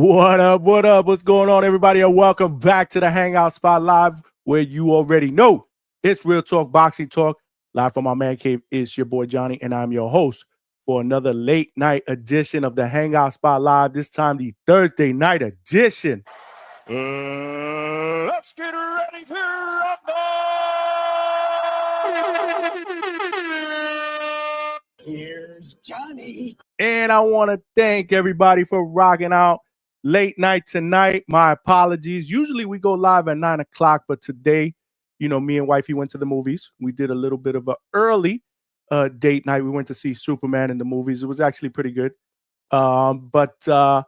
What up? What up? What's going on, everybody? And welcome back to the Hangout Spot Live, where you already know it's Real Talk Boxing Talk. Live from my man cave is your boy Johnny, and I'm your host for another late night edition of the Hangout Spot Live. This time, the Thursday night edition. Let's get ready to rumble! Here's Johnny. And I want to thank everybody for rocking out late night tonight. My apologies. Usually we go live at 9 o'clock, but today, me and wifey went to the movies. We did a little bit of an early date night. We went to see Superman in the movies. It was actually pretty good. But I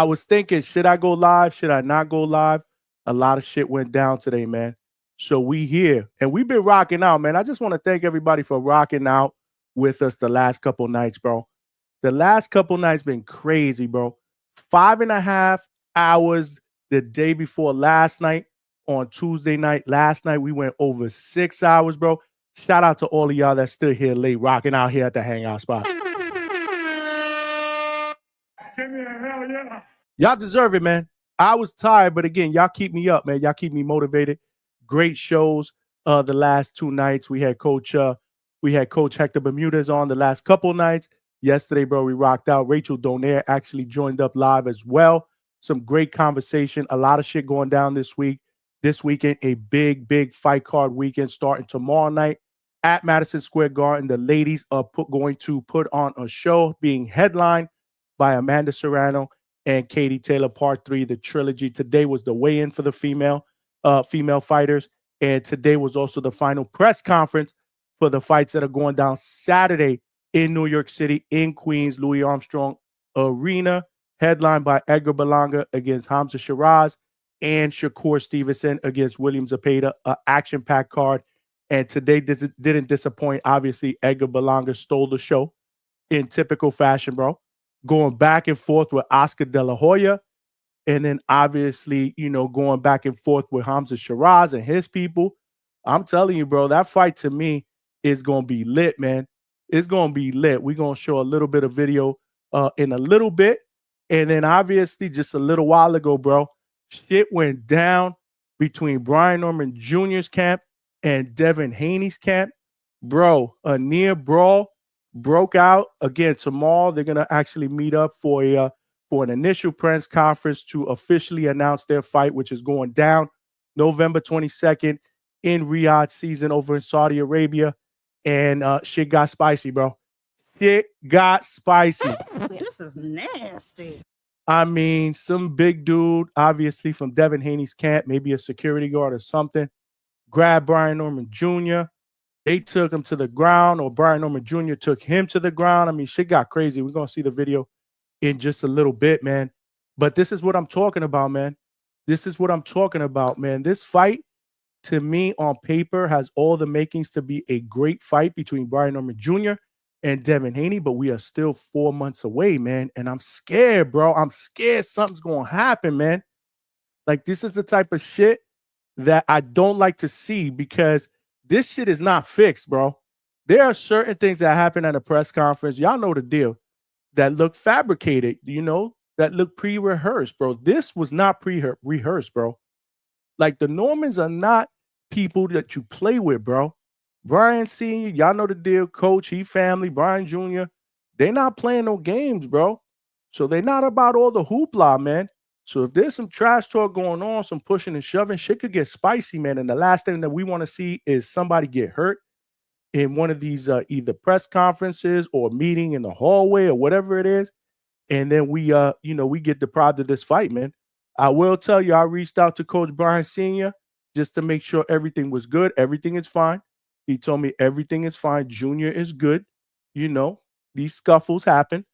was thinking, should I go live? Should I not go live? A lot of shit went down today, man. So we here, and we've been rocking out, man. I just want to thank everybody for rocking out with us the last couple nights, bro. The last couple nights been crazy, bro. 5.5 hours the day before last night on Tuesday night. Last night we went over 6 hours, bro. Shout out to all of y'all that's still here late rocking out here at the Hangout Spot. Give me a hell yeah. Y'all deserve it, man. I was tired, but again, y'all keep me up, man. Y'all keep me motivated. Great shows the last 2 nights. We had Coach Hector Bermudez on the last couple nights. Yesterday, bro, we rocked out. Rachel Donaire actually joined up live as well. Some great conversation. A lot of shit going down this week. This weekend, a big fight card weekend starting tomorrow night at Madison Square Garden. The ladies are going to put on a show being headlined by Amanda Serrano and Katie Taylor, Part 3, the trilogy. Today was the weigh-in for the female fighters, and today was also the final press conference for the fights that are going down Saturday in New York City, in Queens, Louis Armstrong Arena, headlined by Edgar Berlanga against Hamza Shiraz and Shakur Stevenson against William Zepeda, an action-packed card. And today didn't disappoint. Obviously, Edgar Berlanga stole the show in typical fashion, bro. Going back and forth with Oscar De La Hoya, and then obviously, going back and forth with Hamza Shiraz and his people. I'm telling you, bro, that fight to me is going to be lit, man. It's going to be lit. We're going to show a little bit of video in a little bit. And then obviously just a little while ago, bro, shit went down between Brian Norman Jr.'s camp and Devin Haney's camp. Bro, a near brawl broke out. Again, tomorrow they're going to actually meet up for an initial press conference to officially announce their fight, which is going down November 22nd in Riyadh season over in Saudi Arabia. And shit got spicy, bro. Shit got spicy. This is nasty. I mean, some big dude, obviously from Devin Haney's camp, maybe a security guard or something, grabbed Brian Norman Jr. They took him to the ground, or Brian Norman Jr. took him to the ground. I mean, shit got crazy. We're going to see the video in just a little bit, man. But this is what I'm talking about, man. This is what I'm talking about, man. This fight, to me, on paper, has all the makings to be a great fight between Brian Norman Jr. and Devin Haney, but we are still 4 months away, man. And I'm scared, bro. I'm scared something's going to happen, man. Like, this is the type of shit that I don't like to see, because this shit is not fixed, bro. There are certain things that happen at a press conference. Y'all know the deal, that look fabricated, that look pre-rehearsed, bro. This was not pre-rehearsed, bro. Like, the Normans are not people that you play with, bro. Brian Sr., y'all know the deal. Coach, he family, Brian Jr., they're not playing no games, bro. So they're not about all the hoopla, man. So if there's some trash talk going on, some pushing and shoving, shit could get spicy, man. And the last thing that we want to see is somebody get hurt in one of these either press conferences or meeting in the hallway or whatever it is. And then we get deprived of this fight, man. I will tell you, I reached out to Coach Brian Sr. just to make sure everything was good. Everything is fine. He told me everything is fine. Junior is good. These scuffles happen.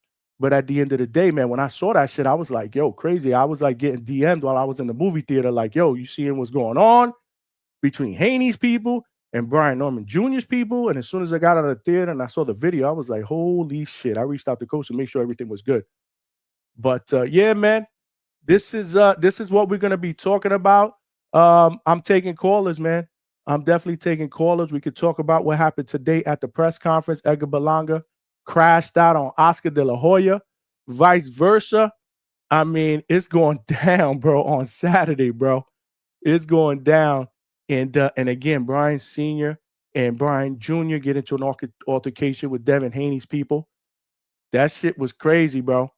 But at the end of the day, man, when I saw that shit, I was like, yo, crazy. I was like getting DM'd while I was in the movie theater, like, yo, you seeing what's going on between Haney's people and Brian Norman Jr.'s people? And as soon as I got out of the theater and I saw the video, I was like, holy shit. I reached out to Coach to make sure everything was good. But yeah, man, this is what we're gonna be talking about. I'm taking callers, man. I'm definitely taking callers. We could talk about what happened today at the press conference. Edgar Berlanga crashed out on Oscar De La Hoya, vice versa. I mean, it's going down, bro, on Saturday, bro. It's going down. And again, Brian Sr. and Brian Jr. get into an altercation with Devin Haney's people. That shit was crazy, bro.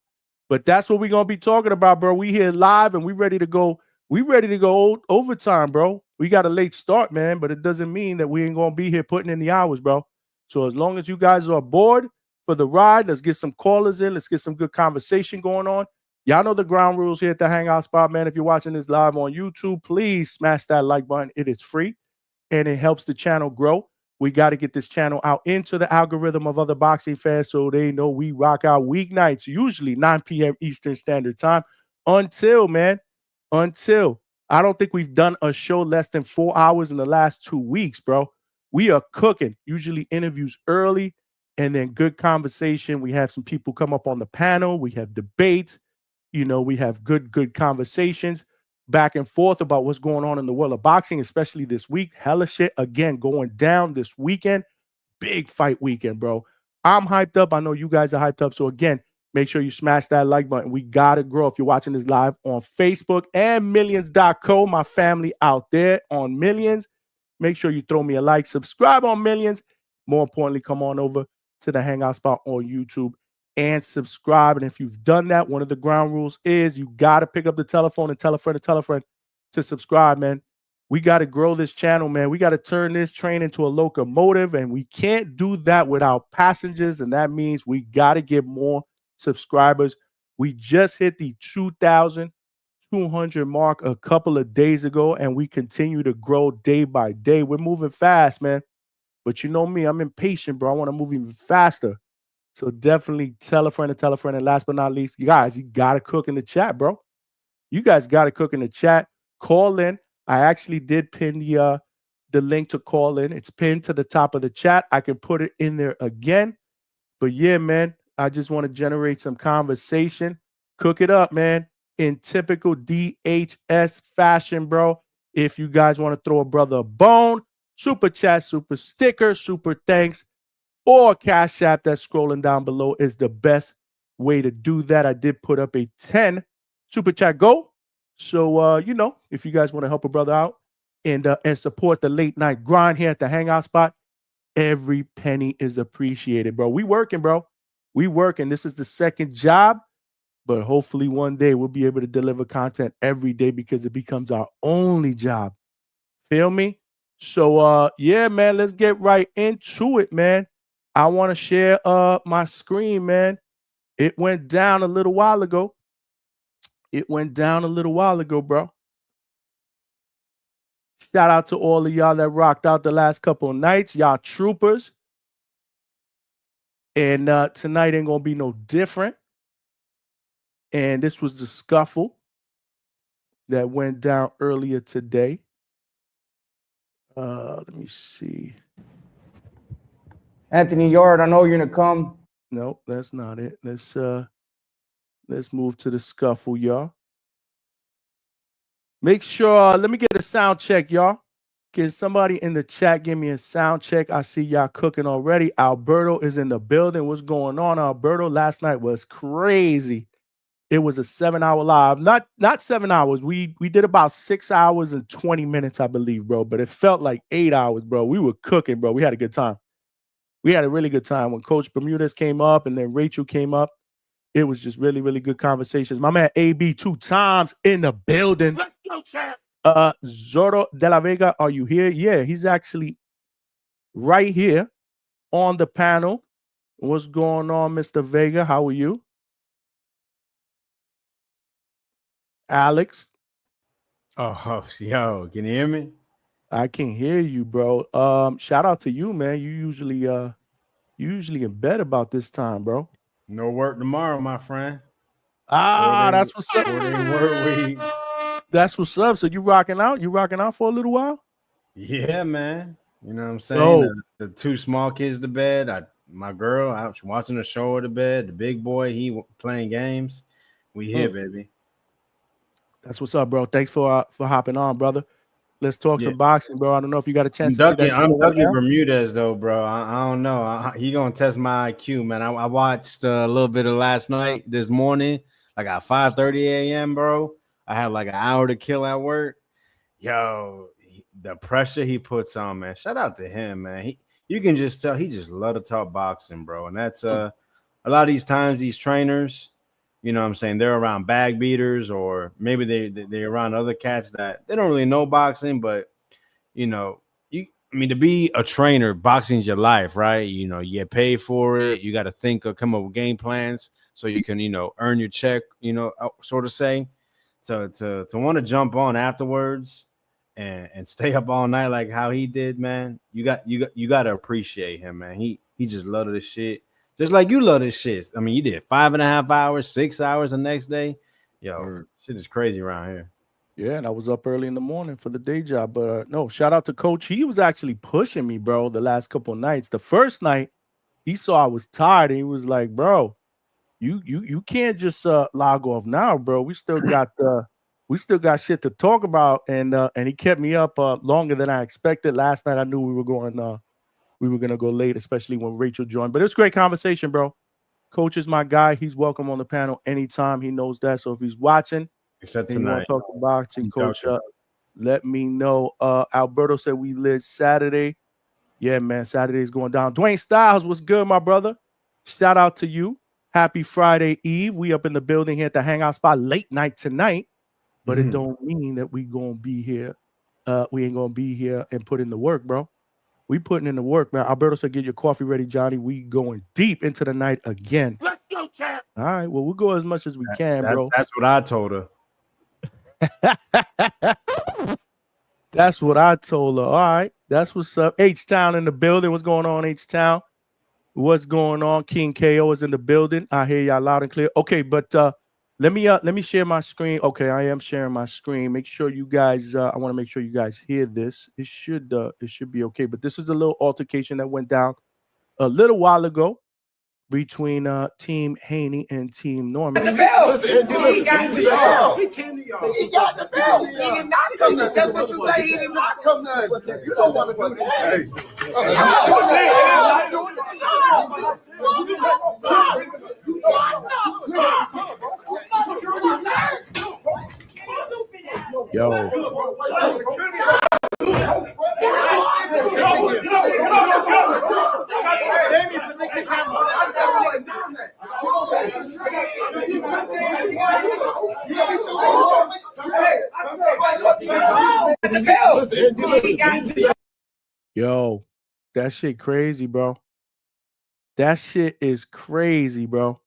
But that's what we're gonna be talking about, bro. We here live and we ready to go. We ready to go overtime, bro. We got a late start, man, but it doesn't mean that we ain't gonna be here putting in the hours, bro. So as long as you guys are aboard for the ride, let's get some callers in. Let's get some good conversation going on. Y'all know the ground rules here at the Hangout spot, man. If you're watching this live on YouTube, please smash that like button. It is free and it helps the channel grow. We got to get this channel out into the algorithm of other boxing fans so they know we rock out weeknights, usually 9 p.m. Eastern Standard Time. Until I don't think we've done a show less than 4 hours in the last 2 weeks, bro. We are cooking. Usually interviews early and then good conversation. We have some people come up on the panel. We have debates. You know, we have good conversations back and forth about what's going on in the world of boxing, especially this week. Hella shit again going down this weekend. Big fight weekend, bro. I'm hyped up. I know you guys are hyped up. So again, make sure you smash that like button. We gotta grow. If you're watching this live on Facebook and millions.co, my family out there on Millions, make sure you throw me a like, subscribe on Millions. More importantly, come on over to the Hangout spot on YouTube and subscribe. And if you've done that, one of the ground rules is you got to pick up the telephone and tell a friend to subscribe, man. We got to grow this channel, man. We got to turn this train into a locomotive, and we can't do that without passengers, and that means we got to get more subscribers. We just hit the 2,200 mark a couple of days ago, and we continue to grow day by day. We're moving fast, man. But you know me, I'm impatient, bro. I want to move even faster. So definitely tell a friend. And last but not least, you guys, you got to cook in the chat, bro. You guys got to cook in the chat. Call in. I actually did pin the link to call in. It's pinned to the top of the chat. I can put it in there again. But yeah, man, I just want to generate some conversation. Cook it up, man, in typical DHS fashion, bro. If you guys want to throw a brother a bone, super chat, super sticker, super thanks, or Cash App that's scrolling down below is the best way to do that. I did put up a 10 super chat goal. So, you know, if you guys want to help a brother out and support the late night grind here at the Hangout spot, every penny is appreciated, bro. We working, bro. We working. This is the second job, but hopefully one day we'll be able to deliver content every day because it becomes our only job. Feel me? So, yeah, man, let's get right into it, man. I want to share my screen, man. It went down a little while ago. Bro. Shout out to all of y'all that rocked out the last couple of nights. Y'all troopers. And tonight ain't going to be no different. And this was the scuffle that went down earlier today. Let me see. Anthony Yard, I know you're gonna come. No, that's not it. Let's move to the scuffle, y'all. Make sure, let me get a sound check, y'all. Can somebody in the chat give me a sound check? I see y'all cooking already. Alberto is in the building. What's going on, Alberto? Last night was crazy. It was a 7-hour live. Not 7 hours. We did about 6 hours and 20 minutes, I believe, bro. But it felt like 8 hours, bro. We were cooking, bro. We had a good time. We had a really good time when Coach Bermudez came up and then Rachel came up. It was just really, really good conversations. My man AB 2 times in the building. Let's go, champ. Zorro de la Vega, are you here? Yeah, he's actually right here on the panel. What's going on, Mr. Vega? How are you? Alex? Oh, yo, can you hear me? I can hear you, bro. Shout out to you, man. You usually in bed about this time, bro. No work tomorrow, my friend. That's what's up. 14 work weeks. That's what's up. So you rocking out? You rocking out for a little while? Yeah, man. You know what I'm saying? So, the two small kids to bed. My girl, I was watching a show to bed. The big boy, he playing games. We here, baby. That's what's up, bro. Thanks for hopping on, brother. Let's talk some boxing, bro. I don't know if you got a chance to see that. I'm ducking Bermudez, though, bro. I don't know. He gonna test my IQ, man. I watched a little bit of last night, this morning. like at 5:30 a.m., bro. I had like an hour to kill at work. Yo, the pressure he puts on, man. Shout out to him, man. You can just tell he just love to talk boxing, bro. And that's a lot of these times these trainers, you know what I'm saying, they're around bag beaters, or maybe they're around other cats that they don't really know boxing, but you know, I mean, to be a trainer, boxing's your life, right? You know, you get paid for it. You got to come up with game plans so you can, earn your check, sort of say. To want to jump on afterwards and stay up all night like how he did, man. You got to appreciate him, man. He just loved this shit, just like you love this shit. I mean, you did 5.5 hours, 6 hours the next day. Yo, shit is crazy around here. Yeah, and I was up early in the morning for the day job. But no, shout out to Coach. He was actually pushing me, bro, the last couple of nights. The first night, he saw I was tired, and he was like, bro, you can't just log off now, bro. We still got shit to talk about. And he kept me up longer than I expected. Last night I knew we were gonna go late, especially when Rachel joined. But it was a great conversation, bro. Coach is my guy. He's welcome on the panel anytime. He knows that. So if he's watching, except and tonight, you want to talk boxing, Coach, let me know. Alberto said we lit Saturday. Yeah, man, Saturday's going down. Dwayne Styles, what's good, my brother? Shout out to you. Happy Friday Eve. We up in the building here at the Hangout spot late night tonight, but it don't mean that we gonna be here. We ain't gonna be here and put in the work, bro. We putting in the work, man. Alberto said, get your coffee ready, Johnny. We going deep into the night again. Let's go, champ. All right, well, we'll go as much as we can, bro. That's what I told her. That's what I told her. All right, that's what's up. H-Town in the building. What's going on, H-Town? What's going on? King KO is in the building. I hear y'all loud and clear. Okay, but let me share my screen. Okay, I am sharing my screen. Make sure you guys. I want to make sure you guys hear this. It should be okay. But this is a little altercation that went down a little while ago between Team Haney and Team Norman. He got the belt. He got the belt. He did not come to. That's what you say. He did not come to. You don't want to do that. Yo. Yo, that shit crazy, bro. That shit is crazy, bro.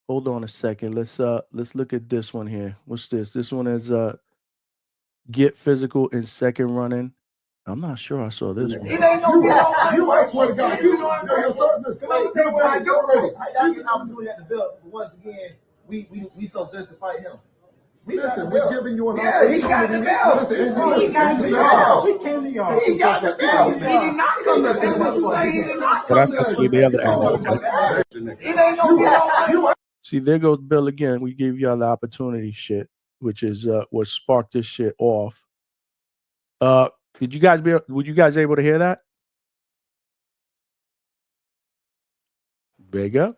Hold on a second. Let's look at this one here. What's this? This one is get physical in second running. I'm not sure I saw this one. It ain't no you. I swear to God, you know your service. That's an opportunity at the belt. Once again, we so desperate to fight him. Listen, we're giving you an opportunity. He got the belt. He got the belt. He got the belt. He did not come to this. What you say? He did not come. Well, that's actually the other angle. Okay. It ain't no. See, there goes Bill again. We gave y'all the opportunity shit, which is what sparked this shit off. Were you guys able to hear that? Vega?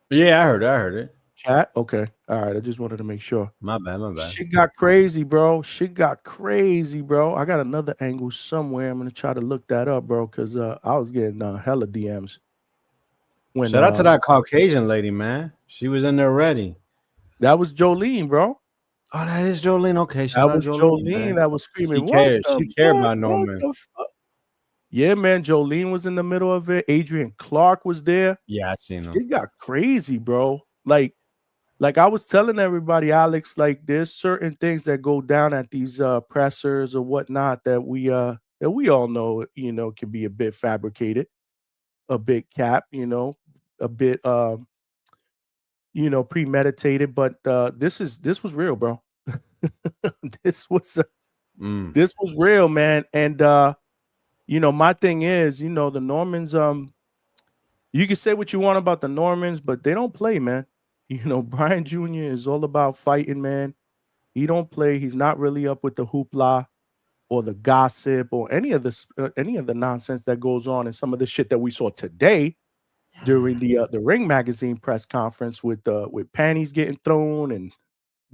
Yeah, I heard it. Chat? Okay. All right. I just wanted to make sure. My bad. Shit got crazy, bro. I got another angle somewhere. I'm going to try to look that up, bro, because I was getting hella DMs. Shout out to that Caucasian lady, man. She was in there ready. That was Jolene, bro. Oh, that is Jolene. Okay. That was Jolene that was screaming. She cared about Norman. Yeah, man. Jolene was in the middle of it. Adrian Clark was there. Yeah, I seen him. It got crazy, bro. Like I was telling everybody, Alex, like there's certain things that go down at these pressers or whatnot that we all know, can be a bit fabricated, a bit cap, a bit premeditated, but this was real, bro. This was real, man. And my thing is, the Normans, you can say what you want about the Normans, but they don't play, man. Brian Jr. is all about fighting, man. He don't play. He's not really up with the hoopla or the gossip or any of the nonsense that goes on and some of the shit that we saw today. during the Ring magazine press conference with panties getting thrown and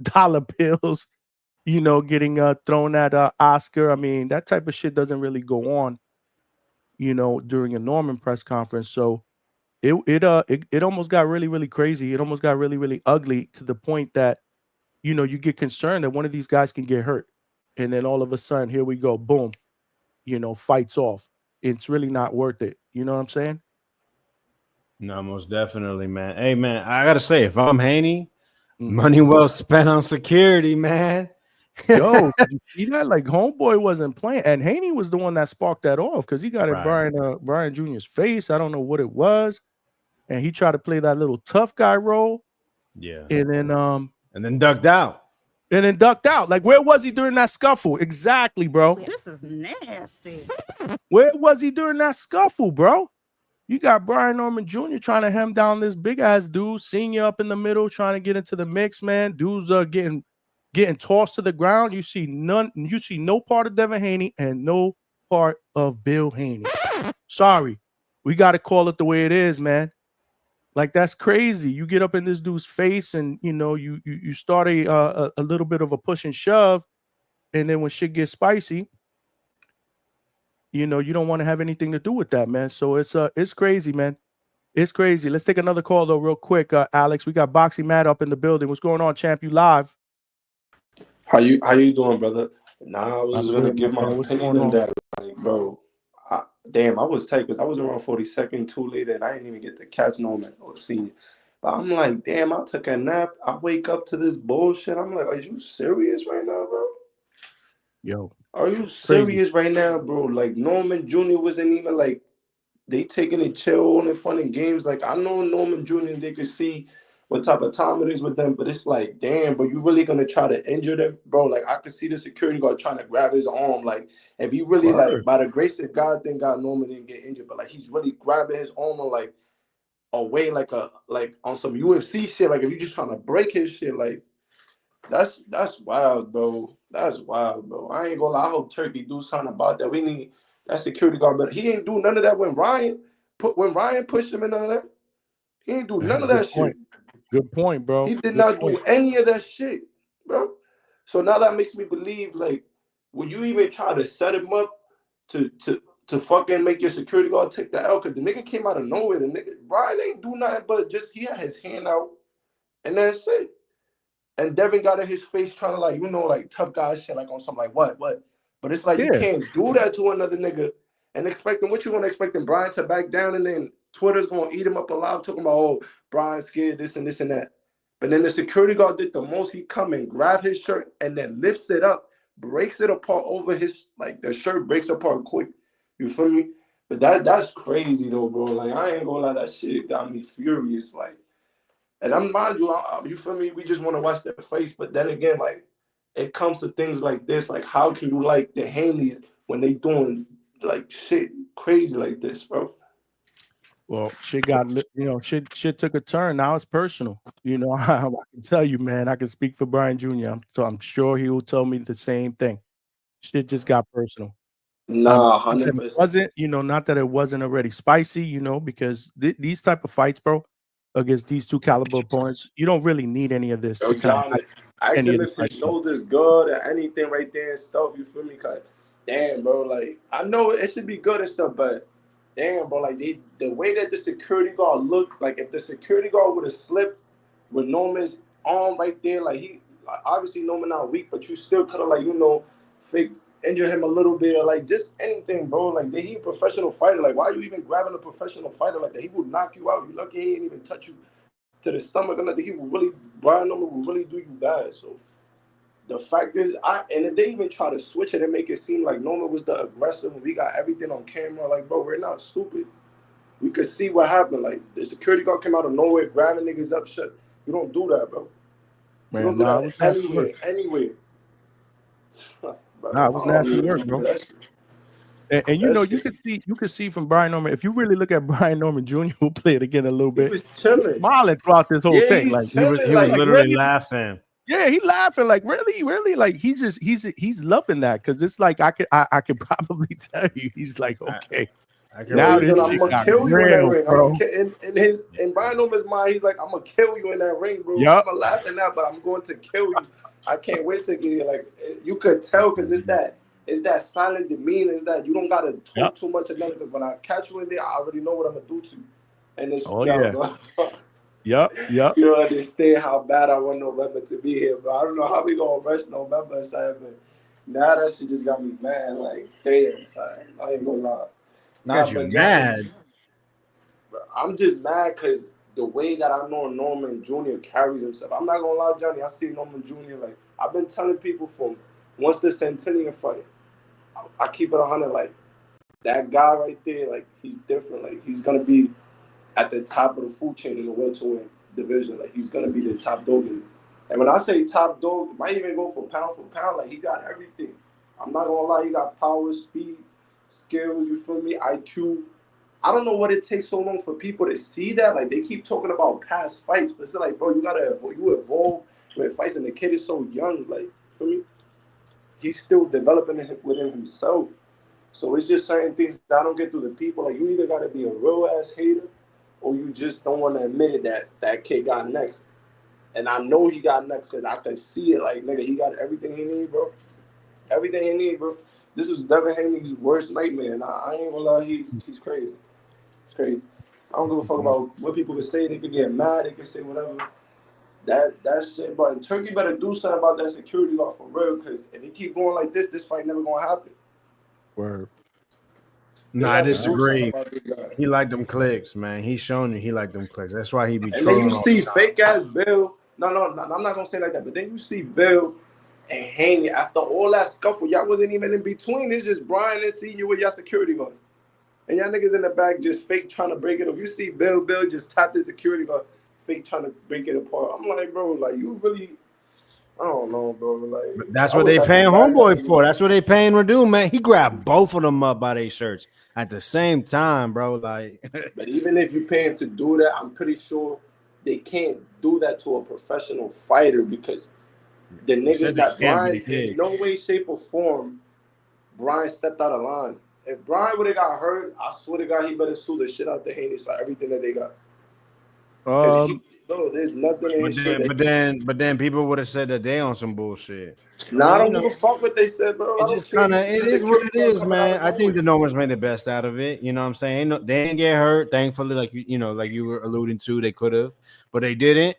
dollar bills, getting thrown at Oscar. I mean, that type of shit doesn't really go on, during a Norman press conference. So it almost got really, really crazy. It almost got really, really ugly to the point that, you get concerned that one of these guys can get hurt. And then all of a sudden, here we go, boom, fights off. It's really not worth it. You know what I'm saying? No, most definitely, man. Hey, man, I gotta say, if I'm Haney, Mhm. money well spent on security, man. Yo, did you see that? Like, homeboy wasn't playing, and Haney was the one that sparked that off because he got in Right. Brian Jr.'s face. I don't know what it was, and he tried to play that little tough guy role, Yeah. and then ducked out. ducked out. Like, where was he during that scuffle? Exactly, bro. This is nasty. Where was he during that scuffle, bro? You got Brian Norman Jr. trying to hem down this big ass dude, senior up in the middle, trying to get into the mix, man. Dudes are getting tossed to the ground. You see no part of Devin Haney and no part of Bill Haney. Sorry. We got to call it the way it is, man. Like, that's crazy. You get up in this dude's face and you start a little bit of a push and shove, and then when shit gets spicy, you don't want to have anything to do with that, man. So it's crazy, man. It's crazy. Let's take another call though, real quick. Alex, we got Boxy Matt up in the building. What's going on, champ? You live? How you doing, brother? Nah, I was gonna give my What's opinion going on on? that, like, bro. Damn, I was tight because I was around 42nd too late, and I didn't even get to catch Norman or senior. But I'm like, damn, I took a nap. I wake up to this bullshit. I'm like, are you serious right now, bro? Yo, Are you crazy. serious right now, bro? Like, Norman Jr. wasn't even like, they taking it chill and fun in games. Like, I know Norman Jr., they could see what type of time it is with them, but it's like, damn, bro, you really gonna try to injure them, bro? Like, I could see the security guard trying to grab his arm. Like, if he really, like, Word. by the grace of God, thank God Norman didn't get injured, but like, he's really grabbing his arm on like away, like on some UFC shit. Like, if you just trying to break his shit, like, that's wild, bro. That's wild, bro. I ain't gonna lie. I hope Turkey do something about that. We need that security guard, but he ain't do none of that when Ryan pushed him in none of that. He ain't do none of Good that point. shit. Good point, bro. He did Good not point. do any of that shit, bro. So now that makes me believe, like, will you even try to set him up to fucking make your security guard take the L? Because the nigga came out of nowhere. The nigga Brian ain't do nothing but just he had his hand out, and that's it. And Devin got in his face trying to, like, like tough guy shit, like on something like what? But it's like you Yeah. can't do that to another nigga and expecting what you gonna expecting Brian to back down, and then Twitter's gonna eat him up alive talking about, oh, Brian's scared, this and this and that. But then the security guard did the most. He come and grab his shirt and then lifts it up, breaks it apart over his, like, the shirt breaks apart quick. You feel me? But that's crazy though, bro. Like, I ain't gonna lie, that shit got me furious. Like, and I'm mind you, you feel me? We just want to watch their face, but then again, like, it comes to things like this. Like, how can you like the Haney when they doing like shit crazy like this, bro? Well, shit got shit took a turn. Now it's personal. I can tell you, man. I can speak for Brian Jr. I'm sure he will tell me the same thing. Shit just got personal. Nah, Not that it 100%. wasn't, not that it wasn't already spicy, because these type of fights, bro, against these two caliber opponents, you don't really need any of this Yo, to kind of John, ask any of him the if his fights. shoulder's good or anything right there and stuff. You feel me? Cause damn, bro, like, I know it should be good and stuff, but damn, bro, like, the way that the security guard looked, like, if the security guard would have slipped with Norman's arm right there, like, he obviously Norman not weak, but you still could have, like, fake injure him a little bit, or like just anything, bro. Like, he a professional fighter. Like, why are you even grabbing a professional fighter like that? He will knock you out. You lucky he ain't even touch you to the stomach or nothing. He will really, Brian Norman will really do you bad. So the fact is, and if they even try to switch it and make it seem like Norman was the aggressor and we got everything on camera, like, bro, we're not stupid. We could see what happened. Like, the security guard came out of nowhere, grabbing niggas up, shit. You don't do that, bro. You don't Man, do nah, it that was nasty work. anywhere. Bro, Nah, it was nasty work, bro. And you could see from Brian Norman, if you really look at Brian Norman Jr., who played again a little He bit, was he's chilling. smiling throughout this whole Yeah, thing. he's Like, chilling. He was like, literally really? laughing. Yeah, he laughing, like, really, like, he's loving that, because it's like I could probably tell you, he's like, okay, Now He's this gonna, I'm shit gonna got kill you in that real, ring. bro. In Brian Norman's mind, he's like, I'm gonna kill you in that ring, bro. Yup. I'm gonna laugh at that, but I'm going to kill you. I can't wait to get it. Like you could tell because it's that silent demeanor. It's that you don't gotta talk Yup. too much of nothing. But when I catch you in there, I already know what I'm gonna do to you. And it's Oh yeah. bro. Yup. You don't understand how bad I want November to be here, bro. I don't know how we gonna rush November, son, but now that shit just got me mad. Like, damn, son. I ain't gonna lie. Nah, Got you but Johnny, mad. I'm just mad because the way that I know Norman Jr. carries himself. I'm not gonna lie, Johnny. I see Norman Jr. like I've been telling people from once the Centennial fight, I keep it 100. Like that guy right there, like he's different. Like he's gonna be at the top of the food chain in the welterweight division. Like he's gonna be the top dog in it. And when I say top dog, it might even go for pound. Like he got everything. I'm not gonna lie, he got power, speed, skills. You feel me? IQ. I don't know what it takes so long for people to see that. Like they keep talking about past fights, but it's like, bro, you gotta evolve with fights, and the kid is so young. Like for me, he's still developing it within himself. So it's just certain things that I don't get through the people. Like you either gotta be a real ass hater, or you just don't want to admit it that that kid got next. And I know he got next because I can see it. Like nigga, he got everything he need, bro. Everything he need, bro. This was Devin Haney's worst nightmare, and I ain't gonna lie, he's crazy. It's crazy. I don't give a fuck about what people can say. They can get mad. They can say whatever. That shit, but Turkey better do something about that security guard for real. Because if he keep going like this fight never gonna happen. Word. Nah, I They gotta do something disagree. about this guy. He like them clicks, man. He's showing you he like them clicks. That's why he be And then trolling you all see the time. fake ass Bill. No, I'm not gonna say like that. But then you see Bill and Haney after all that scuffle. Y'all wasn't even in between. It's just Brian and seeing you with your security guards. And y'all niggas in the back just fake trying to break it up. You see Bill just tap the security guard, fake trying to break it apart. I'm like, bro, like you really, I don't know, bro. Like But that's I what wish they I paying could back homeboy up. for. That's what they paying Radu, man. He grabbed both of them up by their shirts at the same time, bro. Like, But even if you pay him to do that, I'm pretty sure they can't do that to a professional fighter because the you said niggas they that can't, but Brian, he in did. no way, shape, or form, Brian stepped out of line. If Brian would have got hurt, I swear to God, he better sue the shit out the Haney's for everything that they got. Because bro, there's nothing in But his shit. but then people would have said that they on some bullshit. Nah, I You don't know, give a fuck what they said, bro. I it don't just care if kind you of see it the is what security it guard is, coming out man. of I think nowhere. the Normans made the best out of it. You know what I'm saying? They didn't get hurt, thankfully, like you know, like you were alluding to, they could have, but they didn't.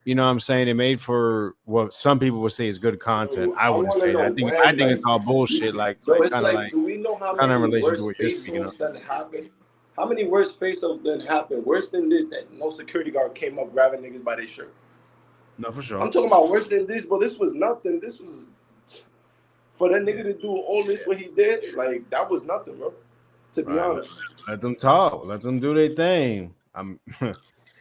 You know what I'm saying? They made for what some people would say is good content. Bro, I I wouldn't want to say that. know I when, think it's like, all bullshit. bro, it's Kind of like, do we know how kind of in many relation to worst what you're speaking face-offs of. that happened? How many worst face-offs that happened? Worse than this, that no security guard came up grabbing niggas by their shirt. No, for sure. I'm talking about worse than this, but this was nothing. This was for that nigga to do all this what he did. Like that was nothing, bro. To be Right. honest. Let them talk. Let them do their thing. I'm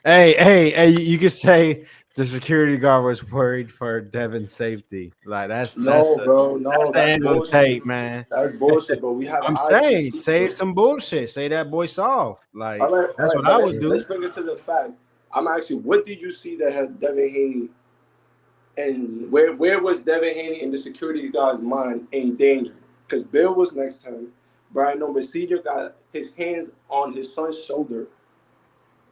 hey, you could say the security guard was worried for Devin's safety. Like that's No, bro, that's no, the that's end of the bullshit. tape, man. That's bullshit, bro. We have I'm eyes to saying, see, say bro. some bullshit. Say that boy soft. Like All that's right, what but I would do. let's bring it to the fact. I'm actually, what did you see that had Devin Haney, and where was Devin Haney in the security guard's mind in danger? Because Bill was next to him. Brian Noble Sr. got his hands on his son's shoulder.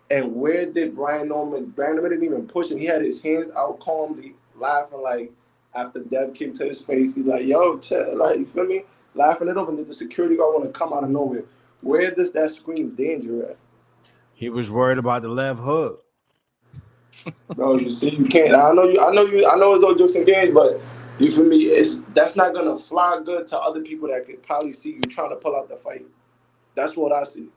And where did Brian Norman? Brian Norman didn't even push him. He had his hands out calmly, laughing like after Dev came to his face. He's like, yo, chill, like, you feel me? Laughing it over. And then the security guard want to come out of nowhere. Where does that scream danger at? He was worried about the left hook. Bro, you see, you can't. I know it's all jokes and games, but you feel me? That's not gonna fly good to other people that could probably see you trying to pull out the fight. That's what I see.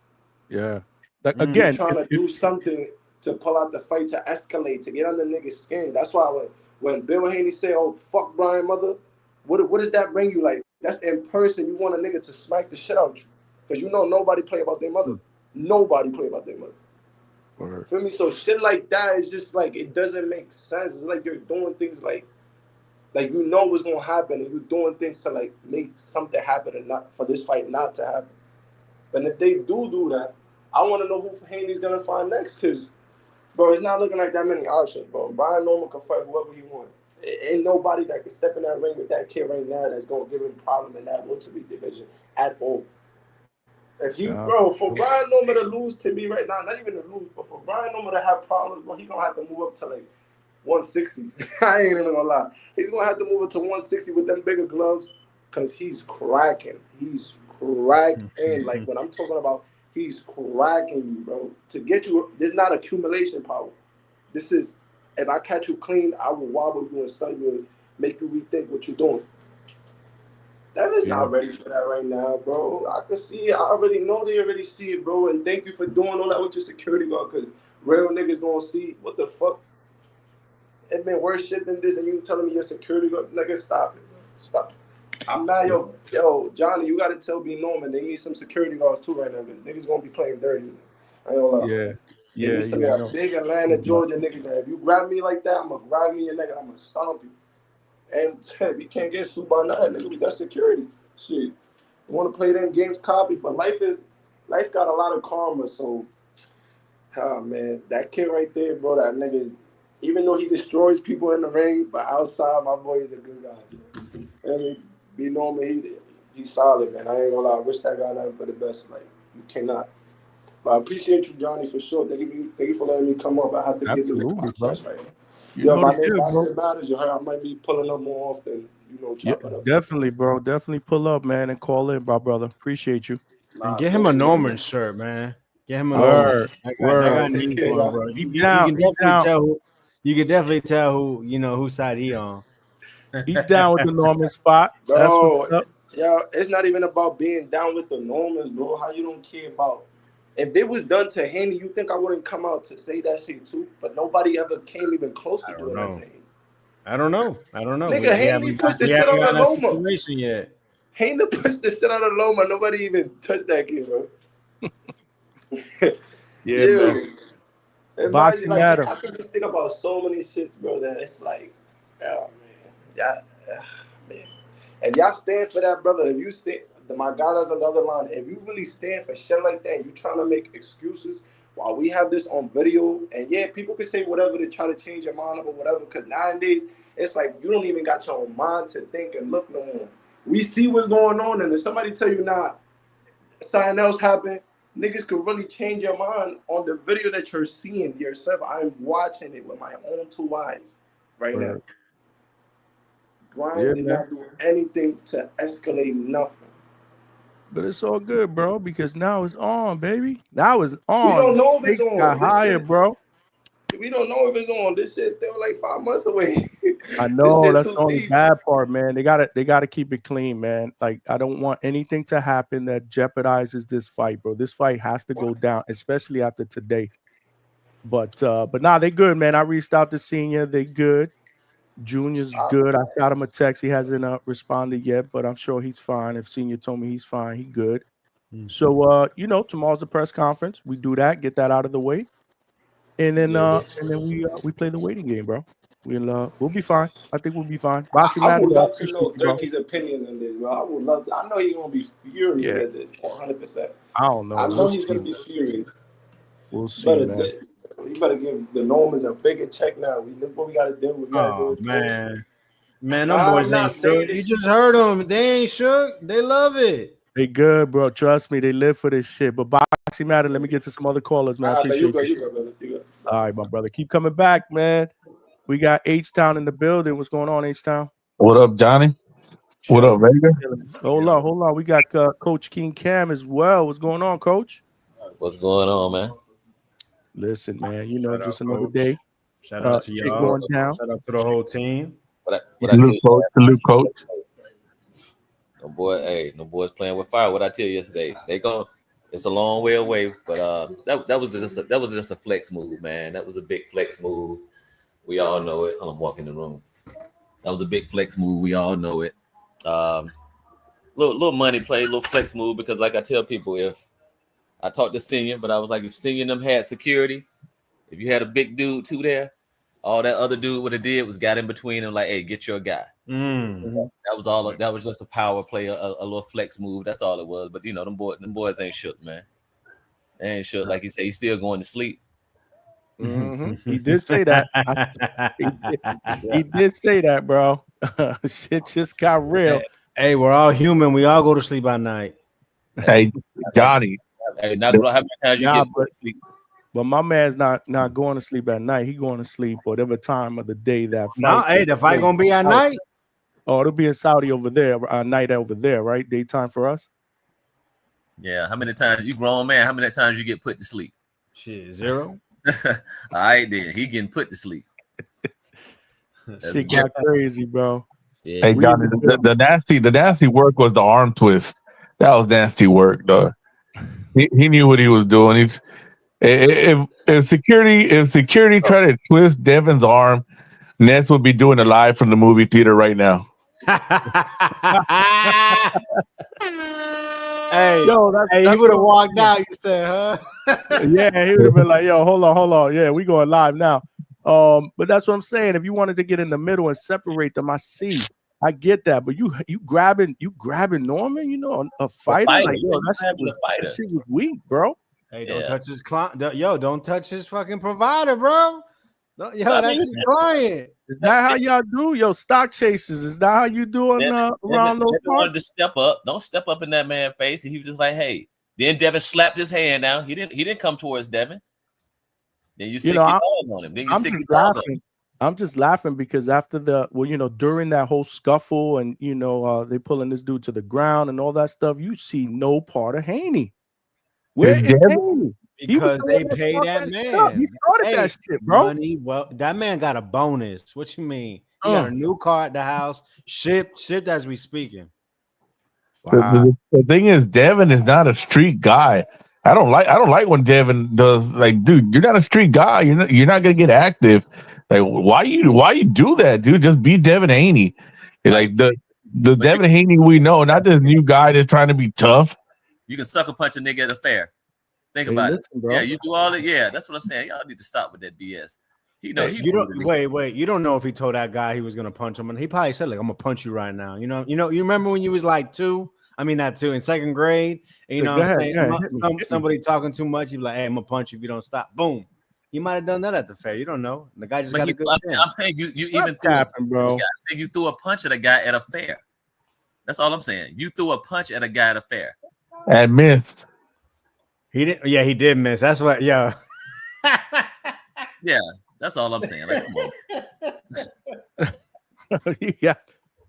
Yeah. Like Mm. You're again, trying to do something to pull out the fight, to escalate, to get under niggas' skin. That's why when Bill Haney say, "Oh fuck Brian mother," what does that bring you? Like that's in person. You want a nigga to smack the shit out you because you know nobody play about their mother. Nobody play about their mother. Word. Feel me? So shit like that is just like it doesn't make sense. It's like you're doing things like you know what's gonna happen, and you're doing things to like make something happen and not for this fight not to happen. But if they do that, I want to know who Haney's gonna find next, because bro, it's not looking like that many options, bro. Brian Norman can fight whoever he wants. Ain't nobody that can step in that ring with that kid right now that's gonna give him a problem in that welterweight division at all. If he, Yeah, bro, for Brian Norman to lose to me right now, not even to lose, but for Brian Norman to have problems, bro, he gonna have to move up to like 160. I ain't even gonna lie. He's gonna have to move up to 160 with them bigger gloves, cause he's cracking. He's cracking. Like when I'm talking about, he's cracking you, bro. To get you, this is not accumulation power. This is, if I catch you clean, I will wobble you and stun you and make you rethink what you're doing. Devin's not ready for that right now, bro. I can see it. I already know they already see it, bro. And thank you for doing all that with your security guard, because real niggas gonna see what the fuck. It been worse shit than this, and you telling me your security guard, nigga, stop it, bro. Stop it. I'm not yo, Johnny, you gotta tell B Norman they need some security guards too right now, because niggas gonna be playing dirty. I ain't gonna lie. yeah, They need some of that big Atlanta, Georgia niggas. If you grab me like that, I'm gonna grab me your nigga, I'm gonna stomp you. And we can't get sued by nothing, nigga. We got security. Shit. You want to play them games, copy, but life got a lot of karma. So, man, that kid right there, bro, that nigga, even though he destroys people in the ring, but outside, my boy is a good guy. So, I mean, B Norman, he's solid, man. I ain't gonna lie. I wish that guy nothing but the best. Like, you cannot. But I appreciate you, Johnny, for sure. Thank you for letting me come up. I had to get this podcast right now. You know my the name deal, bro. Boxing Matters. You heard I might be pulling up more often. Yeah, Chop it up. definitely, bro. Definitely pull up, man, and call in, my brother. Appreciate you. And get him a Norman shirt, man. Get him a Word, Norman. word. That guy needs one, bro. Deep You down, can deep definitely down. tell who. You can definitely tell who whose side he on. He's down with the Norman spot. Bro, That's what's up. Yeah, it's not even about being down with the Normans, bro. How you don't care about. If it was done to Haney, you think I wouldn't come out to say that shit too? But nobody ever came even close to doing that to Haney. I don't know. Nigga, Haney pushed the shit out of Loma. Yet. Haney pushed the shit out of Loma. Nobody even touched that kid, bro. Yeah, man. Boxing matter. I can just think about so many shits, bro, that it's like, oh, man. Man. And y'all stand for that, brother. If you stand, my guy that's on the other line, if you really stand for shit like that and you trying to make excuses while we have this on video, and yeah, people can say whatever to try to change your mind up or whatever, because nowadays, it's like you don't even got your own mind to think and look no more. We see what's going on, and if somebody tell you, nah, something else happened, niggas could really change your mind on the video that you're seeing yourself. I'm watching it with my own two eyes right now. Brian did not do anything to escalate nothing. But it's all good, bro, because now it's on, baby. Now it's on. We don't know if it's on. Got higher, bro. We don't know if it's on. This shit's still like 5 months away. I know that's the only bad part, man. They gotta keep it clean, man. Like, I don't want anything to happen that jeopardizes this fight, bro. This fight has to go down, especially after today. But nah, they good, man. I reached out to Senior. They good. Junior's good. I shot him a text. He hasn't responded yet, but I'm sure he's fine. If Senior told me he's fine, he good. So tomorrow's the press conference. We do that, get that out of the way, and then we play the waiting game, bro. We'll be fine. I think we'll be fine. Boxing I would matter, love to know Durkee's opinions on this, bro. I would love to. I know he's gonna be furious at this, 100%. I don't know. I know he's gonna be furious. We'll see, man. You better give the Normans a bigger check now. We know what we gotta do. Man, them boys ain't shook. You just heard them. They ain't shook. They love it. They good, bro. Trust me. They live for this shit. But Boxing matter. Let me get to some other callers, man. I appreciate you. Go, brother. You go. All right, my brother. Keep coming back, man. We got H-Town in the building. What's going on, H-Town? What up, Johnny? What up, Vega? Hold on. We got Coach King Cam as well. What's going on, Coach? What's going on, man? Listen, man, just another Coach. day. Shout out to y'all. Going down. Shout out to the whole team. Salute, coach. No boys playing with fire. What I tell you yesterday, it's a long way away, but that was just a flex move, man. That was a big flex move. We all know it. I'm walking the room. That was a big flex move. We all know it. Little money play, little flex move, because like I tell people, if I talked to Senior, but I was like, if Senior and them had security, if you had a big dude too there, all that other dude would have did was got in between them, like, hey, get your guy. That was all. That was just a power play, a little flex move. That's all it was. But them boys ain't shook, man. They ain't shook. Like you said, he's still going to sleep. He did say that. He did say that, bro. Shit just got real. Hey, we're all human. We all go to sleep at night. Hey, Johnny. Hey, now, bro, how many times you Nah, get put to sleep? but my man's not going to sleep at night. He going to sleep whatever time of the day that fight. No, hey, the fight gonna be at night. Oh, it'll be in Saudi over there, night over there, right? Daytime for us. Yeah, how many times you grown man? How many times you get put to sleep? Shit, 0. All right, then he getting put to sleep. Shit got crazy, bro. Yeah. Hey, Johnny, the nasty work was the arm twist. That was nasty work, though. He knew what he was doing. If security tried to twist Devin's arm, Ness would be doing it live from the movie theater right now. Hey, Yo, hey, that's he would have what- walked out. You said, huh? Yeah, he would have been like, "Yo, hold on, yeah, we going live now." But that's what I'm saying. If you wanted to get in the middle and separate them, I get that. But you grabbing Norman, you know, a fighter, fighter, like yo, yeah, that shit was weak, bro. Hey, don't touch his client. Yo, don't touch his fucking provider, bro. Yo, that's his client. Is that how y'all do? Yo, stock chases. Is that how you do it around those Devin wanted to parts? step up. Don't step up in that man's face. And he was just like, hey. Then Devin slapped his hand down. He didn't come towards Devin. Then you sick your dog on him. Then you sick your dog on him. I'm just laughing because after during that whole scuffle and they pulling this dude to the ground and all that stuff, you see no part of Haney. Where is Haney? Because they pay that man. He started that shit, bro. Money, well, that man got a bonus. What you mean? He got a new car at the house, shipped as we speaking. Wow. The thing is, Devin is not a street guy. I don't like when Devin does, like, dude, you're not a street guy. You're not gonna get active. Like, why you do that, dude? Just be Devin Haney. Like the Devin Haney we know, not this new guy that's trying to be tough. You can sucker punch a nigga at a fair. Think about it. Bro. Yeah, you do all it. Yeah, that's what I'm saying. Y'all need to stop with that BS. You don't know if he told that guy he was gonna punch him, and he probably said, like, I'm gonna punch you right now. You remember when you was like in second grade, and somebody talking too much, you be like, hey, I'm gonna punch you if you don't stop. Boom. You might have done that at the fair. You don't know. The guy just got a good chance. I'm saying you even bro. You threw a punch at a guy at a fair. That's all I'm saying. You threw a punch at a guy at a fair. And missed. He didn't. Yeah, he did miss. That's what. Yeah. Yeah, that's all I'm saying. Like, come on. Yeah.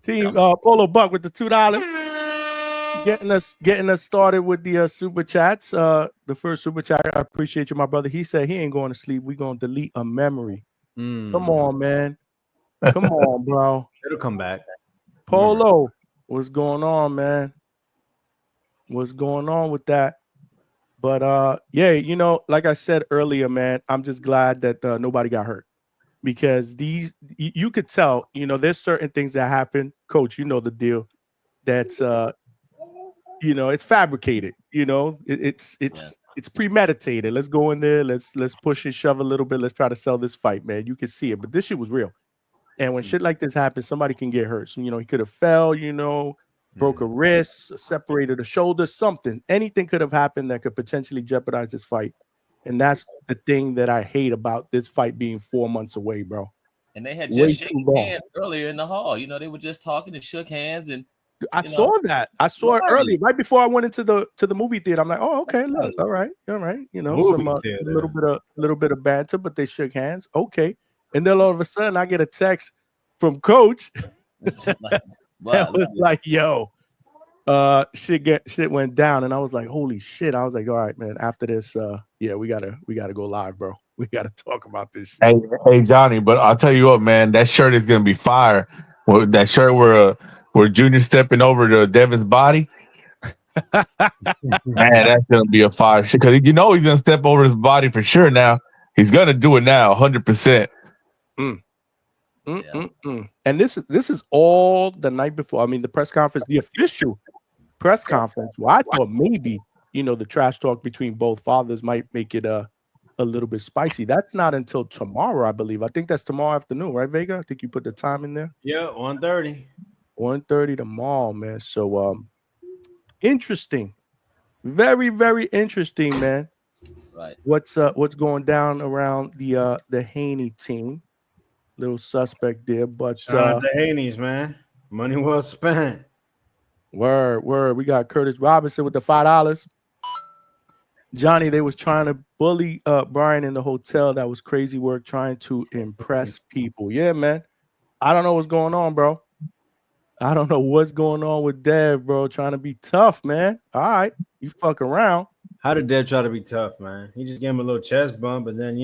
Team Polo Buck with the $2. Getting us started with the super chats. The first super chat, I appreciate you, my brother. He said he ain't going to sleep. We're going to delete a memory. Come on, man. Come on, bro. It'll come back. Polo, what's going on, man? What's going on with that? But yeah, like I said earlier, man, I'm just glad that nobody got hurt, because you could tell, there's certain things that happen. Coach, you know the deal. That's it's fabricated. It's premeditated. Let's go in there. Let's push and shove a little bit. Let's try to sell this fight, man. You can see it, but this shit was real. And when shit like this happens, somebody can get hurt. So he could have fell. Broke a wrist, separated a shoulder, something. Anything could have happened that could potentially jeopardize this fight. And that's the thing that I hate about this fight being 4 months away, bro. And they had just shaken hands earlier in the hall. They were just talking and shook hands. And I saw that. I saw it early, right before I went into the movie theater. I'm like, oh, okay, look, all right. Some a little bit of banter, but they shook hands. Okay. And then all of a sudden I get a text from Coach. Wow, it was like, yo, shit went down, and I was like, holy shit. I was like, all right, man, after this, we gotta go live, bro. We gotta talk about this shit. Hey, Johnny, but I'll tell you what, man, that shirt is gonna be fire. Well, that shirt where Junior stepping over to Devin's body. Man, that's gonna be a fire shit, because he's gonna step over his body for sure. Now he's gonna do it now, 100%. And this is all the night before. I mean, the press conference, the official press conference. Well, I thought maybe the trash talk between both fathers might make it a little bit spicy. That's not until tomorrow, I believe. I think that's tomorrow afternoon, right, Vega? I think you put the time in there. Yeah, 1:30. 1:30 tomorrow, man. So interesting, very, very interesting, man. Right. What's going down around the Haney team? Little suspect there, but the Haneys, man, money well spent. Word. We got Curtis Robinson with the $5. Johnny, they was trying to bully Brian in the hotel. That was crazy work trying to impress people. Yeah, man. I don't know what's going on, bro. I don't know what's going on with Dev, bro. Trying to be tough, man. All right. You fuck around. How did Dev try to be tough, man? He just gave him a little chest bump, and then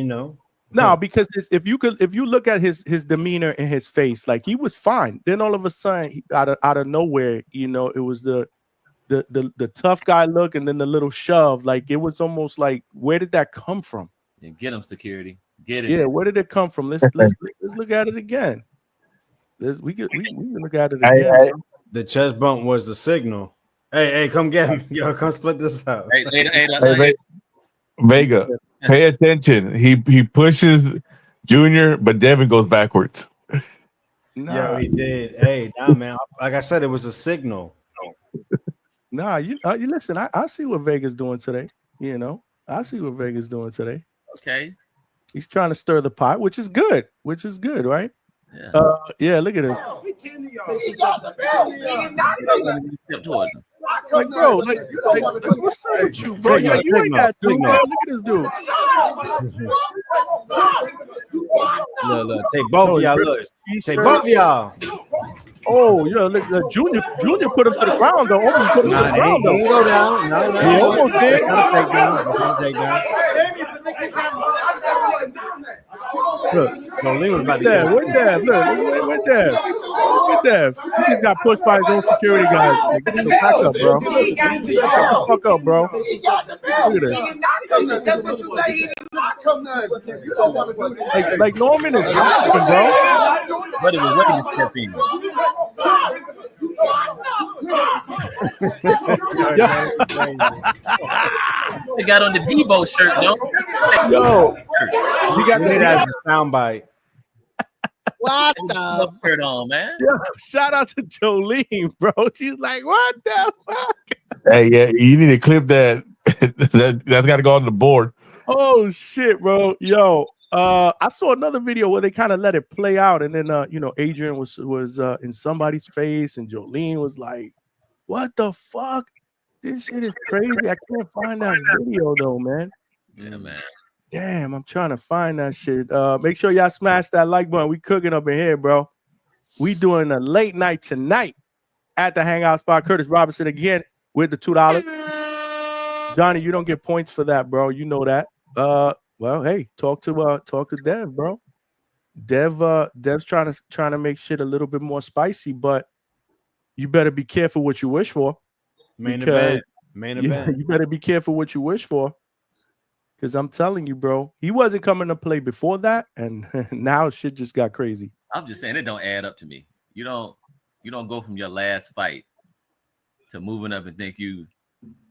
No, because if you look at his demeanor and his face, like he was fine. Then all of a sudden, out of nowhere, it was the tough guy look, and then the little shove. Like it was almost like, where did that come from? Yeah, get him, security. Get it. Yeah, where did it come from? Let's look at it again. We can look at it again. The chest bump was the signal. Hey, come get me. Yo, come split this up. Vega, pay attention. He pushes Junior, but Devin goes backwards. Yo, he did. Hey, nah, man. Like I said, it was a signal. Nah, you listen. I see what Vega's doing today. I see what Vega's doing today. Okay. He's trying to stir the pot, which is good, right? Yeah. Yeah, look at him. He got the belt. He did not Step towards him. Like, bro, like what's up with you, bro? Signal, You ain't that dude, bro. signal. Look at this dude. Look, take both of y'all. Look, take both of y'all. Oh, yeah, look, Junior put him to the ground, though. Almost put him to the Nah, ground, he though. go down. No, He almost did. That's not a takedown. Look, Jolene was about to Dev, get where's Dev? Look, where's Dev? Where's Dev? He just got pushed by his own security guys. Like, back up, bro. Back the fuck up, bro. He got the belt. Look at He this. did not come to. That's what you say. He did not come to. You don't want to do that. Like Norman is rocking, bro. What is waiting to step in? They got on the Debo shirt, though. Yo, we got it as a soundbite. What the shirt on, man? Yo, shout out to Jolene, bro. She's like, what the fuck? Hey, yeah, you need to clip that. That's got to go on the board. Oh shit, bro. Yo, I saw another video where they kind of let it play out, and then Adrian was in somebody's face, and Jolene was like, what the fuck? This shit is crazy. I can't find that video though, man. Yeah, man. Damn, I'm trying to find that shit. Make sure y'all smash that like button. We cooking up in here, bro. We doing a late night tonight at the Hangout spot. Curtis Robinson again with the $2. Johnny, you don't get points for that, bro. You know that. Well, hey, talk to Dev, bro. Dev's trying to make shit a little bit more spicy, but you better be careful what you wish for. Main event. You better be careful what you wish for. Because I'm telling you, bro, he wasn't coming to play before that, and now shit just got crazy. I'm just saying it don't add up to me. You don't go from your last fight to moving up and think you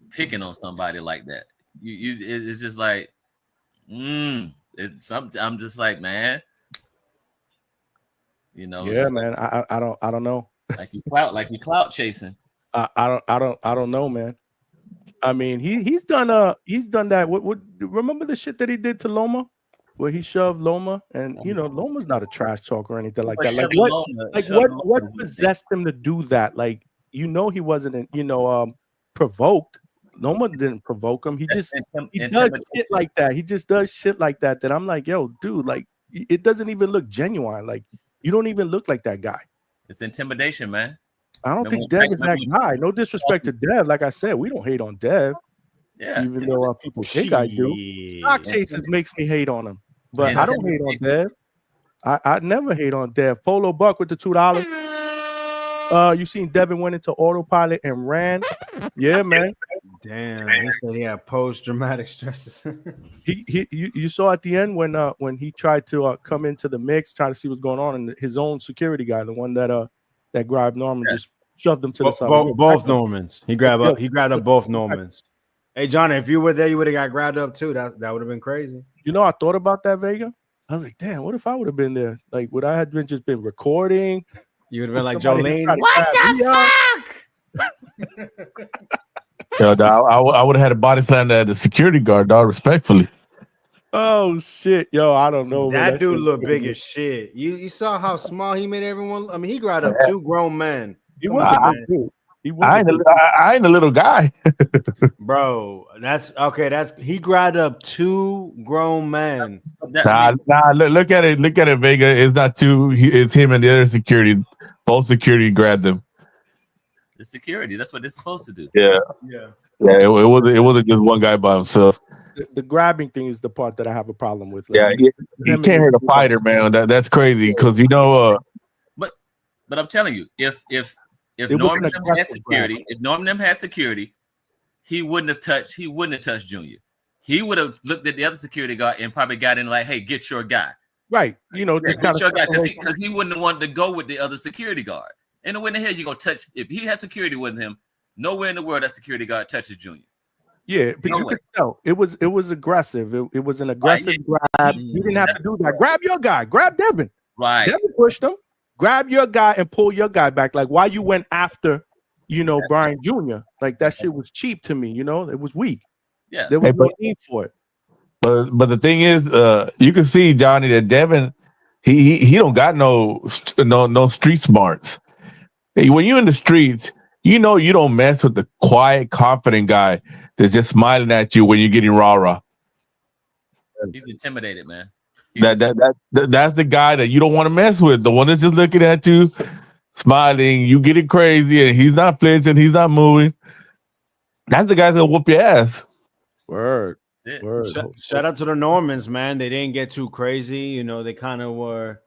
picking on somebody like that. It's just like, it's something. I'm just like, man, Yeah, man. I don't know. Like you clout chasing. I don't know, man. I mean, he's done that. What remember the shit that he did to Loma, where he shoved Loma, and Loma's not a trash talker or anything like that. What possessed him to do that? Like, he wasn't provoked. Loma didn't provoke him. He does shit like that. He just does shit like that. That I'm like, yo, dude, like it doesn't even look genuine. Like you don't even look like that guy. It's intimidation, man. I don't think Dev is that guy. No disrespect to Dev. Like I said, we don't hate on Dev. Yeah. Even though people think I do. Stock chases makes me hate on him. But I don't hate on Dev. I never hate on Dev. Polo Buck with the $2. You seen Devin went into autopilot and ran. Yeah, man. Damn, he said he had post-traumatic stresses. You saw at the end when he tried to come into the mix, try to see what's going on, and his own security guy, the one that grabbed Norman, just shoved them to the side. Both Normans. He grabbed up both Normans. Hey, Johnny, if you were there, you would have got grabbed up too. That would have been crazy. I thought about that, Vega. I was like, damn, what if I would have been there? Like, would I have been recording? You would have been like, Jolene, What the fuck? Yo, dog, I would have had a body slam the security guard, dog, respectfully. Oh shit, yo, I don't know. That dude looked big as shit. You saw how small he made everyone. I mean, he grabbed up two grown men. He was a big dude. He was I ain't a little guy. Bro, that's okay. He grabbed up 2 grown men. Nah, look at it. Look at it, Vega. It's not two. It's him and the other security. Both security grabbed him. The security. That's what they're supposed to do. Yeah. It wasn't just one guy by himself. The grabbing thing is the part that I have a problem with. Yeah, he can't hurt a fighter, man. That's crazy because But I'm telling you, if Norman had security, if Norman had security, he wouldn't have touched Junior. He would have looked at the other security guard and probably got in like, "Hey, get your guy." Right. You know, get your guy because he wouldn't have wanted to go with the other security guard. And when the hell you gonna touch? If he had security with him, nowhere in the world that security guard touches Junior. Yeah, but you could tell it was aggressive. It was an aggressive grab. You didn't have to do that. Grab your guy. Grab Devin. Right. Devin pushed him. Grab your guy and pull your guy back. Like why you went after, Brian Jr. Like that shit was cheap to me. It was weak. Yeah, there was no need for it. But the thing is, you can see Johnny that Devin, he don't got no street smarts. Hey, when you're in the streets, you don't mess with the quiet, confident guy that's just smiling at you when you're getting rah-rah. He's intimidated, man. That's the guy that you don't want to mess with. The one that's just looking at you, smiling, you getting crazy, and he's not flinching, he's not moving. That's the guy that'll whoop your ass. Word. Shout out to the Normans, man. They didn't get too crazy. They kind of were,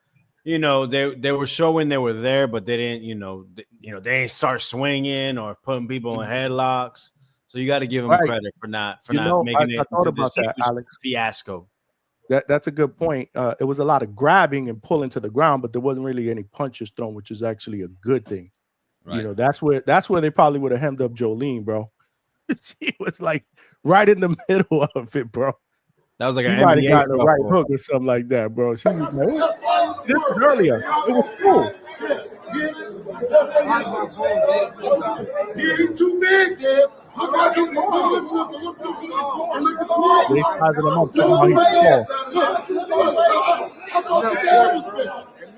they were showing they were there, but they didn't, they didn't start swinging or putting people in headlocks. So you got to give them credit for not making it thought about that, Alex. Fiasco. That's a good point. It was a lot of grabbing and pulling to the ground, but there wasn't really any punches thrown, which is actually a good thing. Right. That's where they probably would have hemmed up Jolene, bro. She was like right in the middle of it, bro. That was like an NBA got the right hook or something like that, bro. She was like, this was earlier. It was cool. He too big, Dad. Look at him. Look small. They sizing him up.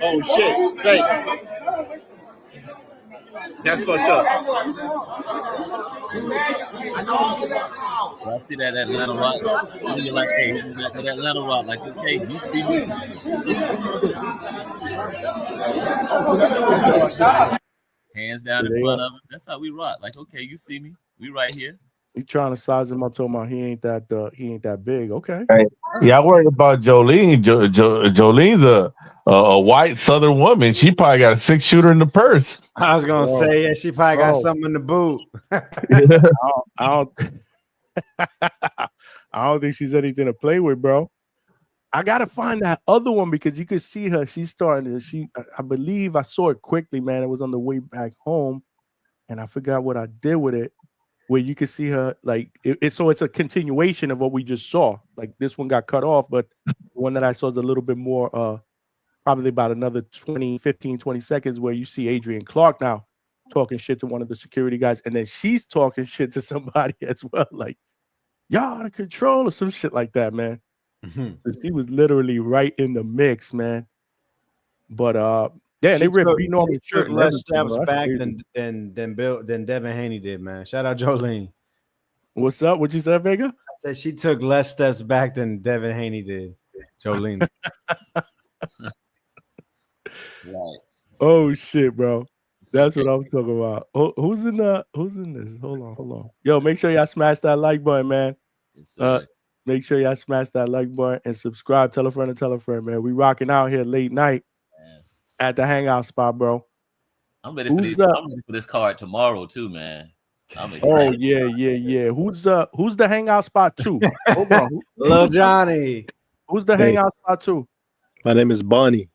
Oh shit! Great. That's fucked up. I see that Atlanta rock. And you're like, hey, he's back to that Atlanta rock. Like, okay, you see me. Hands down in front of him. That's how we rock. Like, okay, you see me. We right here. You trying to size him up, talking about he ain't that big. Okay. Hey, yeah, I worried about Jolene. Jolene's a white Southern woman. She probably got a 6-shooter in the purse. I was gonna say, yeah, she probably got something in the boot. I don't think she's anything to play with, bro. I gotta find that other one because you could see her. She's starting to. I believe I saw it quickly, man. It was on the way back home, and I forgot what I did with it. Where you can see her like so it's a continuation of what we just saw. Like this one got cut off, but the one that I saw is a little bit more probably about another 20 seconds where you see Adrian Clark now talking shit to one of the security guys, and then she's talking shit to somebody as well, like y'all out of control or some shit like that, man. So she was literally right in the mix, man. But yeah, they ripped Norman shirt less steps back than Devin Haney did, man. Shout out Jolene. What's up? What you said, Vega? I said she took less steps back than Devin Haney did. Jolene. Right. Oh shit, bro. That's what I'm talking about. Who's in this? Hold on. Yo, make sure y'all smash that like button, man. Make sure y'all smash that like button and subscribe. Tell a friend, man. We rocking out here late night at the Hangout spot, bro. I'm ready for this card tomorrow too, man. I'm excited. Oh yeah. Who's the Hangout spot too? Hold on. Lil Johnny. Who's the Hangout spot too? My name is Bonnie.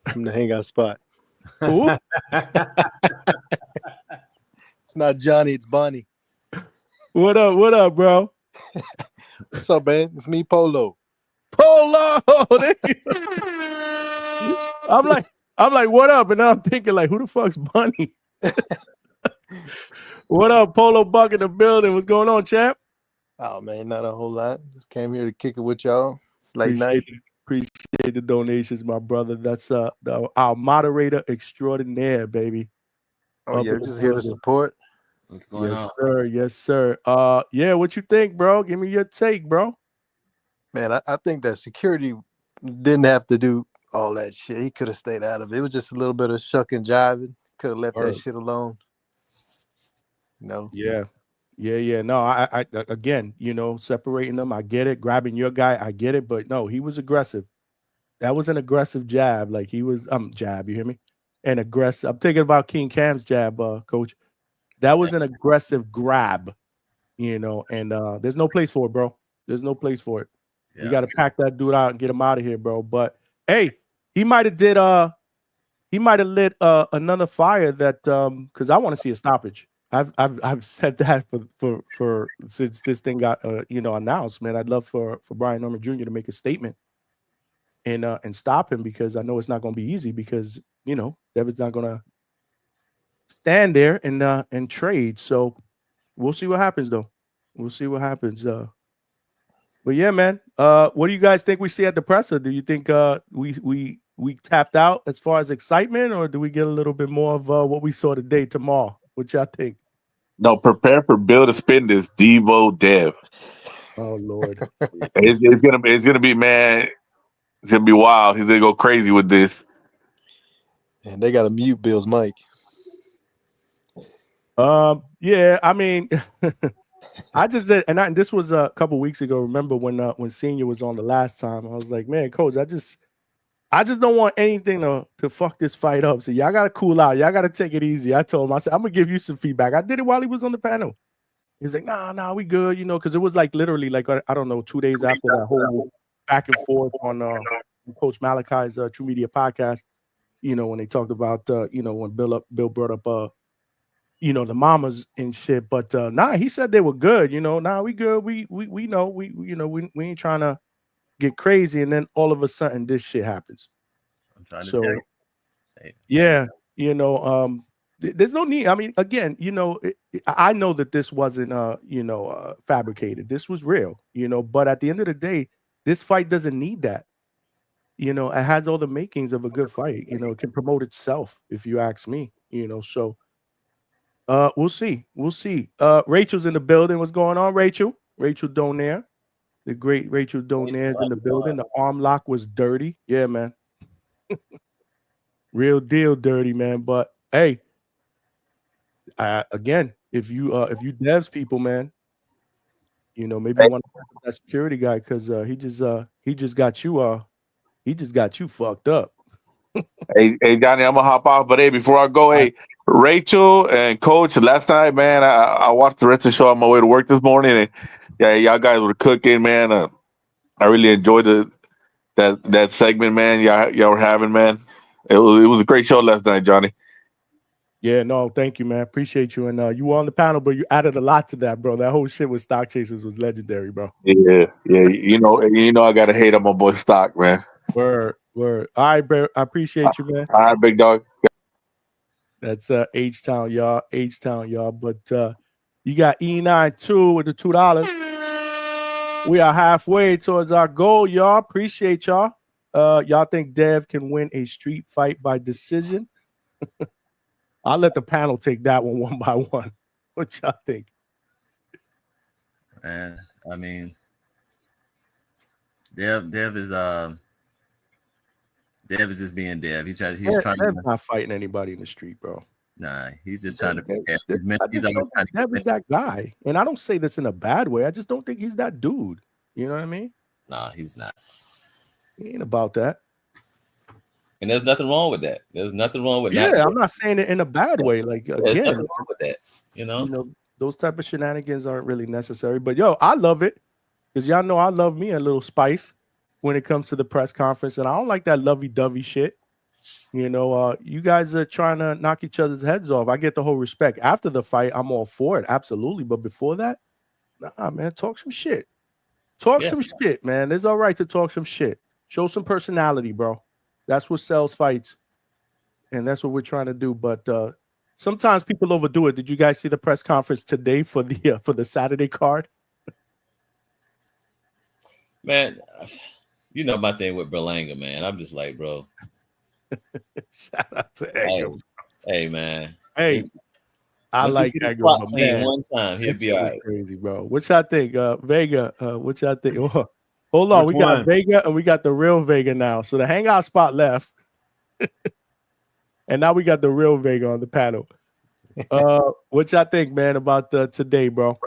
I'm the Hangout spot. Who? It's not Johnny, it's Bonnie. What up, bro? What's up, man? It's me, Polo. I'm like, what up? And now I'm thinking, like, who the fuck's Bunny? What up, Polo Buck in the building? What's going on, champ? Oh man, not a whole lot. Just came here to kick it with y'all. Late night. Appreciate the donations, my brother. That's our moderator extraordinaire, baby. Oh yeah, just here to support. What's going on? Sir. Yes, sir. Yeah, what you think, bro? Give me your take, bro. Man, I think that security didn't have to do all that shit. He could have stayed out of it. It was just a little bit of shuck and jiving. Could have left that shit alone. No. Yeah. No, I again, separating them, I get it. Grabbing your guy, I get it. But no, he was aggressive. That was an aggressive jab. Like he was jab, you hear me? An aggressive. I'm thinking about King Cam's jab, coach. That was an aggressive grab, and there's no place for it, bro. There's no place for it. Yeah. You got to pack that dude out and get him out of here, bro. But hey, he might have lit another fire that because I want to see a stoppage. I've said that for since this thing got announced, man. I'd love for Brian Norman Jr. to make a statement and stop him, because I know it's not going to be easy, because Devin's not going to stand there and trade. So we'll see what happens, though. We'll see what happens. But yeah, man. What do you guys think we see at the presser? Do you think we tapped out as far as excitement, or do we get a little bit more of what we saw today tomorrow? What y'all think? No, prepare for Bill to spin this Devo Dev. Oh Lord, it's gonna be, man. It's gonna be wild. He's gonna go crazy with this. And they got to mute Bill's mic. Yeah, I mean, I just did, and this was a couple weeks ago. Remember when Senior was on the last time? I was like, man, coach, I just don't want anything to fuck this fight up. So y'all gotta cool out. Y'all gotta take it easy. I told him, I said, I'm gonna give you some feedback. I did it while he was on the panel. He was like, nah, we good, because it was like literally like I don't know, 2 days after that whole back and forth on Coach Malachi's True Media podcast. When they talked about when Bill brought up the mamas and shit. But he said they were good. We good. We know we ain't trying to get crazy, and then all of a sudden this shit happens. I'm trying to tell you. Yeah, there's no need. I mean, again, I know that this wasn't fabricated. This was real, but at the end of the day, this fight doesn't need that. It has all the makings of a good fight. It can promote itself, if you ask me, so we'll see. Rachel's in the building. What's going on, Rachel? Rachel Donaire. The great Rachel Donaire is in the building. The arm lock was dirty. Yeah, man. Real deal dirty, man. But hey, again, if you devs people, man, maybe you want to talk to that security guy, because he just got you fucked up. Hey, Johnny, I'm gonna hop off, but hey, before I go, hey, Rachel and Coach, last night, man, I watched the rest of the show on my way to work this morning, and yeah, y'all guys were cooking, man. I really enjoyed that segment, man. Y'all were having, man. It was a great show last night, Johnny. Yeah, no, thank you, man. Appreciate you. And you were on the panel, but you added a lot to that, bro. That whole shit with Stock Chasers was legendary, bro. Yeah. I gotta hate on my boy Stock, man. Word. All right, bro. I appreciate you, man. All right, big dog. That's H-Town, y'all. But you got E92 with the $2. We are halfway towards our goal, y'all. Appreciate y'all. Y'all think Dev can win a street fight by decision? I'll let the panel take that one by one. What y'all think? Man, I mean, Dev is just being Dev. He's trying to not fighting anybody in the street, bro. Nah, he's just trying to. Dev is that guy, and I don't say this in a bad way. I just don't think he's that dude. You know what I mean? Nah, he's not. He ain't about that. And there's nothing wrong with that. There's nothing wrong with that. Yeah, I'm not saying it in a bad way. Like, there's again, nothing wrong with that. Those type of shenanigans aren't really necessary. But yo, I love it, because y'all know I love me a little spice when it comes to the press conference, and I don't like that lovey-dovey shit. You guys are trying to knock each other's heads off. I get the whole respect. After the fight, I'm all for it, absolutely. But before that, nah, man, talk some shit. Some shit, man. It's all right to talk some shit. Show some personality, bro. That's what sells fights, and that's what we're trying to do. But sometimes people overdo it. Did you guys see the press conference today for the Saturday card? Man, my thing with Berlanga, man. I'm just like, bro. Shout out to Edgar. Hey, man. Hey, I Once he like get his that girl, spot but clean man, one time, he'll that be shit all was right. crazy, bro. What y'all think? Vega, what y'all think? Hold on, Which we got one? Vega and we got the real Vega now. So the hangout spot left, and now we got the real Vega on the panel. What y'all think, man, about today, bro?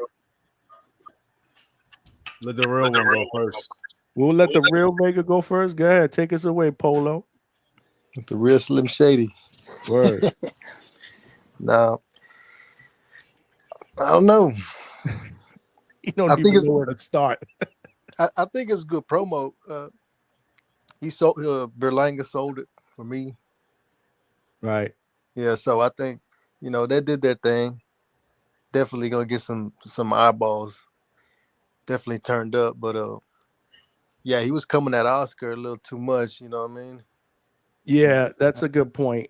Let the real one go first. We'll let the real Vega go first. Go ahead, take us away, Polo. The real Slim Shady. Word. No, I don't know. You don't I think even it's know where to start. I think it's good promo. He sold Berlanga sold it for me. Right. Yeah, so I think they did their thing. Definitely gonna get some eyeballs. Definitely turned up, but yeah, he was coming at Oscar a little too much. You know what I mean? Yeah, that's a good point.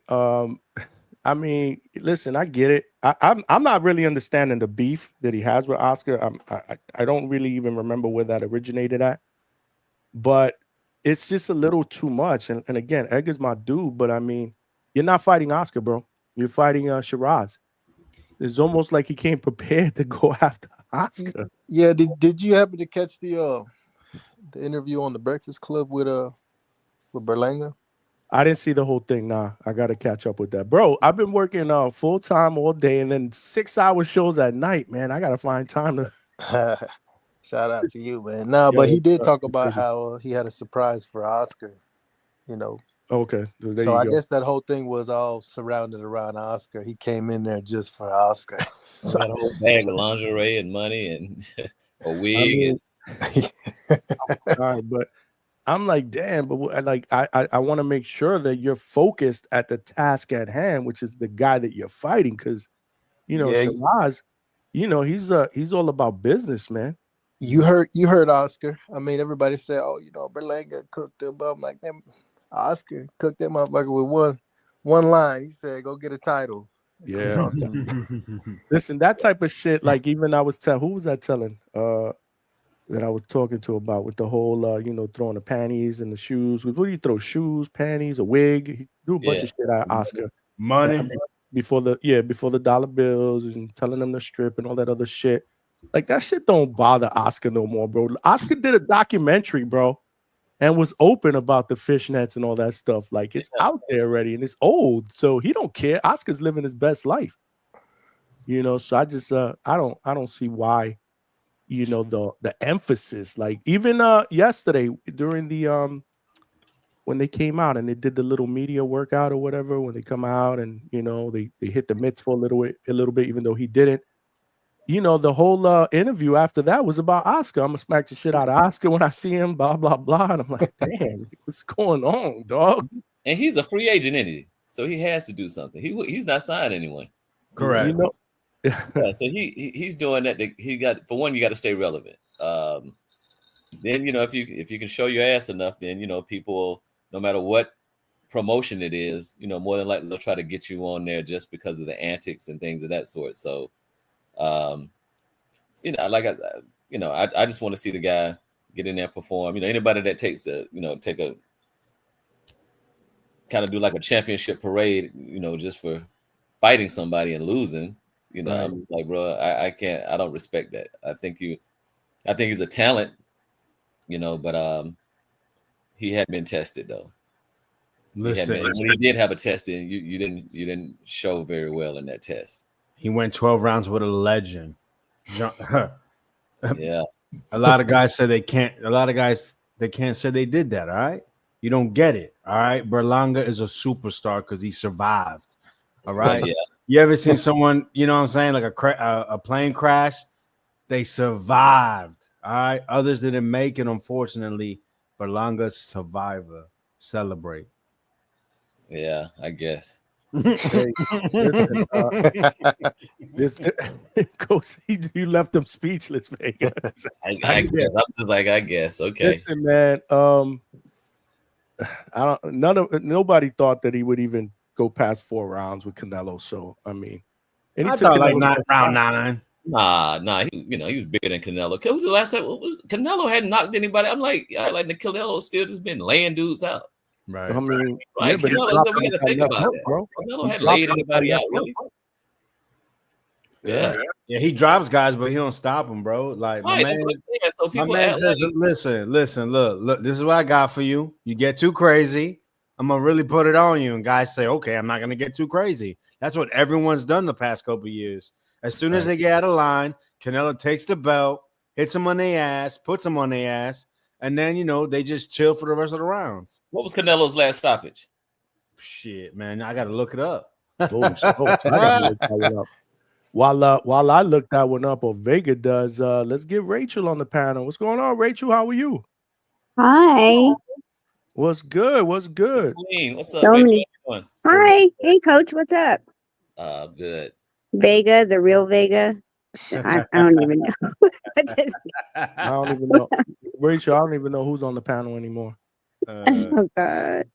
I mean, listen, I get it. I'm not really understanding the beef that he has with Oscar. I don't really even remember where that originated at, but it's just a little too much. And again, Edgar's my dude, but I mean, you're not fighting Oscar, bro. You're fighting Shiraz. It's almost like he came prepared to go after Oscar. Yeah. Did you happen to catch the interview on the Breakfast Club with Berlanga? I didn't see the whole thing. Nah, I got to catch up with that, bro. I've been working full time all day and then 6-hour shows at night, man. I got to find time to. Shout out to you, man. No, but he did talk about how he had a surprise for Oscar. Okay, there So you I go. guess that whole thing was all surrounded around Oscar. He came in there just for Oscar. So, got a whole bag of lingerie and money and a wig. All right, but I'm like, damn, but like, I want to make sure that you're focused at the task at hand, which is the guy that you're fighting, because Shiraz, he's all about business, man. You heard Oscar. I mean, everybody said, "Oh, Berlanga cooked him up." I'm like, damn, Oscar cooked that motherfucker with one line. He said, "Go get a title." Yeah. Listen, that type of shit. Like, even I was who was I telling? That I was talking to about with the whole, throwing the panties and the shoes. What do you throw? Shoes, panties, a wig? He threw a bunch of shit at Oscar. Money. I mean, before the dollar bills and telling them to strip and all that other shit. Like, that shit don't bother Oscar no more, bro. Oscar did a documentary, bro, and was open about the fishnets and all that stuff. Like, it's out there already and it's old, so he don't care. Oscar's living his best life. So I just I don't see why, the emphasis. Like, even yesterday during the when they came out and they did the little media workout or whatever, when they come out and they hit the mitts for a little bit, even though he didn't. The whole interview after that was about Oscar. I'm gonna smack the shit out of Oscar when I see him, blah blah blah. And I'm like, damn, what's going on, dog? And he's a free agent, isn't he? So he has to do something. He's not signed anyone. Correct. Yeah, so he's doing that. He got, for one, you got to stay relevant. Then if you can show your ass enough, then people, no matter what promotion it is, more than likely they'll try to get you on there just because of the antics and things of that sort. So, like I just want to see the guy get in there and perform. Anybody that takes take a kind of do like a championship parade, just for fighting somebody and losing. Right. I'm just like, bro, I can't. I don't respect that. I think he's a talent, but he had been tested though. Listen, when he did have a test, in you didn't show very well in that test. He went 12 rounds with a legend. Yeah. A lot of guys say they can't. A lot of guys they can't say they did that. All right, you don't get it. All right, Berlanga is a superstar because he survived. All right. Yeah. You ever seen someone, what I'm saying, like a plane crash? They survived. All right. Others didn't make it, unfortunately. Berlanga's survivor. Celebrate. Yeah, I guess. Hey, listen, Coach, you left them speechless, Vegas. I guess. I'm just like, I guess. Okay. Listen, man. Nobody thought that he would even go past 4 rounds with Canelo. So I mean, and I thought like round 9. Nah. He was bigger than Canelo. What was the last time? Canelo hadn't knocked anybody. I'm like, the Canelo still just been laying dudes out. Right. I mean, Right. Yeah, Canelo, so we got to think about that. bro. Canelo had laid anybody out, really. Yeah. Yeah, he drops guys, but he don't stop them, bro. Like Right, that's what I'm saying. So my people man act says, like listen, look, this is what I got for you. You get too crazy, I'm gonna really put it on you. And guys say, okay, I'm not gonna get too crazy. That's what everyone's done the past couple of years. As soon as they get out of line, Canelo takes the belt, hits them on their ass, puts them on their ass, and then they just chill for the rest of the rounds. what was Canelo's last stoppage? Shit, man, I gotta look it up. Holy smokes, I gotta look that one up. While I look that one up, or Vega does, let's get Rachel on the panel. What's going on, Rachel? How are you? Hi. What's good? What's good? Queen, what's up, So Rachel? many. How you doing? Hi. Hey, Coach. What's up? Good. Vega, the real Vega. I don't even know. I don't even know. Rachel, I don't even know who's on the panel anymore. Oh God.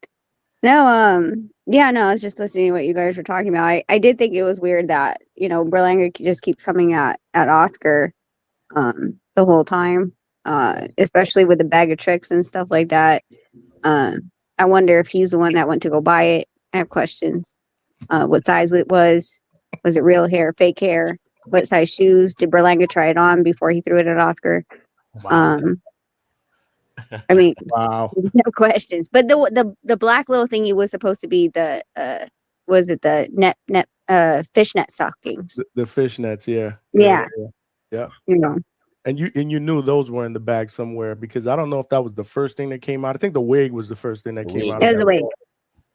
No, yeah, no, I was just listening to what you guys were talking about. I did think it was weird that, Berlanga just keeps coming at Oscar the whole time. Especially with the bag of tricks and stuff like that. I wonder if he's the one that went to go buy it. I have questions. What size it was? Was it real hair, fake hair? What size shoes? Did Berlanga try it on before he threw it at Oscar? Wow. I mean, Wow. no questions. But the black little thingy was supposed to be the was it the fishnet stockings? The fishnets, yeah. Yeah. And you knew those were in the bag somewhere, because I don't know if that was the first thing that came out. I think the wig was the first thing that came out. It was the wig.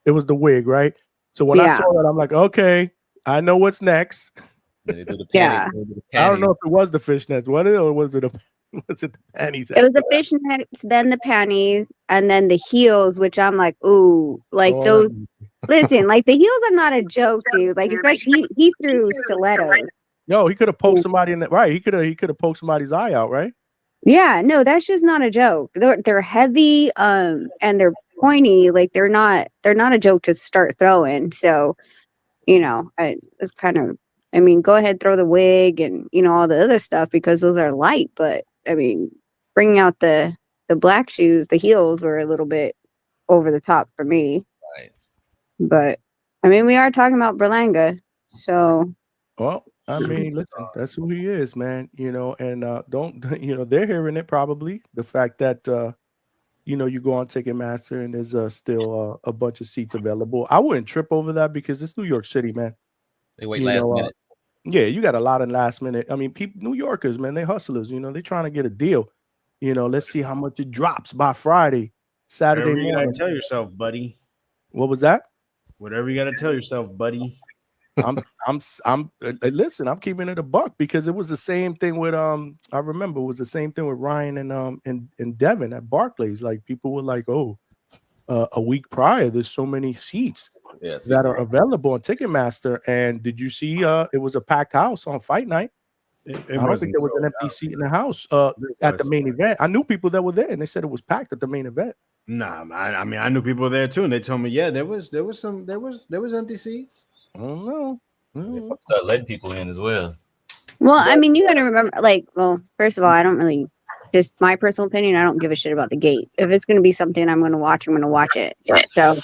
It was the wig, right? So when I saw that, I'm like, okay, I know what's next. Yeah. I don't know if it was the fishnets. What it, or was it? Was it the panties? It was the fishnets, then the panties, and then the heels, which I'm like, ooh, like those. Listen, like the heels are not a joke, dude. Like especially he threw stilettos. Yo, he could have poked somebody in the right. He could have poked somebody's eye out, right? Yeah, no, that's just not a joke. They're heavy, and they're pointy. Like they're not a joke to start throwing. So, it's kind of. I mean, go ahead, throw the wig and all the other stuff because those are light. But I mean, bringing out the black shoes, the heels were a little bit over the top for me. Right. But I mean, we are talking about Berlanga, so. Well, I mean, listen, that's who he is, man. And don't they're hearing it probably. The fact that you go on Ticketmaster and there's still a bunch of seats available. I wouldn't trip over that because it's New York City, man. They wait last minute. Yeah, you got a lot of last minute. I mean, New Yorkers, man, they hustlers. They're trying to get a deal. Let's see how much it drops by Friday, Saturday Whatever you morning. gotta tell yourself, buddy. What was that? Whatever you gotta tell yourself, buddy. Listen, I'm keeping it a buck because it was the same thing with I remember it was the same thing with Ryan and Devin at Barclays. Like people were like, oh, a week prior, there's so many seats that are available on Ticketmaster. And did you see it was a packed house on fight night? I don't think there was an empty seat in the house at the main event. I knew people that were there and they said it was packed at the main event. Nah, I mean I knew people there too, and they told me, yeah, there was empty seats. I don't know. Start letting people in as well. Well, I mean, you got to remember, first of all, I don't really, just my personal opinion, I don't give a shit about the gate. If it's going to be something I'm going to watch, I'm going to watch it. So,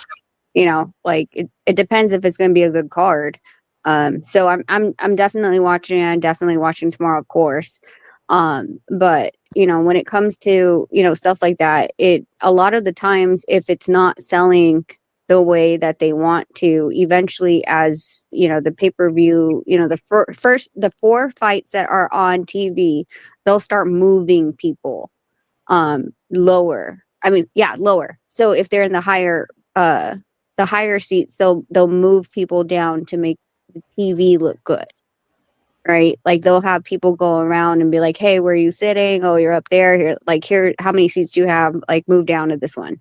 it depends if it's going to be a good card. So I'm definitely watching. I'm definitely watching tomorrow, of course. But when it comes to stuff like that, a lot of the times, if it's not selling the way that they want to, eventually, as the pay-per-view, the 4 fights that are on TV, they'll start moving people lower. I mean, yeah, lower. So if they're in the higher seats, they'll move people down to make the TV look good. Right? Like they'll have people go around and be like, hey, where are you sitting? Oh, you're up there. Here, how many seats do you have? Like move down to this one.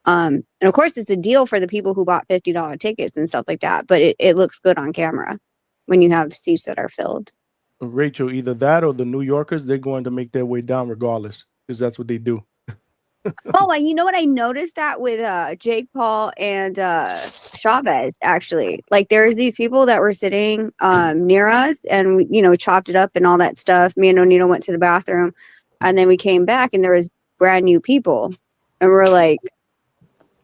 And of course it's a deal for the people who bought $50 tickets and stuff like that, but it looks good on camera when you have seats that are filled. Rachel, either that or the New Yorkers, they're going to make their way down regardless, because that's what they do. Oh, and you know what? I noticed that with Jake Paul and Chavez, actually. Like there's these people that were sitting near us and we chopped it up and all that stuff. Me and Onito went to the bathroom and then we came back and there was brand new people. And we're like,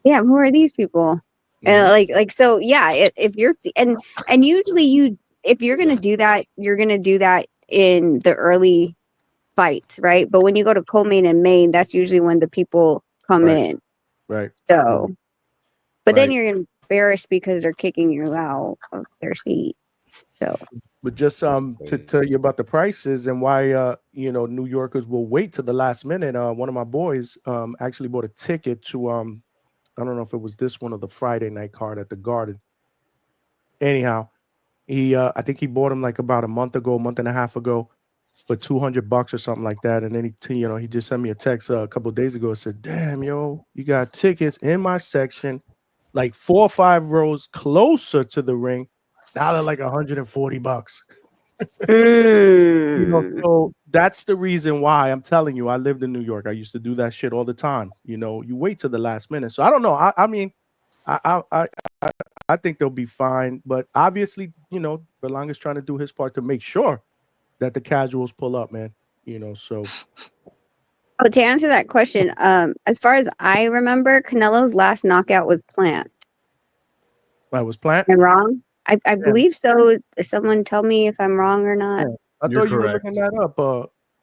yeah, who are these people? And so yeah, if you're and usually if you're gonna do that, you're gonna do that in the early fights, right? But when you go to co-main and main, that's usually when the people come Right. in. Right. So, but then Right. you're embarrassed because they're kicking you out of their seat. So, But just to tell you about the prices and why New Yorkers will wait to the last minute. One of my boys actually bought a ticket to I don't know if it was this one or the Friday night card at the Garden. Anyhow, he I think he bought him like about a month and a half ago for $200 or something like that. And then he just sent me a text a couple of days ago and said, "Damn, yo, you got tickets in my section, like 4 or 5 rows closer to the ring. Now they're like $140." So that's the reason why I'm telling you, I lived in New York. I used to do that shit all the time. You wait to the last minute. So I don't know. I mean, I think they'll be fine, but obviously, Berlanga's trying to do his part to make sure that the casuals pull up, man. So to answer that question, as far as I remember, Canelo's last knockout was Plant. I was Plant. Am I wrong? I believe so. Someone tell me if I'm wrong or not. Yeah. I thought you were looking that up.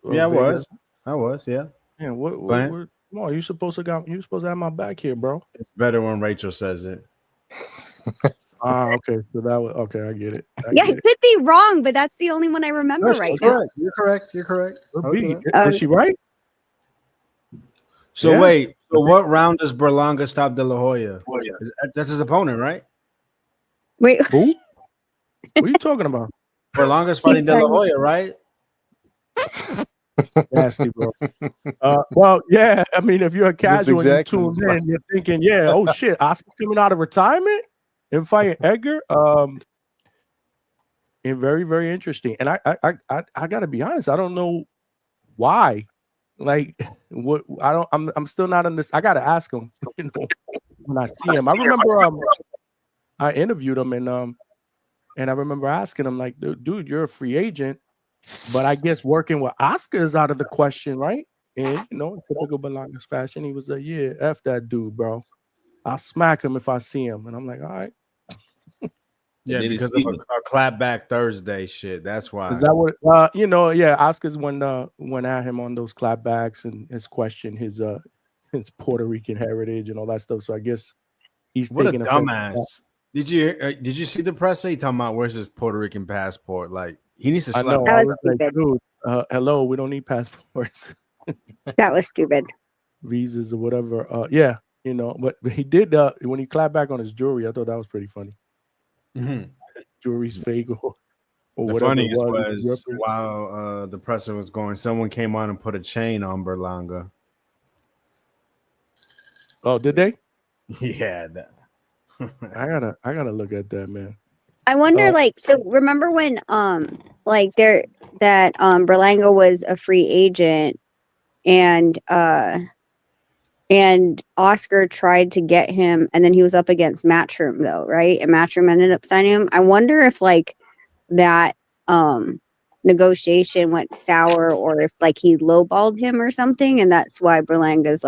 Yeah, I Vega. was. Yeah. Yeah. What? Plant. Come on, you supposed to have my back here, bro. It's better when Rachel says it. Okay. So that was okay. I get it. Yeah, it could be wrong, but that's the only one I remember right now. You're correct. You're correct. Is she right? So Yeah. wait. So what round does Berlanga stop De La Hoya? That's his opponent, right? Wait, who? What are you talking about? Berlanga's fighting De La Hoya, right? Nasty, bro. Well, yeah. I mean, if you're a casual and you exactly tuned in, you're thinking, yeah, oh shit, Oscar's coming out of retirement and fighting Edgar. And very, very interesting. And I gotta be honest, I don't know why. Like, what? I'm still not on this. I gotta ask him. When I see him, I remember I interviewed him and I remember asking him like, dude, you're a free agent. But I guess working with Oscar is out of the question, right? And in typical Berlanga's fashion, he was like, "Yeah, f that dude, bro. I'll smack him if I see him." And I'm like, "All right." Yeah, because of a clapback Thursday shit. That's why. Is that what? Yeah. Oscar's went at him on those clapbacks and his question his Puerto Rican heritage and all that stuff. So I guess he's taking a dumbass. Did you see the presser? He talking about where's his Puerto Rican passport? Like he needs to slap. I know. I was like, dude, hello, we don't need passports. That was stupid. Visas or whatever. Yeah, but he did when he clapped back on his jewelry. I thought that was pretty funny. Mm-hmm. Jewelry's fake or the whatever funniest it was while the presser was going, someone came on and put a chain on Berlanga. Oh, did they? Yeah. I gotta look at that, man. I wonder, so remember when Berlanga was a free agent and Oscar tried to get him, and then he was up against Matchroom though, right? And Matchroom ended up signing him. I wonder if that negotiation went sour, or if he lowballed him or something, and that's why Berlanga's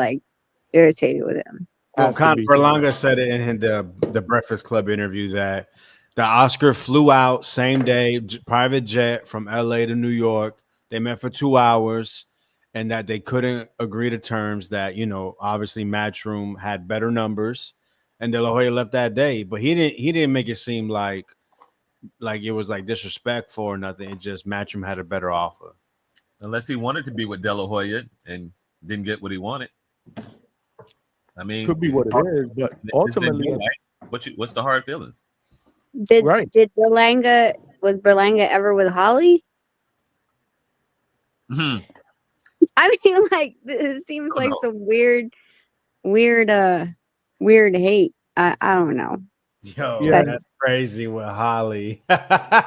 irritated with him. Well, Berlanga said it in the Breakfast Club interview that the Oscar flew out same day, private jet from LA to New York. They met for 2 hours, and that they couldn't agree to terms. That obviously Matchroom had better numbers, and De La Hoya left that day. But he didn't make it seem like it was disrespectful or nothing. It just Matchroom had a better offer. Unless he wanted to be with De La Hoya and didn't get what he wanted. I mean, could be what it is, but ultimately, what's the hard feelings? Was Berlanga ever with Holly? Mm-hmm. I mean, it seems like some weird hate. I don't know. Yo, that's crazy with Holly. What? I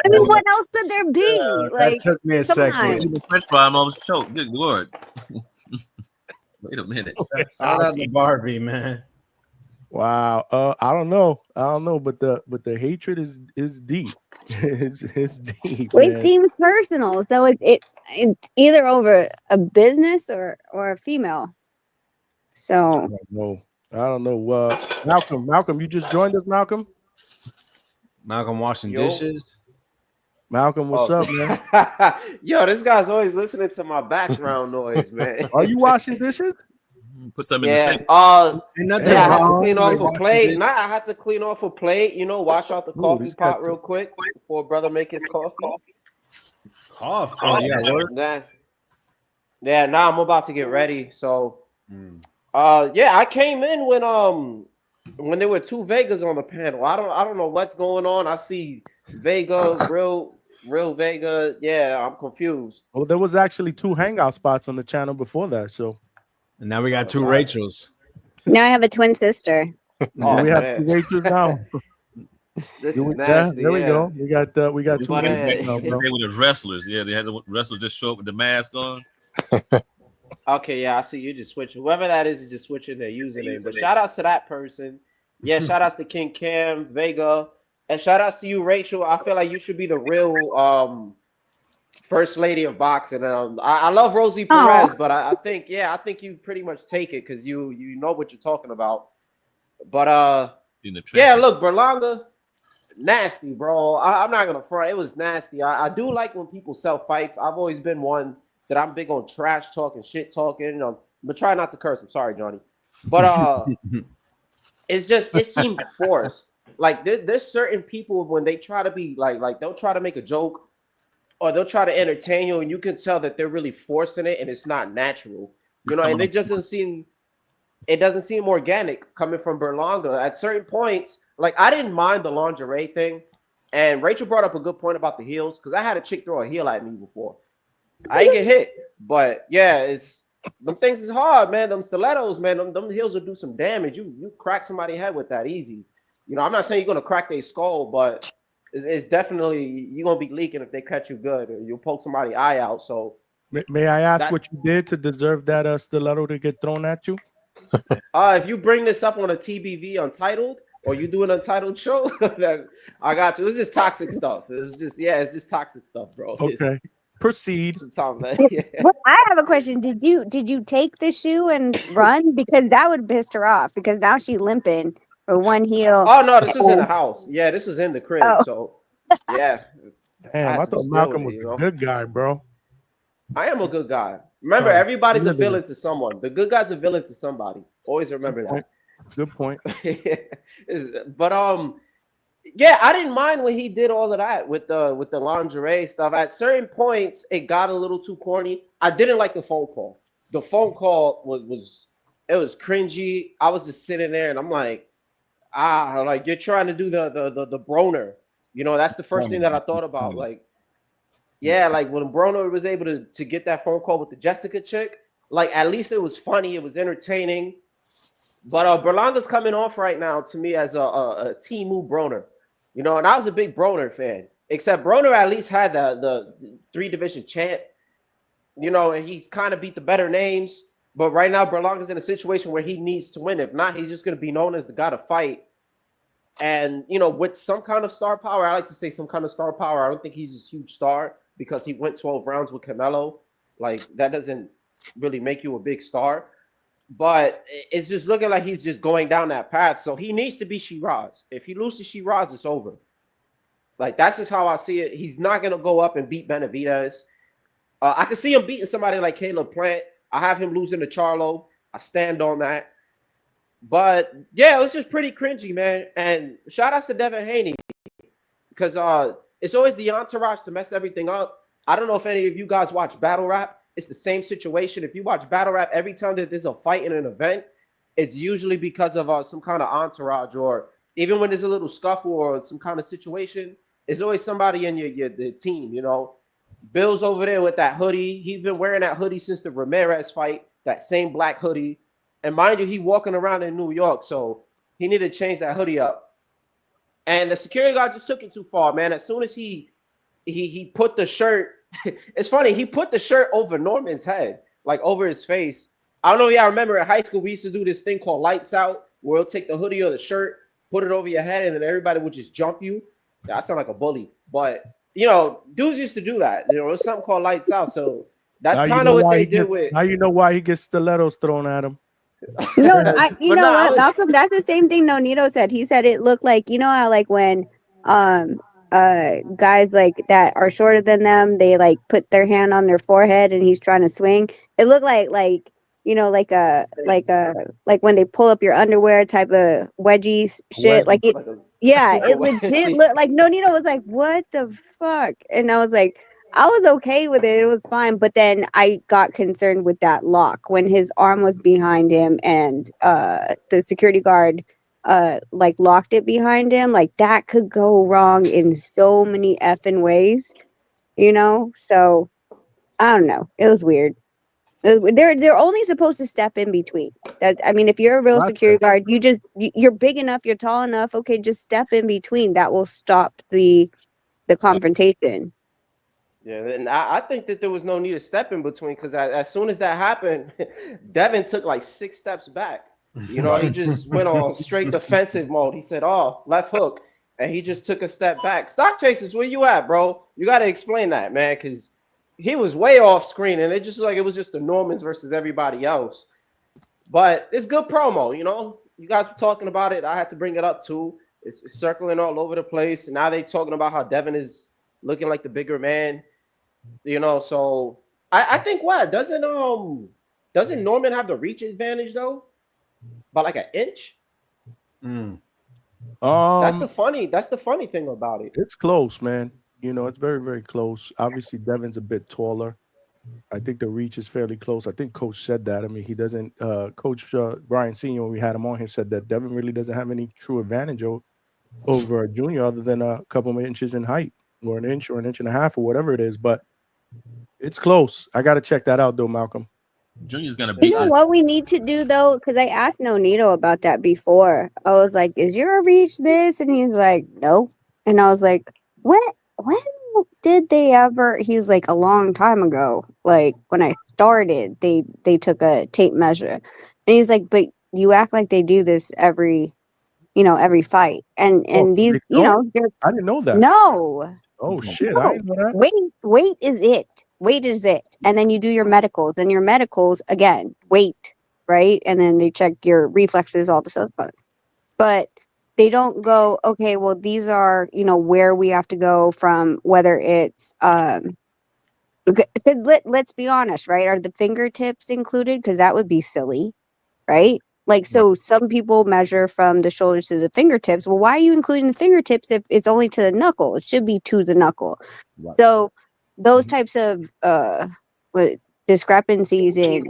mean, what else could there be? That took me a second. The French fry almost choked. Good Lord. Wait a minute. Shout out to Barbie, man. Wow. I don't know, but the hatred is deep. it's deep. It seems personal. So it's either over a business or a female. So I don't know. Malcolm, you just joined us, Malcolm. Malcolm washing dishes. Malcolm, what's Oh. up, man? Yo, this guy's always listening to my background noise, man. Are you washing dishes? Put some in the Yeah. sink. Ain't nothing Yeah, I had to wrong clean with off a washing plate. dishes. Nah, I had to clean off a plate. You know, wash out the Ooh, coffee this pot got real quick before brother make his coffee. Cough. Oh, yeah, work. Yeah, now I'm about to get ready. So, Mm. yeah, I came in when there were two Vegas on the panel. I don't know what's going on. I see Vega, real Vega. Yeah, I'm confused. Well, there was actually 2 hangout spots on the channel before that. So And now we got Oh, 2 God. Rachels. Now I have a twin sister. Oh we have man, 2 Rachels now. this is Yeah, nasty. there we Yeah. go. We got 2 But, Rachels now, They bro. with the wrestlers. Yeah, they had the wrestlers just show up with the mask on. Okay, yeah, I see you just switching. Whoever that is just switching their username. But shout outs to that person. Yeah, shout outs to King Cam, Vega, and shout outs to you, Rachel. I feel like you should be the real first lady of boxing. I love Rosie Perez, but I think you pretty much take it because you know what you're talking about. But In the yeah, trenches. look, Berlanga, nasty, bro. I'm not gonna front. It was nasty. I do like when people sell fights. I've always been one that I'm big on trash talking, shit talking. But try not to curse. I'm sorry, Johnny. But it's just it seemed forced. Like there's certain people when they try to be like they'll try to make a joke or they'll try to entertain you, and you can tell that they're really forcing it and it's not natural. You know, and it doesn't seem organic coming from Berlanga. At certain points, like I didn't mind the lingerie thing, and Rachel brought up a good point about the heels because I had a chick throw a heel at me before. I ain't get hit, but yeah, them things is hard, man. Them stilettos, man. Them heels will do some damage. You crack somebody's head with that easy. You know, I'm not saying you're gonna crack their skull, but it's definitely you're gonna be leaking if they cut you good, or you'll poke somebody's eye out. So, May I ask that, what you did to deserve that stiletto to get thrown at you? if you bring this up on a TBV Untitled, or you do an Untitled show, then I got you. It's just toxic stuff. It's just toxic stuff, bro. Okay, proceed. Yeah. Well, I have a question. Did you take the shoe and run? Because that would piss her off because now she's limping for one heel. Oh no, this was in the house. Yeah, this was in the crib. Oh. So yeah. Damn, I to thought just deal Malcolm with was it, a good guy, bro. I am a good guy. Remember, Oh, everybody's a literally. villain to someone. The good guy's a villain to somebody. Always remember that. Good point. But yeah, I didn't mind when he did all of that with the lingerie stuff. At certain points, it got a little too corny. I didn't like the phone call. The phone call was cringy. I was just sitting there and I'm like, like you're trying to do the Broner. You know, that's the first thing that I thought about. Like, yeah, like when Broner was able to get that phone call with the Jessica chick, like at least it was funny, it was entertaining. But Berlanga's coming off right now to me as a Timu Broner. You know, and I was a big Broner fan. Except Broner at least had the 3-division champ. You know, and he's kind of beat the better names. But right now, Berlanga's in a situation where he needs to win. If not, he's just going to be known as the guy to fight. And, you know, with some kind of star power, I like to say some kind of star power. I don't think he's a huge star because he went 12 rounds with Canelo. Like, that doesn't really make you a big star. But it's just looking like he's just going down that path. So he needs to be Shiraz. If he loses Shiraz, it's over. Like, that's just how I see it. He's not going to go up and beat Benavidez. I can see him beating somebody like Caleb Plant. I have him losing to Charlo. I stand on that. But, yeah, it was just pretty cringy, man. And shout outs to Devin Haney. Because it's always the entourage to mess everything up. I don't know if any of you guys watch Battle Rap. It's the same situation. If you watch Battle Rap, every time that there's a fight in an event, it's usually because of some kind of entourage, or even when there's a little scuffle or some kind of situation, it's always somebody in the team, you know. Bill's over there with that hoodie. He's been wearing that hoodie since the Ramirez fight, that same black hoodie. And mind you, he walking around in New York, so he needed to change that hoodie up. And the security guard just took it too far, man. As soon as he put the shirt, it's funny, he put the shirt over Norman's head, like over his face. I don't know if y'all remember in high school, we used to do this thing called lights out, where we'll take the hoodie or the shirt, put it over your head, and then everybody would just jump you. I sound like a bully. But, you know, dudes used to do that. You know, it was something called lights out. So that's kind of what they did with. Now you know why he gets stilettos thrown at him. No, you know what, Malcolm? That's the same thing Nonito said. He said it looked like, you know how like when guys like that are shorter than them, they like put their hand on their forehead and he's trying to swing. It looked like you know, like when they pull up your underwear type of wedgie shit. Like it, Like a, yeah, like a it legit wedgie. looked like Nonito was like, "What the fuck?" And I was like, I was okay with it. It was fine. But then I got concerned with that lock when his arm was behind him and the security guard like locked it behind him. Like that could go wrong in so many effing ways, you know? So I don't know. It was weird. They're only supposed to step in between. That I mean, if you're a real That's security guard, you're big enough, you're tall enough. Okay, just step in between. That will stop the confrontation. Yeah, and I think that there was no need to step in between because as soon as that happened, Devin took like 6 steps back. You know, he just went on straight defensive mode. He said, "Oh, left hook," and he just took a step back. Stock chasers, where you at, bro? You got to explain that, man, because he was way off screen, and it just like it was just the Normans versus everybody else. But it's good promo, you know. You guys were talking about it. I had to bring it up too. It's circling all over the place. And now they talking about how Devin is looking like the bigger man. You know, so I think what doesn't Norman have the reach advantage though? By like an inch? That's the funny thing about it. It's close, man. You know, it's very, very close. Obviously, Devin's a bit taller. I think the reach is fairly close. I think Coach said that. I mean, he doesn't. Coach Brian Senior, when we had him on here, said that Devin really doesn't have any true advantage over a junior, other than a couple of inches in height, or an inch and a half, or whatever it is. But it's close. I got to check that out, though, Malcolm. Junior's gonna You beat know this. what we need to do though? Because I asked Nonito about that before. I was like, "Is your reach this?" And he's like, "No." And I was like, When did they ever?" He's like, "A long time ago. Like when I started, they took a tape measure." And he's like, "But you act like they do this every fight." And Oh, they these, don't? they're I didn't know that. no. Oh shit, I No, didn't know that. weight is it. Weight is it. And then you do your medicals, and your medicals again, weight, right? And then they check your reflexes, all this other stuff. But they don't go, okay, well, these are, where we have to go from, whether it's let's be honest, right? Are the fingertips included? Because that would be silly, right? Like, so some people measure from the shoulders to the fingertips. Well, why are you including the fingertips if it's only to the knuckle? It should be to the knuckle. Right. So those types of discrepancies and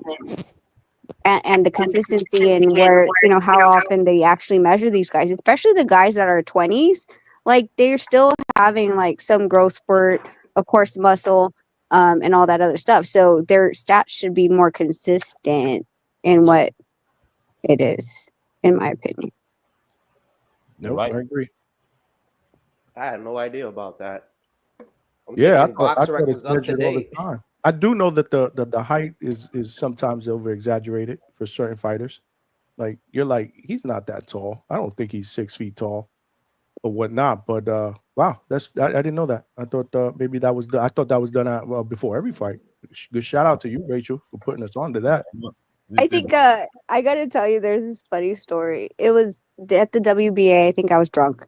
the consistency and where, how often they actually measure these guys, especially the guys that are 20s, like they're still having like some growth spurt, of course, muscle, and all that other stuff. So their stats should be more consistent in what it is, in my opinion. Nope, Right. I agree. I had no idea about that. I'm Yeah, I thinking thought BoxRec it's was up to measured all the date. time. I do know that the height is sometimes over exaggerated for certain fighters. Like you're like, he's not that tall. I don't think he's 6 feet tall or whatnot. But wow, I didn't know that. I thought maybe that was I thought that was done before every fight. Good shout out to you, Rachel, for putting us on to that. I think I gotta tell you, there's this funny story. It was at the WBA. I think I was drunk.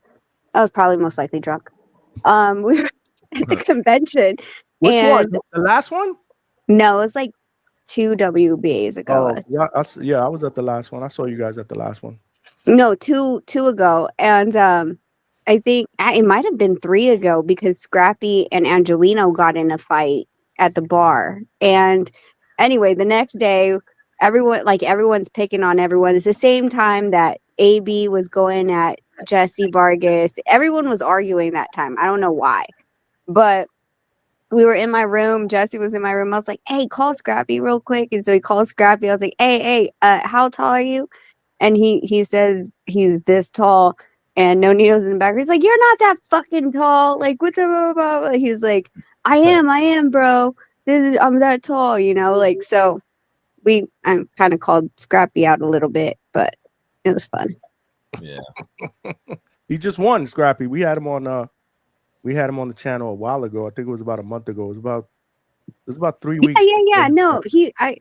I was probably most likely drunk. We were at the convention. Which one? And The last one? no, it was like 2 WBAs ago. Oh, yeah, I was at the last one. I saw you guys at the last one. No, two ago. And I think it might have been 3 ago because Scrappy and Angelino got in a fight at the bar. And anyway, the next day, everyone's picking on everyone. It's the same time that AB was going at Jesse Vargas. Everyone was arguing that time. I don't know why. But we were in my room. Jesse was in my room. I was like, "Hey, call Scrappy real quick." And so he called Scrappy. I was like, hey, how tall are you?" And he says he's this tall. And No Needles in the back. He's like, "You're not that fucking tall. Like, what the blah, blah, blah." He's like, I am, bro. I'm that tall, like, so I kind of called Scrappy out a little bit, but it was fun. Yeah. He just won, Scrappy. We had him on the channel a while ago. I think it was about a month ago. It was about 3 weeks. Yeah. No, I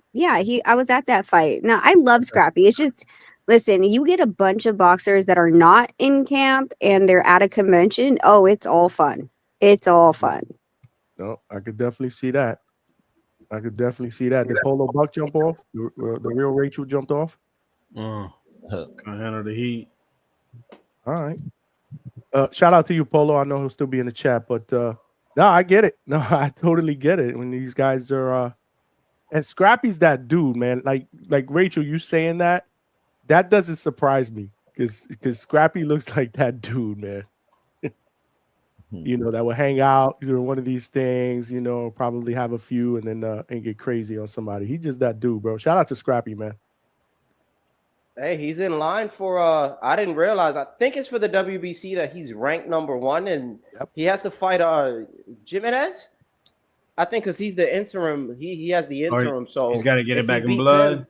was at that fight. No, I love Scrappy. It's just listen, you get a bunch of boxers that are not in camp and they're at a convention. Oh, it's all fun. It's all fun. No, I could definitely see that. I could definitely see that. Did Polo Buck jump off? The real Rachel jumped off? Can't handle the heat. All right. Shout out to you, Polo. I know he'll still be in the chat, but no, I get it. No, I totally get it. When these guys are and Scrappy's that dude, man. Like Rachel, you saying that doesn't surprise me because Scrappy looks like that dude, man. You know, that will hang out during one of these things, you know, probably have a few and then and get crazy on somebody. He just that dude, bro. Shout out to Scrappy, man. Hey, he's in line for I didn't realize. I think it's for the WBC that he's ranked #1 and he has to fight Jimenez. I think because he's the interim. He has the interim, so he's got to get it back in beats blood.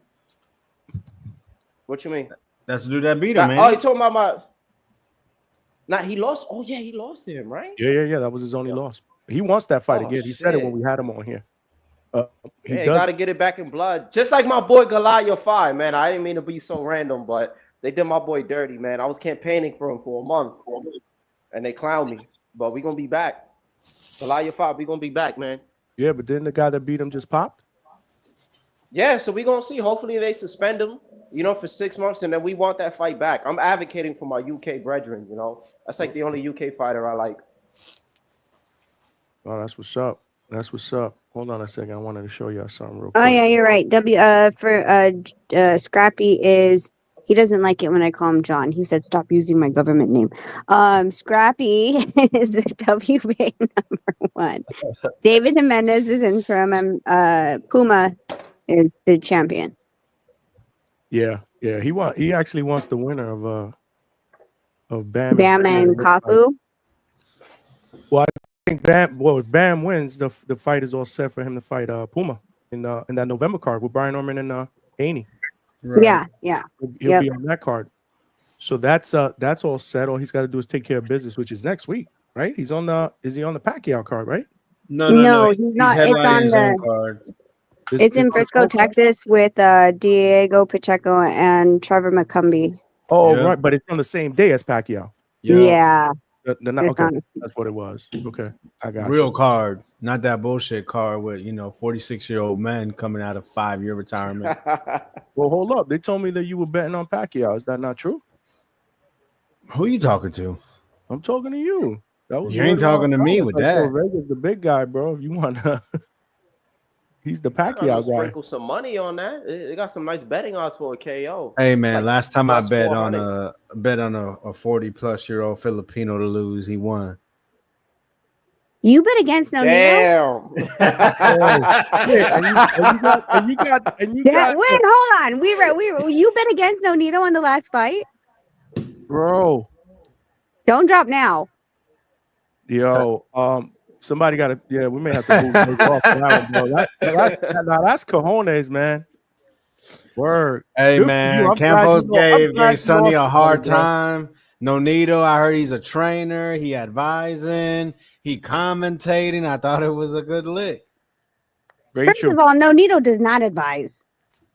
What you mean? That's the dude that beat him, man. Oh, you talking about my? Nah, he lost. Oh yeah, he lost to him, right? Yeah. That was his only loss. He wants that fight again. He said it when we had him on here. He got to get it back in blood, just like my boy Goliath 5, man. I didn't mean to be so random, but they did my boy dirty, man. I was campaigning for him for a month, and they clowned me. But we gonna be back. Goliath 5, we gonna be back, man. Yeah, but then the guy that beat him just popped. Yeah, so we gonna see. Hopefully they suspend him, you know, for 6 months, and then we want that fight back. I'm advocating for my UK brethren, you know. That's like the only UK fighter I like. Oh, that's what's up. That's what's up. Hold on a second. I wanted to show you something real Oh quick. yeah, you're right. Scrappy is he doesn't like it when I call him John. He said stop using my government name. Scrappy is the WBA #1. David Jimenez is interim and Puma is the champion. Yeah. He actually wants the winner of Bam and Kafu. Well, I think if Bam wins, the fight is all set for him to fight Puma in that November card with Brian Norman and Haney. Right. Yeah. He'll be on that card. So that's all set. All he's got to do is take care of business, which is next week, right? Is he on the Pacquiao card, right? No, he's not. It's on the card. It's in Frisco, Texas, with Diego Pacheco and Trevor McCumbee. Oh, right, but it's on the same day as Pacquiao. Yeah. Okay, that's what it was. Okay, I got real you. card, not that bullshit card with 46-year-old men coming out of 5-year retirement. Well, hold up. They told me that you were betting on Pacquiao. Is that not true? Who you talking to? I'm talking to you. You ain't talking to me with that. Vegas, the big guy, bro. If you want to, he's the Pacquiao guy. Sprinkle some money on that. They got some nice betting odds for a KO. Hey man, like last time I bet 400. on a 40-plus-year-old Filipino to lose, he won. You bet against Nonito? Damn. and you got. Wait, hold on. You bet against Nonito on the last fight, bro. Don't drop now. Yo, somebody got to. Yeah, we may have to move off that one, bro. Now that's cojones, man. Word. Hey Good man, Campos gave Sonny a hard time. Nonito, I heard he's a trainer. He advising. He commentating. I thought it was a good lick. First of all, Nonito does not advise.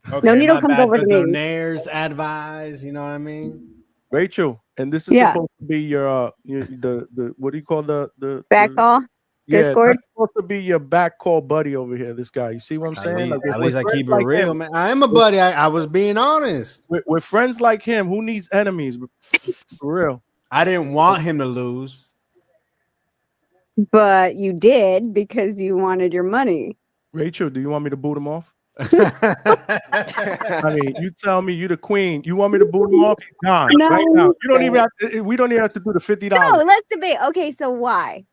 Okay, Nonito comes over to me. Nair's advise. You know what I mean? Rachel, and this is supposed to be your the what do you call the back call? Discord. That's supposed to be your back call buddy over here. This guy, you see what I'm saying? At least I keep it real, man. I am a buddy. I was being honest. With friends like him, who needs enemies? For real. I didn't want him to lose. But you did because you wanted your money. Rachel, do you want me to boot him off? I mean, you tell me you the queen. You want me to boot him off? He's gone right now. You don't even have to, we don't even have to do the $50. No, let's debate. Okay, so why?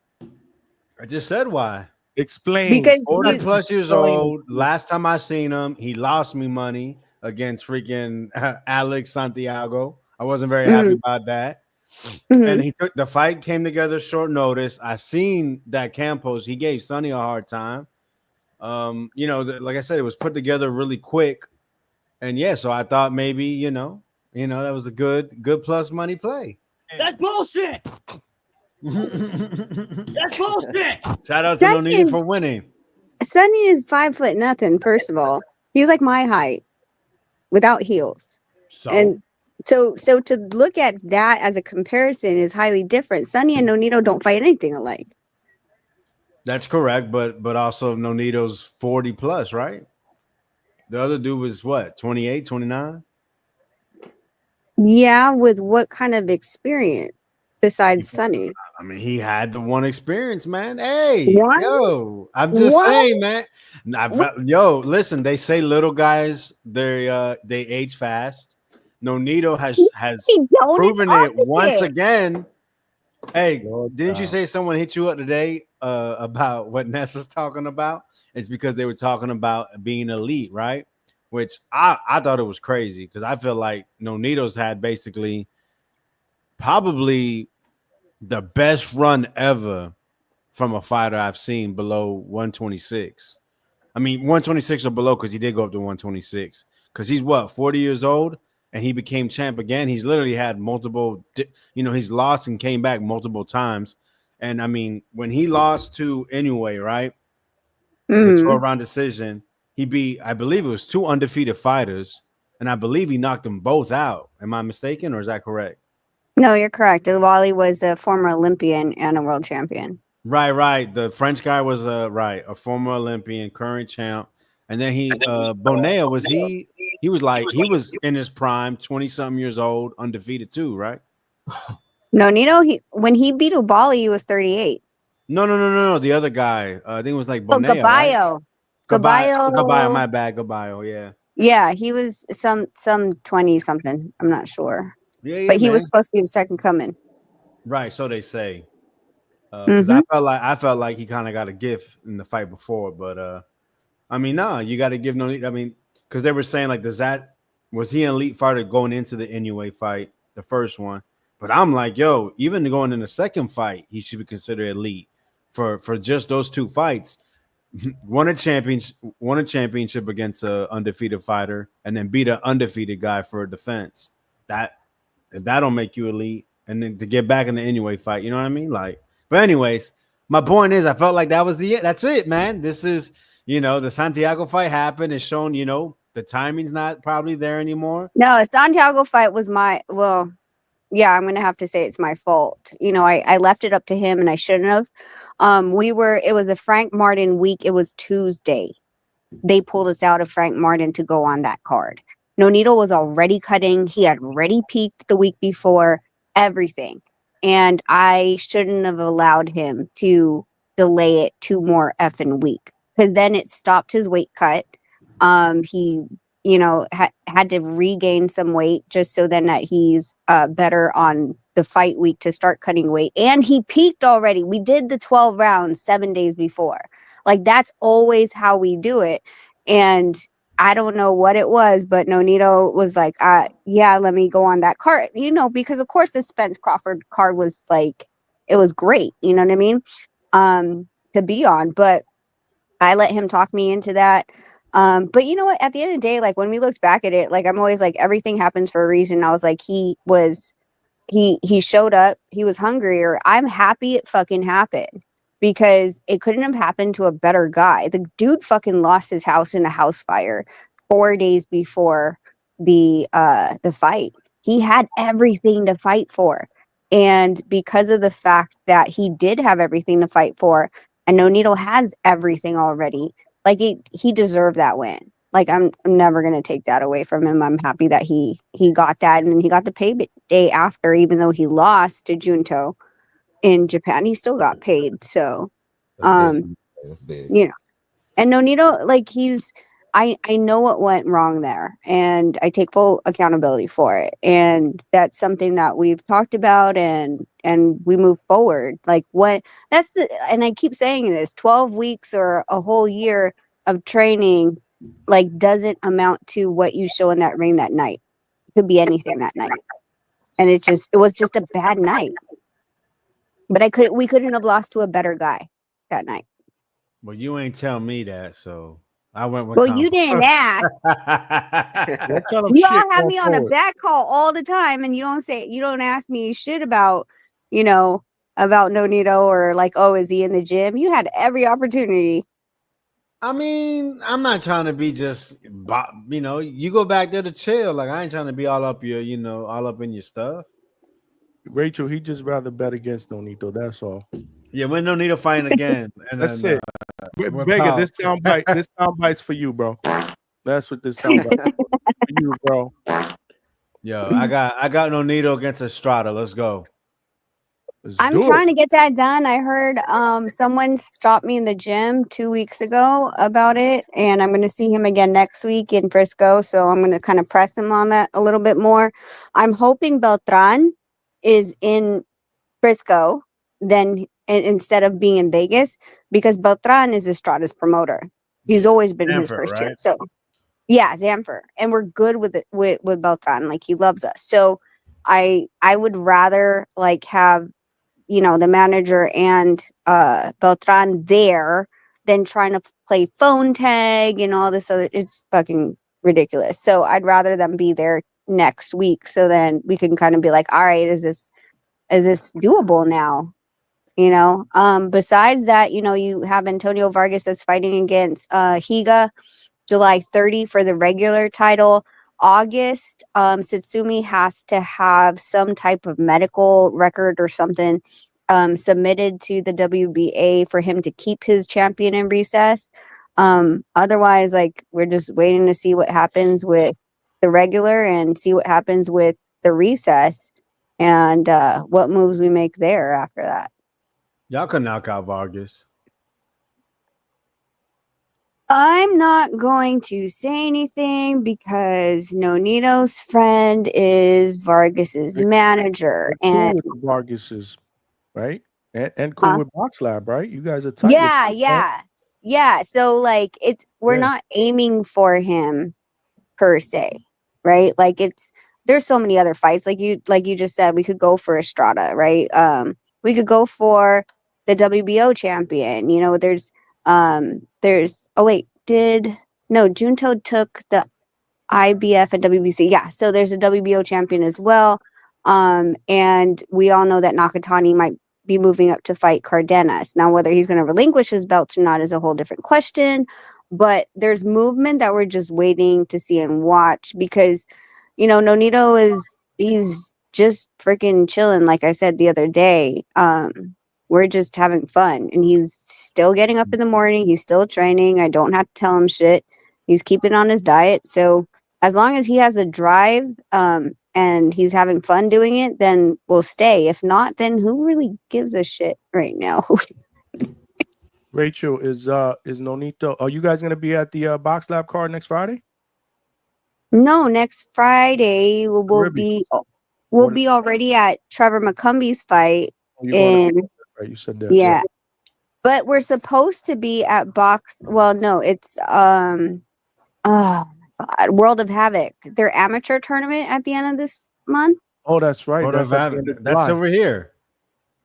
I just said why. Explain. Because 40+ years old. Last time I seen him, he lost me money against freaking Alex Santiago. I wasn't very happy about that. And he took the fight, came together short notice. I seen that Campos, he gave Sonny a hard time. Like I said, it was put together really quick. And yeah, so I thought maybe, that was a good plus money play. That's bullshit. That's bullshit. Shout out to Nonito for winning. Sonny is 5'0", first of all. He's like my height without heels. So? And So to look at that as a comparison is highly different. Sonny and Nonito don't fight anything alike. That's correct, but also Nonito's 40 plus, right? The other dude was what, 28, 29? Yeah, with what kind of experience besides Sonny? I mean, he had the one experience, man. Hey, What? yo, I'm just What? saying, man. Yo, listen, they say little guys they age fast. Nonito has He don't. It's proven it once opposite. again. Hey, Lord didn't you God. say someone hit you up today about what Ness was talking about? It's because they were talking about being elite, right? Which I thought it was crazy because I feel like Nonito's had basically probably the best run ever from a fighter I've seen below 126. I mean, 126 or below because he did go up to 126 because he's what, 40 years old and he became champ again. He's literally had multiple, he's lost and came back multiple times. And I mean, when he lost to Inoue, right, the Mhm. 12-round decision, he beat, I believe it was 2 undefeated fighters, and I believe he knocked them both out. Am I mistaken or is that correct? No, you're correct. Wally was a former Olympian and a world champion. Right. The French guy was a former Olympian, current champ. And then he Bonea was he was in his prime, 20-something years old, undefeated too, right? Nonito, when he beat Ubali, he was 38. No. The other guy. I think it was like Oh, Bonea, right? Gaballo. Gaballo, my bad, Gaballo, yeah. Yeah, he was some 20 something. I'm not sure. Yeah, But he man. was supposed to be the second coming. Right, so they say. Because I felt like he kind of got a gift in the fight before, but I mean, nah, you got to give Nonito. I mean, because they were saying like, was he an elite fighter going into the Inoue fight, the first one? But I'm like, yo, even going in the second fight, he should be considered elite for just those 2 fights. won a championship against a undefeated fighter, and then beat an undefeated guy for a defense. That don't make you elite, and then to get back in the Inoue fight, you know what I mean? Like, but anyways, my point is, I felt like that's it, man. This is. The Santiago fight happened. It's shown, the timing's not probably there anymore. No, Santiago fight was yeah, I'm gonna have to say it's my fault. I left it up to him and I shouldn't have. It was a Frank Martin week. It was Tuesday. They pulled us out of Frank Martin to go on that card. Nonito was already cutting. He had already peaked the week before, everything. And I shouldn't have allowed him to delay it 2 more effing week. Because then it stopped his weight cut. He, had to regain some weight just so then that he's better on the fight week to start cutting weight. And he peaked already. We did the 12 rounds 7 days before. Like, that's always how we do it. And I don't know what it was, but Nonito was like, yeah, let me go on that card, because of course the Spence Crawford card was like, it was great. You know what I mean? To be on, but I let him talk me into that. But you know what? At the end of the day, like when we looked back at it, like I'm always like, everything happens for a reason. I was like, he showed up, he was hungrier. I'm happy it fucking happened because it couldn't have happened to a better guy. The dude fucking lost his house in a house fire 4 days before the fight. He had everything to fight for. And because of the fact that he did have everything to fight for, and Nonito has everything already, like he deserved that win. Like I'm never gonna take that away from him. I'm happy that he got that, and he got the payday after, even though he lost to Junto in Japan, he still got paid. So, That's big. That's big. And Nonito, like I know what went wrong there, and I take full accountability for it. And that's something that we've talked about, and we move forward. Like and I keep saying this: 12 weeks or a whole year of training, like doesn't amount to what you show in that ring that night. It could be anything that night, and it was just a bad night. But we couldn't have lost to a better guy that night. Well, you ain't tell me that, so I went with. Well, you didn't ask. You all have me on a back call all the time, and you don't ask me shit about, about Nonito or like, oh, is he in the gym? You had every opportunity. I mean, I'm not trying to be just, you go back there to chill. Like I ain't trying to be all up your, all up in your stuff. Rachel, he just rather bet against Nonito. That's all. Yeah, we don't need to fight again. And That's then, it. we'll Beggar, talk. this soundbite's for you, bro. That's what this soundbite is for you, bro. Yo, I got Nonito against Estrada. Let's go. I'm trying to get that done. I heard someone stopped me in the gym 2 weeks ago about it, and I'm going to see him again next week in Frisco. So I'm going to kind of press him on that a little bit more. I'm hoping Beltran is in Frisco then instead of being in Vegas, because Beltran is Estrada's promoter. He's always been his first right? choice. So yeah, Zamfir, and we're good with it with Beltran. Like he loves us. So I would rather like have the manager and Beltran there than trying to play phone tag and all this other. It's fucking ridiculous. So I'd rather them be there next week, so then we can kind of be like, all right, is this doable now? Besides that, you have Antonio Vargas that's fighting against Higa July 30 for the regular title. August, Satsumi has to have some type of medical record or something submitted to the WBA for him to keep his champion in recess. Otherwise, like, we're just waiting to see what happens with the regular and see what happens with the recess and what moves we make there after that. Y'all can knock out Vargas. I'm not going to say anything because Nonito's friend is Vargas's manager, and cool with Vargas's, right? And cool with Box Lab, right? You guys are tight. yeah. So like, we're not aiming for him per se, right? Like there's so many other fights. Like you just said, we could go for Estrada, right? We could go for the WBO champion. Junto took the IBF and WBC. Yeah, so there's a WBO champion as well. And we all know that Nakatani might be moving up to fight Cardenas. Now, whether he's going to relinquish his belts or not is a whole different question. But there's movement that we're just waiting to see and watch because, Nonito he's just freaking chilling. Like I said the other day, we're just having fun, and he's still getting up in the morning. He's still training. I don't have to tell him shit. He's keeping on his diet. So as long as he has the drive, and he's having fun doing it, then we'll stay. If not, then who really gives a shit right now? Rachel, is Nonito? Are you guys gonna be at the Box Lab card next Friday? No, next Friday we'll be already at Trevor McCumbie's fight. Right, you said that. Yeah. But we're supposed to be at Box. Well, no, it's oh my God, World of Havoc. Their amateur tournament at the end of this month. Oh, that's right. That's over here.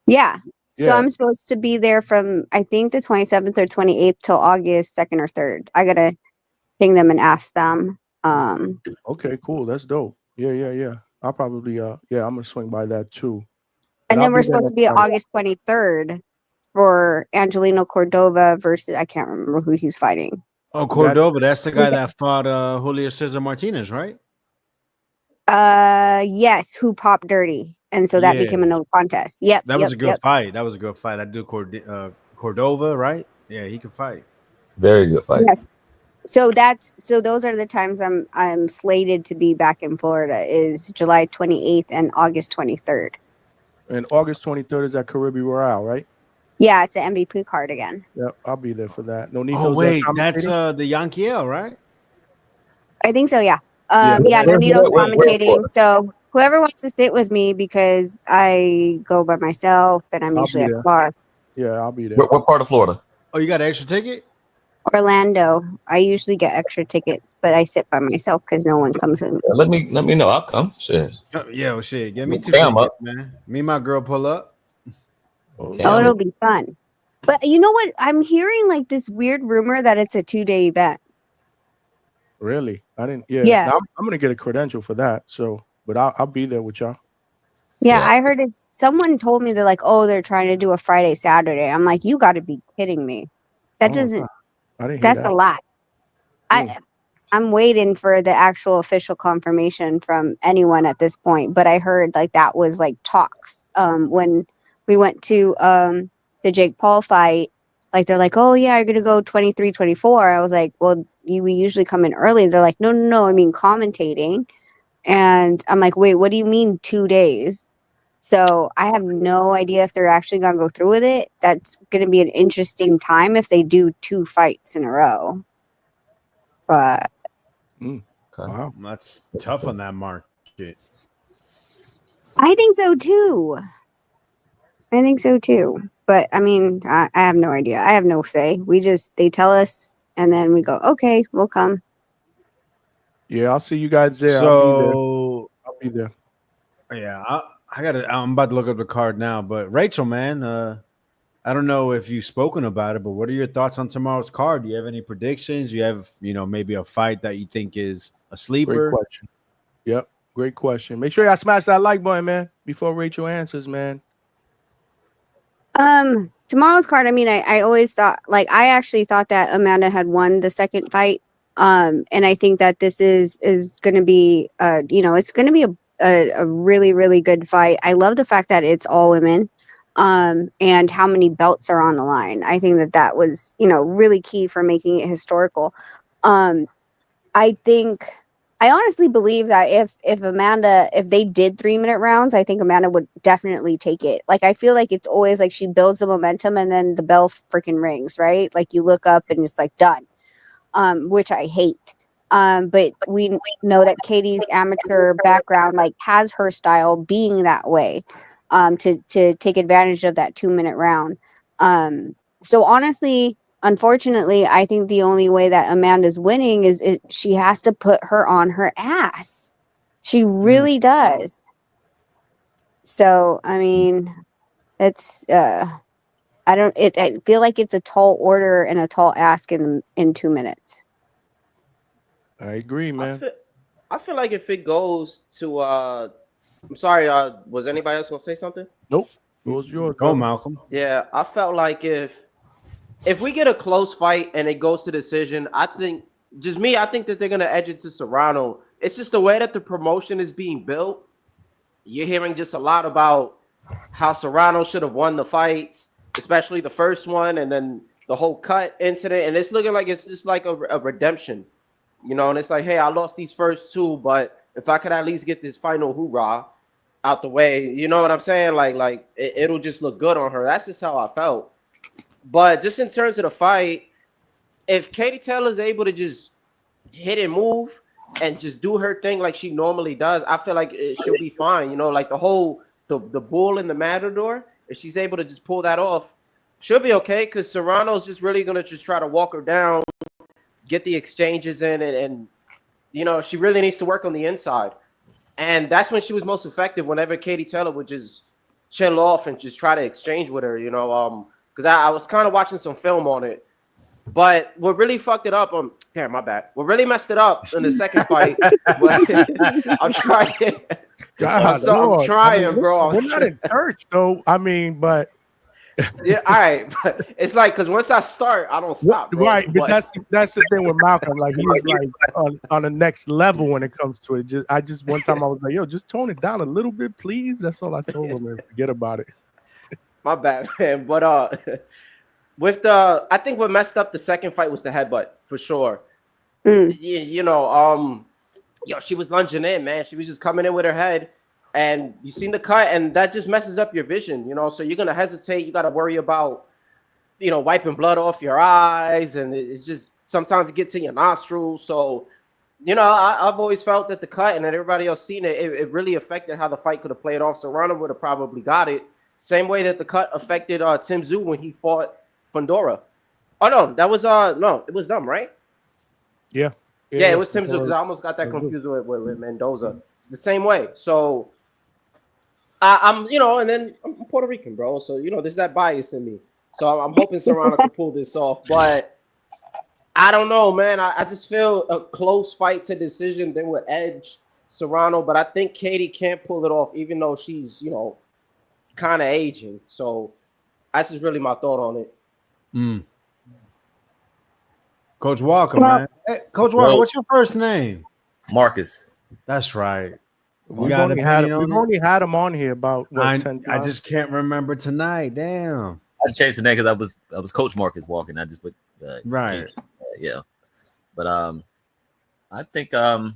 Yeah. So Yeah. I'm supposed to be there from, I think, the 27th or 28th till August 2nd or 3rd. I gotta ping them and ask them. Okay, cool. That's dope. Yeah. I'll probably I'm gonna swing by that too. And then we're supposed to be August 23rd for Angelino Cordova versus, I can't remember who he's fighting. Oh, Cordova, that's the guy that fought Julio Cesar Martinez, right? Yes, who popped dirty, and so that became a no contest. Yep, that was a good fight. That was a good fight. I do Cordova, right? Yeah, he can fight. Very good fight. Yes. So those are the times I'm slated to be back in Florida is July 28th and August 23rd. And August 23rd is at Caribbean Royale, right? Yeah, it's an MVP card again. Yep, I'll be there for that. Oh wait, that's the Yankiel, right? I think so. Yeah. Nonito's commentating. So whoever wants to sit with me, because I go by myself and I'm usually at the bar. Yeah, I'll be there. What part of Florida? Oh, you got an extra ticket? Orlando. I usually get extra tickets, but I sit by myself because no one comes with me. Let me know. I'll come. Shit. Yeah, shit. Get me 2 tickets, man. Me and my girl pull up. Okay. Oh, it'll be fun. But you know what? I'm hearing like this weird rumor that it's a 2-day event. Really? I didn't. Yeah. I'm gonna get a credential for that. So, but I'll be there with y'all. Yeah, I heard it's. Someone told me they're like, oh, they're trying to do a Friday, Saturday. I'm like, you got to be kidding me. That doesn't. I didn't hear That's that. a lot. I'm waiting for the actual official confirmation from anyone at this point, but I heard like that was like talks. When we went to the Jake Paul fight, like they're like, "Oh yeah, you're gonna go 23, 24." I was like, "Well, we usually come in early." And they're like, "No, no, no. I mean commentating." And I'm like, "Wait, what do you mean 2 days?" So I have no idea if they're actually gonna go through with it. That's gonna be an interesting time if they do 2 fights in a row. But Wow. That's tough on that market. I think so too. I think so too. But I mean, I have no idea. I have no say. They tell us and then we go, okay, we'll come. Yeah, I'll see you guys there. So I'll be there. yeah, I'm about to look up the card now. But Rachel, man, I don't know if you've spoken about it, but what are your thoughts on tomorrow's card? Do you have any predictions? Do you have, maybe a fight that you think is a Great sleeper? question. Yep. Great question. Make sure y'all smash that like button, man, before Rachel answers, man. Tomorrow's card, I mean, I always thought, like, I actually thought that Amanda had won the second fight. And I think that this is going to be, it's going to be a really, really good fight. I love the fact that it's all women, and how many belts are on the line. I think that was, really key for making it historical. I honestly believe that if they did 3-minute rounds, I think Amanda would definitely take it. Like, I feel like it's always like she builds the momentum and then the bell freaking rings, right? Like you look up and it's like done, which I hate. But we know that Katie's amateur background like has her style being that way, to take advantage of that 2-minute round. So honestly, unfortunately, I think the only way that Amanda's winning is she has to put her on her ass. She really does. So, I mean, it's I feel like it's a tall order and a tall ask in 2 minutes. I agree, man. I feel like if it goes to I'm sorry, was anybody else gonna say something? Nope. It was yours. Go, Malcolm. Yeah, I felt like if we get a close fight and it goes to decision, I think that they're gonna edge it to Serrano. It's just the way that the promotion is being built. You're hearing just a lot about how Serrano should have won the fights, especially the first one, and then the whole cut incident. And it's looking like it's just like a redemption, and it's like, hey, I lost these first 2, but if I could at least get this final hoorah out the way, you know what I'm saying? Like it'll just look good on her. That's just how I felt. But just in terms of the fight, if Katie Taylor's able to just hit and move and just do her thing like she normally does, I feel like she'll be fine. Like the bull and the matador, if she's able to just pull that off, she'll be okay, because Serrano's just really going to just try to walk her down, get the exchanges in, and she really needs to work on the inside. And that's when she was most effective, whenever Katie Taylor would just chill off and just try to exchange with her, because I was kind of watching some film on it. But what really fucked it up, damn, my bad. What really messed it up in the second fight, I'm trying. I'm trying, bro. We're not in church, though. I mean, but yeah, all right. But it's like, because once I start, I don't stop, bro. Right, but that's the thing with Malcolm. Like, he's like on the next level when it comes to it. I just one time I was like, yo, just tone it down a little bit, please. That's all I told him, and forget about it. My bad, man. But I think what messed up the second fight was the headbutt, for sure. She was lunging in, man. She was just coming in with her head, and you seen the cut, and that just messes up your vision, So you're gonna hesitate. You got to worry about, wiping blood off your eyes, and it's just sometimes it gets in your nostrils. So, I've always felt that the cut, and that everybody else seen it, it really affected how the fight could have played off. Serrano would have probably got it, same way that the cut affected Tim Tszyu when he fought Fundora. Oh no, that was no, it was them, right? Yeah, it was Tim Tszyu, because I almost got that confused with Mendoza. It's the same way. So I'm and then I'm Puerto Rican, bro. So there's that bias in me. So I'm hoping Serrano can pull this off, but I don't know, man. I just feel a close fight to decision then would edge Serrano, but I think Katie can't pull it off, even though she's kind of aging. So that's just really my thought on it. Coach Walker, Well, man. Hey, Coach Walker, what's your first name? Marcus. That's right. You We've got an only had opinion on we've it? only had him on here about what 10 I times? just can't remember tonight. Damn. I just changed the name because I was Coach Marcus Walker. And I just put Right. KG. Yeah, but I think my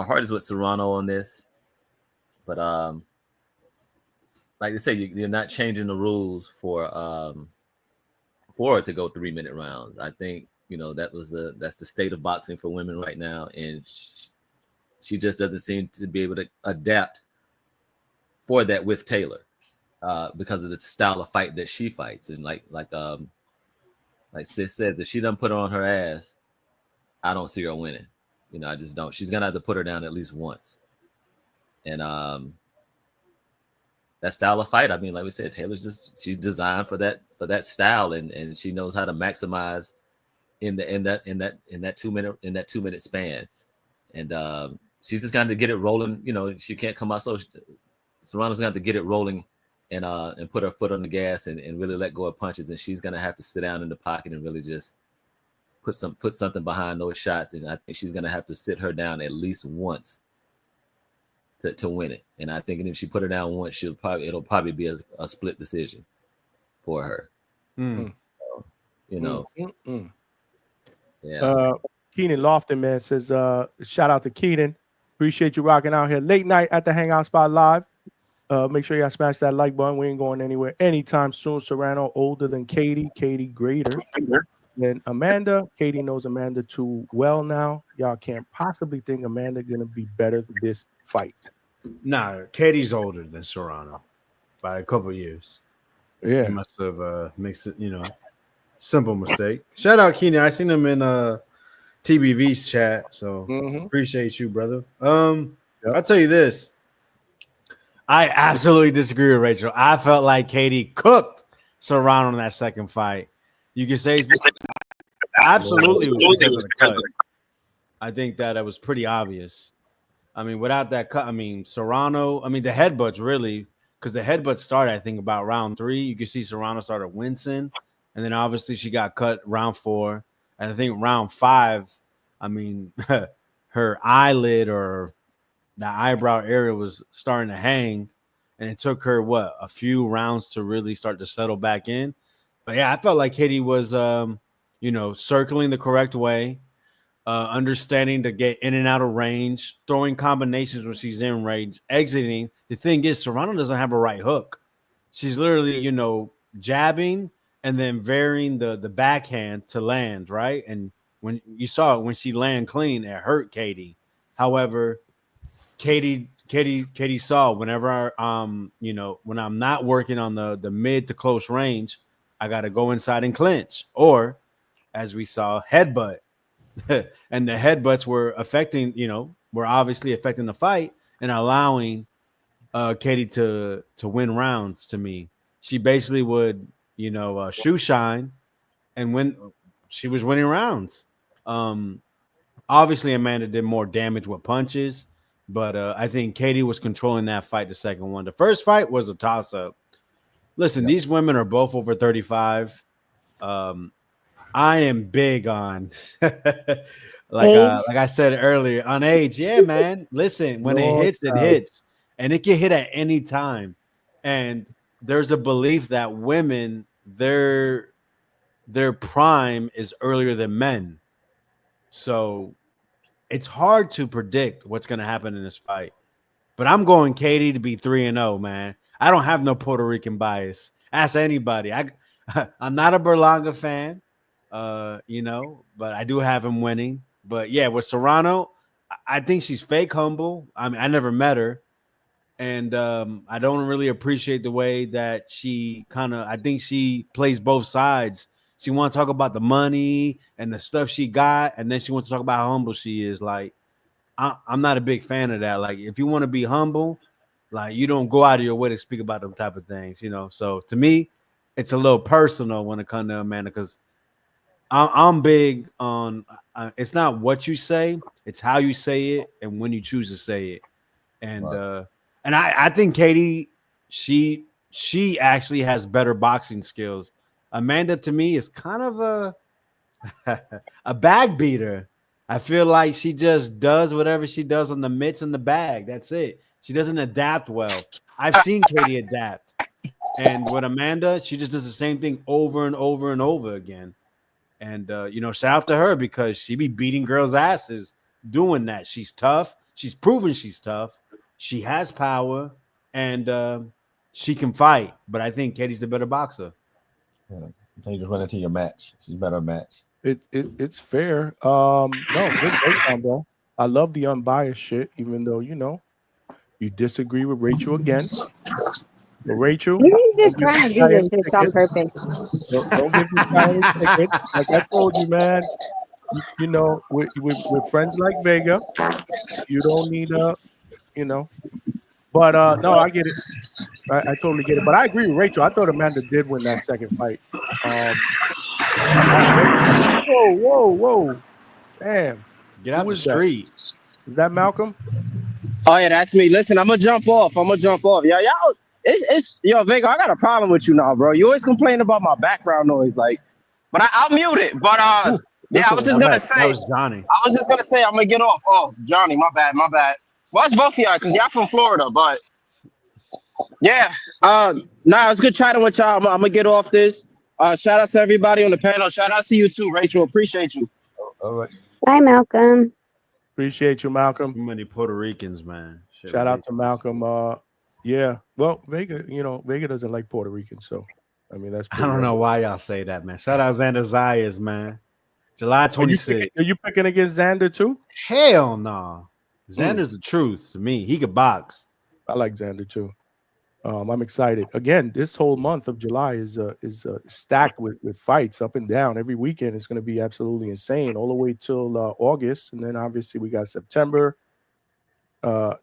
heart is with Serrano on this, but like they say, you're not changing the rules for it to go 3-minute rounds. I think that's the state of boxing for women right now, and she just doesn't seem to be able to adapt for that with Taylor because of the style of fight that she fights, and like Sis says, if she doesn't put her on her ass, I don't see her winning. I just don't. She's gonna have to put her down at least once, and that style of fight. I mean, like we said, she's designed for that style, and she knows how to maximize in that 2-minute span, and she's just got to get it rolling. She can't come out so. Serrano's gonna have to get it rolling, and put her foot on the gas and really let go of punches, and she's gonna have to sit down in the pocket and really just put something behind those shots, and I think she's gonna have to sit her down at least once to win it. And I think if she put her down once, it'll probably be a split decision for her. So, yeah. Keenan Lofton, man, says shout out to Keenan. Appreciate you rocking out here late night at the Hangout Spot Live. Make sure y'all smash that like button. We ain't going anywhere anytime soon. Serrano older than Katie greater than Amanda. Katie knows Amanda too well now. Y'all can't possibly think Amanda gonna be better than this fight. Nah, Katie's older than Serrano by a couple years. Yeah, he must have mixed it. Simple mistake. Shout out Keenan. I seen him in TBV's chat, so appreciate you, brother. I'll tell you this. I absolutely disagree with Rachel. I felt like Katie cooked Serrano in that second fight. You can say absolutely it was because of the cut. I think that it was pretty obvious. I mean, without that cut, Serrano, the headbutts really, because the headbutts started, I think, about round 3. You can see Serrano started wincing, and then obviously she got cut round 4. And I think round 5, her eyelid or the eyebrow area was starting to hang, and it took her a few rounds to really start to settle back in. But yeah, I felt like Katie was circling the correct way, understanding to get in and out of range, throwing combinations when she's in range, exiting. The thing is, Serrano doesn't have a right hook. She's literally jabbing and then varying the backhand to land, right? And when you saw it, when she land clean, it hurt Katie. However, Katie saw whenever when I'm not working on the mid to close range, I got to go inside and clinch, or as we saw, headbutt. And the headbutts were obviously affecting the fight and allowing Katie to win rounds. To me, she basically would shoe shine, and when she was winning rounds. Obviously Amanda did more damage with punches, but I think Katie was controlling that fight. The second one, the first fight was a toss-up. Listen, these women are both over 35. I am big on like I said earlier, on age. Yeah, man. Listen, when it hits, and it can hit at any time. And there's a belief that women, their prime is earlier than men. So it's hard to predict what's going to happen in this fight. But I'm going Katie to be 3-0, man. I don't have no Puerto Rican bias. Ask anybody. I'm not a Berlanga fan, but I do have him winning. But yeah, with Serrano, I think she's fake humble. I never met her. And I don't really appreciate the way that I think she plays both sides. She wants to talk about the money and the stuff she got, and then she wants to talk about how humble she is. Like, I'm not a big fan of that. Like, if you want to be humble, like, you don't go out of your way to speak about them type of things, So to me, it's a little personal when it comes to Amanda, because I'm big on it's not what you say, it's how you say it and when you choose to say it. And I think Katie, she actually has better boxing skills. Amanda to me is kind of a bag beater. I feel like she just does whatever she does on the mitts and the bag. That's it. She doesn't adapt well. I've seen Katie adapt. And with Amanda, she just does the same thing over and over and over again. And, shout out to her because she be beating girls' asses doing that. She's tough. She's proven she's tough. She has power and she can fight. But I think Katie's the better boxer. Yeah. Sometimes you just run into your match. She's better match. It's fair. No, good breakdown, bro. I love the unbiased shit, even though you disagree with Rachel again. But Rachel, Maybe he's just trying to do this just on purpose. Don't give this guy any tickets. Like I told you, man. With friends like Vega, you don't need But no, I get it. I totally get it. But I agree with Rachel. I thought Amanda did win that second fight. Whoa. Damn. Get out the street. Is that Malcolm? Oh yeah, that's me. Listen, I'm gonna jump off. Y'all, it's Vega, I got a problem with you now, bro. You always complain about my background noise, but I'll mute it. But I was just gonna say, Johnny. I'm gonna get off. Oh, Johnny, my bad. Watch both of y'all, because y'all from Florida, but yeah. It's good chatting with y'all. I'm gonna get off this. Shout out to everybody on the panel. Shout out to you too, Rachel. Appreciate you. All right. Bye, Malcolm. Appreciate you, Malcolm. Too many Puerto Ricans, man. Shout out to Malcolm. Yeah. Well, Vega, Vega doesn't like Puerto Ricans, so I mean that's. I don't know why y'all say that, man. Shout out Xander Zayas, man. July 26th. Are you picking against Xander too? Hell no. Xander's the truth to me. He could box. I like Xander too. I'm excited. Again, this whole month of July is stacked with fights up and down. Every weekend it's going to be absolutely insane, all the way till August, and then obviously we got September,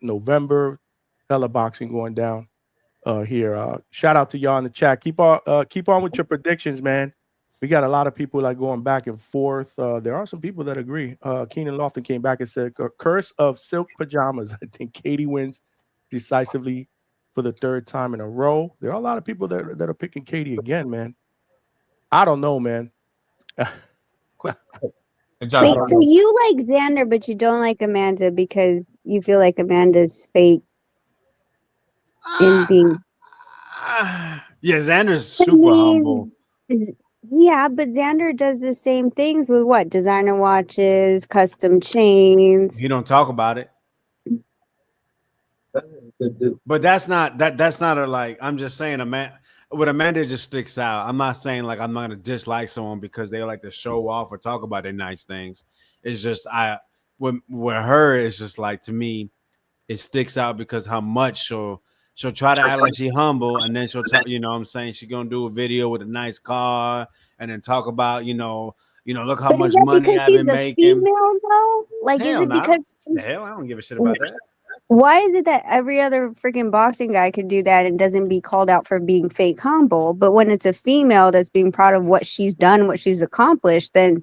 November, hella boxing going down here. Shout out to y'all in the chat. Keep on with your predictions, man. We got a lot of people going back and forth. There are some people that agree. Keenan Lofton came back and said, "Curse of silk pajamas." I think Katie wins decisively for the third time in a row. There are a lot of people that are picking Katie again, man. I don't know, man. Wait, so you like Xander, but you don't like Amanda because you feel like Amanda's fake in being. Yeah, Xander's super humble. Yeah, but Xander does the same things with what? Designer watches, custom chains. He don't talk about it. But that's not I'm just saying Amanda just sticks out. I'm not saying like I'm not gonna dislike someone because they like to show off or talk about their nice things. It's just with her, it's just like, to me, it sticks out because how much she'll try to act like she's humble, and then she'll talk, what I'm saying, she's gonna do a video with a nice car and then talk about, look how much money I've been making. Female though? Like, hell is it because the hell? I don't give a shit about that. Why is it that every other freaking boxing guy could do that and doesn't be called out for being fake humble? But when it's a female that's being proud of what she's done, what she's accomplished, then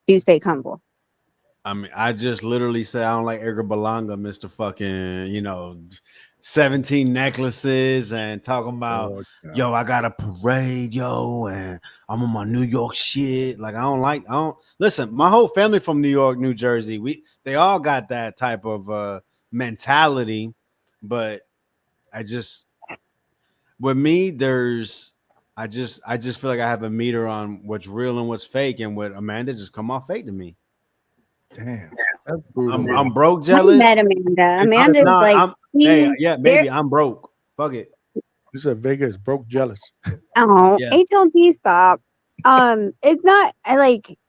she's fake humble. I mean, I just literally said I don't like Edgar Berlanga, Mr. Fucking, 17 necklaces and talking about, yo, I got a parade, yo, and I'm on my New York shit. Like, I don't listen, my whole family from New York, New Jersey, they all got that type of mentality, but with me, I just feel like I have a meter on what's real and what's fake, and with Amanda just come off fake to me. Damn, I'm broke jealous. I met Amanda. Amanda's maybe I'm broke. Fuck it. You said Vega is broke jealous. Oh, yeah. HLT, stop. It's not.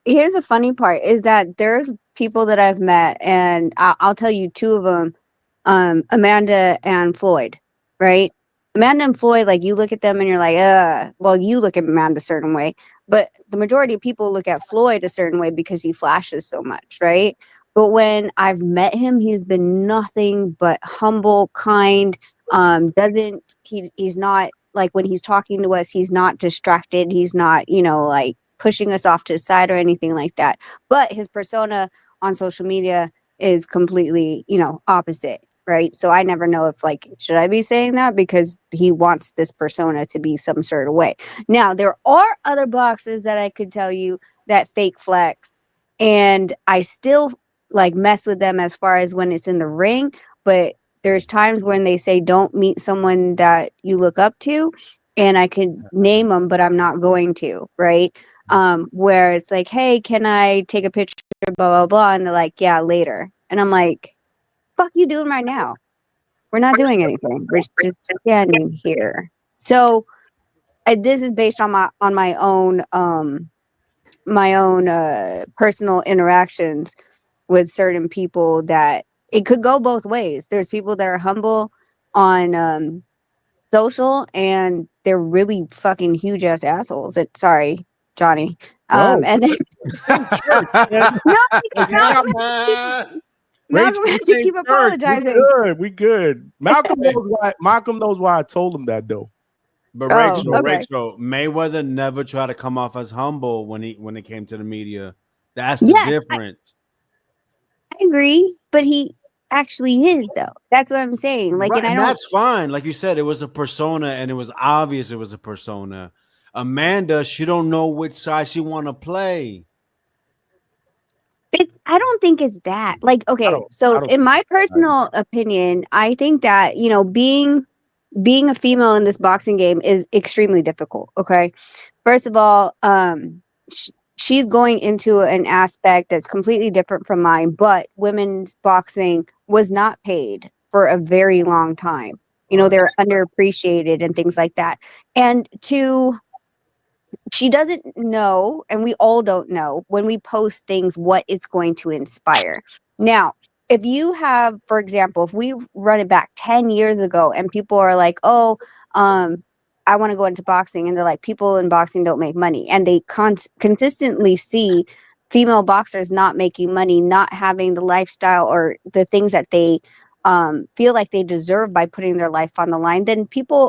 Here's the funny part is that there's people that I've met, and I'll tell you two of them. Amanda and Floyd, right? Amanda and Floyd, like, you look at them and you're like, well, you look at Amanda a certain way, but the majority of people look at Floyd a certain way because he flashes so much, right? But when I've met him, he's been nothing but humble, kind. He's not, like, when he's talking to us, he's not distracted. He's not, like, pushing us off to the side or anything like that. But his persona on social media is completely, opposite. right? So I never know if like, should I be saying that because he wants this persona to be some sort of way. Now there are other boxers that I could tell you that fake flex, and I still like mess with them as far as when it's in the ring. But there's times when they say don't meet someone that you look up to, and I could name them, but I'm not going to, right? Where it's like, hey, can I take a picture, blah blah blah, and they're like, yeah, later, and I'm like, fuck you doing right now? We're not doing anything. We're just standing here. So this is based on my own personal interactions with certain people, that it could go both ways. There's people that are humble on social, and they're really fucking huge ass assholes. Sorry, Johnny. No, And then same church, man. no, Like, Malcolm Rachel, has to same keep church. apologizing. We good. Malcolm knows why I told him that though. But Oh, okay. Rachel, Mayweather never tried to come off as humble when it came to the media. That's the Yes, difference. I agree, but he actually is though. That's what I'm saying. Like, Right, and I and don't. that's fine. Like you said, it was a persona, and it was obvious it was a persona. Amanda, she don't know which side she want to play. I don't think it's that. Like, okay, I so don't in my personal opinion, I think that being a female in this boxing game is extremely difficult. Okay, first of all, she's going into an aspect that's completely different from mine. But women's boxing was not paid for a very long time. They're underappreciated and things like that. And she doesn't know, and we all don't know when we post things what it's going to inspire. Now, if you have, for example, if we run it back 10 years ago and people are like, oh, I want to go into boxing, and they're like, people in boxing don't make money, and they consistently see female boxers not making money, not having the lifestyle or the things that they feel like they deserve by putting their life on the line, then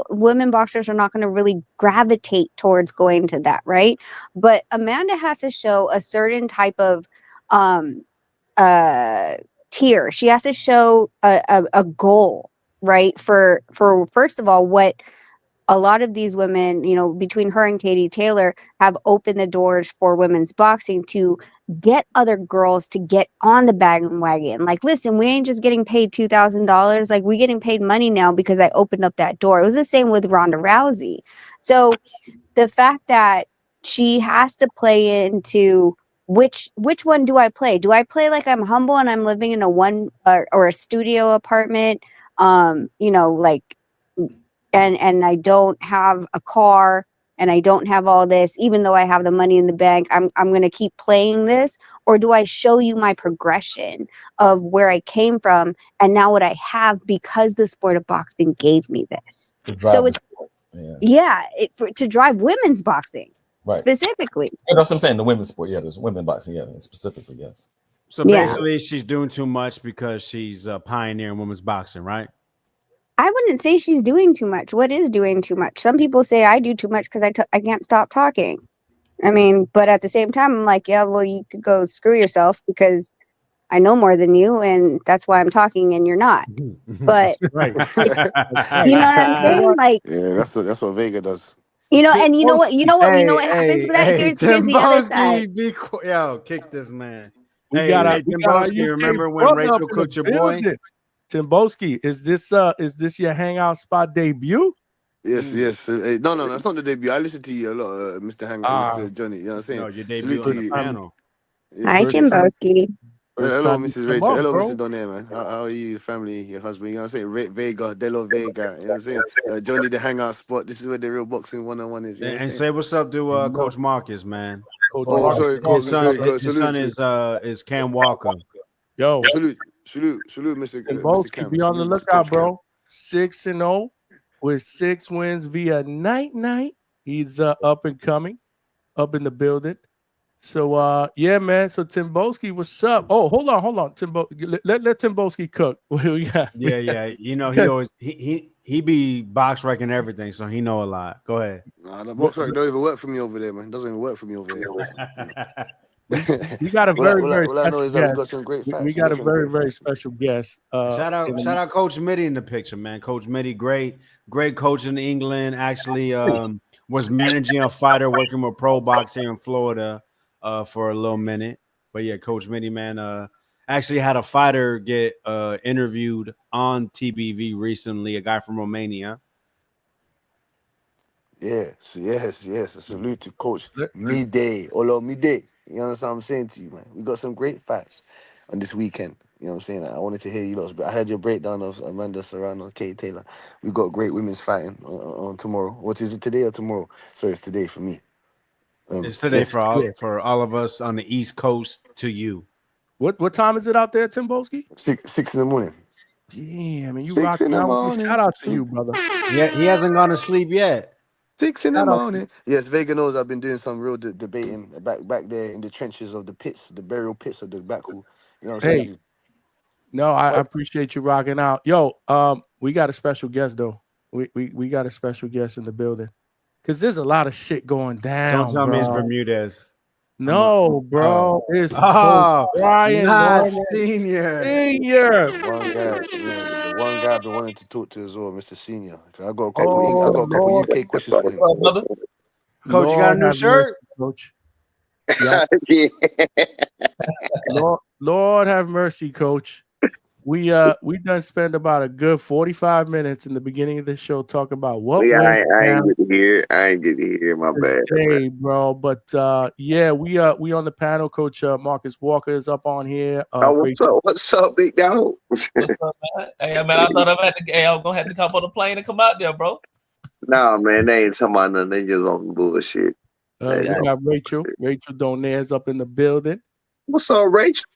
women boxers are not going to really gravitate towards going to that, right? But Amanda has to show a certain type of tier. She has to show a goal, right? For first of all, what a lot of these women, between her and Katie Taylor, have opened the doors for women's boxing to get other girls to get on the bandwagon. Like, listen, we ain't just getting paid $2,000. Like, we getting paid money now because I opened up that door. It was the same with Ronda Rousey. So the fact that she has to play into which one do I play? Do I play like I'm humble and I'm living in a one or a studio apartment? Like, and I don't have a car and I don't have all this, even though I have the money in the bank, I'm going to keep playing this? Or do I show you my progression of where I came from and now what I have because the sport of boxing gave me this? So it's, to drive women's boxing, right, specifically. And that's what I'm saying. The women's sport, there's women boxing, specifically, yes. So basically, she's doing too much because she's pioneering women's boxing, right? I wouldn't say she's doing too much. What is doing too much? Some people say I do too much because I can't stop talking. I mean, but at the same time, I'm like, yeah, well, you could go screw yourself because I know more than you, and that's why I'm talking and you're not. But right. You know what I'm saying? Like, yeah, that's what Vega does. And you know what happens with that? Here's the other side. Yo, kick this man. We got our Timboski, remember when Rachel cooked your boy? Timboski, is this your Hangout spot debut? Yes. No, it's not the debut. I listen to you a lot, Mr. Hangout, Mr. Johnny. You know what I'm saying? No, your debut on the panel. Hi, Timboski. Hello, Mrs. Rachel. Hello, Mr. Donaire, man. How are you, your family, your husband? You know what I'm saying? Vega, Delo Vega. You know what I'm saying? Johnny, the Hangout spot. This is where the real boxing 101 is. You know and say what's up to Coach Marcus, man. Sorry, Coach. His son is Cam Walker. Yo, salute, Mr. Cam. Be on the lookout, bro. 6-0 with 6 wins via night. He's up and coming, up in the building. So yeah, man. So Timboski, what's up? Oh, hold on. Let Timboski cook. Yeah. You know, he always he be box wrecking everything, so he know a lot. Go ahead. Nah, the box wreck don't even work for me over there, man. It doesn't even work for me over there. We got a very, very All I know special is that we got guest. some great facts. We got a very, very special guest. Shout out Coach Mitty in the picture, man. Coach Mitty, great coach in England. Actually, was managing a fighter working with pro boxing in Florida for a little minute. But yeah, Coach Mitty, man, actually had a fighter get interviewed on TBV recently, a guy from Romania. Yes. A salute to Coach Midday. Olo Midday. You understand what I'm saying to you, man? We got some great facts on this weekend. You know what I'm saying? I wanted to hear you lot, but I heard your breakdown of Amanda Serrano, Kate Taylor. We got great women's fighting on tomorrow. What is it, today or tomorrow? Sorry, it's today for me. It's today for all of us on the East Coast to you. What time is it out there, Timboski? 6 in the morning. Damn, and you 6 in rocking the out. morning. Shout out to you, brother. Yeah, he hasn't gone to sleep yet. 6 in the morning. Yes, Vega knows I've been doing some real debating back there in the trenches of the pits, the burial pits of the Baku. You know what I'm saying? Hey, no, I appreciate you rocking out. Yo, we got a special guest though. We got a special guest in the building because there's a lot of shit going down. Don't tell me it's Bermudez. No, bro, it's Coach Brian not Norman Senior. The one guy I've been wanting to talk to as well, Mr. Senior. I got a couple. Oh, I got a couple Lord. UK questions for him. Coach, you got a new shirt? Mercy, Coach. Yeah. Lord have mercy, Coach. We done spent about a good 45 minutes in the beginning of the show talking about what Yeah, went I down ain't get to hear. I ain't get to hear. My bad. today, bro. But yeah, we on the panel. Coach Marcus Walker is up on here. What's up? What's up, big dog? What's up, man? Hey, man, I thought I was gonna have to hop on the plane and come out there, bro. Nah, man, they ain't talking about nothing. They just on bullshit. We got Rachel Donaire up in the building. What's up, Rachel?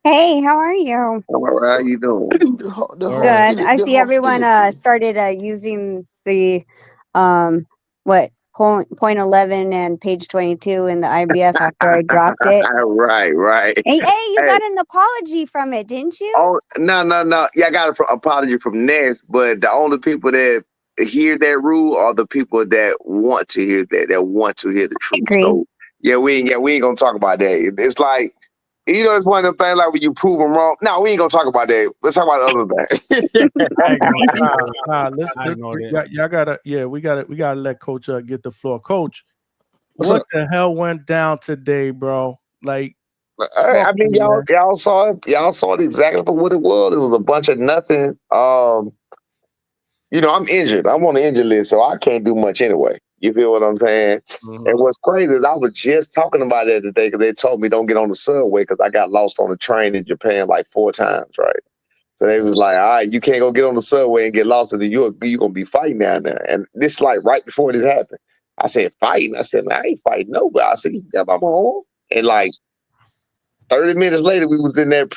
Hey, how are you? I'm all right. How you doing? Good. I see everyone started using the point 11 and page 22 in the IBF after I dropped it. Right. Hey, you got an apology from it, didn't you? Oh, no. Yeah, I got an apology from Ness, but the only people that hear that rule are the people that want to hear that want to hear the truth. So yeah, we ain't gonna talk about that. It's like, you know, it's one of them things like when you prove them wrong. No, we ain't gonna talk about that. Let's talk about other things. We gotta let Coach get the floor. Coach, what the hell went down today, bro? Like, I mean, y'all saw it. Y'all saw it exactly for what it was. It was a bunch of nothing. You know, I'm injured. I'm on the injured list, so I can't do much anyway. You feel what I'm saying? Mm-hmm. And what's crazy is I was just talking about that today because they told me don't get on the subway because I got lost on a train in Japan like 4 times, right? So they was like, all right, you can't go get on the subway and get lost in New York. You're going to be fighting down there. And this like right before this happened. I said, fighting? I said, man, I ain't fighting nobody. I said, you got my home? And like 30 minutes later, we was in that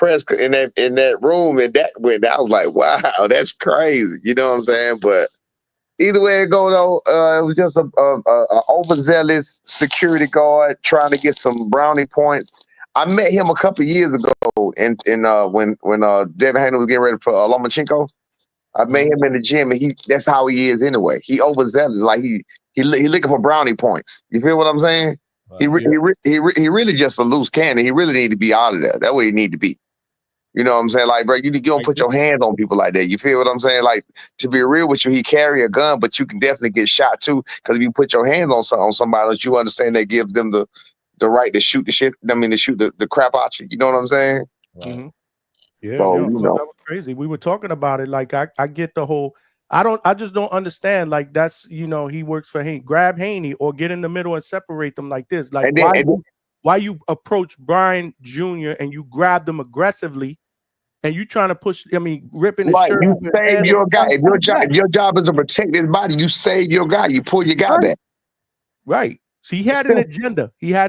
in that room, and that went down. I was like, wow, that's crazy. You know what I'm saying? But either way it go, though, it was just a overzealous security guard trying to get some brownie points. I met him a couple years ago when Devin Haney was getting ready for Lomachenko. I met him in the gym, and that's how he is anyway. He overzealous, like he looking for brownie points. You feel what I'm saying? He really just a loose cannon. He really need to be out of there. That's what he need to be. You know what I'm saying? Like, bro, you don't put your hands on people like that. You feel what I'm saying? Like, to be real with you, he carry a gun, but you can definitely get shot too. Because if you put your hands on somebody, that you understand that gives them the right to shoot the shit. I mean, to shoot the crap out you. You know what I'm saying? Mm-hmm. Yeah, so, that was crazy. We were talking about it. Like, I get the whole. I just don't understand. Like, that's, you know, he works for Haney. Grab Haney or get in the middle and separate them like this. Like, why you approach Brian Jr. and you grab them aggressively, and you trying to push? I mean, ripping his shirt. You save your guy. If your job is to protect his body, you save your guy. You pull your guy back. Right. So he had an agenda. Yeah.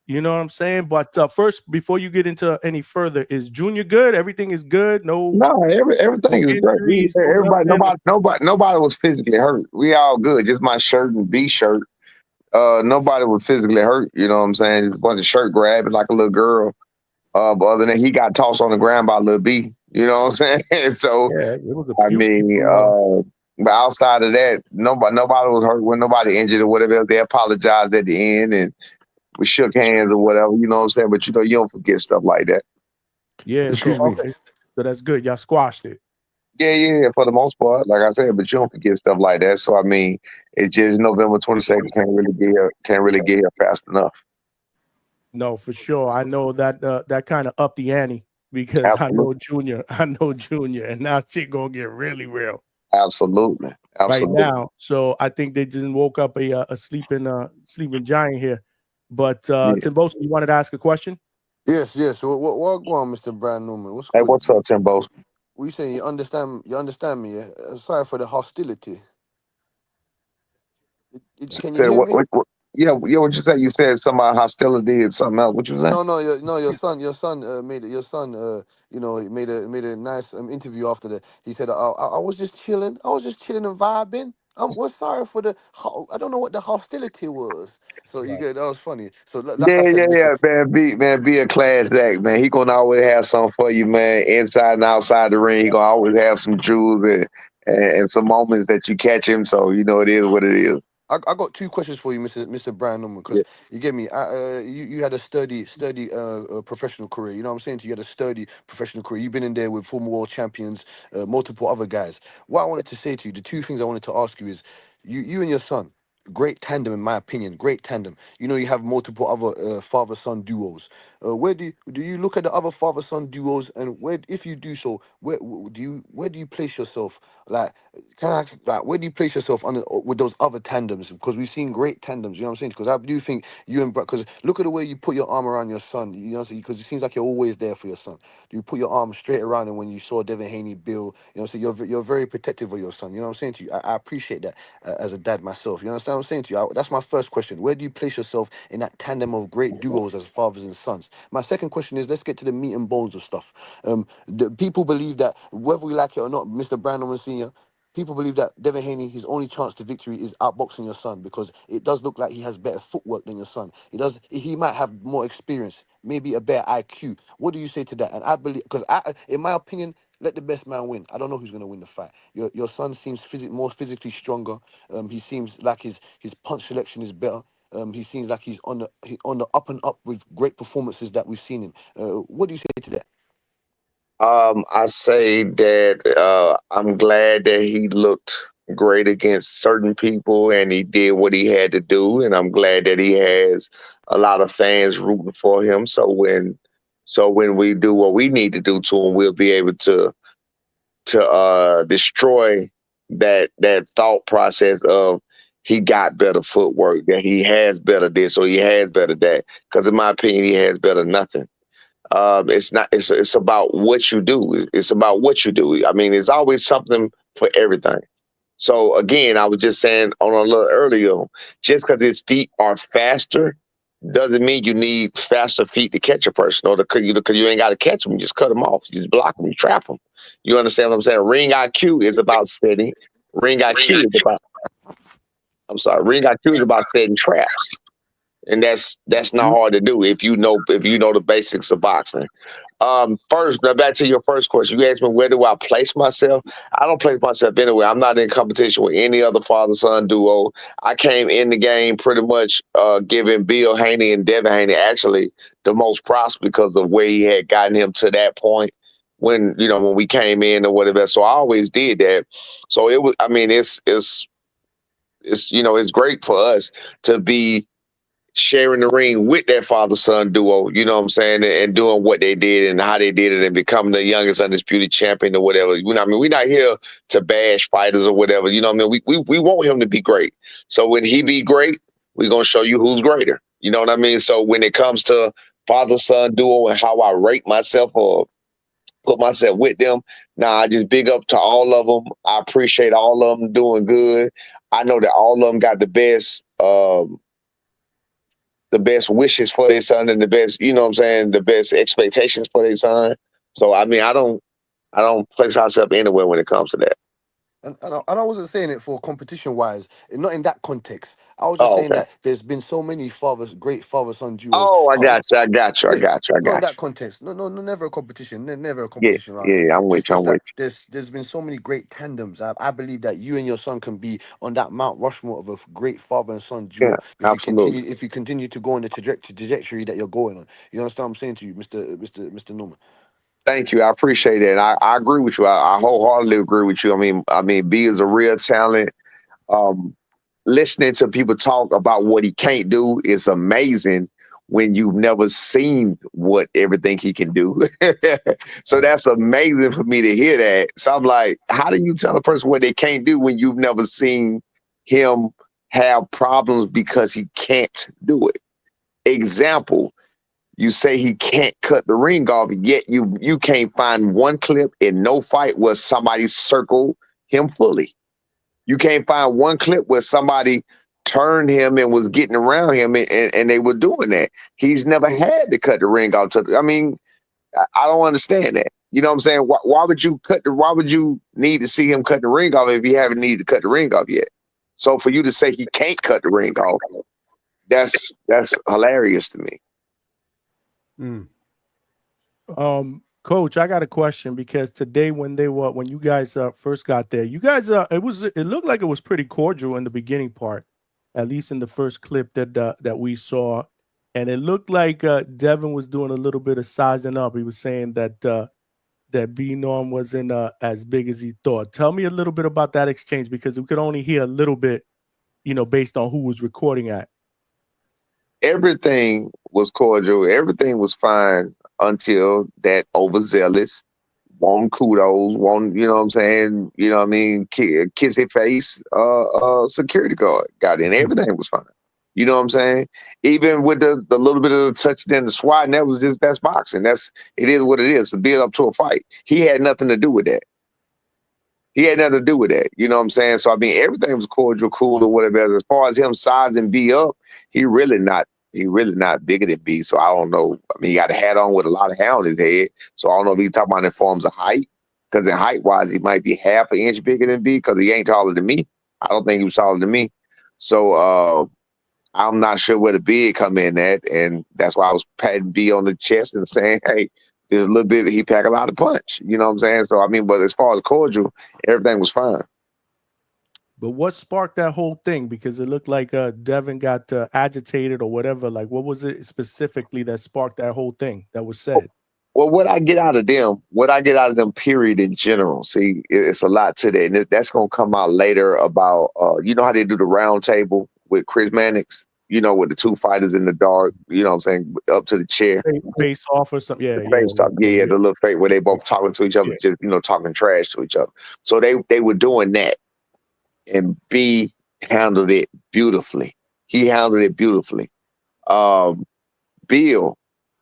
You know what I'm saying? But first, before you get into any further, is Junior good? Everything is good. No, everything is great. Nobody was physically hurt. We all good. Just my shirt and B shirt. Nobody was physically hurt. You know what I'm saying? Just a bunch of shirt grabbing like a little girl. But other than that, he got tossed on the ground by little B. You know what I'm saying? So it was I mean, but outside of that, nobody was hurt. When nobody injured or whatever else, they apologized at the end, and we shook hands or whatever, you know what I'm saying? But you know, you don't forget stuff like that. Yeah, Excuse so me. okay, so that's good. Y'all squashed it. Yeah, for the most part, like I said, but you don't forget stuff like that. So I mean, it's just November 22nd can't really get here fast enough. No, for sure. I know that that kind of upped the ante because Absolutely, I know Junior, and now shit gonna get really real absolutely, right absolutely. now. So I think they just woke up a sleeping giant here. But Yeah. Timbosa, you wanted to ask a question? Yes, yes. What go on, Mr. Brand Newman? What's Hey, good, what's G? up, Timbo? What you saying? You understand me? Yeah? Sorry for the hostility. Can you Said hear me? yeah, what you say? You said something about hostility and something else. What you say? No, your son made it. Your son, you know, he made a nice interview after that. He said, I was just chilling. I was just chilling and vibing. We're sorry for the. I don't know what the hostility was. So you get that was funny. So like I said, Mr. Man, be a class act, man. He gonna always have something for you, man. Inside and outside the ring, he gonna always have some jewels and some moments that you catch him. So you know it is what it is. I got two questions for you, Mr. Brian Norman, because Yeah. you get me. You had a sturdy professional career. You know what I'm saying to you? You had a sturdy professional career. You've been in there with former world champions, multiple other guys. What I wanted to say to you, the two things I wanted to ask you is, you and your son, great tandem in my opinion, great tandem. You know you have multiple other father-son duos. Where do you look at the other father-son duos, and where, if you do so, where do you place yourself? Like, can I ask, like, where do you place yourself on with those other tandems? Because we've seen great tandems, you know what I'm saying? Because I do think you and because look at the way you put your arm around your son, you know what I'm saying? Because it seems like you're always there for your son. You put your arm straight around him when you saw Devin Haney, Bill, you know what I'm saying? You're very protective of your son, you know what I'm saying to you? I appreciate that as a dad myself, you understand what I'm saying to you? That's my first question. Where do you place yourself in that tandem of great duos as fathers and sons? My second question is, let's get to the meat and bones of stuff. The people believe that whether we like it or not, Mr. Brandon Senior, people believe that Devin Haney, his only chance to victory is outboxing your son because it does look like he has better footwork than your son. He might have more experience, maybe a better IQ. What do you say to that? And I believe, because in my opinion, let the best man win. I don't know who's going to win the fight. Your son seems more physically stronger. He seems like his punch selection is better. He seems like he's on the up and up with great performances that we've seen him. What do you say to that? I say that I'm glad that he looked great against certain people and he did what he had to do, and I'm glad that he has a lot of fans rooting for him. So when we do what we need to do to him, we'll be able to destroy that thought process of he got better footwork, that he has better this or he has better that. Because in my opinion, he has better nothing. It's not. It's about what you do. It's about what you do. I mean, there's always something for everything. So again, I was just saying on a little earlier, just because his feet are faster doesn't mean you need faster feet to catch a person, or because you ain't got to catch them. You just cut them off. You just block them. You trap them. You understand what I'm saying? Ring IQ is about setting. Ring IQ is about. I'm sorry. Ring IQ is about setting traps, and that's not hard to do if you know the basics of boxing. First, now back to your first question. You asked me where do I place myself? I don't place myself anywhere. I'm not in competition with any other father-son duo. I came in the game pretty much giving Bill Haney and Devin Haney actually the most props because of where he had gotten him to that point when we came in or whatever. So I always did that. So it was. I mean, it's great for us to be sharing the ring with that father-son duo, you know what I'm saying, and doing what they did and how they did it and becoming the youngest undisputed champion or whatever. You know what I mean? We're not here to bash fighters or whatever. You know what I mean? We want him to be great. So when he be great, we're going to show you who's greater. You know what I mean? So when it comes to father-son duo and how I rate myself or put myself with them, I just big up to all of them. I appreciate all of them doing good. I know that all of them got the best wishes for their son and the best, you know what I'm saying, the best expectations for their son. So I mean, I don't place myself anywhere when it comes to that. And I wasn't saying it for competition wise, not in that context. I was just Oh, saying okay. that there's been so many great father-son duos. Oh, I got you. I got you. I Yeah, got you. I not in got that you. context. No, never a competition. Never a Yeah, competition around here. yeah. I'm with you. Just I'm with that there's been so many great tandems. I believe that you and your son can be on that Mount Rushmore of a great father and son you. Yeah, duo absolutely. if you continue to go on the trajectory that you're going on. You understand what I'm saying to you, Mr. Norman? Thank you. I appreciate that. And I agree with you. I wholeheartedly agree with you. I mean, B is a real talent. Um, Listening to people talk about what he can't do is amazing when you've never seen what everything he can do. So that's amazing for me to hear that. So I'm like, how do you tell a person what they can't do when you've never seen him have problems because he can't do it? Example, you say he can't cut the ring off, yet you can't find one clip in no fight where somebody circled him fully. You can't find one clip where somebody turned him and was getting around him and they were doing that. He's never had to cut the ring off. I mean, I don't understand that. You know what I'm saying? Why would you need to see him cut the ring off if you haven't needed to cut the ring off yet? So for you to say he can't cut the ring off, that's hilarious to me. Coach, I got a question because today when you guys first got there, you guys it looked like it was pretty cordial in the beginning part, at least in the first clip that we saw, and it looked like Devin was doing a little bit of sizing up. He was saying that that B-Norm wasn't as big as he thought. Tell me a little bit about that exchange because we could only hear a little bit, based on who was recording at. Everything was cordial. Everything was fine until that overzealous, want kudos, want, you know what I'm saying? You know what I mean? Kissy face, security guard got in. Everything was fine. You know what I'm saying? Even with the little bit of the touch, then the swat, and that's boxing. It is what it is. To build up to a fight. He had nothing to do with that. He had nothing to do with that. You know what I'm saying? So I mean, everything was cordial, cool, or whatever. As far as him sizing B up, he really not bigger than B. So I don't know. I mean, he got a hat on with a lot of hair on his head. So I don't know if he's talking about in forms of height. Because in height wise, he might be half an inch bigger than B because he ain't taller than me. I don't think he was taller than me. So I'm not sure where the big come in at. And that's why I was patting B on the chest and saying, hey, there's a little bit, he pack a lot of punch. You know what I'm saying? So, I mean, but as far as cordial, everything was fine. But what sparked that whole thing? Because it looked like Devin got agitated or whatever. Like, what was it specifically that sparked that whole thing that was said? Well, what I get out of them, period, in general, see, it's a lot to that. And that's going to come out later about, you know how they do the round table with Chris Mannix? You know, with the two fighters in the dark, you know what I'm saying, up to the chair. Face off or something. Yeah, Face off. Yeah, the little face where they both talking to each other, just, talking trash to each other. So they were doing that. And B handled it beautifully. He handled it beautifully. Bill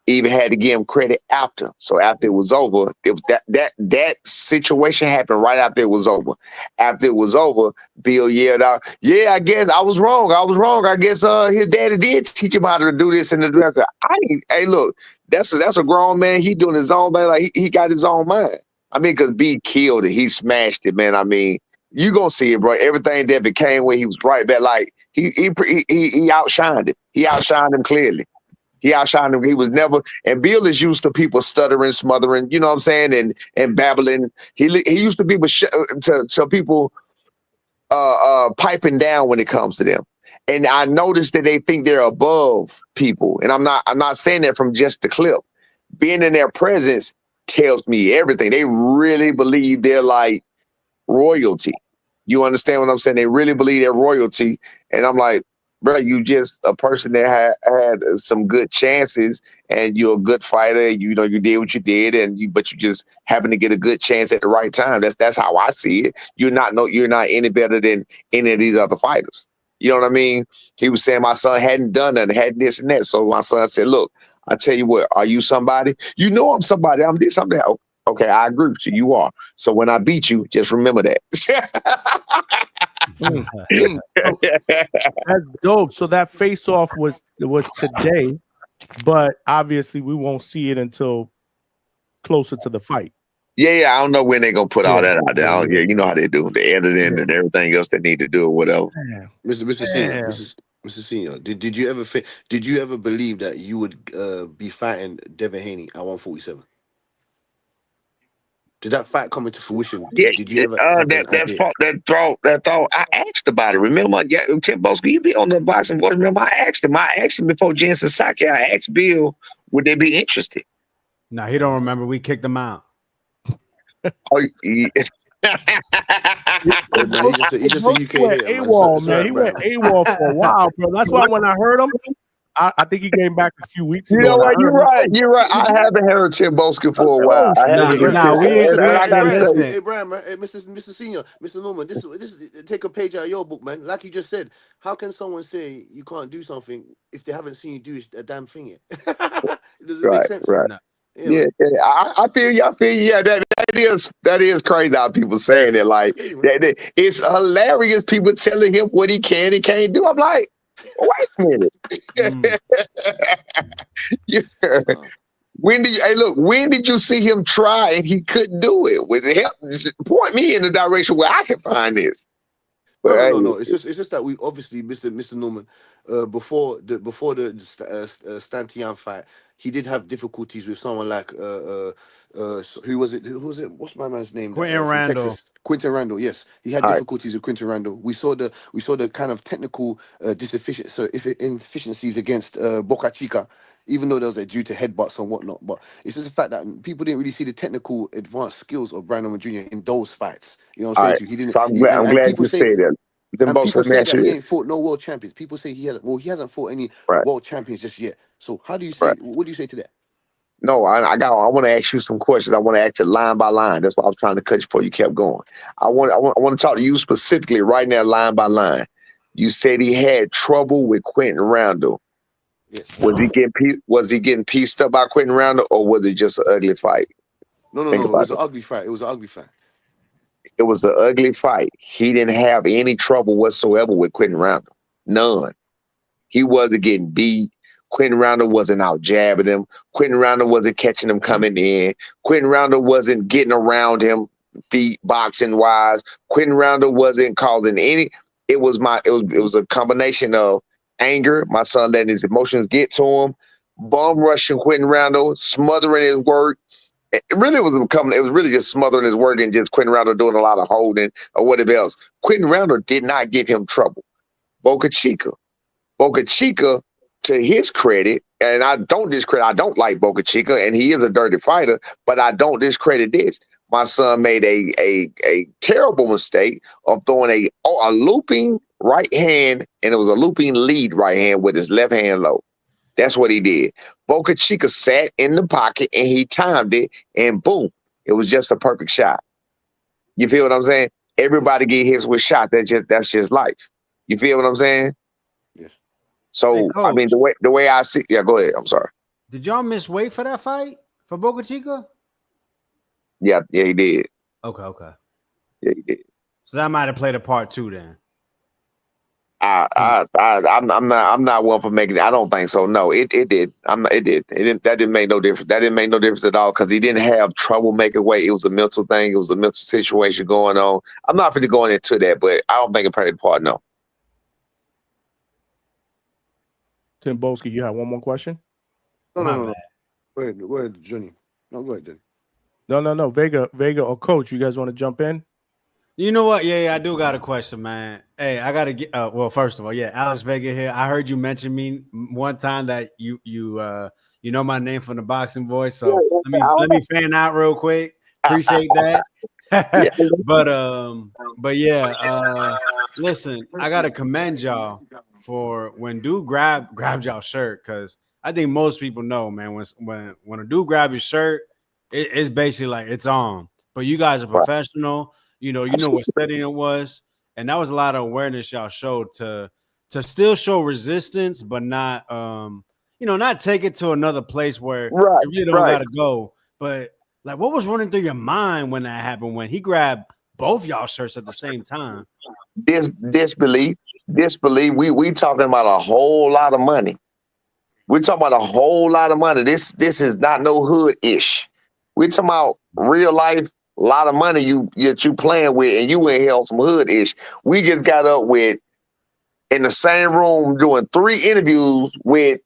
even had to give him credit after. So after it was over, it was that situation happened right after it was over. After it was over, Bill yelled out, "Yeah, I guess I was wrong. I guess his daddy did teach him how to do this and to do that." Hey, look, that's a grown man. He doing his own thing. Like he got his own mind. I mean, because B killed it. He smashed it, man. I mean, you gonna see it, bro. Everything that became where he was right back. Like he outshined him. He outshined him clearly. He outshined him. He was never, and Bill is used to people stuttering, smothering, you know what I'm saying, and babbling. He used to people to people piping down when it comes to them. And I noticed that they think they're above people. And I'm not saying that from just the clip. Being in their presence tells me everything. They really believe they're like royalty. You understand what I'm saying? They really believe they're royalty. And I'm like, bro, you just a person that had some good chances, and you're a good fighter. You did what you did, but you just happen to get a good chance at the right time. That's how I see it. You're not any better than any of these other fighters. You know what I mean? He was saying my son hadn't done nothing, hadn't this and that. So my son said, "Look, I tell you what, are you somebody? You know I'm somebody. I'm this, I'm that." Okay, I agree with you. You are. So when I beat you, just remember that. That's dope. So that face off was today, but obviously we won't see it until closer to the fight. Yeah, I don't know when they're gonna put all that out there. Yeah. You know how they do the editing and everything else they need to do or whatever. Damn. Mr. Senior, Damn. Mr. Senior, did you ever did you ever believe that you would be fighting Devin Haney at 147? Did that fight come into fruition? Yeah, Did you ever have an idea? that thought. I asked about it. Remember, yeah, Tim Bosco, you be on the boxing board. Remember, I asked him before Jensen Saki. I asked Bill, would they be interested? No, he don't remember. We kicked him out. Oh, yeah. Hey, man, he just a UK went hater, man. AWOL, Sorry, man. He went Brad. AWOL for a while, bro. That's why when I heard him, I think he came back a few weeks You ago. know And I what? heard You're right. I haven't heard Tim Bosco for a while. I haven't heard nah, Tim. we And I gotta listen. say, Hey, Brian, man. Hey, Mr. Senior, Mr. Norman, this is take a page out of your book, man. Like you just said, how can someone say you can't do something if they haven't seen you do a damn thing yet? Does it make sense? right. No. Yeah, Yeah, I feel you. I feel you. Yeah, that is crazy how people saying it. Like that, it's hilarious. People telling him what he can and can't do. I'm like, wait a minute. Yeah. When did you? Hey, look. When did you see him try and he couldn't do it? With help, point me in the direction where I can find this. But, No. It's just that we obviously, Mr. Norman, before the Stantian fight, he did have difficulties with someone like who was it? What's my man's name? Quentin From Randall. Texas. Quentin Randall. Yes, he had difficulties with Quentin Randall. We saw the kind of technical inefficiencies against Boca Chica. Even though there was due to headbutts and whatnot, but it's just the fact that people didn't really see the technical advanced skills of Brandon Jr. in those fights. You know what I'm saying? To you? He didn't. So I'm and glad people you say say that. Then and both people let me say ask that you he this. ain't fought no world champions. People say he hasn't fought any Right. world champions just yet. So how do you say? What do you say to that? No, I want to ask you some questions. I want to ask it line by line. That's why I was trying to cut you before you kept going. I want to talk to you specifically right now, line by line. You said he had trouble with Quentin Randall. Yes. Was he getting pieced up by Quentin Randall, or was it just an ugly fight? No. Think It about was an ugly fight. It was an ugly fight. It was an ugly fight. He didn't have any trouble whatsoever with Quentin Randall. None. He wasn't getting beat. Quentin Randall wasn't out jabbing him. Quentin Randall wasn't catching him coming in. Quentin Randall wasn't getting around him, feet boxing wise. Quentin Randall wasn't causing any. It was a combination of anger, my son letting his emotions get to him, bum rushing Quentin Randall, smothering his work. It was really just smothering his work and just Quentin Randall doing a lot of holding or whatever else. Quentin Randall did not give him trouble. Boca Chica, to his credit, and I don't like Boca Chica, and he is a dirty fighter, but I don't discredit this. My son made a terrible mistake of throwing a looping right hand, and it was a looping lead right hand with his left hand low. That's what he did. Boca Chica sat in the pocket and he timed it, and boom, it was just a perfect shot. You feel what I'm saying? Everybody get hits with shot. That's just life. You feel what I'm saying? Yes. So Hey, I mean, Coach. the way I see, yeah. Go ahead. I'm sorry. Did y'all miss weight for that fight for Boca Chica? Yeah, he did. Okay. Yeah, he did. So that might have played a part too then. I'm not one for making it. I don't think so. No, it did. It did. That didn't make no difference. That didn't make no difference at all because he didn't have trouble making weight. It was a mental thing. It was a mental situation going on. I'm not really going into that, but I don't think it played a part. No. Tim Boski, you have one more question? No. Go ahead, Johnny. No, go ahead, then. No. Vega or Coach, you guys want to jump in? You know what? Yeah, I do got a question, man. Hey, I gotta get. Well, first of all, yeah, Alex Vega here. I heard you mention me one time that you know my name from the boxing voice. So let me fan out real quick. Appreciate that. But yeah. Listen, I gotta commend y'all for when dude grabbed y'all shirt, because I think most people know, man, when a dude grab your shirt, it's basically like it's on. But you guys are professional. You know what setting it was, and that was a lot of awareness y'all showed to still show resistance, but not not take it to another place where you really don't gotta go. But like, what was running through your mind when that happened? When he grabbed both y'all shirts at the same time? Disbelief. We talking about a whole lot of money. We're talking about a whole lot of money. This is not no hood ish. We talking about real life, a lot of money that you playing with, and you in here on some hood ish. We just got up with in the same room doing 3 interviews with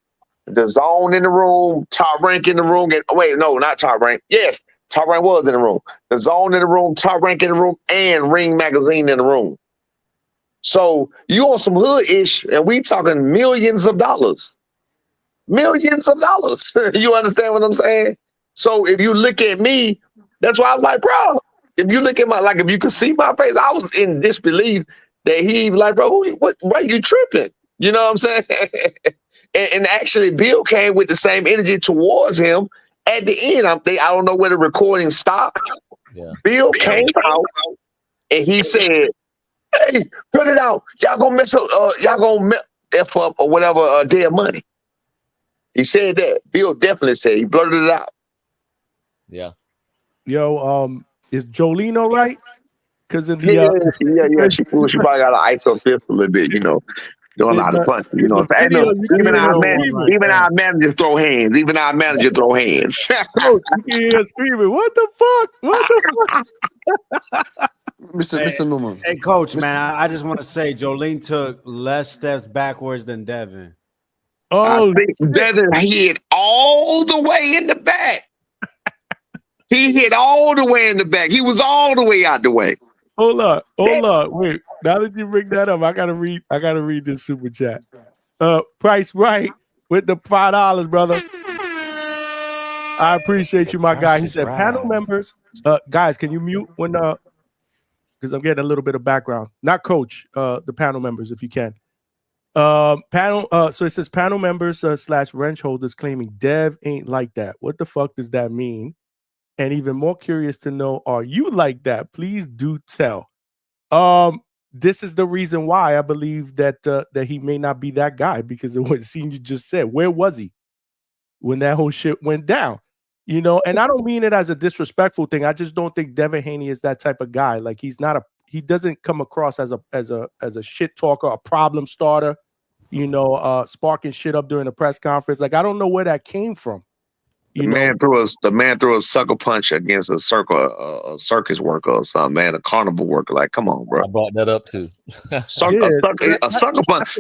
the Zone in the room, Top Rank in the room. And wait, no, not Top Rank. Yes, Top Rank was in the room. The Zone in the room, Top Rank in the room, and Ring Magazine in the room. So you on some hood ish, and we talking millions of dollars. Millions of dollars. You understand what I'm saying? So if you look at me, that's why I'm like, bro, if you look at my, like, if you could see my face, I was in disbelief that he like, bro, why you tripping? You know what I'm saying? and actually, Bill came with the same energy towards him. At the end, I don't know where the recording stopped. Yeah. Bill came out and he said, hey, cut it out. Y'all gonna mess up, y'all gonna F up or whatever their money. He said that. Bill definitely said, he blurted it out. Yeah. Yo, is Jolene all right? Because in the yeah, she probably got an ice her fist a little bit, you know, doing a lot of punching, you know. So, video, look, even our managers throw hands. Even our manager throw hands. Oh, you can hear screaming, what the fuck? What the fuck? Mr. Norman. Hey, Coach, man, I just want to say Jolene took less steps backwards than Devin. Oh, Devin hit all the way in the back. He hit all the way in the back. He was all the way out the way. Hold up. Wait. Now that you bring that up, I gotta read this super chat. Price Right with the $5, brother. I appreciate you, my guy. He said, panel members, guys, can you mute when because I'm getting a little bit of background. Not Coach, the panel members, if you can. So it says panel members / wrench holders claiming Dev ain't like that. What the fuck does that mean? And even more curious to know, are you like that? Please do tell. This is the reason why I believe that that he may not be that guy, because of what Senior just said. Where was he when that whole shit went down? You know, and I don't mean it as a disrespectful thing. I just don't think Devin Haney is that type of guy. Like, he doesn't come across as a shit talker, a problem starter, you know, sparking shit up during the press conference. Like, I don't know where that came from. The man threw a sucker punch against a circus worker or something, man, a carnival worker. Like, come on, bro. I brought that up too. A sucker punch.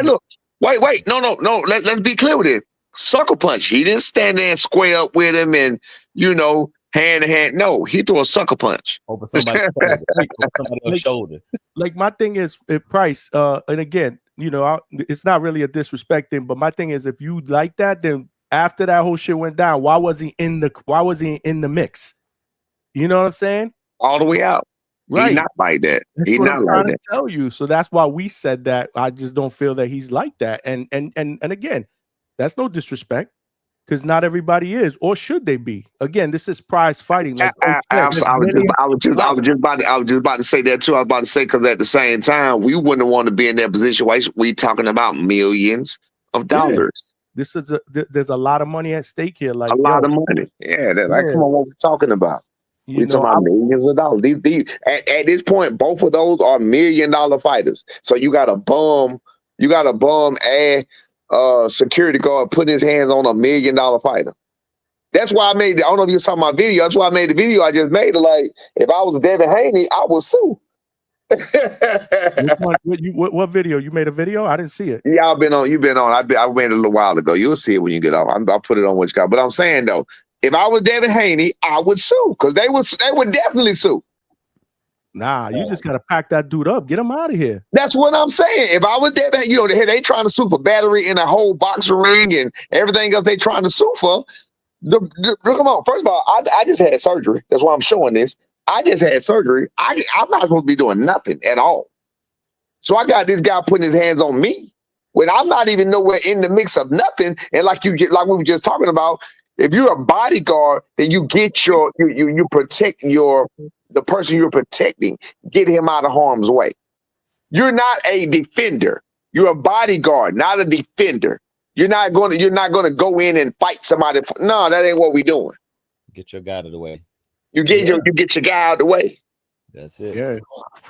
Look, wait, no. Let's be clear with it. Sucker punch. He didn't stand there and square up with him and, you know, hand to hand. No, he threw a sucker punch. Over somebody's shoulder. Like, my thing is, if Price, and again, you know, it's not really a disrespect thing, but my thing is, if you like that, then after that whole shit went down, why was he in the mix? You know what I'm saying? All the way out. Right. He's not like that. He's not like that. Tell you. So that's why we said that. I just don't feel that he's like that. And again, that's no disrespect, because not everybody is, or should they be? Again, this is prize fighting. Like, I was just about to say that too. I was about to say, because at the same time, we wouldn't want to be in that position. Why we talking about millions of dollars? This is there's a lot of money at stake here. Like, a lot of money. Yeah, like, come on, what we're talking about? We're talking about millions of dollars. At this point, both of those are $1 million fighters. So you got a bum security guard putting his hands on $1 million fighter. That's why I don't know if you're talking about video. That's why I made the video I just made. Like, if I was Devin Haney, I would sue. What video? You made a video? I didn't see it. Yeah, you've been on. I made it a little while ago. You'll see it when you get off. I'll put it on what you got. But I'm saying, though, if I was Devin Haney, I would sue, because they would definitely sue. Nah, you just gotta pack that dude up. Get him out of here. That's what I'm saying. If I was Devin, you know, they trying to sue for battery in a whole boxing ring and everything else they trying to sue for. Come on. First of all, I just had surgery. That's why I'm showing this. I just had surgery. I'm not supposed to be doing nothing at all. So I got this guy putting his hands on me when I'm not even nowhere in the mix of nothing. And like we were just talking about, if you're a bodyguard, then you get you protect the person you're protecting, get him out of harm's way. You're not a defender. You're a bodyguard, not a defender. You're not going to go in and fight somebody. No, that ain't what we doing. Get your guy out of the way. You get your guy out of the way. That's it. Yeah,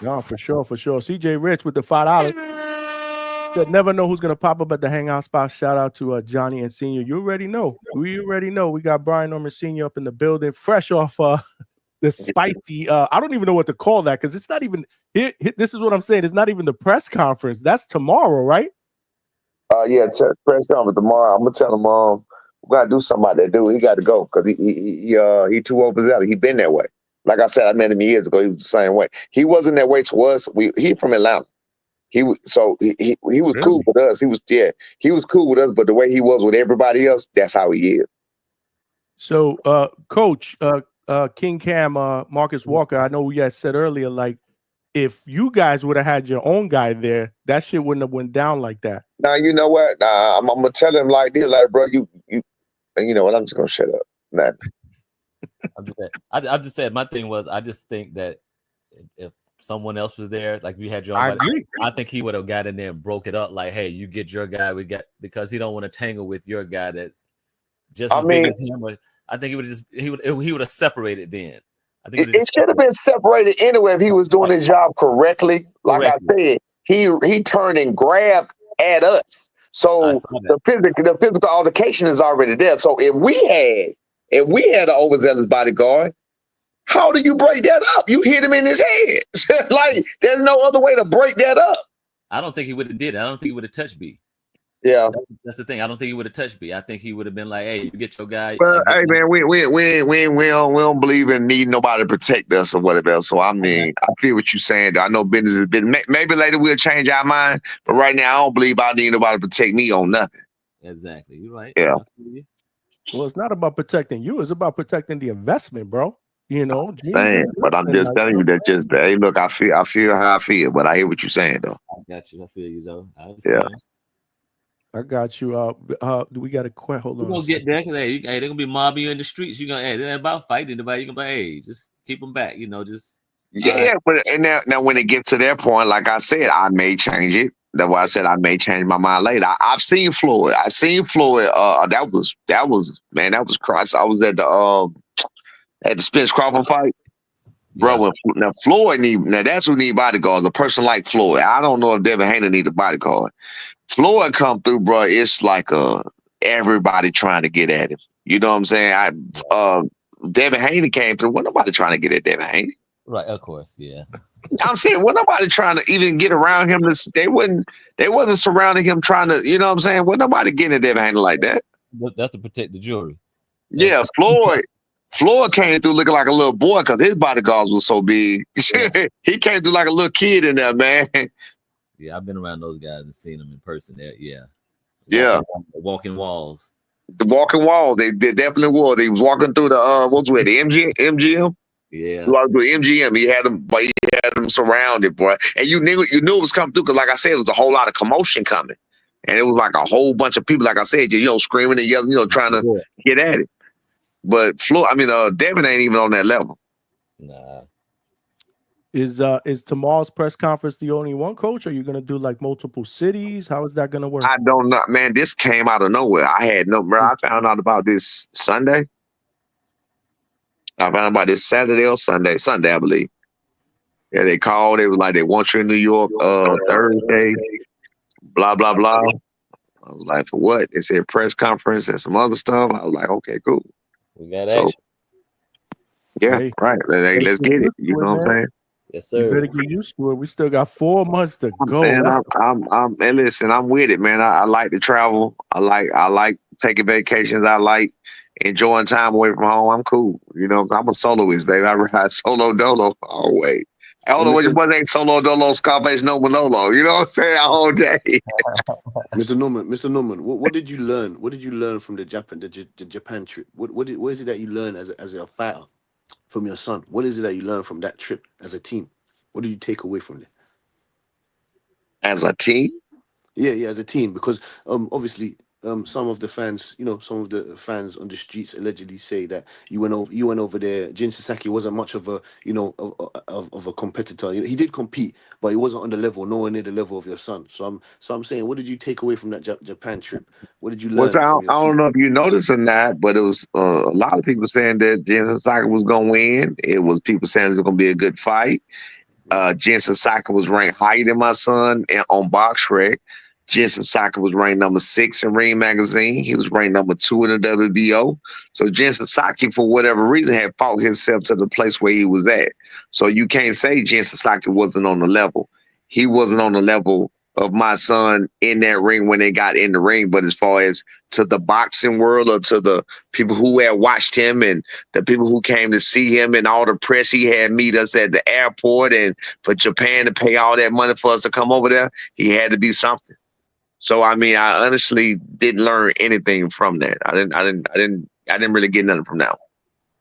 no, for sure. CJ Rich with the $5. Said never know who's gonna pop up at the Hangout spot. Shout out to Johnny and Senior. You already know. We already know. We got Brian Norman Senior up in the building, fresh off the spicy. I don't even know what to call that because it's not even. This is what I'm saying. It's not even the press conference. That's tomorrow, right? Yeah, press conference tomorrow. I'm gonna tell him we gotta do something about that dude. He got to go because he too overzealous. He been that way. Like I said, I met him years ago. He was the same way. He wasn't that way to us. He from Atlanta. He was Really? cool with us. He was cool with us, but the way he was with everybody else, that's how he is. So, Coach, King Cam, Marcus Walker. I know we had said earlier, like if you guys would have had your own guy there, that shit wouldn't have went down like that. Now you know what? I'm gonna tell him like this, like bro, you know what? I'm just gonna shut up. Nah. I'm just saying. My thing was, I just think that if someone else was there, like you had your own I buddy, agree. I think he would have got in there and broke it up. Like, hey, you get your guy, we got, because he don't want to tangle with your guy that's just as big as him. But I think he would have separated then. I think it should have been separated anyway if he was doing his job correctly. Like I said, he turned and grabbed at us. So the physical altercation is already there. So if we had an overzealous bodyguard, how do you break that up? You hit him in his head. Like there's no other way to break that up. I don't think he would have did it. I don't think he would have touched B. Yeah, that's the thing. I don't think he would have touched B. I think he would have been like, "Hey, you get your guy." Well, hey man, we don't believe in needing nobody to protect us or whatever. So I mean, I feel what you're saying. I know business has been. Maybe later we'll change our mind, but right now I don't believe I need nobody to protect me on nothing. Exactly, you're right. Yeah. Well, it's not about protecting you. It's about protecting the investment, bro. You know, But I'm just telling you that hey, look, I feel how I feel, but I hear what you're saying though. I got you. I feel you though. I understand. Yeah. I got you. Do we got a question? Hold on. We're gonna get there because hey, they're gonna be mobbing you in the streets. You're gonna they're about fighting anybody. You're gonna be hey, just keep them back, just But now when it gets to that point, like I said, I may change it. That's why I said I may change my mind later. I've seen Floyd. That was man, that was cross. I was at the Spence Crawford fight. Bro, now Floyd that's who need bodyguards. A person like Floyd. I don't know if Devin Haney need a bodyguard. Floyd come through, bro. It's like everybody trying to get at him. You know what I'm saying? Devin Haney came through. Wasn't nobody trying to get at Devin Haney. Right, of course, yeah. I'm saying, wasn't nobody trying to even get around him. They wasn't surrounding him trying to. You know what I'm saying? Wasn't nobody getting at Devin Haney like that. That's to protect the jury. Yeah, Floyd came through looking like a little boy because his bodyguards were so big. He came through like a little kid in there, man. Yeah, I've been around those guys and seen them in person there. Yeah. Walking walls. The walking wall. They definitely were. They was walking through the the MGM? Yeah. Walking through MGM. He had them surrounded, boy. And you knew it was coming through because like I said, it was a whole lot of commotion coming. And it was like a whole bunch of people, like I said, screaming and yelling, trying to get at it. But Devin ain't even on that level. Nah. Is tomorrow's press conference the only one, Coach? Or are you gonna do like multiple cities? How is that gonna work? I don't know, man. This came out of nowhere. I found out about this Sunday. I found out about this Saturday or Sunday, I believe. Yeah, they called. They was like, they want you in New York Thursday. Blah blah blah. I was like, for what? They said press conference and some other stuff. I was like, okay, cool. We got action. Yeah, right. Let's get it. You know what I'm saying? Yes, sir. You better get used to it. We still got 4 months to go. Man, and listen, I'm with it, man. I like to travel. I like taking vacations. I like enjoying time away from home. I'm cool. I'm a soloist, baby. I ride solo dolo always. I don't know what your boy ain't solo dolo, Scarface, no Manolo. You know what I'm saying? All day. Mr. Norman, what did you learn? What did you learn from the Japan trip? What is it that you learned as a fighter from your son? What is it that you learned from that trip as a team? What did you take away from there? As a team? Yeah, as a team, because obviously some of the fans, some of the fans on the streets allegedly say that you went over there. Jin Sasaki wasn't much of a, of a competitor. He did compete, but he wasn't on the level, nowhere near the level of your son. So I'm saying, what did you take away from that Japan trip? What did you learn? I don't know if you noticed or not, but it was a lot of people saying that Jin Sasaki was going to win. It was people saying it was going to be a good fight. Jin Sasaki was ranked higher than my son on BoxRec. Jensen Saki was ranked number 6 in Ring Magazine. He was ranked number 2 in the WBO. So Jensen Saki, for whatever reason, had fought himself to the place where he was at. So you can't say Jensen Saki wasn't on the level. He wasn't on the level of my son in that ring when they got in the ring. But as far as to the boxing world or to the people who had watched him and the people who came to see him and all the press he had meet us at the airport and for Japan to pay all that money for us to come over there, he had to be something. So I mean, I honestly didn't learn anything from that. I didn't really get nothing from that one.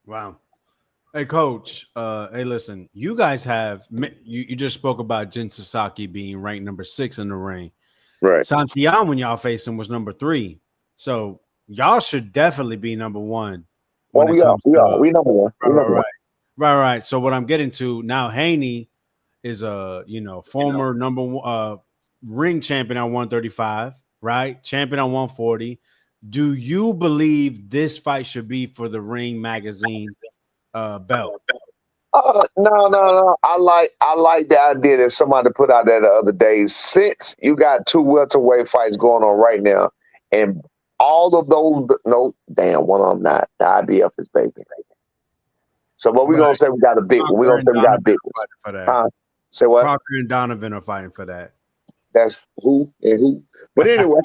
Wow. Hey, Coach. Hey, listen. You guys have you just spoke about Jin Sasaki being ranked number 6 in the ring. Right. Santiago, when y'all faced him, was number 3. So y'all should definitely be number 1. Well, we are. We number 1. Right. So what I'm getting to now, Haney is a former number 1 ring champion at 135, right? Champion at 140. Do you believe this fight should be for the Ring Magazine belt? No. I like the idea that somebody put out there the other day. Since you got 2 welterweight fights going on right now, and all of those, one of them not. The IBF is vacant. So what we gonna say? We got a big one. We gonna say we got a big one. Say what? Crocker and Donovan are fighting for that. That's who and who. But anyway,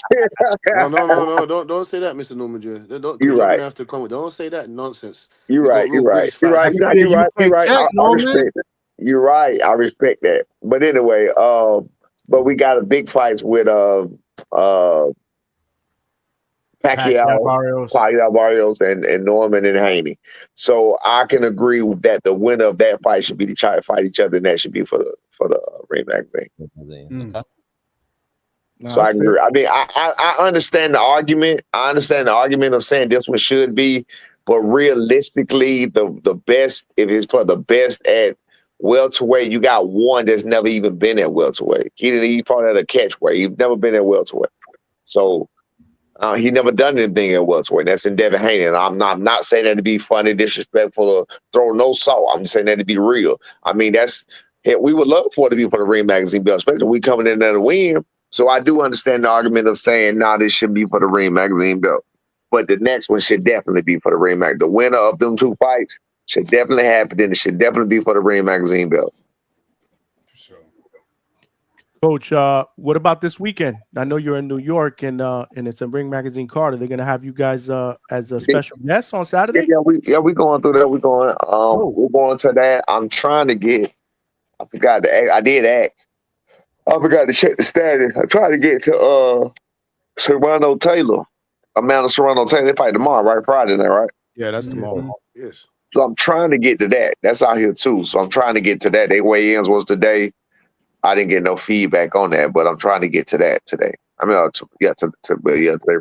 no, don't say that, Mr. Norman Jr. You're right. Have to come. Don't say that nonsense. You're right. You're right. You're right. I respect that. You're right. I respect that. But anyway, but we got a big fights with Pacquiao Barrios and Norman and Haney. So I can agree with that. The winner of that fight should be to try to fight each other, and that should be for the Ring Magazine. Okay. So I agree. I mean, I understand the argument. I understand the argument of saying this one should be, but realistically, the best, if it's for the best at welterweight, you got one that's never even been at welterweight. He fought at a catchweight. He's never been at welterweight. So he never done anything at welterweight. That's in Devin Haney. And I'm not saying that to be funny, disrespectful, or throw no salt. I'm just saying that to be real. I mean, we would love for it to be for the Ring Magazine belt, especially we coming in there to win. So I do understand the argument of saying, this should be for the Ring Magazine belt. But the next one should definitely be for the Ring Magazine. The winner of them 2 fights should definitely happen. Then it should definitely be for the Ring Magazine belt. For sure. Coach, what about this weekend? I know you're in New York and it's a Ring Magazine card. Are they going to have you guys as a special guest on Saturday? Yeah, we going through that. We're going to that. I'm trying to get, I forgot to ask. I did ask. I forgot to check the status. I tried to get to Serrano Taylor. Amanda Serrano Taylor. They fight tomorrow, right? Friday night, right? Yeah, that's tomorrow. Yes. So I'm trying to get to that. That's out here too. So I'm trying to get to that. They weigh-ins was today. I didn't get no feedback on that, but I'm trying to get to that today. I mean, today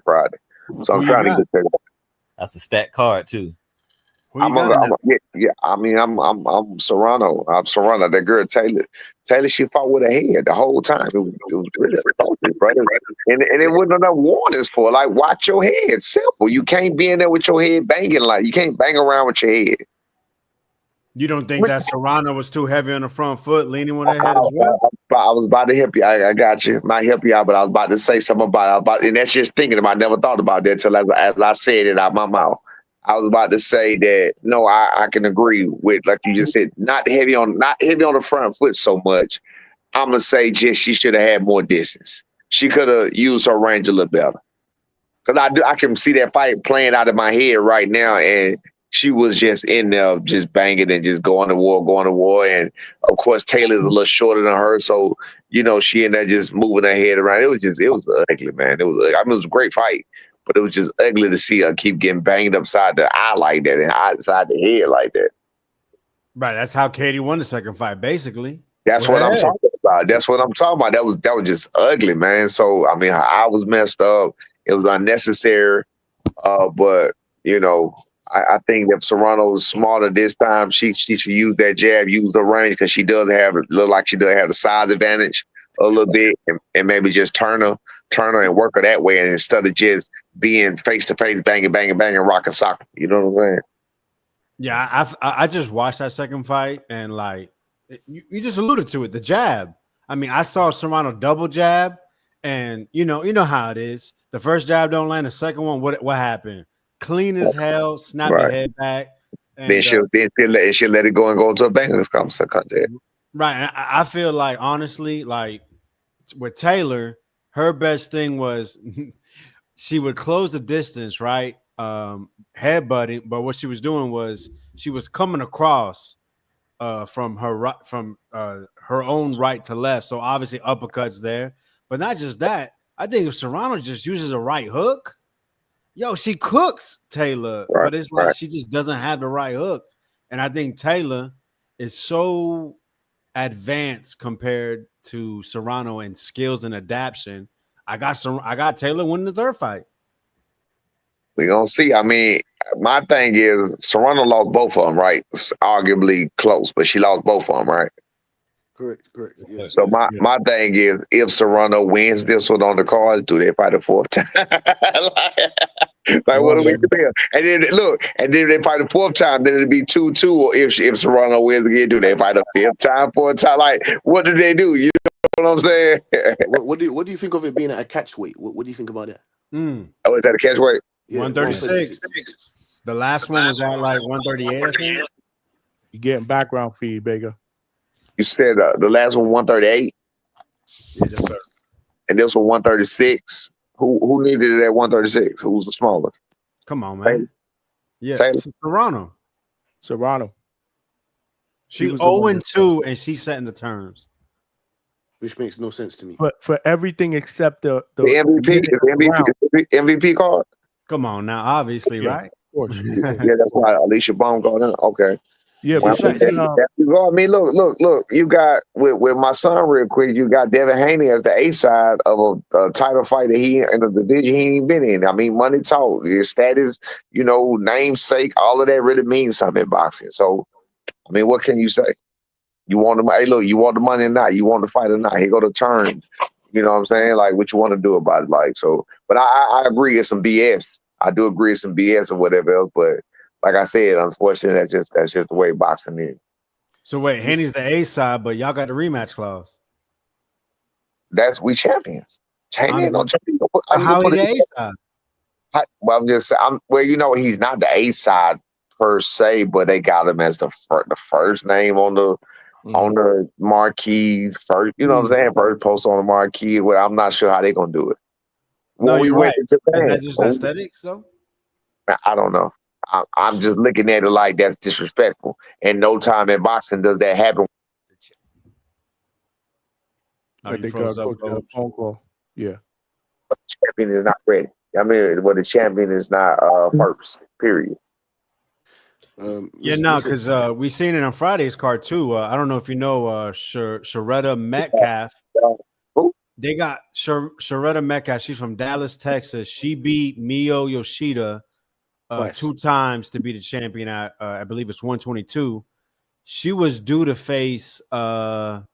Friday. So I'm trying to get to that. That's a stacked card too. I'm Serrano. I'm Serrano. That girl Taylor, she fought with her head the whole time. It was really assaulting, brother. And it wasn't enough warnings for it. Like, watch your head. Simple. You can't be in there with your head banging. Like, you can't bang around with your head. You don't think that Serrano was too heavy on the front foot, leaning with her head as well? I was about to help you. I got you. Might help you out, but I was about to say something about it. And that's just thinking about it. I never thought about that until as I said it out my mouth. I was about to say that no, I can agree with, like you just said, not heavy on the front foot so much. I'm gonna say just she should have had more distance. She could have used her range a little better. Cause I can see that fight playing out of my head right now, and she was just in there, just banging and just going to war. And of course, Taylor's a little shorter than her, so she in there just moving her head around. It was ugly, man. It was a great fight. But it was just ugly to see her keep getting banged upside the eye like that and outside the head like that. Right. That's how Katie won the second fight, basically. That's what I'm talking about. That was just ugly, man. So, I mean, her eye was messed up. It was unnecessary. But, I think that Serrano was smarter this time. She should use that jab, use the range, because she does look like she does have the size advantage a little bit, and maybe just turn her and work her that way, and instead of just being face to face, banging, rocking soccer. You know what I'm saying? Yeah, I just watched that second fight, and like you just alluded to it, the jab. I mean, I saw Serrano double jab, And you know how it is. The first jab don't land. The second one, what happened? Clean as hell. Snap your Right. head back. Then And she'll let it go and go into a bangers contest. right. And I feel like honestly, like with Taylor, her best thing was she would close the distance, right? Headbutting, but what she was doing was she was coming across from her own right to left. So obviously uppercuts there, but not just that. I think if Serrano just uses a right hook, yo, she cooks Taylor, Right, but it's like right. she just doesn't have the right hook. And I think Taylor is so advanced compared to Serrano in skills and adaptation. I got Taylor winning the third fight. We gonna see. I mean, my thing is Serrano lost both of them, right? It's arguably close, but she lost both of them, right? Correct. Yes. So my thing is, if Serrano wins this one on the card, do they fight a fourth time? like what do we do? And then look, and then they fight a fourth time, then it'd be 2-2. Or if Serrano wins again, do they fight a fifth time, fourth time? Like, what do they do? You know what I'm saying? What do you think of it being at a catch weight? What do you think about that? Oh, is that a catch weight? Yeah, 136. The last one was at like 138, I think. You getting background feed, Baker. You said the last one 138? Yeah, yes, sir. And this one 136. Who needed it at 136? Who was the smallest? Come on, man. Yeah, Taylor. Serrano. She was the one 0-2 and she's setting the terms. Which makes no sense to me. But for everything except the MVP card. Come on now, obviously, right? Of course. Yeah, that's why Alicia Bone got in. Okay. Yeah, Well, but I mean, look. You got with my son real quick. You got Devin Haney as the A side of a title fight that he in the division he ain't been in. I mean, money talk, your status, namesake, all of that really means something in boxing. So, I mean, what can you say? You want the hey, look, you want the money or not? You want the fight or not? Here go the terms. You know what I'm saying? Like, what you want to do about it? Like, so. But I agree, it's some BS. I do agree, it's some BS or whatever else, but. Like I said, unfortunately, that's just the way boxing is. So wait, Haney's the A side, but y'all got the rematch clause. We champions. Haney ain't no champion. How he the A side? Well, he's not the A side per se, but they got him as the first name on the marquee. First, you know what I'm saying? First post on the marquee. Well, I'm not sure how they're gonna do it. No, you're right. To Japan, is that just aesthetics, though? I don't know. I'm just looking at it like that's disrespectful. And no time in boxing does that happen. I think a phone call. Yeah. But the champion is not ready. I mean, the champion is not first, period. Because we seen it on Friday's card too. I don't know if you know Sharetta Metcalf. Who? They got Sharetta Metcalf. She's from Dallas, Texas. She beat Mio Yoshida 2 times to be the champion at I believe it's 122. She was due to face oh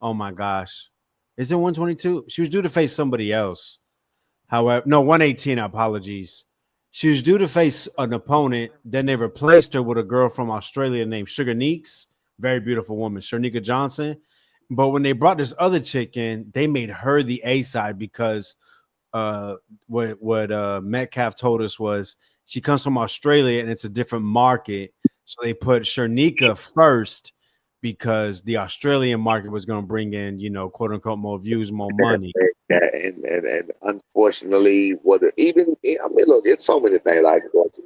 my gosh, is it 122? She was due to face somebody else. However, no, 118. Apologies. She was due to face an opponent. Then they replaced her with a girl from Australia named Sugar Neeks, very beautiful woman, Sharnika Johnson. But when they brought this other chick in, they made her the A side because what Metcalf told us was. She comes from Australia and it's a different market. So they put Sharnika first because the Australian market was going to bring in, quote unquote, more views, more money. And unfortunately, look, it's so many things I can go into.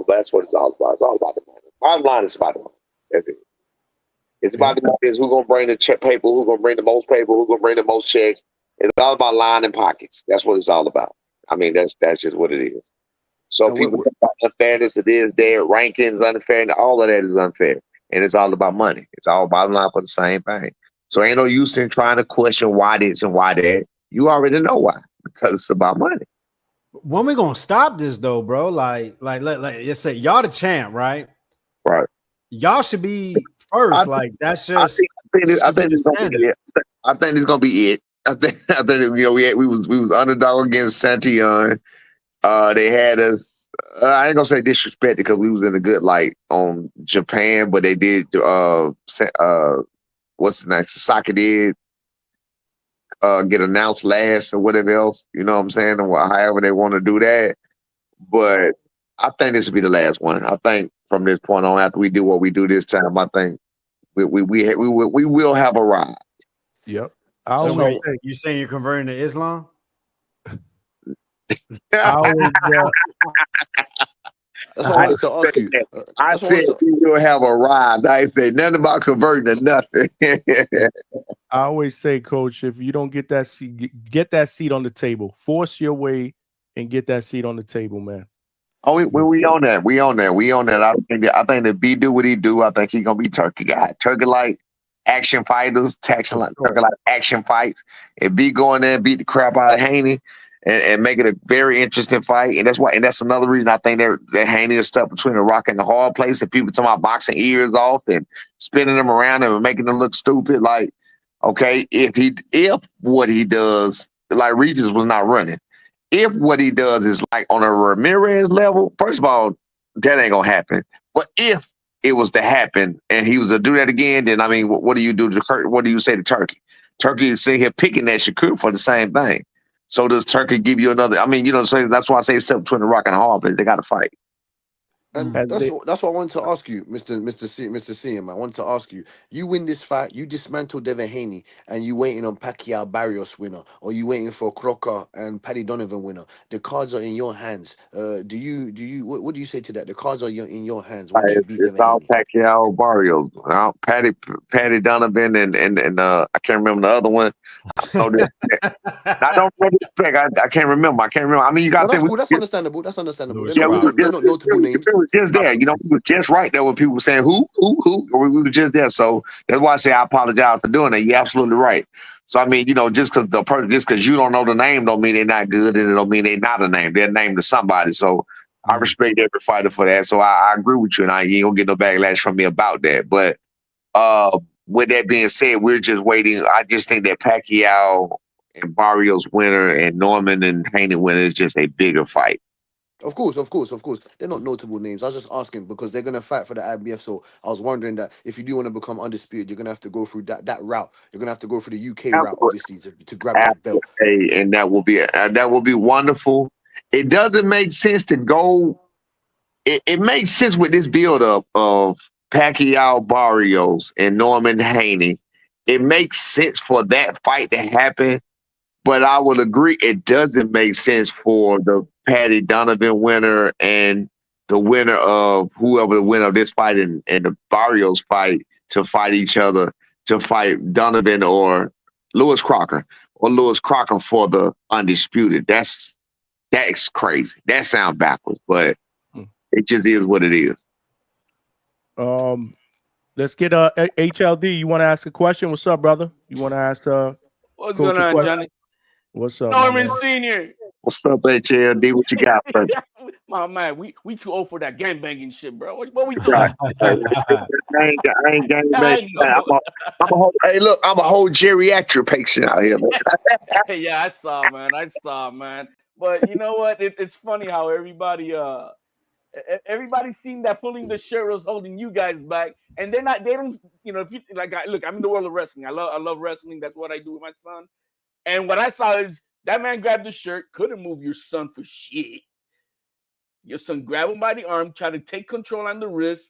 That's what it's all about. It's all about the money. Bottom line is about the money. That's it. It's about the money. It's who's going to bring the paper, who's going to bring the most paper, who's going to bring the most checks. It's all about lining pockets. That's what it's all about. I mean, that's just what it is. So people think about unfairness, it is there, rankings, unfair, and all of that is unfair. And it's all about money. It's all bottom line for the same thing. So ain't no use in trying to question why this and why that. You already know why. Because it's about money. When we gonna stop this though, bro? Like let's say y'all the champ, right? Right. Y'all should be first. That's just I think it's gonna be it. I think it's gonna be it. I think we was underdog against Santion. They had us. I ain't gonna say disrespected because we was in a good light on Japan, but they did. What's the name? Sasaki did. get announced last or whatever else. You know what I'm saying? Or however they want to do that. But I think this will be the last one. I think from this point on, after we do what we do this time, I think we will have a ride. Yep. I So always wait, say, you saying you're converting to Islam? I always, That's what I wanted to ask you. I That's what I said wanted to, we will have a ride. I ain't say nothing about converting to nothing. I always say, Coach, if you don't get that seat, get that seat on the table. Force your way and get that seat on the table, man. Oh, we on that. We on that. We on that. I think that B do what he do. I think he gonna be Turkey guy. Turkey like action fighters, Turkey like action fights. If B go in there and beat the crap out of Haney and make it a very interesting fight. And that's another reason I think that Haney is stuck between a rock and a hard place. And people talking about boxing ears off and spinning them around and making them look stupid. Like, okay, if what he does, like Regis was not running. If what he does is like on a Ramirez level, first of all, that ain't gonna happen. But if it was to happen and he was to do that again, then I mean, what do you do to Kurt? What do you say to Turkey? Turkey is sitting here picking at Shakur for the same thing. So does Turkey give you another? I mean, you know, so that's why I say it's up between the rock and a hard place. They got to fight. and that's what I wanted to ask you, Mr. CM. I wanted to ask you. You win this fight, you dismantle Devin Haney, and you waiting on Pacquiao Barrios winner, or you waiting for Crocker and Paddy Donovan winner. The cards are in your hands. What do you say to that? The cards are in your hands once you beat It's Devin all Haney. Pacquiao Barrios. Paddy Donovan and I can't remember the other one. I don't respect. I can't remember. I mean, you got No, to that's cool. That's understandable. That's understandable. They're yeah, not, they're not notable names. we were just there. You know, we were just right there with people saying who, or we were just there. So that's why I say I apologize for doing that. You're absolutely right. So I mean, you know, just because you don't know the name, don't mean they're not good, and it don't mean they're not a name. They're named to somebody. So I respect every fighter for that. So I agree with you, and you ain't gonna get no backlash from me about that. But with that being said, we're just waiting. I just think that Pacquiao and Barrios winner and Norman and Haney winner is just a bigger fight. Of course. They're not notable names. I was just asking because they're gonna fight for the IBF. So I was wondering that if you do want to become undisputed, you're gonna have to go through that route. You're gonna have to go through the UK route, obviously, to grab that belt. And that will be wonderful. It doesn't make sense to go. It makes sense with this build up of Pacquiao Barrios and Norman Haney. It makes sense for that fight to happen. But I would agree, it doesn't make sense for the Paddy Donovan winner and the winner of whoever the winner of this fight and the Barrios fight to fight each other, to fight Donovan or Lewis Crocker for the undisputed. That's crazy. That sounds backwards, but it just is what it is. Let's get HLD. You want to ask a question? What's up, brother? You want to ask What's Coach going a on, question? Johnny? What's up, Norman Senior? What's up, HLD? What you got, bro? My man, we too old for that gangbanging shit, bro. What we doing? Right. I ain't gangbanging. Hey, look, I'm a whole geriatric patient out here, man. Yeah, I saw, man. But you know what? It's funny how everybody seen that pulling the shirt was holding you guys back, and they don't, you know, if you like, look, I'm in the world of wrestling. I love wrestling. That's what I do with my son. And what I saw is that man grabbed the shirt, couldn't move your son for shit. Your son grabbed him by the arm, tried to take control on the wrist,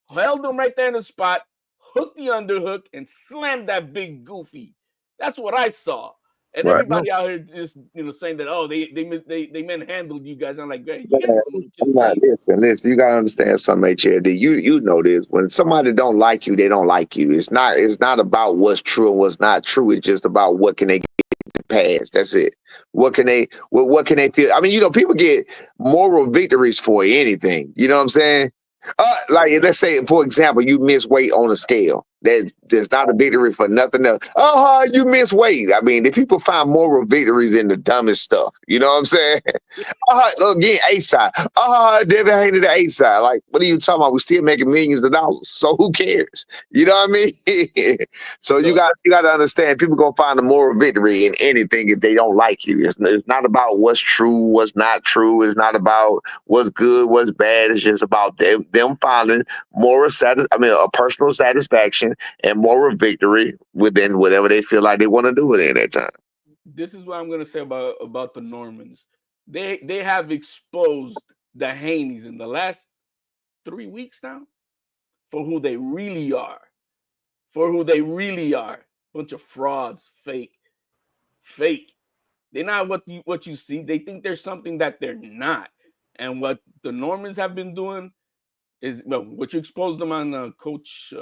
held him right there in the spot, hooked the underhook, and slammed that big goofy. That's what I saw. And Right. everybody out here just, you know, saying that, oh, they manhandled you guys. I'm like, great, you guys don't know, Listen, you gotta understand something, HLD. You know this. When somebody don't like you, they don't like you. It's not about what's true and what's not true. It's just about what can they get past. That's it. What can they feel? I mean, you know, people get moral victories for anything. You know what I'm saying? Like let's say, for example, you miss weight on a scale. There's not a victory for nothing else. You miss weight. I mean, the people find moral victories in the dumbest stuff. You know what I'm saying? Again, A side. Devin Haney the A side. Like, what are you talking about? We're still making millions of dollars. So who cares? You know what I mean? So you got to understand, people gonna find a moral victory in anything if they don't like you. It's not about what's true, what's not true. It's not about what's good, what's bad. It's just about them finding a personal satisfaction win and moral victory within whatever they feel like they want to do within that time. This is what I'm gonna say about the Normans. They have exposed the Haneys in the last 3 weeks now for who they really are. For who they really are. Bunch of frauds, fake. They're not what you see. They think there's something that they're not. And what the Normans have been doing is, well, what you exposed them on Coach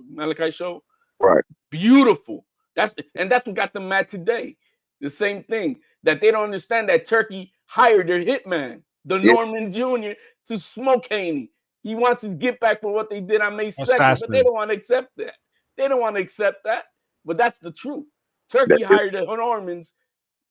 Malachi show. Right. Beautiful. That's what got them mad today. The same thing that they don't understand that Turkey hired their hitman, the Norman Jr., to smoke Haney. He wants his get back for what they did on May 2nd, but they don't want to accept that. They don't want to accept that. But that's the truth. Turkey hired the Normans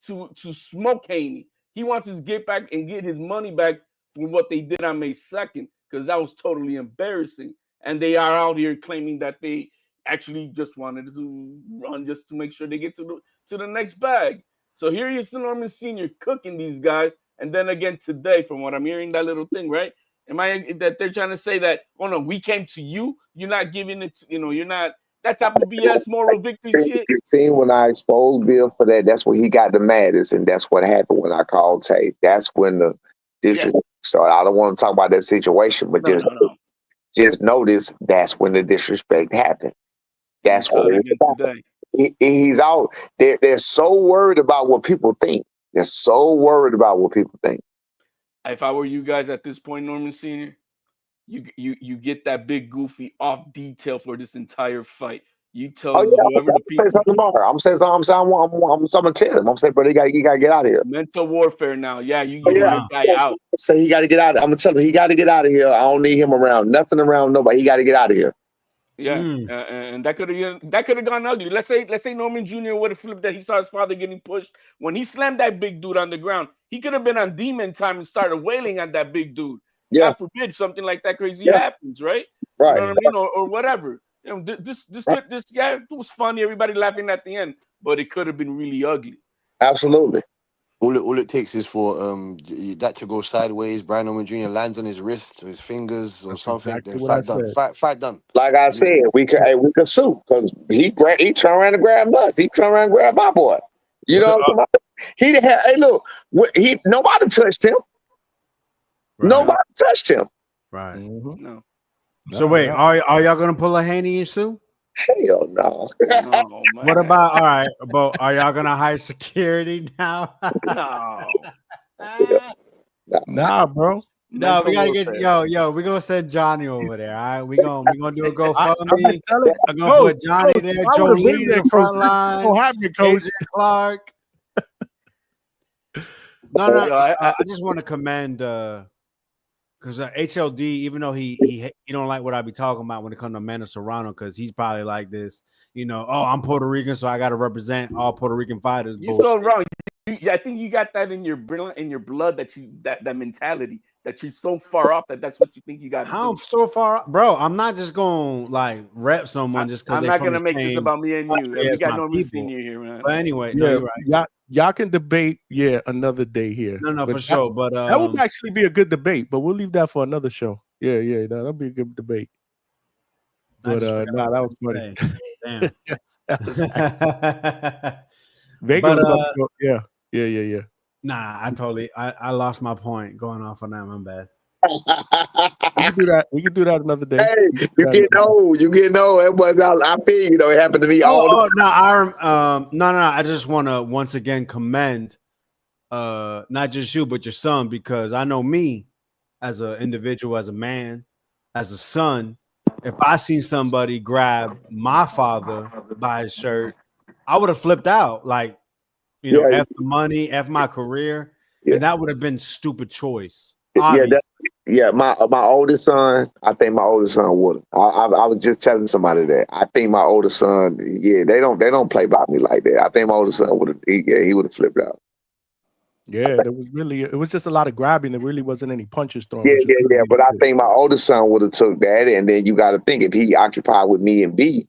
to smoke Haney. He wants his get back and get his money back for what they did on May 2nd, because that was totally embarrassing. And they are out here claiming that they actually just wanted to run just to make sure they get to the next bag. So here is Norman Sr. cooking these guys. And then again today, from what I'm hearing, that little thing, right? Am I that they're trying to say that, oh no, we came to you, you're not giving it, you're not, that type of BS moral victory shit. See, when I exposed Bill for that, that's when he got the maddest, and that's what happened when I called Tate. That's when the disrespect started. I don't want to talk about that situation, but just notice that's when the disrespect happened. That's what he's out. They're so worried about what people think. They're so worried about what people think. If I were you guys at this point, Norman Sr., you get that big goofy off detail for this entire fight. You tell I'm gonna say something tomorrow. I'm gonna tell him. I'm saying, bro, you gotta get out of here. Mental warfare now. Yeah, you get that guy out. Say he gotta get out. I'm gonna tell him he gotta get out of here. I don't need him around. Nothing around nobody. He gotta get out of here. Yeah, and that could have gone ugly. Let's say Norman Jr. would have flipped that. He saw his father getting pushed. When he slammed that big dude on the ground, he could have been on demon time and started wailing at that big dude. God forbid something like that crazy happens, right? Right. You know what I mean? Or whatever. This guy was funny. Everybody laughing at the end, but it could have been really ugly. Absolutely. All it takes is for that to go sideways. Brian Norman Jr. lands on his wrist, or his fingers, or something. Exactly Then fight done. Fight done. Like I said, we could sue because he turned around and grabbed us. He turned around and grabbed my boy. You know, he didn't have. Hey, look, nobody touched him. Right. Nobody touched him. Right. Mm-hmm. No. So wait, are y'all gonna pull a Haney and sue? Hell no. No, what about but are y'all gonna hire security now? No. Nah, bro. No, we gotta get we're gonna send Johnny over there. All right, we're gonna do a GoFundMe. I'm gonna put Johnny there, Joe Lee in the front line, Coach Clark. No, I just want to commend because HLD, even though he don't like what I be talking about when it comes to Amanda Serrano, because he's probably like this, I'm Puerto Rican, so I got to represent all Puerto Rican fighters. You're so wrong. I think you got that in your blood that mentality that you're so far off that's what you think you got. I'm so far, bro. I'm not just gonna rep someone just because I'm not gonna make this about me and you. We got Norman Senior here, man. But anyway, you're right. Y'all can debate, another day here. No, for sure. But that would actually be a good debate, but we'll leave that for another show. Yeah, that'll be a good debate. But that was funny. Damn. Vegas, yeah. Nah, I lost my point going off on that. I'm bad. We can do that another day. Hey, you getting old. It was I feel it happened to me all no, I just want to once again commend not just you but your son, because I know me as an individual, as a man, as a son, if I seen somebody grab my father by his shirt, I would have flipped out. F the money, F my career, and that would have been stupid choice. My oldest son, I think my oldest son would have. I was just telling somebody that. I think my oldest son, they don't play by me like that. I think my oldest son would have, he would have flipped out. Yeah, it was just a lot of grabbing. There really wasn't any punches thrown. Yeah. But I think my oldest son would have took that, and then you got to think if he occupied with me and B,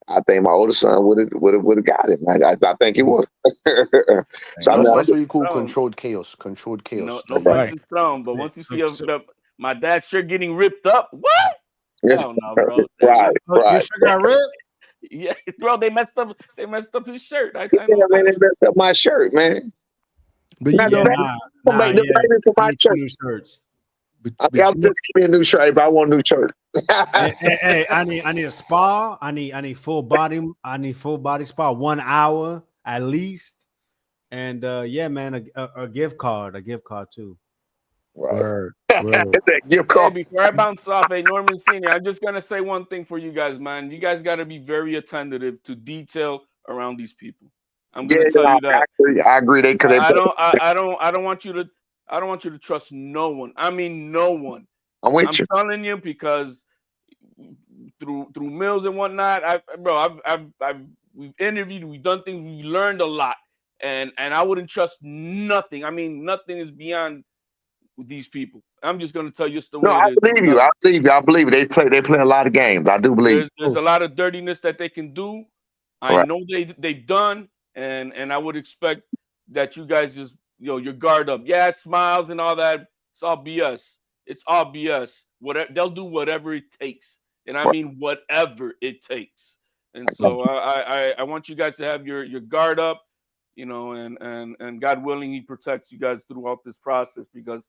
I think my older son would have got him. I think he would. So that's what you call controlled chaos. Controlled chaos. No punches thrown, but once you see my dad's shirt getting ripped up, what? Hell no, bro. Right, Your right. shirt got ripped? Yeah, bro. They messed up. They messed up his shirt. I Yeah, know man, that. they messed up my shirt, man. But you Matter of know, Yeah, fact, nah, make the yeah. payment for I my need 2 shirt. new shirts. but I'll you know, just give me a new shirt, but I want a new shirt. Hey, I need a spa. I need full body. I need full body spa. 1 hour at least. And yeah, man, a gift card. A gift card too. Right. word. That gift Hey, card. before I bounce off, hey Norman Senior, I'm just gonna say one thing for you guys, man. You guys got to be very attentive to detail around these people. I'm Yeah, gonna tell no, you that. I agree. They because they I play. don't, I don't want you to, I don't want you to trust no one. I mean, no one. I'm with I'm you. telling you because through Mills and whatnot, we've interviewed, we've done things, we've learned a lot, and I wouldn't trust nothing. I mean, nothing is beyond these people. I'm just gonna tell you it's the No, way I it is. believe you. I believe you. I believe you. They play a lot of games. I do believe. There's a lot of dirtiness that they can do. I Right. know they've done, and I would expect that you guys just your guard up. Yeah, smiles and all that. It's all BS. It's all BS. Whatever they'll do, whatever it takes, and I Right. mean whatever it takes. And so I want you guys to have your guard up, and God willing, He protects you guys throughout this process because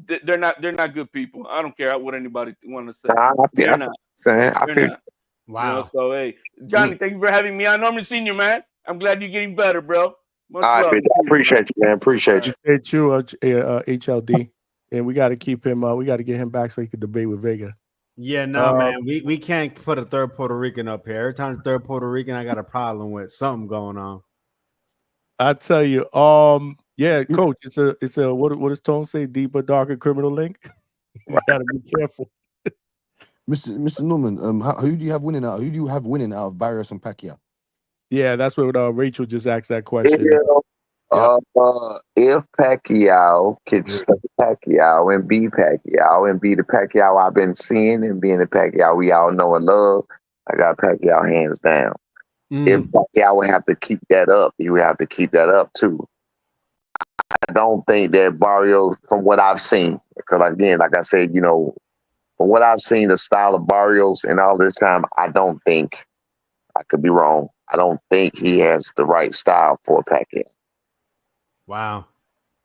they're not good people. I don't care what anybody want to say. I feel, They're I feel not. saying. I They're feel. not. Wow. So hey, Johnny, thank you for having me on. Norman Senior, man. I'm glad you're getting better, bro. Much All right, love. bitch. I appreciate you, man. Appreciate you. Appreciate you, HLD, and we got to keep him. We got to get him back so he could debate with Vega. Yeah, no, man. We can't put a third Puerto Rican up here. Every time a third Puerto Rican, I got a problem with something going on. I tell you, yeah, Coach, it's a what does Tone say? Deeper, darker criminal link. You gotta be careful. Mr. Norman, who do you have winning out? Who do you have winning out of Barrios and Pacquiao? Yeah, that's what Rachel just asked that question. If Pacquiao can stay Pacquiao and be the Pacquiao I've been seeing and being the Pacquiao we all know and love, I got Pacquiao hands down. If Pacquiao would have to keep that up, he would have to keep that up too. I don't think that Barrios, from what I've seen, because again, like I said, from what I've seen, the style of Barrios and all this time, I don't think, I could be wrong, I don't think he has the right style for Pacquiao. Wow.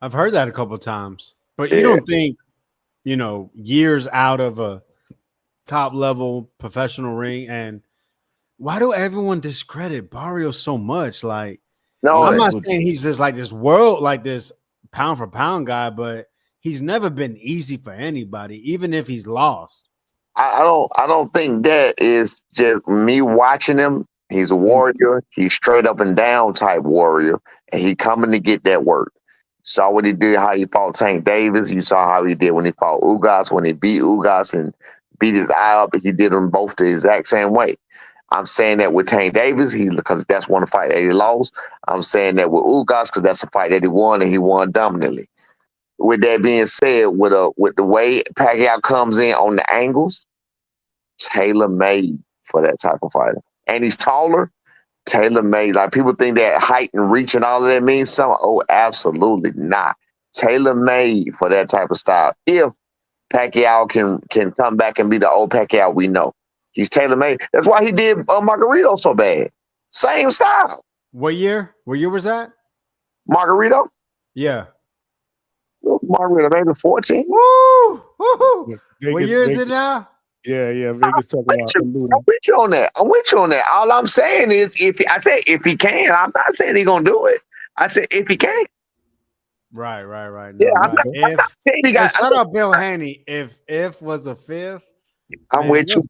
I've heard that a couple of times. But you don't think, years out of a top level professional ring, and why do everyone discredit Barrios so much? Like, no, I'm not saying he's just like this world, like this pound for pound guy, but he's never been easy for anybody, even if he's lost. I don't think that is just me watching him. He's a warrior. He's straight up and down type warrior, and he coming to get that work. Saw what he did, how he fought Tank Davis. You saw how he did when he fought Ugas, when he beat Ugas and beat his eye up. He did them both the exact same way. I'm saying that with Tank Davis, because that's one fight that he lost. I'm saying that with Ugas because that's a fight that he won and he won dominantly. With that being said, with the way Pacquiao comes in on the angles, tailor-made for that type of fighter. And he's taller, tailor-made. Like people think that height and reach and all of that means something. Oh, absolutely not. Tailor-made for that type of style. If Pacquiao can come back and be the old Pacquiao we know. He's tailor-made. That's why he did Margarito so bad. Same style. What year? What year was that? Margarito? Yeah. Margarito, maybe 14. Woo! Vegas, What year is it now? Yeah. Vegas talking about. I'm with you on that. I'm with you on that. All I'm saying is, if he can, I'm not saying he's gonna do it. I said if he can. Right. No, Yeah, right. I'm not saying he got. Shout out Bill Haney. If was a fifth. I'm with you.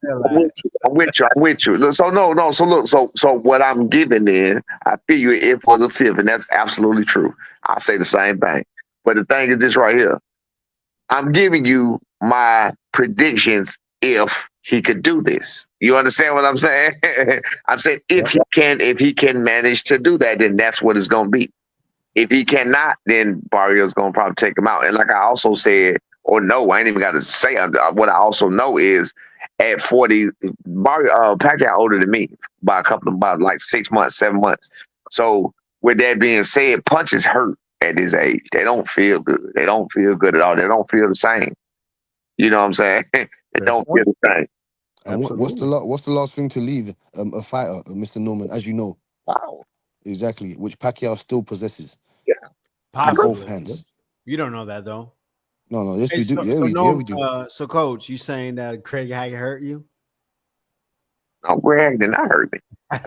I'm with you. Look, so what I'm giving in, I feel you if was a fifth, and that's absolutely true. I say the same thing. But the thing is this right here. I'm giving you my predictions if he could do this. You understand what I'm saying? I'm saying if he can manage to do that, then that's what it's gonna be. If he cannot, then Barrios gonna probably take him out. And like I also said, or no, I ain't even got to say what I also know is at 40, Pacquiao older than me by about like 6 months, 7 months. So with that being said, punches hurt at this age. They don't feel good. They don't feel good at all. They don't feel the same. You know what I'm saying? They don't feel the same. And what's the last thing to leave a fighter, Mr. Norman, as you know? Wow. Exactly, which Pacquiao still possesses. Yeah. In both Possibly. hands. You don't know that though. No, yes, Hey, we do. so, Yeah, so we no, do. so coach, you saying that Craig Haggard hurt you? No, Greg did not hurt me. I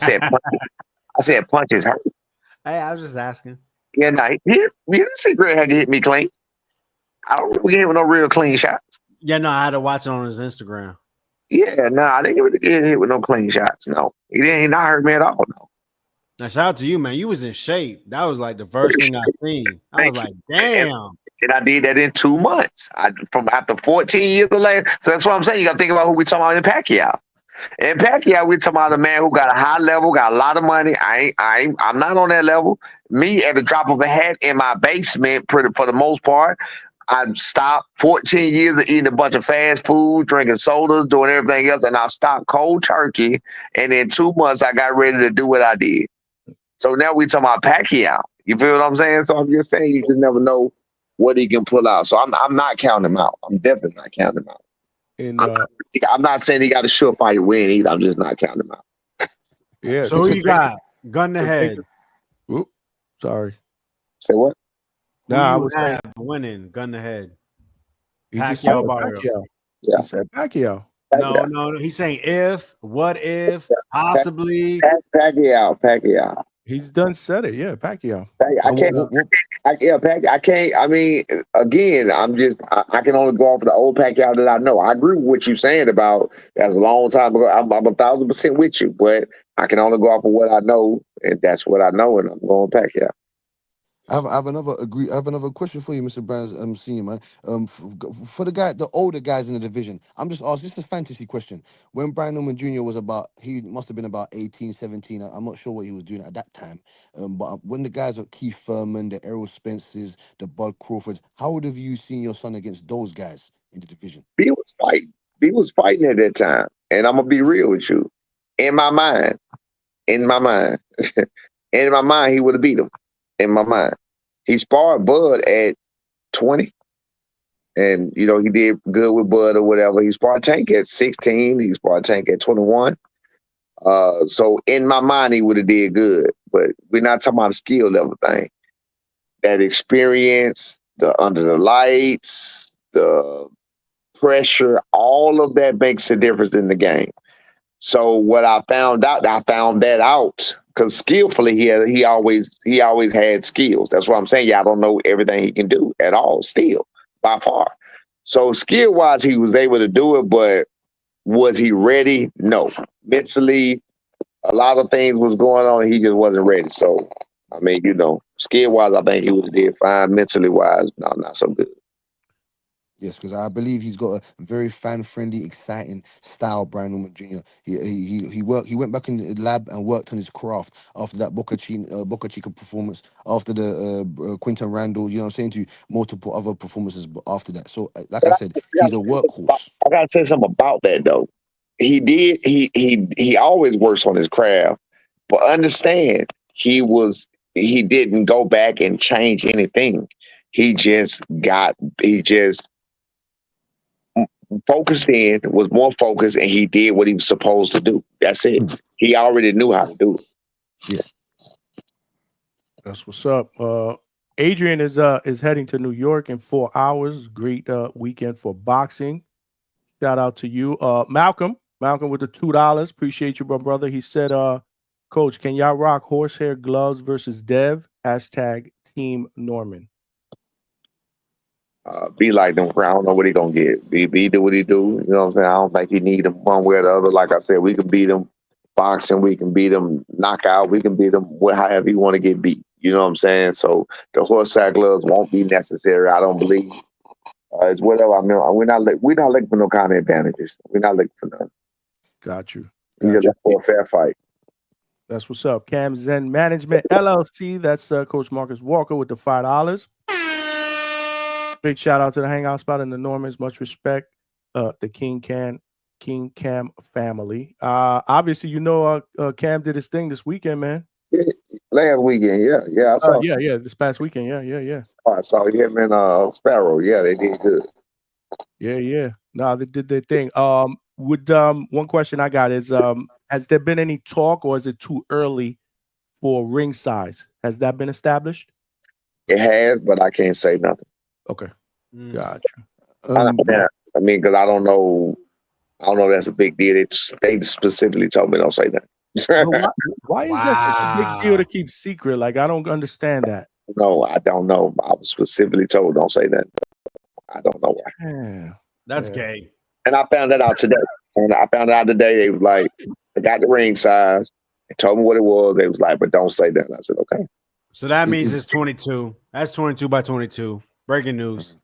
said punches hurt. Hey, I was just asking. Yeah, no, you didn't see Greg had to hit me clean. I don't really give him no real clean shots. Yeah, no, I had to watch it on his Instagram. Yeah, no, I didn't get hit with no clean shots. No, he not hurt me at all. No. Now, shout out to you, man. You was in shape. That was like the first thing I seen. I was Thank you. like, damn. And I did that in 2 months. From after 14 years of labor. So that's what I'm saying. You got to think about who we talking about in Pacquiao. In Pacquiao, we talking about a man who got a high level, got a lot of money. I'm not on that level. Me, at the drop of a hat in my basement, for the most part, I stopped 14 years of eating a bunch of fast food, drinking sodas, doing everything else, and I stopped cold turkey. And in 2 months, I got ready to do what I did. So now we talking about Pacquiao. You feel what I'm saying? So I'm just saying you just never know what he can pull out. So I'm not counting him out. I'm definitely not counting him out. And I'm not saying he got a surefire win either. I'm just not counting him out. yeah. So who you got? Gun to head. Oop, sorry. Say what? Nah, I Who was you saying have winning? Gun to head. he just said Pacquiao, Barrio. Pacquiao. Yeah. He said Pacquiao. No. He's saying if, what if, possibly. Pacquiao. He's done said it. Yeah, Pacquiao. I can't. I mean, again, I can only go off of the old Pacquiao that I know. I agree with what you're saying about that's a long time ago. I'm 1,000% with you, but I can only go off of what I know, and that's what I know, and I'm going Pacquiao. I have another question for you, Mr. Brands, senior man. For the older guys in the division, I'm just asking. This is a fantasy question. When Brian Norman Jr. was he must have been about 18, 17. I'm not sure what he was doing at that time. But when the guys are Keith Thurman, the Errol Spencers, the Bud Crawfords, how would have you seen your son against those guys in the division? B was fighting. B was fighting at that time, and I'm gonna be real with you. In my mind, he would have beat him. In my mind, he sparred Bud at 20, and he did good with Bud or whatever. He sparred Tank at 16. He sparred Tank at 21. So in my mind, he would have did good, but we're not talking about a skill level thing. That experience, the under the lights, the pressure, all of that makes a difference in the game. So what I found that out because skillfully he always had skills. That's what I'm saying. Y'all don't know everything he can do at all, still by far. So skill wise, he was able to do it, but was he ready? No. Mentally, a lot of things was going on. And he just wasn't ready. So I mean, skill wise, I think he would have did fine. Mentally wise, no, not so good. Yes, because I believe he's got a very fan-friendly, exciting style, Brian Norman Jr. He went back in the lab and worked on his craft after that Boca Chica performance, after the Quinton Randall, you know what I'm saying, to multiple other performances after that. So, like I said, he's a workhorse. I gotta say something about that though. He always works on his craft, but understand he didn't go back and change anything. He just focused in, was more focused, and he did what he was supposed to do. That's it. He already knew how to do it. Yeah. That's what's up. Adrian is heading to New York in 4 hours. Great weekend for boxing. Shout out to you. Malcolm with the $2. Appreciate you, my brother. He said, Coach, can y'all rock horsehair gloves versus Dev? #Team Norman. Be like them. I don't know what he gonna get. Be do what he do. You know what I'm saying? I don't think he need him one way or the other. Like I said, we can beat him boxing. We can beat him knockout. We can beat him however you want to get beat. You know what I'm saying? So the horsehair gloves won't be necessary. I don't believe. It's whatever. I mean, we're not looking for no kind of advantages. We're not looking for none. Got you. We're looking for a fair fight. That's what's up. Cam Zen Management LLC. That's Coach Marcus Walker with the $5. Big shout out to the Hangout spot in the Normans. Much respect. The King Cam family. Obviously, Cam did his thing this weekend, man. Last weekend, yeah. I saw. Yeah. This past weekend, yeah. I saw him and Sparrow. Yeah, they did good. Yeah. No, they did their thing. Would one question I got is has there been any talk, or is it too early for ring size? Has that been established? It has, but I can't say nothing. Okay, Mm. gotcha. I mean, because I don't know. I don't know if that's a big deal. They specifically told me don't say that. Why is that such a big deal to keep secret? Like, I don't understand that. No, I don't know. I was specifically told don't say that. I don't know why. Yeah. That's gay. And I found that out today. And I found out today they was like, they got the ring size. They told me what it was. They was like, but don't say that. And I said, okay. So that means it's 22. That's 22 by 22. Breaking news.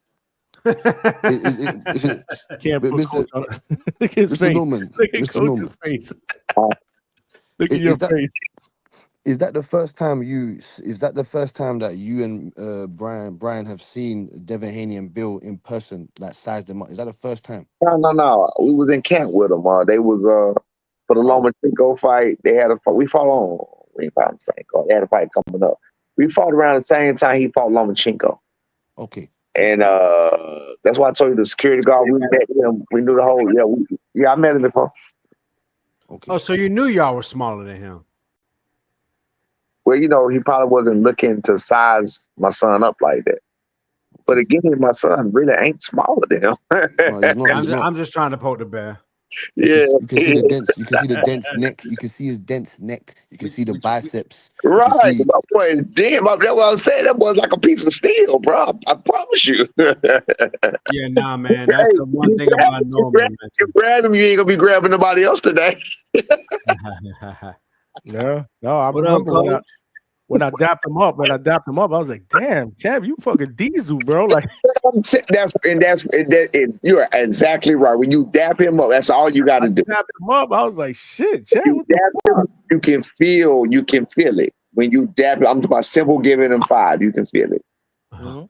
Can't put Coach on. Look at his face. Norman, Look at Mr. Coach's Norman. face. Look at your face. Is that the first time that you and Brian have seen Devin Haney and Bill in person, like size them up? Is that the first time? No. We was in camp with them. They was for the Lomachenko fight. They had a fight. We fought on the same card. They had a fight coming up. We fought around the same time he fought Lomachenko. Okay. And that's why I told you the security guard. We met him. We knew the whole. I met him before. Okay. Oh, so you knew y'all were smaller than him? Well, he probably wasn't looking to size my son up like that. But again, my son really ain't smaller than him. I'm just trying to poke the bear. Yeah, you can see the dense. You can see the dense neck. You can see his dense neck. You can see the biceps. Right. My boy is damn. That's what I'm saying. That was like a piece of steel, bro. I promise you. Yeah, nah, man. That's the one thing about Norman. You grab him, you ain't gonna be grabbing nobody else today. Yeah. No, I remember when I dapped him up. I was like, damn, champ, you fucking diesel, bro. Like you're exactly right. When you dap him up, that's all you got to do. Dap him up. I was like, shit, champ. You can feel it. When you dap him, I'm talking about simple giving him 5. You can feel it. Mm-hmm.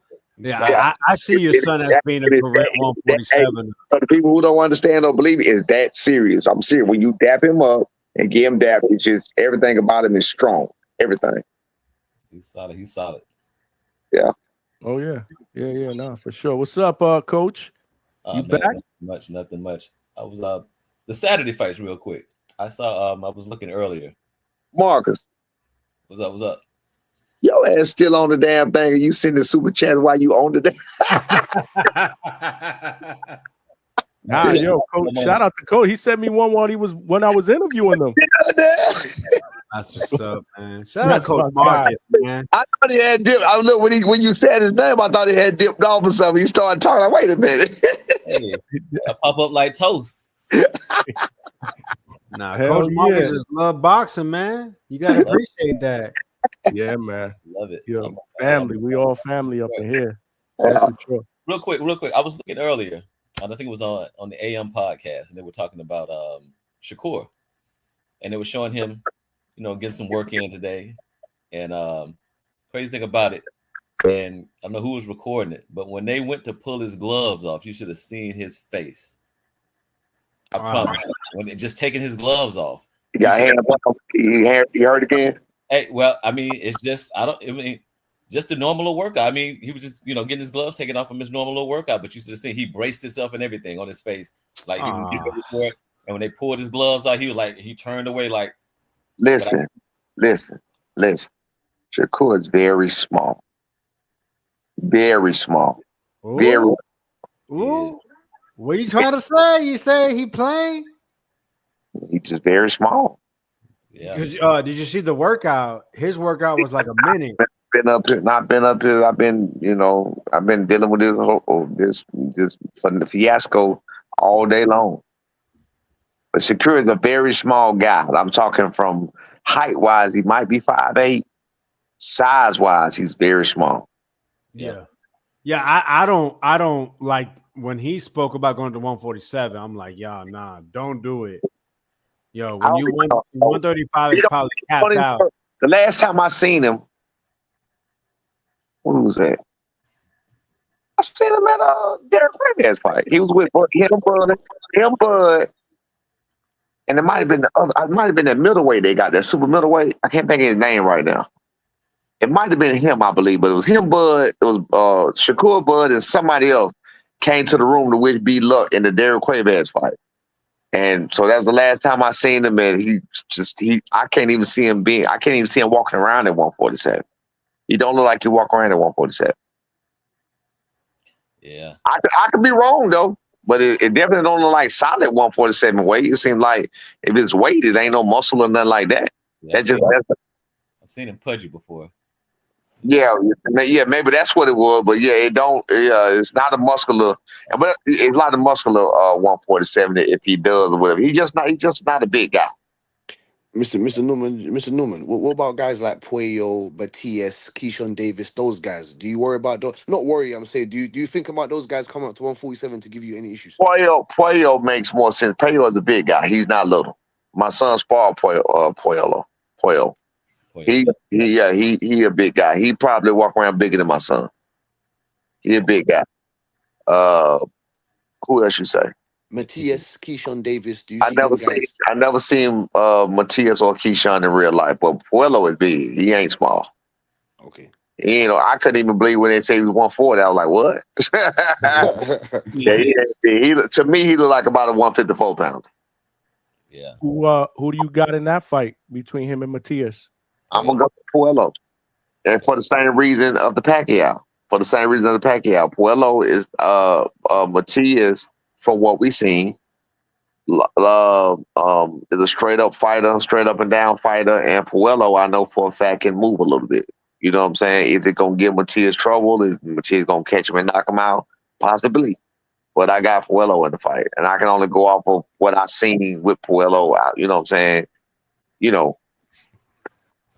Yeah, I see your son as being a correct 147. So the people who don't understand or believe it is that serious. I'm serious. When you dap him up and give him dap, it's just everything about him is strong. Everything. He's solid. Yeah. Oh yeah. Yeah. No, for sure. What's up, Coach? You back? Nothing much. I was the Saturday fights real quick. I saw. I was looking earlier. Marcus. What's up? Your ass still on the damn thing, and you sending super chats while you on the damn. Nah, yo, Coach. Shout out to Coach. He sent me one when I was interviewing them. That's what's up, man. Shout out Coach Marcus, man. I thought he had dipped. Look, when you said his name, I thought he had dipped off or something. He started talking. Like, wait a minute. Hey, I pop up like toast. Nah, Coach Marcus just love boxing, man. You gotta appreciate that. Yeah, man. Love it. Yo, family. We all family up in here. That's for sure. Real quick. I was looking earlier. I think it was on the AM podcast, and they were talking about Shakur, and they were showing him, getting some work in today. And crazy thing about it, and I don't know who was recording it, but when they went to pull his gloves off, you should have seen his face. I promise. When they just taking his gloves off. He got hands up. He hurt again. Hey, well, I mean, it's just just a normal little workout. I mean, he was just getting his gloves taken off from his normal little workout, but you should have seen he braced himself and everything on his face, like he was getting ready for it. And when they pulled his gloves out, he was like, he turned away, like. Listen. Shakur is very small. Very small. Ooh. Very. Ooh. What are you trying to say? You say he playing? He's just very small. Yeah. Did you see the workout? His workout was like a minute. Not been up here. I've been dealing with this from the fiasco all day long. But Shakur is a very small guy. I'm talking from height wise, he might be 5'8". Size wise, he's very small. Yeah. I don't like when he spoke about going to 147. I'm like, y'all, nah, don't do it. Yo, when you went 135, it's probably capped out. The last time I seen him, when was that? I seen him at Derek Quavez fight. He was with him, Bud, and it might have been the other. It might have been that middleweight they got, that super middleweight. I can't think of his name right now. It might have been him, I believe, but it was him, Bud. It was Shakur, Bud, and somebody else came to the room to wish B luck in the Derek Quavez fight. And so that was the last time I seen him, and I can't even see him walking around at 147. He don't look like he walk around at 147. Yeah. I could be wrong though, but it definitely don't look like solid 147 weight. It seems like if it's weight, it ain't no muscle or nothing like that. Yeah, I've seen him pudgy before. Yeah, maybe that's what it was, but yeah, it's not a muscular, but it's not a muscular 147 if he does or whatever. He's just not a big guy. Mr. Norman, what about guys like Puello, Matias, Keyshawn Davis, those guys? Do you worry about those? Not worry, I'm saying, do you think about those guys coming up to 147 to give you any issues? Puello makes more sense. Puello is a big guy. He's not little. My son sparred Puello. He a big guy. He probably walk around bigger than my son. He a big guy. Who else you say? Matias, Keyshawn Davis. Do you I see them never guys? seen Matias or Keyshawn in real life, but Puello is big. He ain't small. Okay. I couldn't even believe when they say he was 140. I was like, what? To me, he looked like about a 154 pounder. Yeah. Who do you got in that fight between him and Matias? I'm gonna go with Puello, and for the same reason of the Pacquiao. Puello is Matias, from what we seen, is a straight up fighter, straight up and down fighter, and Puello I know for a fact can move a little bit. You know what I'm saying? Is it gonna give Matias trouble? Is Matias gonna catch him and knock him out? Possibly. But I got Puello in the fight, and I can only go off of what I seen with Puello. You know what I'm saying?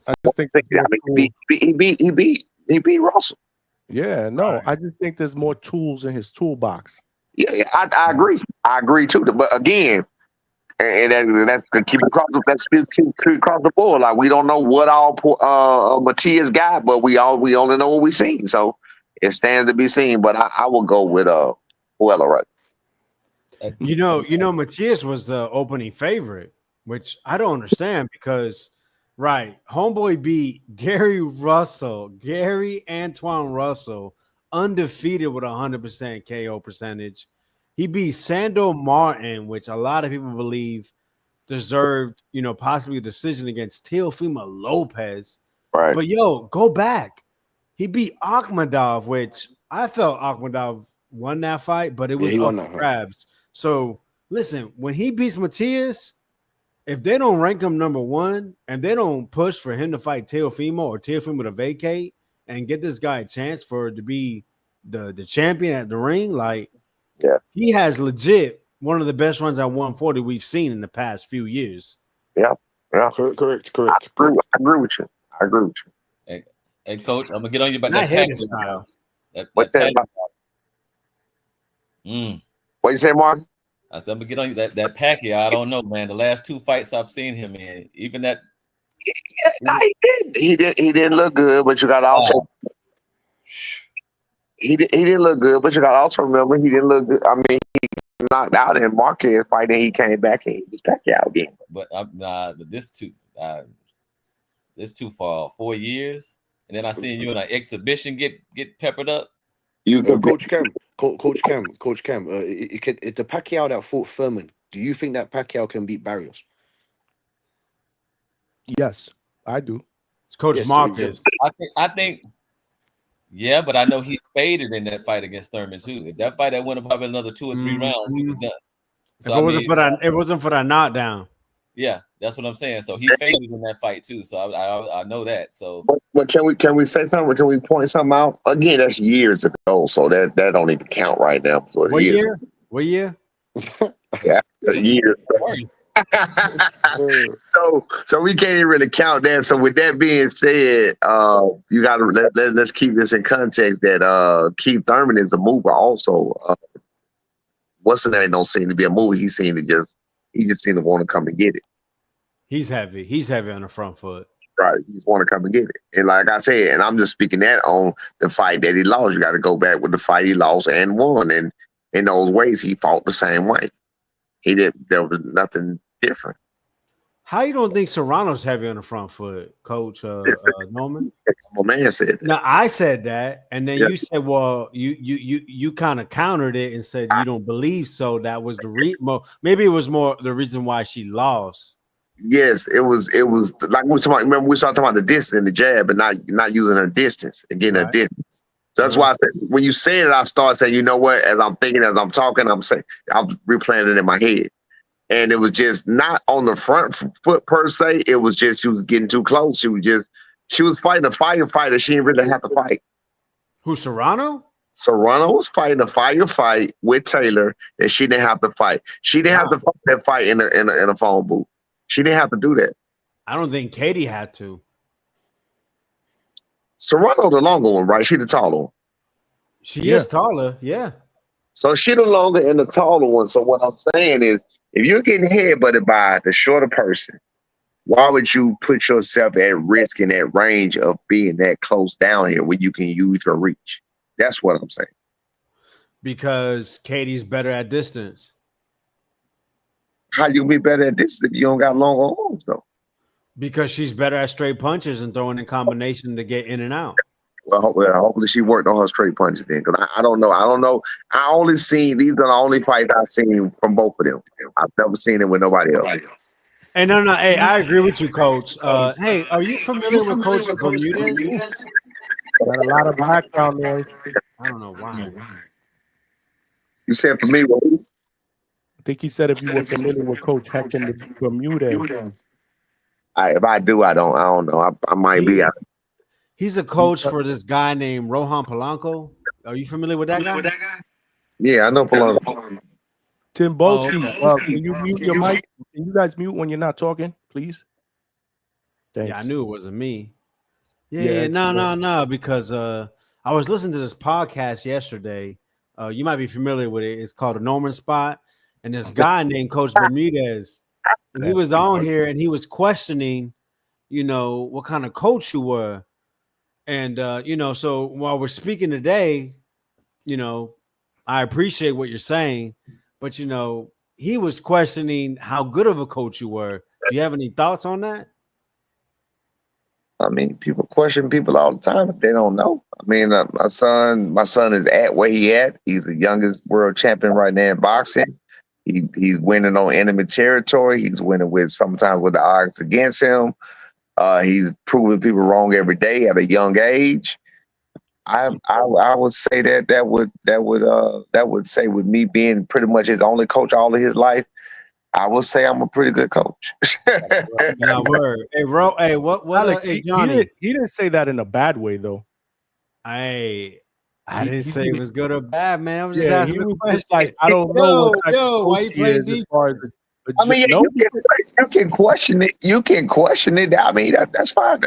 I just think he beat Russell. Yeah, no, I just think there's more tools in his toolbox. Yeah, I agree. I agree too. But again, and that's keep across the board. Like we don't know what all Matias got, but we only know what we seen. So it stands to be seen. But I will go with Puello, right? You know, Matias was the opening favorite, which I don't understand because, right, homeboy beat Gary Antoine Russell, undefeated with 100% KO percentage. He beat Sando Martin, which a lot of people believe deserved, possibly a decision against Teofimo Lopez. Right. But go back. He beat Akhmadov, which I felt Akhmadov won that fight, but it was up for grabs. So listen, when he beats Matias, if they don't rank him number one and they don't push for him to fight Teofimo or Teofimo to vacate and get this guy a chance to be the champion at the ring, he has legit one of the best runs at 140 we've seen in the past few years. Yeah. Correct. I agree with you. Hey, Coach, I'm gonna get on you about I that hate package. his style. What you say, Mark? I said I'm gonna get on you that Pacquiao. I don't know, man. The last two fights I've seen him in, even that. He didn't look good, but you got to also. He didn't look good, but you got to also remember he didn't look good. I mean, he knocked out in Marquez fight, and he came back and he was Pacquiao again. But this too far. 4 years, and then I seen you in an exhibition get peppered up. Coach Cam. It's the Pacquiao that fought Furman. Do you think that Pacquiao can beat Barrios? Yes, I do. It's Coach Marcus. I think. Yeah, but I know he faded in that fight against Thurman too. If that fight that went probably another 2 or 3 rounds, he was done. So it wasn't for that knockdown. Yeah, that's what I'm saying. So he faded in that fight too. So I know that. So, but can we say something? Can we point something out? Again, that's years ago, so that don't even count right now. So what year? What year? Yeah, years. So we can't even really count that. So with that being said, you got to let's keep this in context that Keith Thurman is a mover also. What's the name? Don't seem to be a mover. He just seemed to want to come and get it. He's heavy. He's heavy on the front foot. Right. He just want to come and get it. And like I said, and I'm just speaking that on the fight that he lost. You got to go back with the fight he lost and won. And in those ways, he fought the same way. There was nothing different. How you don't think Serrano's heavy on the front foot, Coach Norman? My man said that. Now I said that, and then Yeah. you said, "Well, you kind of countered it and said you don't believe so." That was the maybe it was more the reason why she lost. Yes, it was like we talking about, remember we started talking about the distance and the jab, and not using her distance and getting her Right. distance. So that's why I said, when you said it, I started saying, you know what? As I'm thinking, as I'm talking, I'm replaying it in my head. And it was just not on the front foot per se. It was just she was getting too close. She was fighting a firefighter. She didn't really have to fight. Who, Serrano? Serrano was fighting a firefight with Taylor, and she didn't have to fight. She didn't have to fight that fight in a phone booth. She didn't have to do that. I don't think Katie had to. Serrano the longer one, right? She the taller one. She is taller, yeah. So she the longer and the taller one. So what I'm saying is, if you're getting headbutted by the shorter person, why would you put yourself at risk in that range of being that close down here when you can use your reach? That's what I'm saying. Because Katie's better at distance. How you be better at this if you don't got long arms though? Because she's better at straight punches and throwing in combination to get in and out. Well, hopefully she worked on her straight punches then, because I don't know. I only seen, these are the only fights I've seen from both of them. I've never seen it with nobody else. Hey, no. Hey, I agree with you, Coach. Hey, are you familiar with Coach Bermudez? Got a lot of background noise. I don't know why. You said for me, what? I think he said if you were familiar with Coach Hector Bermudez. If I do, I don't know. I might be out. He's a coach for this guy named Rohan Polanco. Are you familiar with that guy? Yeah, I know Polanco. Tim Bolsky, can you mute your mic? Can you guys mute when you're not talking, please? Thanks. Yeah, I knew it wasn't me. Yeah, No, because I was listening to this podcast yesterday. You might be familiar with it. It's called The Norman Spot. And this guy named Coach Bermudez, he was on here and he was questioning, what kind of coach you were. And, so while we're speaking today, I appreciate what you're saying, but, he was questioning how good of a coach you were. Do you have any thoughts on that? I mean, people question people all the time if they don't know. I mean, my son is at where he at. He's the youngest world champion right now in boxing. He's winning on enemy territory. He's winning sometimes with the odds against him. He's proving people wrong every day at a young age. I would say that would say, with me being pretty much his only coach all of his life, I would say I'm a pretty good coach. Now, word. Hey, bro. Hey, what? Alex, Hey, Johnny. he didn't say that in a bad way, though. I didn't say it was good or bad, man. I was just asking. He was just like, I don't know. Why you playing deep? I mean, you can question it. You can question it. I mean, that's fine.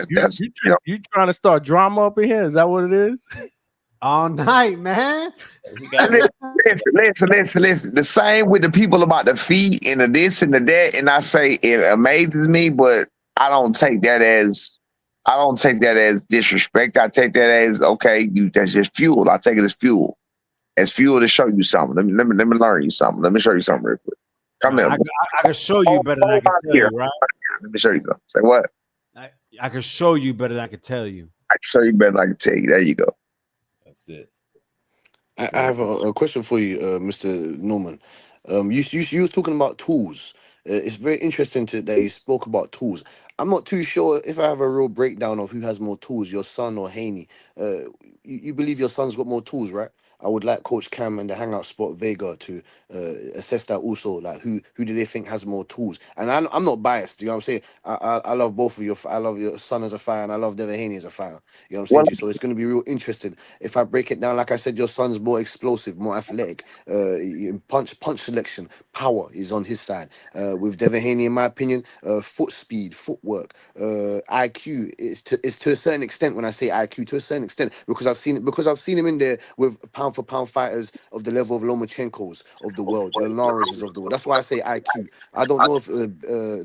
You trying to start drama up in here? Is that what it is? All night, man. Listen. The same with the people about the feet and the this and the that. And I say it amazes me, but I don't take that as disrespect. I take that as, okay, that's just fuel. I take it as fuel. As fuel to show you something. Let me learn you something. Let me show you something real quick. Come here. I can show you better than I can tell you, right? Let me show you something. Say what? I can show you better than I can tell you. I can show you better than I can tell you. There you go. That's it. I have a question for you, Mr. Norman. You were talking about tools. It's very interesting that you spoke about tools. I'm not too sure if I have a real breakdown of who has more tools, your son or Haney. You believe your son's got more tools, right? I would like Coach Cam and the Hangout Spot Vega to assess that also. Like, who do they think has more tools? And I'm not biased. You know what I'm saying? I love both of you. I love your son as a fighter, and I love Devin Haney as a fighter. You know what I'm saying? So it's going to be real interesting. If I break it down, like I said, your son's more explosive, more athletic. Punch selection, power is on his side. With Devin Haney, in my opinion, foot speed, footwork, IQ is to a certain extent. When I say IQ, to a certain extent, because I've seen him in there with pound for pound fighters of the level of Lomachenko's of the world, Linares of the world. That's why I say IQ. I don't know if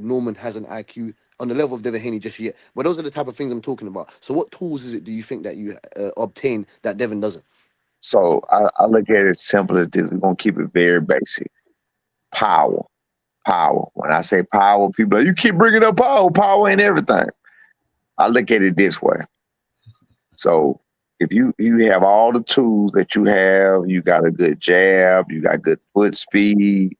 Norman has an IQ on the level of Devin Haney just yet, but those are the type of things I'm talking about. So what tools do you think that you obtain that Devin doesn't? So I look at it as simple as this. We're going to keep it very basic. Power. power. When I say power, people are like, you keep bringing up power. Power ain't everything. I look at it this way. So if you have all the tools that you have, you got a good jab, you got good foot speed.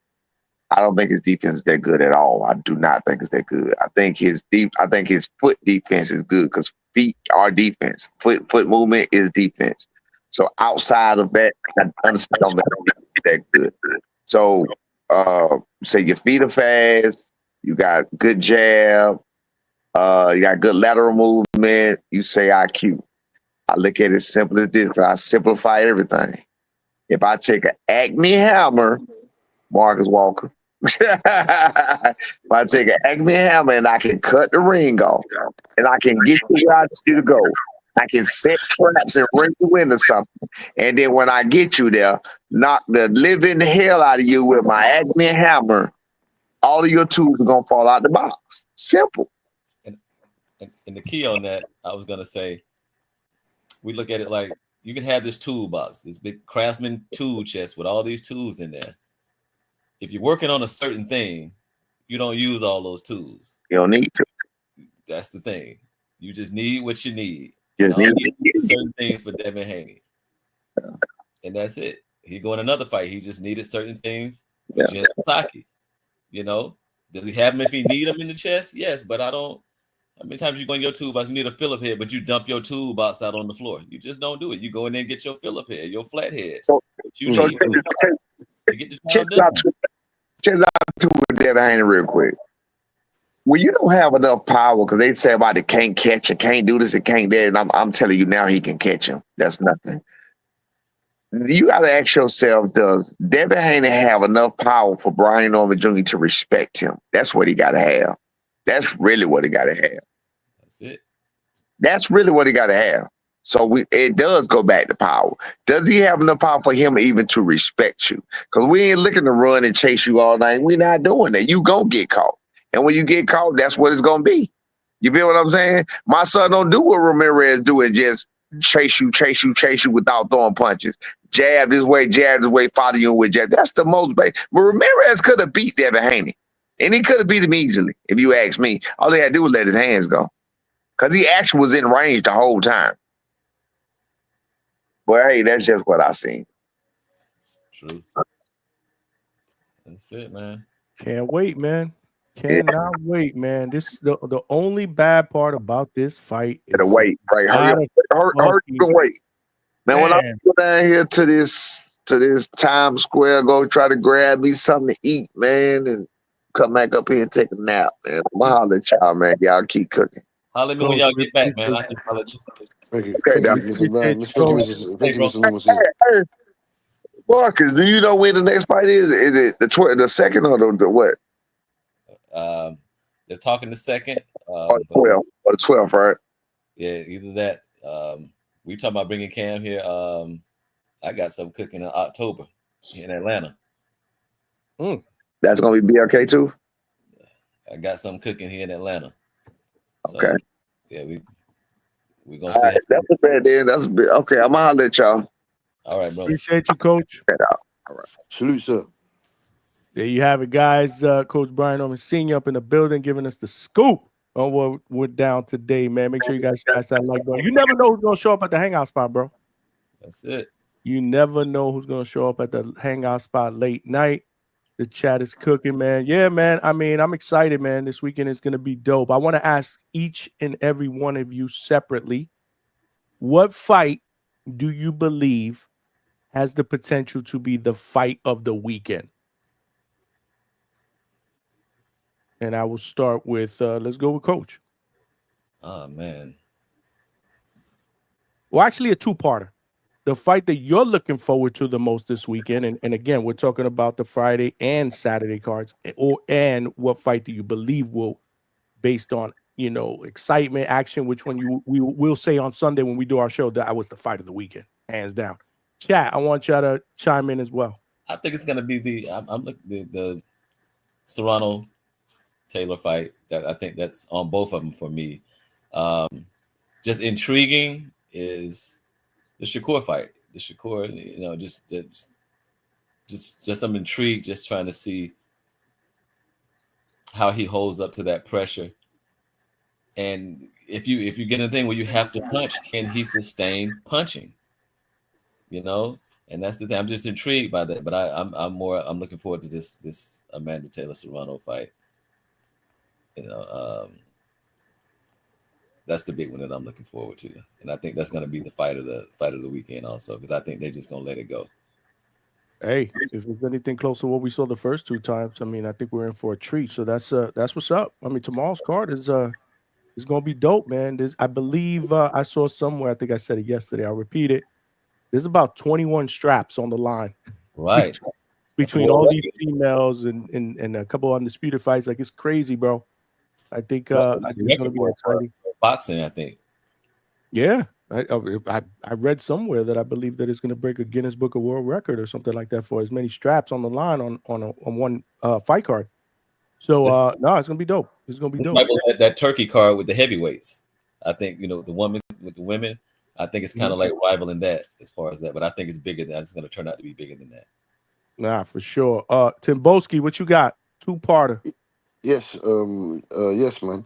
I don't think his defense is that good at all. I do not think it's that good. I think his foot defense is good because feet are defense. Foot movement is defense. So outside of that, I understand that good. So say your feet are fast, you got good jab, you got good lateral movement, you say IQ. I look at it as simple as this. I simplify everything. If I take an Acme hammer, Marcus Walker, if I take an Acme hammer and I can cut the ring off and I can get you where I need you to go, I can set traps and ring you into something. And then when I get you there, knock the living hell out of you with my Acme hammer, all of your tools are going to fall out the box. Simple. And the key on that, I was going to say, we look at it like you can have this toolbox, this big Craftsman tool chest with all these tools in there. If you're working on a certain thing, you don't use all those tools. You don't need to. That's the thing. You just need what you need. Just And all need he needs is certain things for Devin Haney. And that's it. He go in another fight. He just needed certain things for Jen Sasaki. You know? Does he have them if he need them in the chest? Yes, but I don't. How many times you go in your toolbox, you need a Phillip head, but you dump your toolbox out on the floor? You just don't do it. You go in there and get your Phillip head, your flat head. So You need to get the check job done. out to Devin Haney real quick. When you don't have enough power, because they say about it can't catch and can't do this and can't that, and I'm telling you now he can catch him. That's nothing. You got to ask yourself, does Devin Haney have enough power for Brian Norman Jr. to respect him? That's what he got to have. That's really what he got to have. That's it. That's really what he got to have. So it does go back to power. Does he have enough power for him even to respect you? Because we ain't looking to run and chase you all night. We're not doing that. You gonna get caught. And when you get caught, that's what it's gonna be. You feel what I'm saying? My son don't do what Ramirez do and just chase you without throwing punches. Jab this way, follow you with jab. That's the most basic. But Ramirez could have beat Devin Haney. And he could have beat him easily, if you ask me. All he had to do was let his hands go. Because he actually was in range the whole time. But hey, that's just what I seen. True. That's it, man. Can't wait, man. Cannot wait, man. This the only bad part about this fight is the wait, right? Hurry the wait. Man, when I go down here to this Times Square, go try to grab me something to eat, man, and come back up here and take a nap, man. I'm gonna holler at y'all, man. Y'all keep cooking. Holler at me when y'all get back, man. I can holler at you. Thank you. Okay, Thank you, Mr. Brown. Thank you, Mr. Limousine. Hey, Marcus, do you know when the next fight is? Is it the second or the what? They're talking the second. Or the 12th, right? Yeah, either that. We talking about bringing Cam here. I got some cooking in October in Atlanta. That's gonna be BRK too. I got some cooking here in Atlanta. Okay. So, yeah, we gonna see. Right, that's a bad then. That's a bit okay. I'm gonna holler at y'all. All right, bro. Appreciate you, Coach. All right. Salute, sir. There you have it, guys. Coach Brian Norman Sr. up in the building, giving us the scoop on what went down today, man. Make sure you guys smash that like button. You never know who's gonna show up at the hangout spot, bro. That's it. You never know who's gonna show up at the hangout spot late night. The chat is cooking, man. Yeah, man. I mean, I'm excited, man. This weekend is gonna be dope. I want to ask each and every one of you separately, what fight do you believe has the potential to be the fight of the weekend? And I will start with, let's go with Coach. Oh, man. Well, actually a two-parter. The fight that you're looking forward to the most this weekend, and again, we're talking about the Friday and Saturday cards, and what fight do you believe will, based on, excitement, action, which one we will say on Sunday when we do our show, that was the fight of the weekend, hands down. Chat, I want y'all to chime in as well. I think it's gonna be the Serrano Taylor fight. That I think that's on both of them for me. Just intriguing is the Shakur fight. The Shakur, just some intrigue, just trying to see how he holds up to that pressure. And if you get a thing where you have to punch, can he sustain punching? You know, and that's the thing. I'm just intrigued by that. But I'm looking forward to this Amanda Taylor Serrano fight. You know, that's the big one that I'm looking forward to, and I think that's going to be the fight of the weekend also, because I think they're just going to let it go. Hey, if it's anything close to what we saw the first two times, I mean, I think we're in for a treat. So that's what's up. I mean, tomorrow's card is going to be dope, man. I believe I saw somewhere. I think I said it yesterday. I'll repeat it. There's about 21 straps on the line, right? between all these females and a couple undisputed fights. Like, it's crazy, bro. I think it's going to be exciting. Boxing, I think. Yeah, I read somewhere that I believe that it's going to break a Guinness Book of World Record or something like that for as many straps on the line on one fight card. So no, it's going to be dope. It's going to be dope. That turkey card with the heavyweights. I think the woman with the women. I think it's kind of like rivaling that as far as that, but I think it's bigger than. It's going to turn out to be bigger than that. Nah, for sure. Timboski, what you got? Two-parter. Yes, yes, man.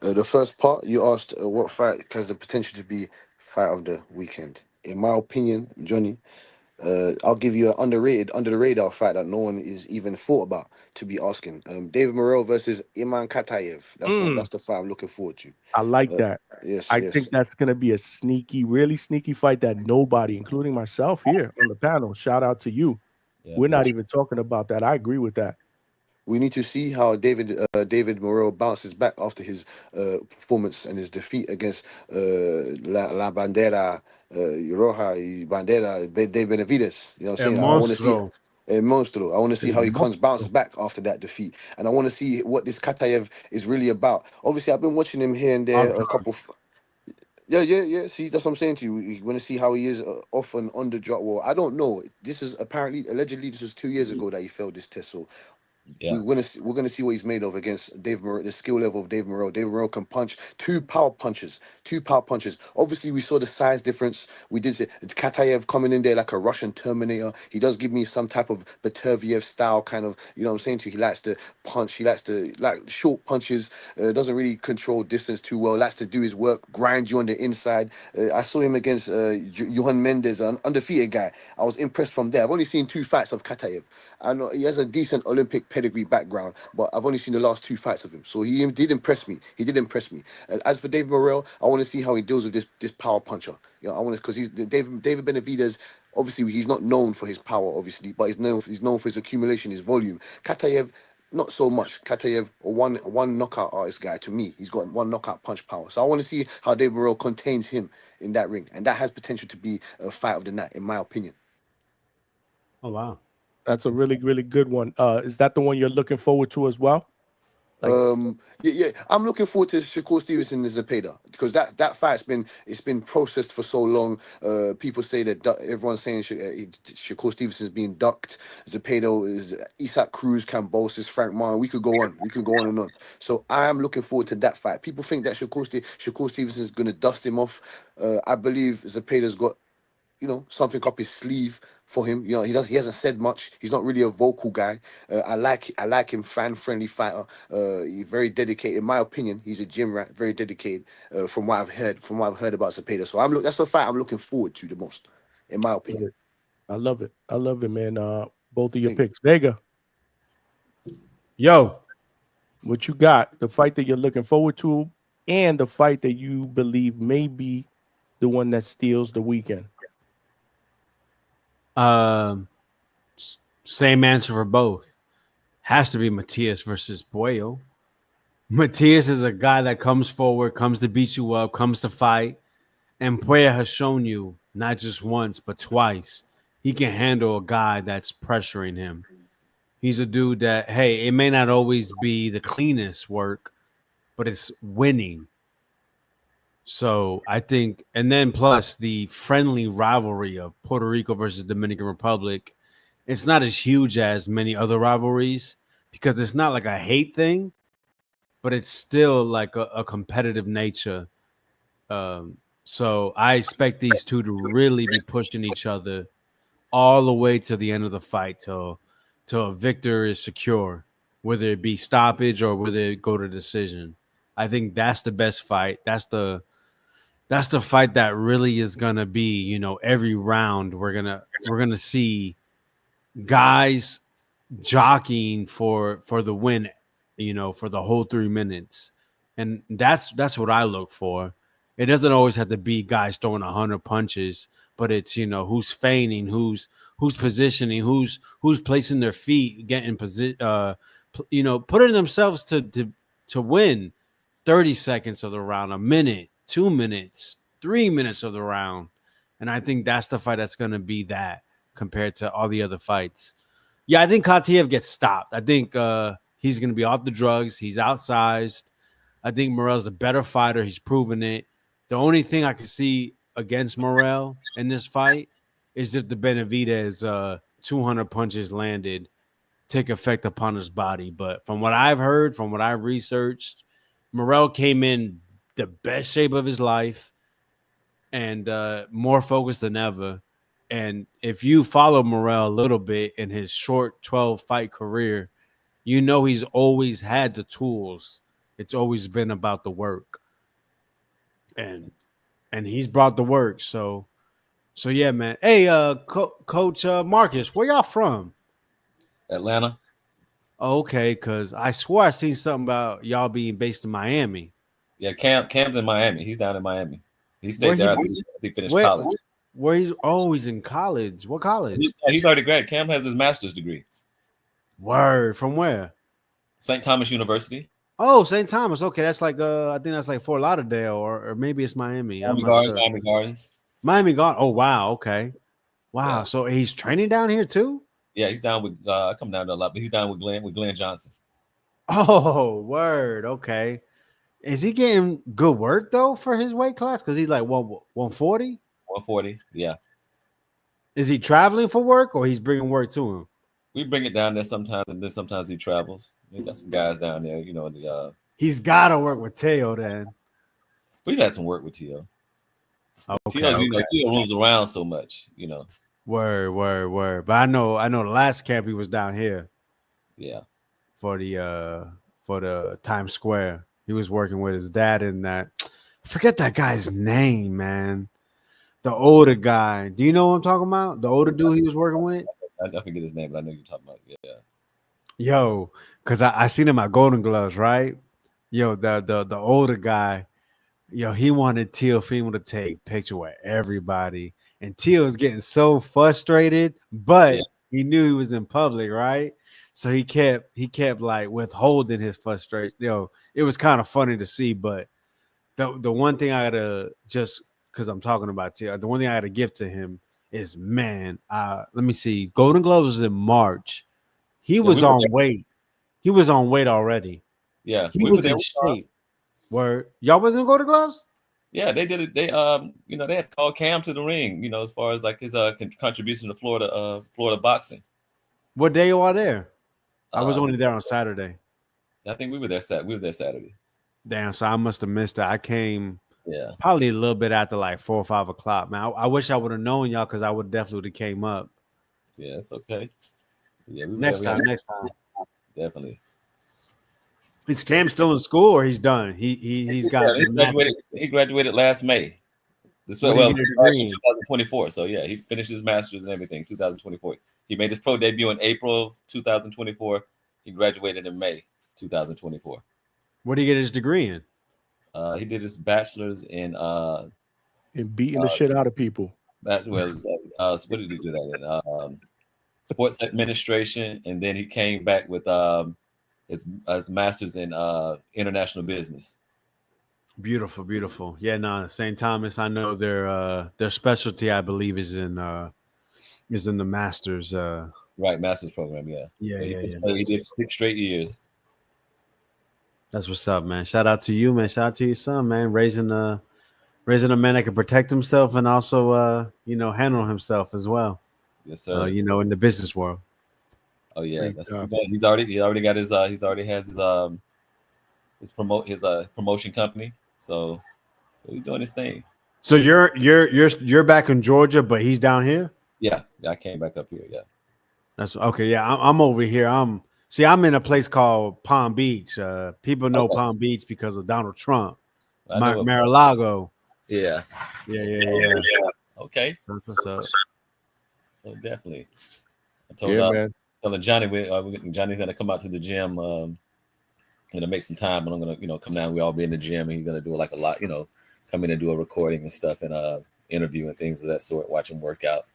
The first part you asked what fight has the potential to be fight of the weekend. In my opinion, Johnny, I'll give you an underrated, under the radar fight that no one is even thought about to be asking. David Morrell versus Iman Katayev. That's the fight I'm looking forward to. I like that. Yes, I think that's going to be a sneaky, really sneaky fight that nobody, including myself here on the panel, shout out to you. Yeah, we're not even talking about that. I agree with that. We need to see how David Morrell bounces back after his performance and his defeat against La Bandera Roja y Bandera de Benavides. You know what I'm saying? I want to see Monstro. I want to see how he bounces back after that defeat, and I want to see what this Katayev is really about. Obviously, I've been watching him here and there a couple. Yeah. See, that's what I'm saying to you. You want to see how he is off and on the drop. Well, I don't know. This is allegedly, this was 2 years ago that he failed this test. So yeah. we're gonna see what he's made of against Dave Morrell, the skill level of Dave Morrell. Dave Morrell can punch two power punches. Obviously, we saw the size difference. We did see Katayev coming in there like a Russian Terminator. He does give me some type of Beterbiev style kind of, you know what I'm saying to you. He likes to punch. He likes to like short punches. Doesn't really control distance too well. Likes to do his work, grind you on the inside. I saw him against Johan Mendes, an undefeated guy. I was impressed from there. I've only seen 2 fights of Katayev. I know he has a decent Olympic pedigree background, but I've only seen the last 2 fights of him. So he did impress me. And as for David Morrell, I want to see how he deals with this power puncher. You know, I want to, because he's David Benavides. Obviously, he's not known for his power, obviously, but he's known for his accumulation, his volume. Katayev, not so much. Katayev, one knockout artist guy to me. He's got 1 knockout punch power. So I want to see how David Morrell contains him in that ring, and that has potential to be a fight of the night, in my opinion. Oh wow. That's a really, really good one. Is that the one you're looking forward to as well? Yeah. I'm looking forward to Shakur Stevenson and Zepeda, because that fight's been processed for so long. People say that everyone's saying Shakur Stevenson's being ducked. Zepeda is Isaac Cruz, Cambosis, Frank Martin. We could go on and on. So I am looking forward to that fight. People think that Shakur Stevenson's going to dust him off. I believe Zepeda's got something up his sleeve for him. He hasn't said much. He's not really a vocal guy. I like him, fan-friendly fighter. He's very dedicated. In my opinion, he's a gym rat, very dedicated. From what I've heard about Zepeda. So that's the fight I'm looking forward to the most, in my opinion. I love it, man. Both of your picks. Vega. Yo. What you got? The fight that you're looking forward to, and the fight that you believe may be the one that steals the weekend. Same answer for both. Has to be Matias versus Puello. Matias is a guy that comes forward, comes to beat you up, comes to fight. And Puello has shown you, not just once, but twice, he can handle a guy that's pressuring him. He's a dude that, hey, it may not always be the cleanest work, but it's winning. So I think, and then plus the friendly rivalry of Puerto Rico versus Dominican Republic, it's not as huge as many other rivalries because it's not like a hate thing, but it's still like a competitive nature. So I expect these two to really be pushing each other all the way to the end of the fight till a victor is secure. whether it be stoppage or whether it go to decision. I think that's the best fight. That's the fight that really is gonna be, you know, every round we're gonna see guys jockeying for the win, you know, for the whole 3 minutes. And that's what I look for. It doesn't always have to be guys throwing 100 punches, but it's, you know, who's feigning, who's positioning, who's placing their feet, getting position, you know, putting themselves to win 30 seconds of the round, a minute, 2 minutes, 3 minutes of the round. And I think that's the fight that's going to be that compared to all the other fights. Yeah, I think Katiev gets stopped. I think he's going to be off the drugs. He's outsized. I think Morrell's the better fighter. He's proven it. The only thing I can see against Morrell in this fight is if the Benavidez 200 punches landed take effect upon his body. But from what I've heard, from what I've researched, Morrell came in the best shape of his life and more focused than ever. And if you follow Morrell a little bit in his short 12 fight career, you know he's always had the tools. It's always been about the work. And he's brought the work. So yeah, man. Hey, Coach Marcus, where y'all from? Atlanta. Okay, because I swore I seen something about y'all being based in Miami. Yeah, Cam's in Miami. He's down in Miami. He stayed there. I think he finished college. Where he's in college. What college? He's already graduated. Cam has his master's degree. Word. From where? St. Thomas University. Oh, St. Thomas. Okay, that's like I think that's like Fort Lauderdale, or maybe it's Miami. Miami Gardens. Miami Gardens. Oh wow. Okay. Wow. Yeah. So he's training down here too. Yeah, he's down with. I come down there a lot, but he's down with Glenn Johnson. Oh, word. Okay. Is he getting good work though for his weight class? Because he's like 140. 140. Yeah. Is he traveling for work or he's bringing work to him? We bring it down there sometimes, and then sometimes he travels. We got some guys down there, you know. He's got to work with Teo then. We've had some work with Teo. Okay, Teo moves around so much, you know. Word. But I know the last camp he was down here. Yeah. For the Times Square. He was working with his dad in that. I forget that guy's name, man. The older guy. Do you know what I'm talking about? The older dude he was working with? I forget his name, but I know you're talking about. Yeah. Yo, because I seen him at Golden Gloves, right? Yo, the older guy, yo, he wanted Teofimo to take picture with everybody. And Teo was getting so frustrated, but he knew he was in public, right? So he kept like withholding his frustration. Yo, it was kind of funny to see, but the one thing I gotta, just because I'm talking about Teo, the one thing I gotta give to him is, man, let me see. Golden Gloves was in March. He was on weight. He was on weight already. Yeah, he was in shape. Where y'all wasn't Golden Gloves? Yeah, they did it. They they had to call Cam to the ring, you know, as far as like his contribution to Florida boxing. What day you are there? I was only there on Saturday. I think we were there Saturday. Damn, so I must have missed it. I came probably a little bit after like 4 or 5 o'clock. Man, I wish I would have known y'all because I would definitely came up. Yeah, it's okay. Yeah, next time. Definitely. Is Cam still in school or he's done? He's got he graduated last May. This 2024. So yeah, he finished his master's and everything. 2024. He made his pro debut in April of 2024. He graduated in May 2024. What did he get his degree in? He did his bachelor's in beating the shit out of people. What did he do that in? Sports administration, and then he came back with his master's in international business. Beautiful. Yeah, no, St. Thomas. I know their specialty, I believe, is in the master's. Right, master's program. Yeah. He did 6 straight years. That's what's up, man. Shout out to you, man. Shout out to your son, man. Raising a man that can protect himself and also handle himself as well. Yes, sir. In the business world. Oh yeah, he's already got his promotion company. So he's doing his thing. So you're back in Georgia, but he's down here. Yeah, I came back up here. Yeah, that's okay. Yeah, I'm over here. I'm See, I'm in a place called Palm Beach. People know Palm Beach because of Donald Trump. I know it. Mar-a-Lago. Yeah. Yeah. Okay. So that's what's up. So definitely. I told man. telling Johnny Johnny's gonna come out to the gym. Gonna make some time, and I'm gonna come down. We all be in the gym, and he's gonna do like a lot. Come in and do a recording and stuff, and interview and things of that sort. Watch him work out.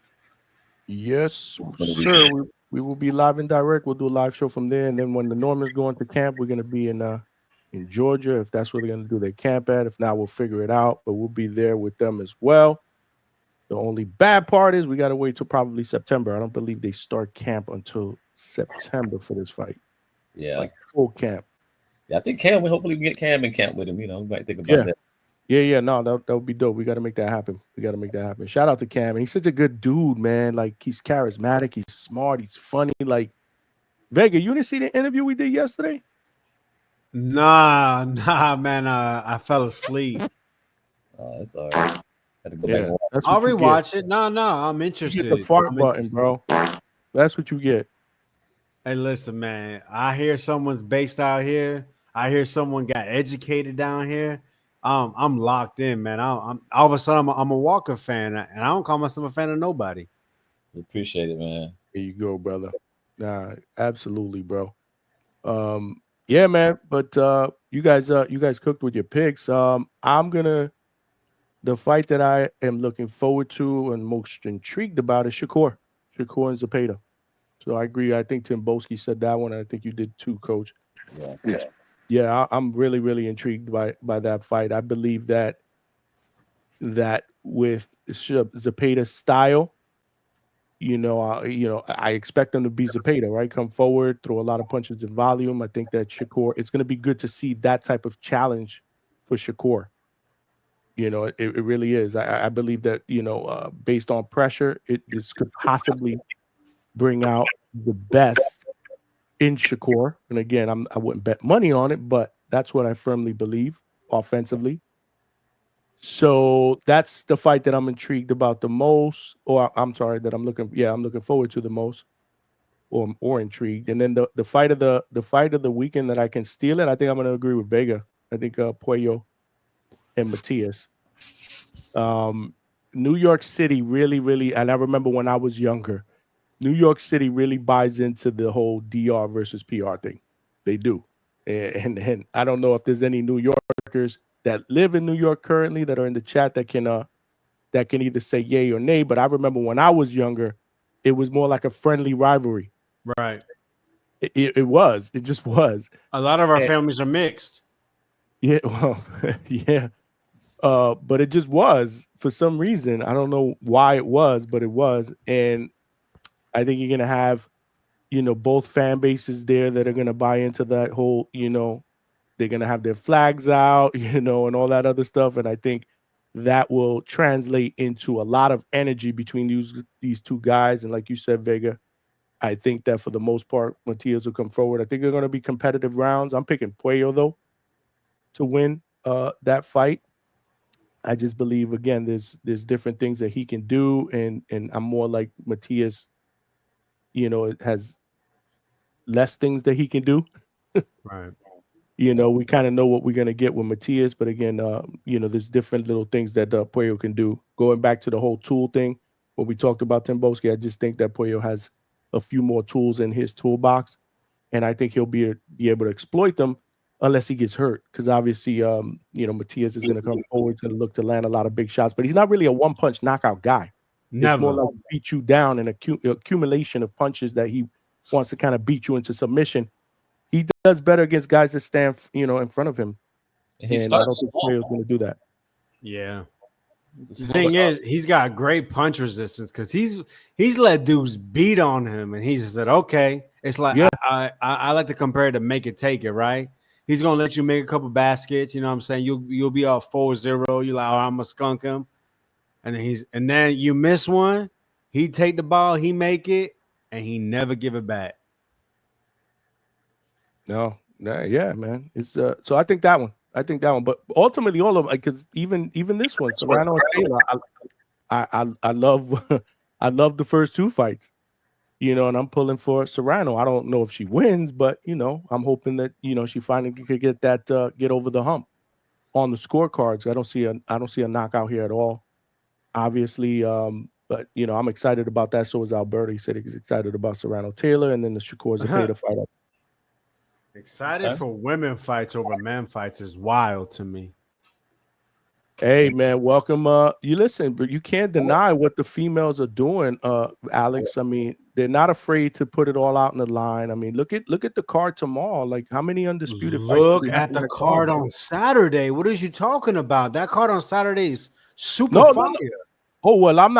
Yes, sir. We will be live and direct. We'll do a live show from there, and then when the Normans go into camp, we're gonna be in Georgia, if that's where they're gonna do their camp at. If not, we'll figure it out. But we'll be there with them as well. The only bad part is we got to wait till probably September. I don't believe they start camp until September for this fight. Yeah, like full camp. Yeah, I think Cam. Hopefully, we get Cam in camp with him. We might think about that. Yeah. No, that would be dope. We got to make that happen. Shout out to Cam. And he's such a good dude, man. Like, he's charismatic. He's smart. He's funny. Like, Vega, you didn't see the interview we did yesterday? Nah, man. I fell asleep. That's all right. Had to go back. I'll rewatch it. No, I'm interested. You get the fart button, bro. That's what you get. Hey, listen, man. I hear someone's based out here. I hear someone got educated down here. I'm locked in, man. I'm all of a sudden I'm a Walker fan, and I don't call myself a fan of nobody. We appreciate it, man. There you go, brother. Nah, absolutely, bro. Yeah, man. But you guys cooked with your picks. The fight that I am looking forward to and most intrigued about is Shakur and Zepeda. So I agree. I think Tim Boski said that one. I think you did too, Coach. Yeah. I'm really, really intrigued by that fight. I believe that with Zepeda's style, I expect them to be Zepeda, right? Come forward, throw a lot of punches in volume. I think that Shakur, it's going to be good to see that type of challenge for Shakur. It really is. I believe that, based on pressure, this could possibly bring out the best in Shakur. And again, I wouldn't bet money on it, but that's what I firmly believe offensively. So that's the fight that I'm intrigued about the most, or I'm sorry, that I'm looking forward to the most, or intrigued. And then the fight of the weekend that I can steal it, I think I'm going to agree with Vega. I think Puello and Matias. New York City really, and I remember when I was younger, New York City really buys into the whole DR versus PR thing. They do. And I don't know if there's any New Yorkers that live in New York currently that are in the chat that can either say yay or nay. But I remember when I was younger, it was more like a friendly rivalry. Right. It was. It just was. A lot of our families are mixed. Yeah. Well, yeah. But it just was for some reason. I don't know why it was, but it was. And I think you're going to have, both fan bases there that are going to buy into that whole, they're going to have their flags out, and all that other stuff. And I think that will translate into a lot of energy between these two guys. And like you said, Vega, I think that for the most part, Matias will come forward. I think they're going to be competitive rounds. I'm picking Puello, though, to win that fight. I just believe, again, there's different things that he can do. And I'm more like Matias, it has less things that he can do. Right. We kind of know what we're going to get with Matias, but again, there's different little things that Puello can do. Going back to the whole tool thing, when we talked about Tim Boski, I just think that Puello has a few more tools in his toolbox, and I think he'll be able to exploit them unless he gets hurt. Because obviously, Matias is going to come forward to look to land a lot of big shots, but he's not really a one-punch knockout guy. Never. It's more like beat you down and accumulation of punches that he wants to kind of beat you into submission. He does better against guys that stand, in front of him. And I don't think Puello's going to do that. Yeah. The thing is, he's got great punch resistance because he's let dudes beat on him, and he just said, "Okay." It's like I like to compare it to make it take it, right? He's gonna let you make a couple baskets. You know what I'm saying? You'll be up 4-0. You're like, "Oh, I'm gonna skunk him," and then you miss one. He take the ball, he make it, and he never give it back. No, yeah, man. It's so I think that one. But ultimately, all of them, because even this one, Serrano and Taylor, I love I love the first two fights. you know, and I'm pulling for Serrano. I don't know if she wins, but you know, I'm hoping that she finally could get that get over the hump on the scorecards. I don't see a knockout here at all. Obviously, but I'm excited about that. So is Alberto. He said he's excited about Serrano Taylor, and then the Shakur Zepeda fight. Excited for women fights over men fights is wild to me. Hey man, welcome. You listen, but you can't deny what the females are doing, Alex. I mean, they're not afraid to put it all out in the line. I mean, look at the card tomorrow. Like, how many undisputed fights? Look at the card on Saturday. What are you talking about? That card on Saturday is super fire. No. Oh well, I'm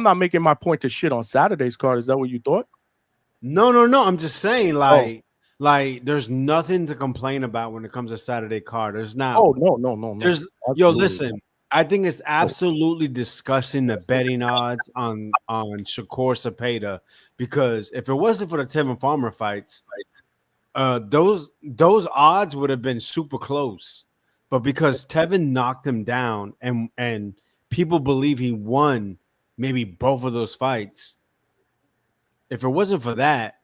not making my point to shit on Saturday's card. Is that what you thought? No. I'm just saying, like there's nothing to complain about when it comes to Saturday card. There's not. Oh no. There's listen. I think it's absolutely disgusting the betting odds on Shakur Zepeda, because if it wasn't for the Tevin Farmer fights, those odds would have been super close. But because Tevin knocked him down and people believe he won maybe both of those fights, if it wasn't for that,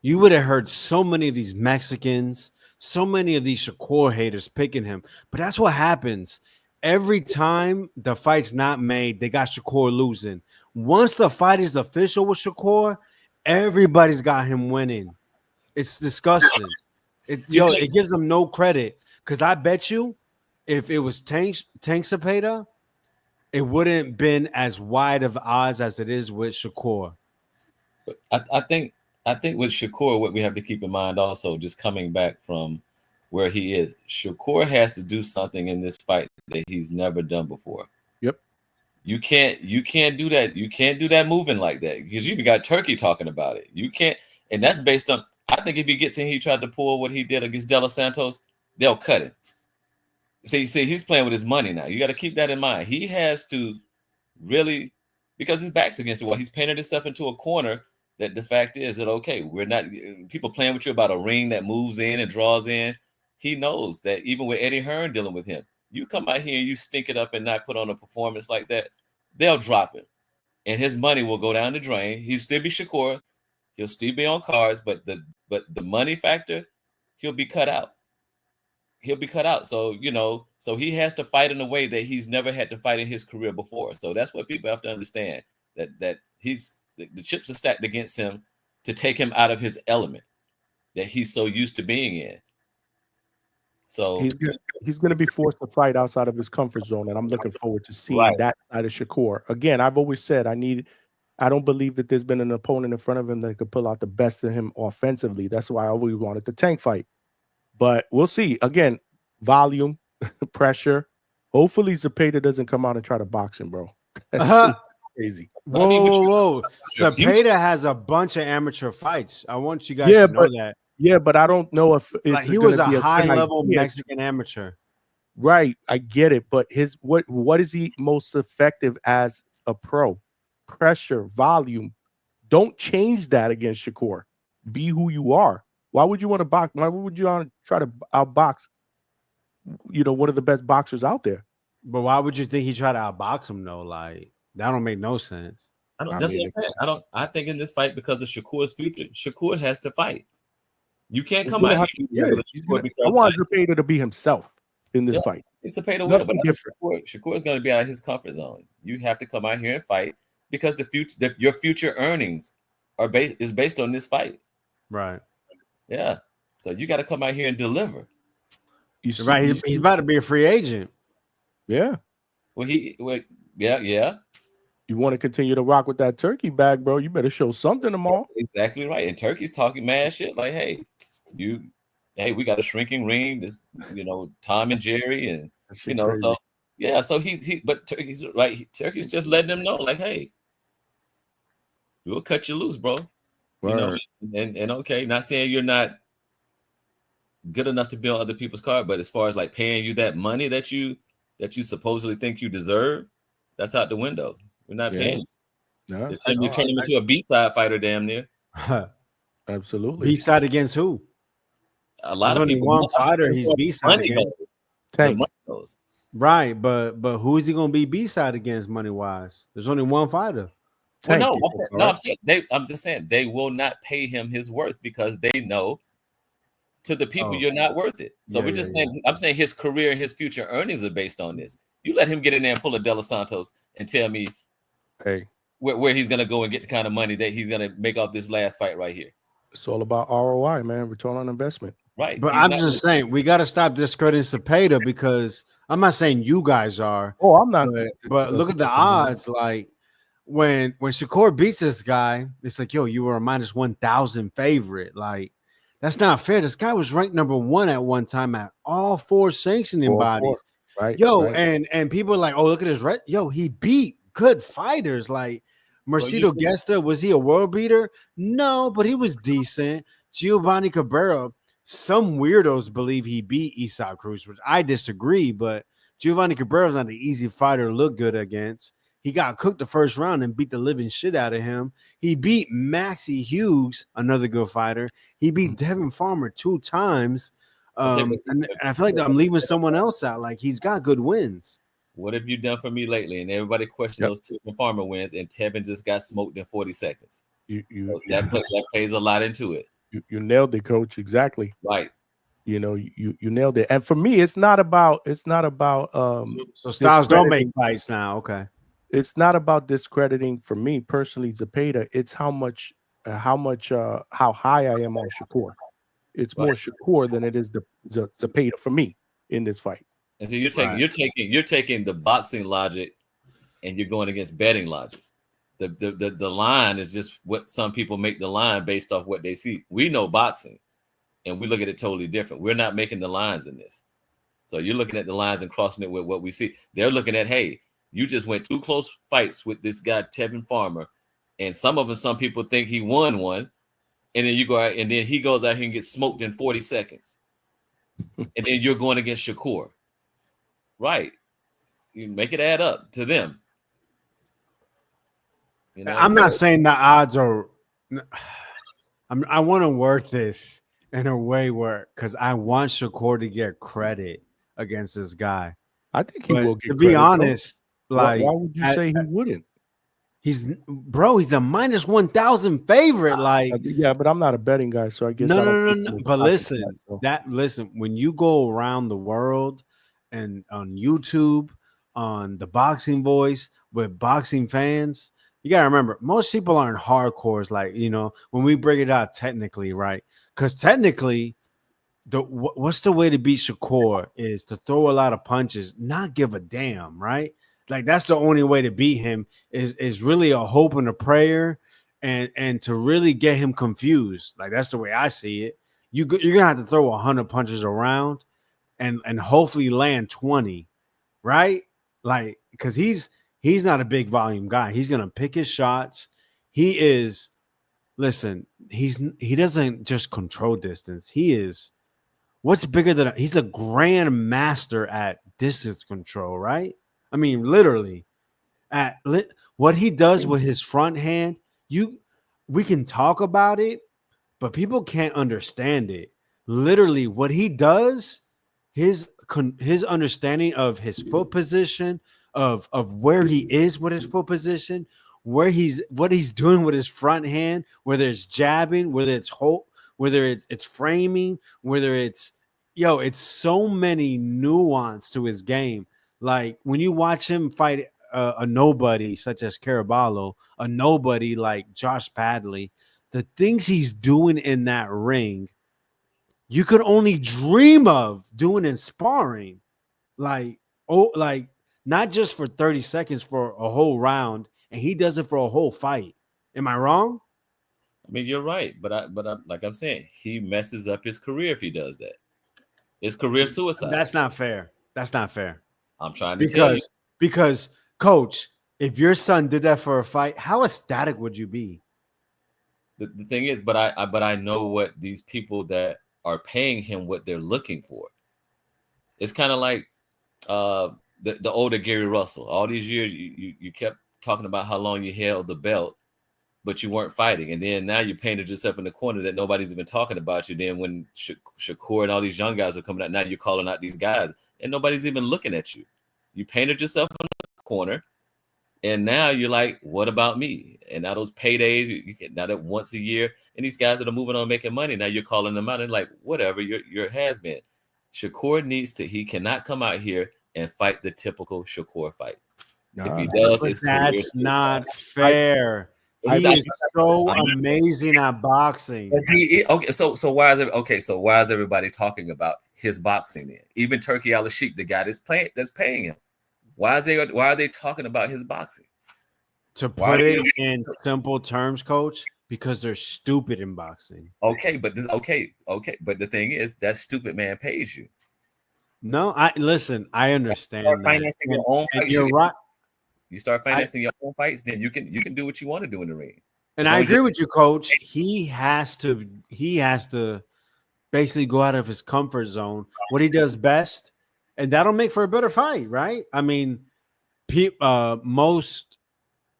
you would have heard so many of these Mexicans, so many of these Shakur haters picking him. But that's what happens. Every time the fight's not made, they got Shakur losing. Once the fight is official with Shakur, everybody's got him winning. It's disgusting. It gives them no credit, because I bet you if it was Tank Zepeda, it wouldn't been as wide of odds as it is with Shakur. I think with Shakur, what we have to keep in mind also, just coming back from where he is, Shakur has to do something in this fight that he's never done before. Yep. You can't do that. You can't do that moving like that, because you got Turkey talking about it. You can't, and that's based on, I think if he gets in, he tried to pull what he did against De Los Santos, they'll cut him. See, he's playing with his money now. You got to keep that in mind. He has to really, because his back's against the wall, he's painted himself into a corner that the fact is that, okay, we're not, people playing with you about a ring that moves in and draws in. He knows that even with Eddie Hearn dealing with him, you come out here and you stink it up and not put on a performance like that, they'll drop him. And his money will go down the drain. He'll still be Shakur. He'll still be on cards, but the money factor, he'll be cut out. He'll be cut out. So, so he has to fight in a way that he's never had to fight in his career before. So that's what people have to understand, that he's, the chips are stacked against him to take him out of his element that he's so used to being in. So he's going to be forced to fight outside of his comfort zone, and I'm looking forward to seeing that side of Shakur. Again, I've always said I don't believe that there's been an opponent in front of him that could pull out the best of him offensively. That's why I always wanted the Tank fight. But we'll see. Again, volume, pressure. Hopefully Zepeda doesn't come out and try to box him, bro. That's crazy. Whoa. Zepeda has a bunch of amateur fights. I want you guys to know that. Yeah, but I don't know if it's he was a high-level Mexican amateur. Right, I get it, but what is he most effective as a pro? Pressure, volume. Don't change that against Shakur. Be who you are. Why would you want to box? Why would you want to try to outbox, one of the best boxers out there? But why would you think he tried to outbox him though? Like, that don't make no sense. That's what I'm saying. I think in this fight, because of Shakur's future, Shakur has to fight. You can't come out here. I want Zepeda to be himself in this fight. It's Zepeda winner, but Shakur is going to be out of his comfort zone. You have to come out here and fight, because your future earnings is based on this fight. Right. Yeah. So you got to come out here and deliver. He's about to be a free agent. Yeah. Yeah. You want to continue to rock with that Turkey bag, bro? You better show something tomorrow. Exactly right. And Turkey's talking mad shit like, hey, we got a shrinking ring. This, Tom and Jerry, and so yeah. So but Turkey's right. Turkey's just letting them know, like, hey, we'll cut you loose, bro. And okay, not saying you're not good enough to be on other people's card, but as far as like paying you that money that you supposedly think you deserve, that's out the window. We're not paying. No, you turn him into a B-side fighter, damn near. Absolutely. B-side against who? A lot of people. One fighter, he's B-side against. Tank. Right, but who is he gonna be B-side against money-wise? There's only one fighter. Well, tank. I'm just saying they will not pay him his worth because they know to the people you're not worth it. So we're just saying, I'm saying his career and his future earnings are based on this. You let him get in there and pull a De Los Santos and tell me where he's gonna go and get the kind of money that he's gonna make off this last fight right here. It's all about ROI, man, return on investment. Right. But I'm just saying we got to stop discrediting Cepeda because I'm not saying you guys are. Oh, I'm not. But look at the odds. Like when Shakur beats this guy, it's like, yo, you were a minus 1,000 favorite. Like that's not fair. This guy was ranked number 1 at one time at all 4 sanctioning bodies. Right. Yo, right. and people are like, oh, look at his yo, he beat good fighters like Mercedes Gesta. Was he a world beater? No, but he was decent. Giovanni Cabrera. Some weirdos believe he beat Isaac Cruz, which I disagree, but Giovanni Cabrera's not an easy fighter to look good against. He got cooked the first round and beat the living shit out of him. He beat Maxie Hughes, another good fighter. He beat Devin Farmer 2 times. And I feel like I'm leaving someone else out. Like he's got good wins. What have you done for me lately? And everybody questioned those Devin Farmer wins, and Tevin just got smoked in 40 seconds. That plays a lot into it. You nailed it, coach. Exactly. Right. You know, you nailed it. And for me, it's not about so styles don't make fights now. Okay. It's not about discrediting for me personally, Zepeda. It's how high I am on Shakur. It's more Shakur than it is the Zepeda for me in this fight. And so you're taking the boxing logic and you're going against betting logic. The line is just what some people make the line based off what they see. We know boxing and we look at it totally different. We're not making the lines in this. So you're looking at the lines and crossing it with what we see. They're looking at, hey, you just went 2 close fights with this guy, Tevin Farmer. And some people think he won one. And then you go out and then he goes out here and gets smoked in 40 seconds. And then you're going against Shakur. Right. You make it add up to them. You know, I'm not saying the odds are. I want to work this in a way where, because I want Shakur to get credit against this guy. I think he will get to be credit, honest, though. like why would you say he wouldn't? He's a minus 1,000 favorite. Like, yeah, but I'm not a betting guy, so I guess no. But listen, when you go around the world and on YouTube, on the Boxing Voice with boxing fans, you gotta remember, most people aren't hardcores. Like, you know, when we break it out technically, right? Because technically, what's the way to beat Shakur is to throw a lot of punches, not give a damn, right? Like that's the only way to beat him is really a hope and a prayer, and to really get him confused. Like that's the way I see it. You're gonna have to throw 100 punches around, and hopefully land 20, right? Like because he's not a big volume guy. He's gonna pick his shots. He is. Listen, he doesn't just control distance. He is. What's bigger than he's a grand master at distance control, right? I mean, literally, what he does with his front hand, we can talk about it, but people can't understand it. Literally, what he does, his understanding of his foot position, of where he is with his foot position, what he's doing with his front hand, whether it's jabbing, whether it's it's framing, whether it's so many nuance to his game. Like when you watch him fight a nobody such as Caraballo, a nobody like Josh Padley, the things he's doing in that ring, you could only dream of doing in sparring. Like not just for 30 seconds, for a whole round, and he does it for a whole fight. Am I wrong? I mean, you're right, but I like I'm saying, he messes up his career if he does that. It's career suicide. That's not fair. That's not fair. I'm trying to tell you. Because, coach, if your son did that for a fight, how ecstatic would you be? The thing is, but I know what these people that are paying him what they're looking for. It's kind of like the older Gary Russell. All these years, you kept talking about how long you held the belt, but you weren't fighting. And then now you painted yourself in the corner that nobody's even talking about you. Then when Shakur and all these young guys are coming out, now you're calling out these guys, and nobody's even looking at you. You painted yourself in the corner, and now you're like, what about me? And now those paydays, you get now that once a year, and these guys that are moving on making money, now you're calling them out and like, whatever, you're has been. Shakur he cannot come out here and fight the typical Shakur fight. If he does, But his career that's not fair. He's He not- is so I'm not- amazing at boxing. Okay, so why is it okay? So why is everybody talking about his boxing then? Even Turkey Al Sheikh, the guy that's paying him. Why are they talking about his boxing? To Why put are it they- in simple terms, coach, because they're stupid in boxing. Okay, but but the thing is, that stupid man pays you. No, I understand Start that. financing your own And fights. you're right. You start financing your own fights, then you can do what you want to do in the ring. And As I long as agree with you, coach. He has to basically go out of his comfort zone, what he does best, and that'll make for a better fight, right? I mean, most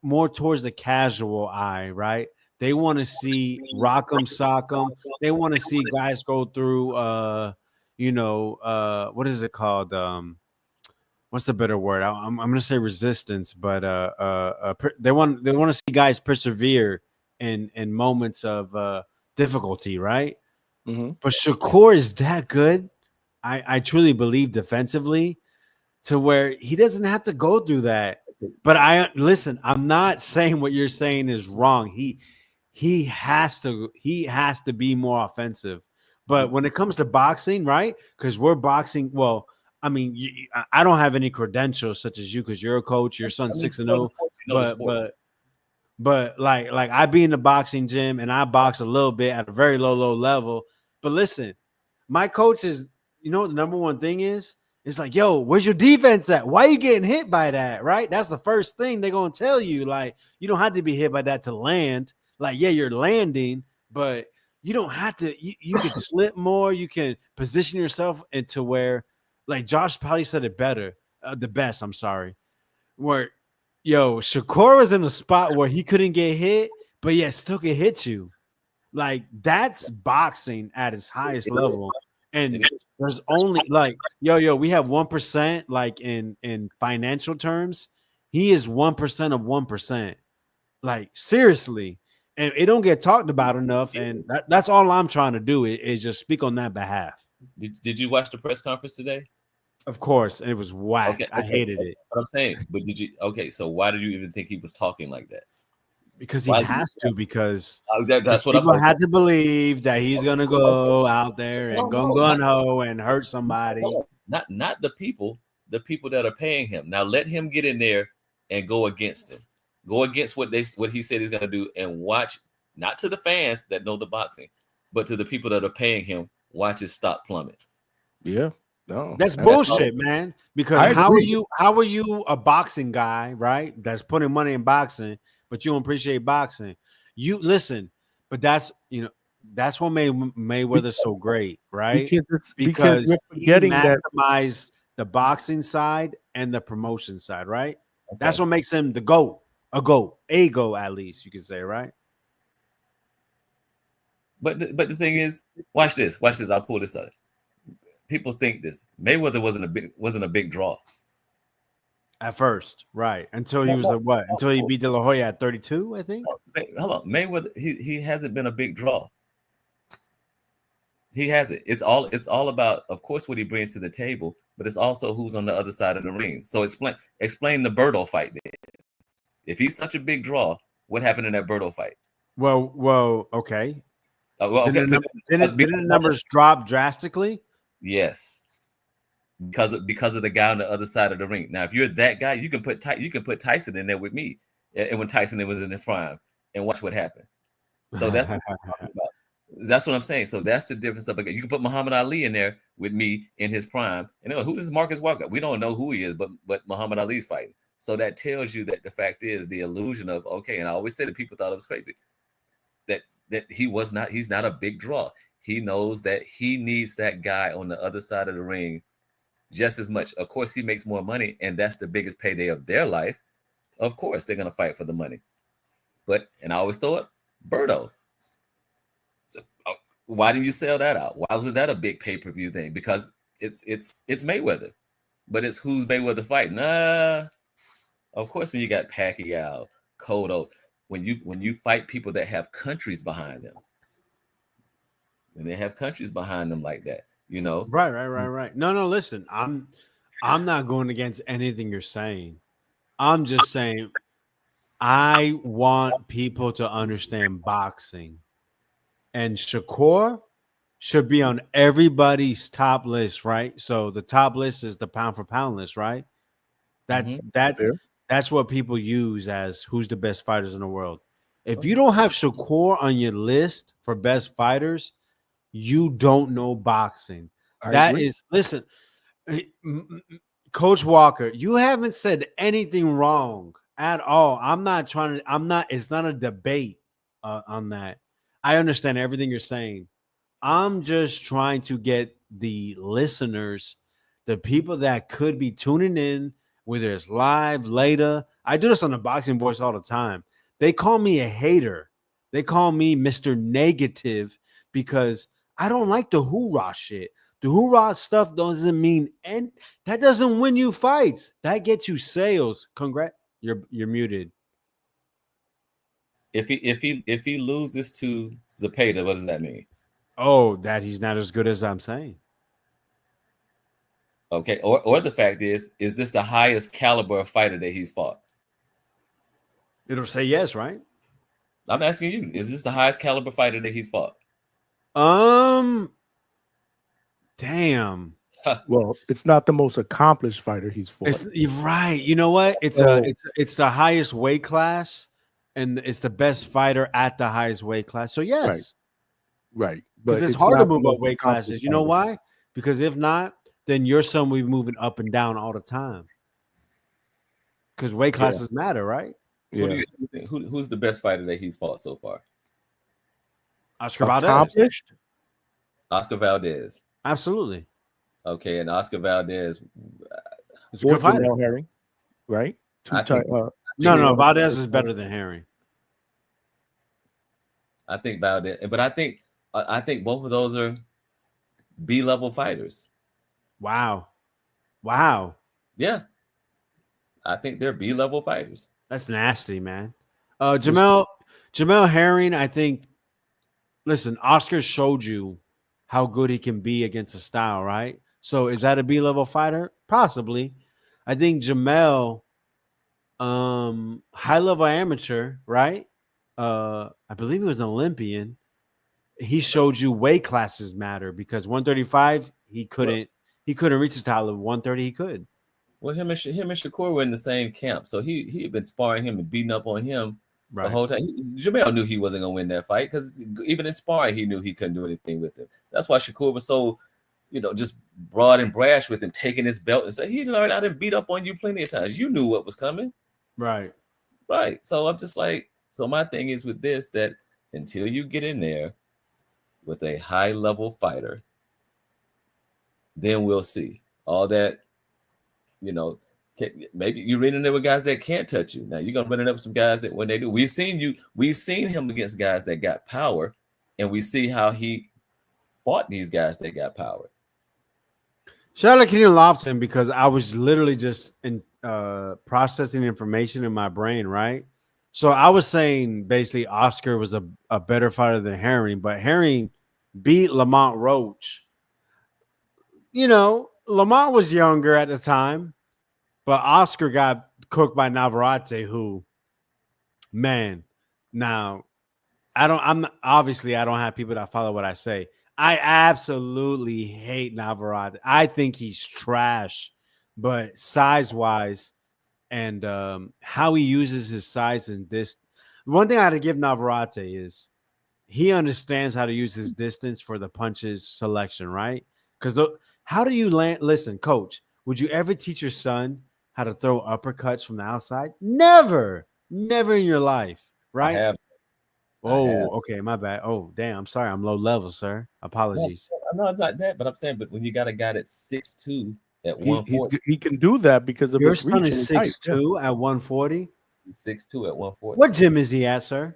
more towards the casual eye, right? They want to see rock'em sock'em. They want to see guys go through what is it called? What's the better word? I'm gonna say resistance, but they want to see guys persevere in moments of difficulty, right? Mm-hmm. But Shakur is that good. I truly believe defensively to where he doesn't have to go through that. But I'm not saying what you're saying is wrong. He has to be more offensive. But when it comes to boxing, right? Because we're boxing, well, I mean, I don't have any credentials such as you because you're a coach, your son's 6-0. But like I be in the boxing gym and I box a little bit at a very low level. But listen, my coach is, you know what the number one thing is? It's like, yo, where's your defense at? Why are you getting hit by that? Right? That's the first thing they're gonna tell you. Like, you don't have to be hit by that to land. Like, yeah, you're landing, but you don't have to. You can slip more. You can position yourself into where, like Josh probably said it better, the best. I'm sorry, where Shakur was in a spot where he couldn't get hit, but yet still could hit you. Like that's boxing at its highest level. And there's only like we have 1% like in financial terms. He is 1% of 1%. Like seriously. And it don't get talked about enough. And that's all I'm trying to do is just speak on that behalf. Did you watch the press conference today? Of course, it was whack. Okay, I hated it. What I'm saying, but did you? Okay, so why did you even think he was talking like that? Because he has to. Because that's what people had to believe that he's gonna go out there and gun ho and hurt somebody. Not the people that are paying him. Now let him get in there and go against him. Go against what he said he's gonna do, and watch. Not to the fans that know the boxing, but to the people that are paying him. Watch his stock plummet. Yeah. No, that's bullshit, man. Because how are you a boxing guy, right? That's putting money in boxing, but you don't appreciate boxing. You listen, but that's what made Mayweather so great, right? Because we're forgetting he that maximized the boxing side and the promotion side, right? Okay. That's what makes him the GOAT, a GOAT at least you can say, right? But the thing is, watch this. I'll pull this up. People think this Mayweather wasn't a big draw at first, right? Until he was Until he beat De La Hoya at 32, I think. Hold on, Mayweather. He hasn't been a big draw. He hasn't. It's all about, of course, what he brings to the table, but it's also who's on the other side of the ring. So explain the Berto fight then. If he's such a big draw, what happened in that Berto fight? Well, okay. Okay. Didn't the numbers drop drastically? Yes, because of the guy on the other side of the ring. Now, if you're that guy, you can put Tyson in there with me, and when Tyson was in the prime, and watch what happened. So that's what I'm talking about. That's what I'm saying. So that's the difference of you can put Muhammad Ali in there with me in his prime, and who is Marcus Walker? We don't know who he is, but Muhammad Ali's fighting. So that tells you that the fact is the illusion of okay. And I always say that people thought it was crazy that he's not a big draw. He knows that he needs that guy on the other side of the ring just as much. Of course, he makes more money, and that's the biggest payday of their life. Of course, they're going to fight for the money. And I always throw it, Berto. Why didn't you sell that out? Why wasn't that a big pay-per-view thing? Because it's Mayweather. But it's who's Mayweather fighting? Of course, when you got Pacquiao, Cotto. when you fight people that have countries behind them, when they have countries behind them like that, you know. Right. No, listen, I'm not going against anything you're saying. I'm just saying I want people to understand boxing. And Shakur should be on everybody's top list, right? So the top list is the pound for pound list, right? That's what people use as who's the best fighters in the world. If you don't have Shakur on your list for best fighters, you don't know boxing. Listen, Coach Walker, you haven't said anything wrong at all. It's not a debate on that. I understand everything you're saying. I'm just trying to get the listeners, the people that could be tuning in, whether it's live, later. I do this on the Boxing Voice all the time. They call me a hater. They call me Mr. Negative because I don't like the hoorah shit. The hoorah stuff doesn't mean, and that doesn't win you fights. That gets you sales. Congrats. You're muted. If he loses to Zepeda, what does that mean? Oh, that he's not as good as I'm saying. Okay, or the fact is this the highest caliber of fighter that he's fought? It'll say yes, right? I'm asking you, is this the highest caliber fighter that he's fought? Damn. Well, it's not the most accomplished fighter he's fought. You're right. You know what? It's the highest weight class, and it's the best fighter at the highest weight class. So yes, right. But it's hard to move up weight classes. You know why? Because if not, then your son will be moving up and down all the time. Because weight classes matter, right? Yeah. Who's the best fighter that he's fought so far? Oscar Valdez. Accomplished? Oscar Valdez. Absolutely. Okay, and Oscar Valdez. It's a good fighter. Jamel Herring, right? No, Valdez is better than Herring. I think Valdez, but I think both of those are B-level fighters. Wow. Yeah. I think they're B-level fighters. That's nasty, man. Jamel Herring, I think, listen, Oscar showed you how good he can be against a style, right? So is that a B-level fighter? Possibly. I think Jamel, high-level amateur, right? I believe he was an Olympian. He showed you weight classes matter because 135, he couldn't reach the top level. 130, he could. Well, him and Shakur were in the same camp, so he had been sparring him and beating up on him the whole time. Jamel knew he wasn't gonna win that fight because even in sparring, he knew he couldn't do anything with him. That's why Shakur was so, just broad and brash with him, taking his belt and say he learned how to beat up on you plenty of times. You knew what was coming, right? So I'm just like, so my thing is with this, that until you get in there with a high level fighter, then we'll see all that. Maybe you're running there with guys that can't touch you. Now you're gonna run it up with some guys that when they do, we've seen him against guys that got power, and we see how he fought these guys that got power. Shout out to Kenny Lofton because I was literally just processing information in my brain, right? So I was saying basically Oscar was a better fighter than Herring, but Herring beat Lamont Roach. Lamont was younger at the time, but Oscar got cooked by Navarrete, who, man, now I don't have people that follow what I say. I absolutely hate Navarrete. I think he's trash, but size-wise and how he uses his size and distance. One thing I had to give Navarrete is he understands how to use his distance for the punches selection, right? Because how do you land? Listen, coach, would you ever teach your son how to throw uppercuts from the outside? Never in your life, right? I have. Okay, my bad. Oh, damn, I'm sorry. I'm low level, sir. Apologies. No, it's not that, but I'm saying, but when you got a guy that's 6'2" at 140, he can do that because of your his son reach. is 6'2" at 140. He's 6'2" at 140. What gym is he at, sir?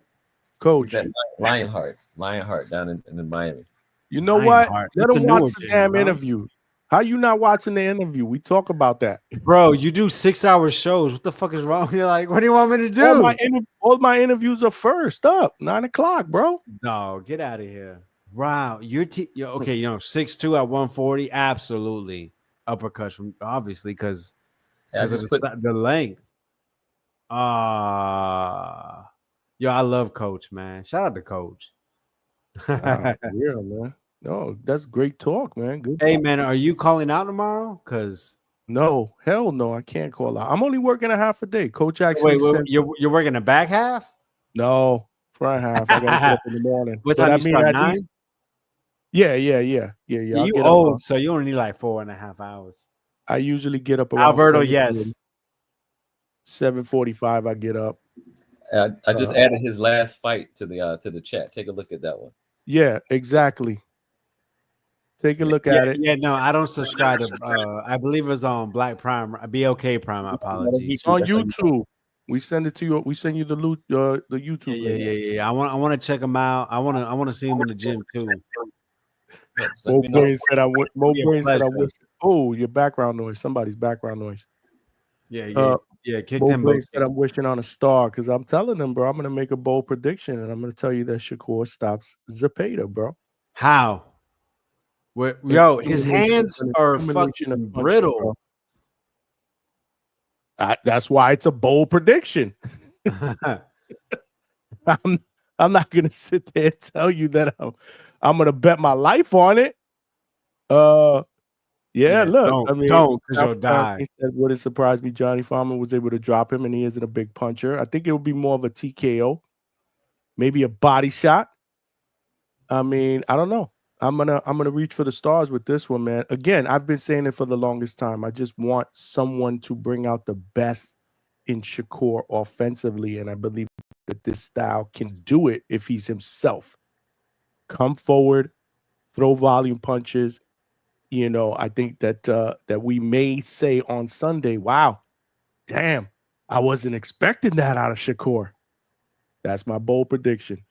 Coach, he's at Lionheart down in Miami. You know what? Let him watch the damn interview. How you not watching the interview? We talk about that. Bro, you do 6-hour shows. What the fuck is wrong? You're like, what do you want me to do? All my interviews are first up, 9:00, bro. No, get out of here. Wow, you're okay. 6'2" at 140, absolutely uppercuts from obviously because of the length. Yo, I love Coach, man. Shout out to Coach. Yeah, man. No, that's great talk, man. Good. Hey, talk. man, are you calling out tomorrow? Because no, hell no, I can't call out. I'm only working a half a day. Coach actually wait, said you're working the back half? No, front half. I gotta get up in the morning. What time you start? 9? Yeah. You old, so you only need like 4.5 hours. I usually get up around Alberto, yes. 7:45. I get up. I just added his last fight to the chat. Take a look at that one. Yeah, exactly. Take a look at it. Yeah, no, I don't subscribe to. I believe it's on Black Prime, BLK Prime. Apologies. It's on YouTube. We send it to you. We send you the YouTube link. Yeah. I want to check him out. I want to see him in the gym too. Mo Brain said I wish. Oh, your background noise. Somebody's background noise. Yeah. Kick Mo them Brain both. said I'm wishing on a star because I'm telling them, bro. I'm gonna make a bold prediction and I'm gonna tell you that Shakur stops Zepeda, bro. How? Yo, his hands are fucking brittle. That's why it's a bold prediction. I'm not gonna sit there and tell you that I'm gonna bet my life on it. Look, don't because you'll die. He said, would it surprise me Johnny Foreman was able to drop him and he isn't a big puncher? I think it would be more of a TKO, maybe a body shot. I mean, I don't know. I'm gonna reach for the stars with this one, man. Again, I've been saying it for the longest time. I just want someone to bring out the best in Shakur offensively, and I believe that this style can do it if he's himself. Come forward, throw volume punches. I think that we may say on Sunday, wow, damn, I wasn't expecting that out of Shakur. That's my bold prediction.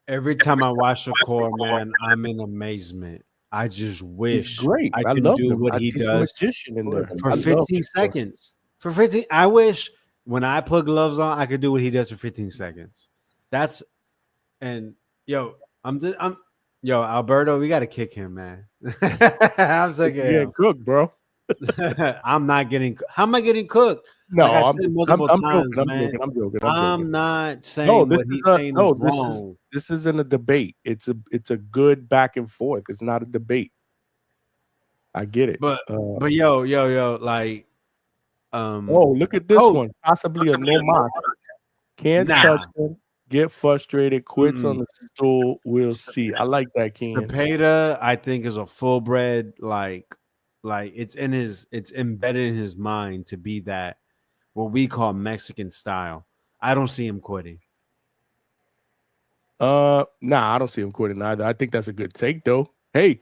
Every time I watch Shakur, man, I'm in amazement. I just wish He's great. I I can love do him. what he He's a does magician in there. for 15 seconds. For 15, I wish when I put gloves on, I could do what he does for 15 seconds. Alberto, we got to kick him, man. I'm so good. Getting cooked, bro. I'm not getting. How am I getting cooked? No, like I said multiple times, man. I'm joking. I'm not saying what he's saying is wrong. This isn't a debate. It's a good back and forth. It's not a debate. I get it. But yo, like, look at this one. Possibly a no mark. Can't touch him. Get frustrated. Quits on the stool. We'll see. I like that, King. Zepeda, I think, is a full bred like it's embedded in his mind to be that what we call Mexican style. I don't see him quitting. Nah, I don't see him quitting either. I think that's a good take, though. Hey,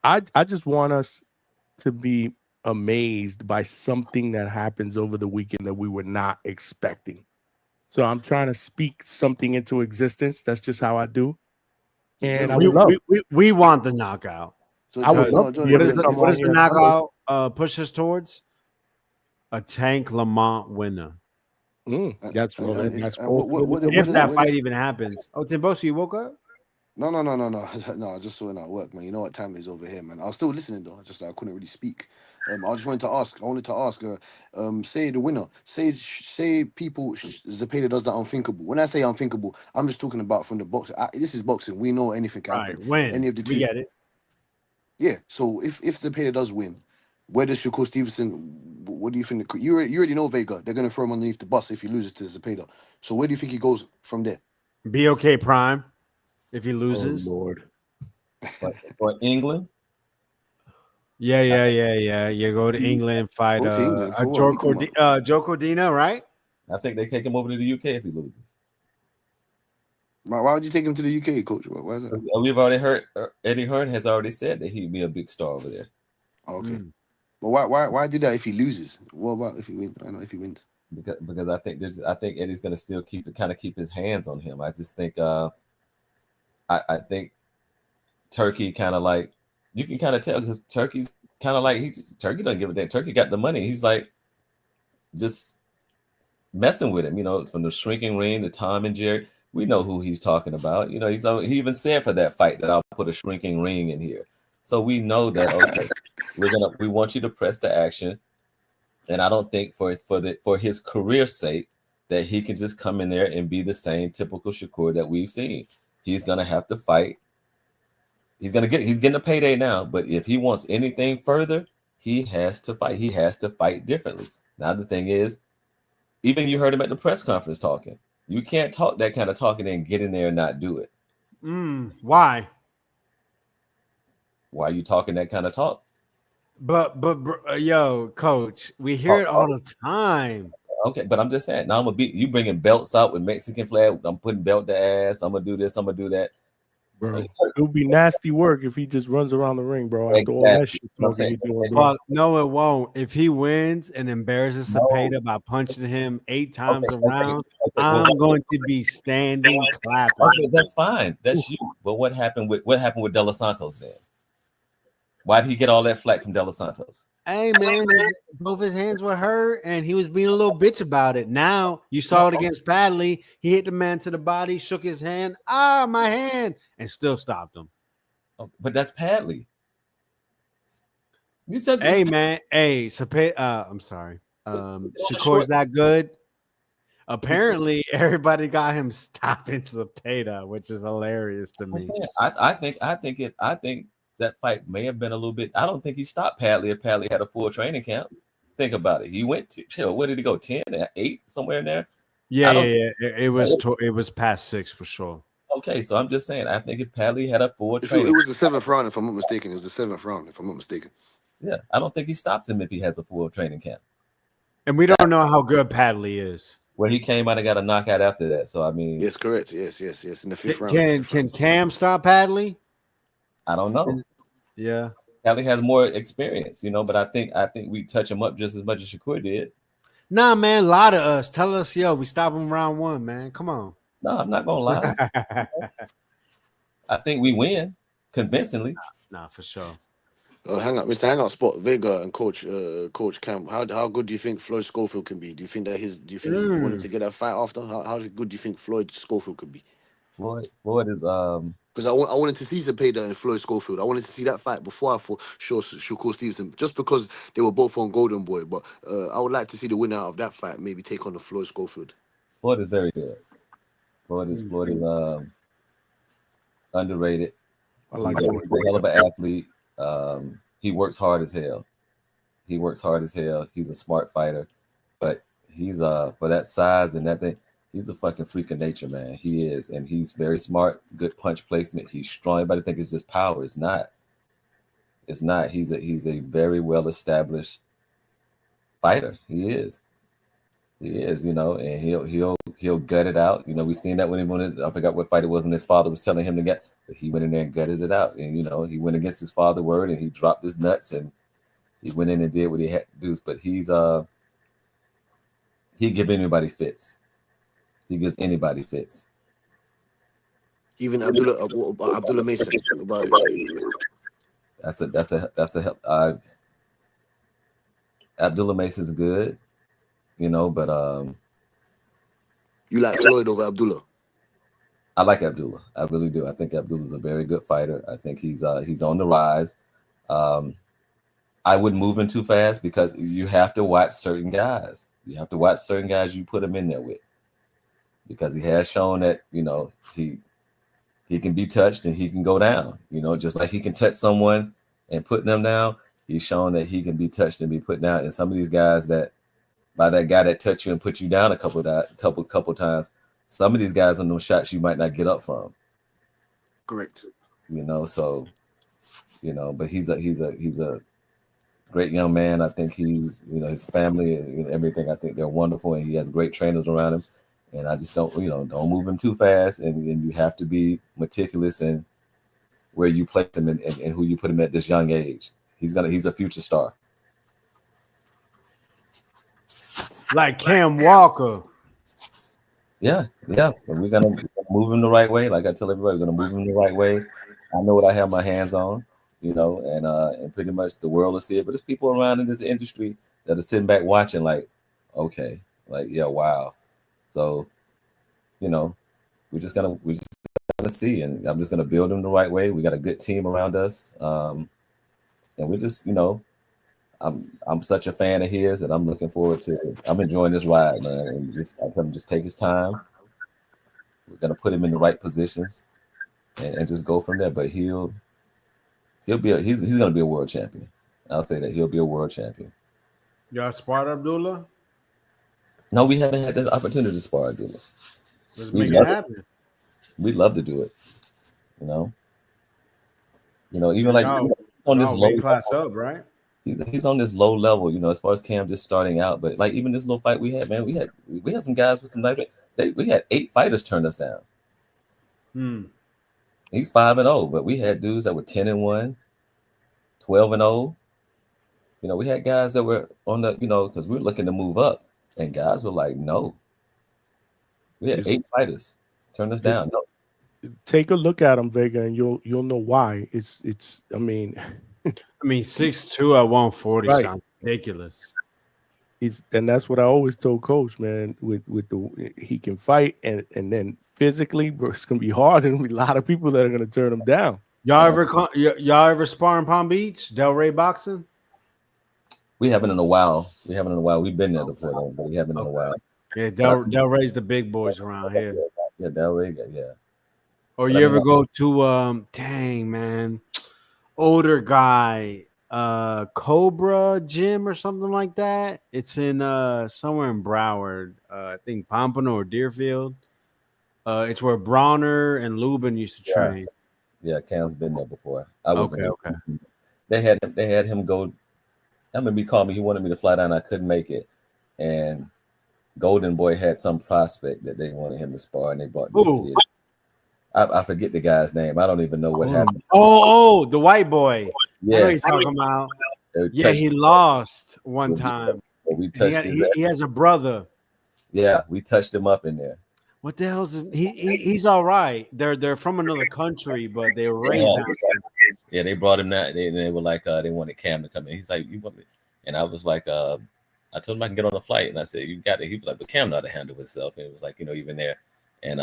I just want us to be amazed by something that happens over the weekend that we were not expecting. So I'm trying to speak something into existence. That's just how I do. And we want the knockout. So I would love what is the knockout push us towards? A Tank Lamont winner. That's if that fight even happens. Oh, Timbosi, you woke up? No. No, I just saw it at work, man. You know what time it is over here, man. I was still listening though. Just I couldn't really speak. I just wanted to ask. Say the winner. Say people. Zepeda does the unthinkable. When I say unthinkable, I'm just talking about from the boxing. This is boxing. We know anything can happen. When any of the two. We get it. Yeah. So if Zepeda does win, where does Shakur Stevenson? What do you think? You already know Vega. They're gonna throw him underneath the bus if he loses to Zepeda. So where do you think he goes from there? BOK Prime. If he loses, oh Lord. For England. Yeah. You go to England, fight Joe Cordina, right? I think they take him over to the UK if he loses. Why would you take him to the UK, Coach? Why is that? We've already heard Eddie Hearn has already said that he'd be a big star over there. Okay, but why do that if he loses? What about if he wins? I know if he wins because I think Eddie's going to still keep his hands on him. I just think I think Turkey kind of like you can kind of tell because Turkey's kind of like Turkey doesn't give a damn. Turkey got the money. He's like just messing with him, you know, from the shrinking ring to Tom and Jerry. We know who he's talking about. You know, he even said for that fight that I'll put a shrinking ring in here. So we know that okay, we want you to press the action. And I don't think for his career's sake that he can just come in there and be the same typical Shakur that we've seen. He's gonna have to fight. He's getting a payday now, but if he wants anything further, he has to fight. He has to fight differently. Now the thing is, even you heard him at the press conference talking. You can't talk that kind of talking and get in there and not do it. Why? Why are you talking that kind of talk? But yo, coach, we hear it all the time. Okay, but I'm just saying. Now I'm gonna beat you. Bringing belts out with Mexican flag. I'm putting belt to ass. I'm gonna do this. I'm gonna do that. Bro, it would be nasty work if he just runs around the ring, bro. After all that shit talking he doing, bro. Fuck, no, it won't. If he wins and embarrasses Cepeda by punching him 8 times around, I'm going to be standing clapping. Okay, that's fine. That's you. But what happened with De Los Santos then? Why did he get all that flack from De Los Santos? Hey man, both his hands were hurt, and he was being a little bitch about it. Now you saw it against Padley. He hit the man to the body, shook his hand. My hand, and still stopped him. Oh, but that's Padley. You said, "Hey man, Cepeda. I'm sorry. Shakur's that good." Apparently, everybody got him stopping Cepeda, which is hilarious to me. I think that fight may have been a little bit. I don't think he stopped Padley if Padley had a full training camp. Think about it. He went to where did he go? 10, 8, somewhere in there. Yeah. It was past 6 for sure. Okay, so I'm just saying. I think if Padley had a full training, it was the 7th round, if I'm not mistaken. It was the 7th round, if I'm not mistaken. Yeah, I don't think he stops him if he has a full training camp. And we don't know how good Padley is. Well, he came out and got a knockout after that. So I mean, yes, correct. Yes. In the 5th round. Can Cam stop Padley? I don't know. Yeah, Padley has more experience, you know, but I think we touch him up just as much as Shakur did. Nah, man, lie to us. Tell us, yo, we stop him round 1, man. Come on. No, I'm not gonna lie. I think we win convincingly. Nah, for sure. Mr. Hangout Spot Vega and Coach Cam. How good do you think Floyd Schofield can be? Do you think that he wanted to get that fight after? How good do you think Floyd Schofield could be? Floyd is because I wanted to see Cepeda and Floyd Schofield. I wanted to see that fight before I fought Shakur Stevenson, just because they were both on Golden Boy. But I would like to see the winner of that fight maybe take on the Floyd Schofield. Floyd is very good. Floyd is underrated. I like He's a hell of an athlete. He works hard as hell. He's a smart fighter, but he's for that size and that thing. He's a fucking freak of nature, man. He is, and he's very smart. Good punch placement. He's strong. Everybody think it's just power. It's not. It's not. He's a very well established fighter. He is. You know, and he'll gut it out. You know, we seen that when he went. I forgot what fight it was when his father was telling him to get, but he went in there and gutted it out. And you know, he went against his father's word and he dropped his nuts and he went in and did what he had to do. But he give anybody fits. He gives anybody fits. Even Abdullah Mason. That's a Abdullah Mason's good, you know, but you like Floyd over Abdullah? I like Abdullah. I really do. I think Abdullah's a very good fighter. I think he's on the rise. I wouldn't move him too fast because you have to watch certain guys. You put him in there with. Because he has shown that, you know, he can be touched and he can go down, you know, just like he can touch someone and put them down. He's shown that he can be touched and be put down. And some of these guys that by that guy that touched you and put you down a couple times, some of these guys on those shots you might not get up from. Correct. You know, so, you know, but he's a great young man. I think he's, you know, his family and everything, I think they're wonderful and he has great trainers around him. And I just don't move him too fast. And you have to be meticulous in where you place him and who you put him at this young age. He's a future star. Like Cam Walker. Yeah. But we're gonna move him the right way. Like I tell everybody, we're gonna move him the right way. I know what I have my hands on. you know, and pretty much the world will see it. But there's people around in this industry that are sitting back watching, like, okay, like, yeah, wow. So, you know, we're just gonna see, and I'm just gonna build them the right way. We got a good team around us, and we're just, you know, I'm such a fan of his that I'm looking forward to. I'm enjoying this ride, man. And just I tell him just take his time. We're gonna put him in the right positions, and just go from there. But he'll be he's gonna be a world champion. I'll say that he'll be a world champion. Y'all sparred Abdullah? No, we haven't had this opportunity to spar, Abdullah. Let's We make it love it. happen. We'd love to do it. You know, even like Y'all, on this y'all low weight class level, up, right? he's on this low level. You know, as far as Cam just starting out, but like even this little fight we had, man, we had some guys with some nice. We had 8 fighters turn us down. He's 5-0, but we had dudes that were 10-1, 12-0. You know, we had guys that were on the, you know, because we were looking to move up, and guys were like, no. We had 8 fighters turn us down. No. Take a look at him, Vega, and you'll know why. It's. I mean, 6'2" at 140 Right. sounds ridiculous. And that's what I always told Coach, man. With the he can fight, and then physically, bro, it's gonna be hard, and there'll be a lot of people that are gonna turn him down. Y'all ever spar in Palm Beach? Delray Boxing? We haven't in a while. We've been there before, though, but we haven't in a while. Yeah, Delray's the big boys around here. Yeah, Delray, yeah. Or But you I mean, ever go to dang man, older guy, Cobra Gym or something like that? It's in somewhere in Broward. I think Pompano or Deerfield. It's where Bronner and Lubin used to train. Yeah, Cam's been there before. I wasn't. Okay. They had him go. I remember he called me. He wanted me to fly down. I couldn't make it, and Golden Boy had some prospect that they wanted him to spar, and they brought this kid. I forget the guy's name. I don't even know what happened. Oh, the white boy. Yes. I know you're talking about. Yeah, he lost one time. We touched he has a brother. Yeah, we touched him up in there. What the hell is he's all right. They're from another country, but they were raised down there. Yeah, they brought him that. They were like, they wanted Cam to come in. He's like, you want me? And I was like, I told him I can get on the flight, and I said, you got it. He was like, but Cam know how to handle himself. And it was like, you know, even there, and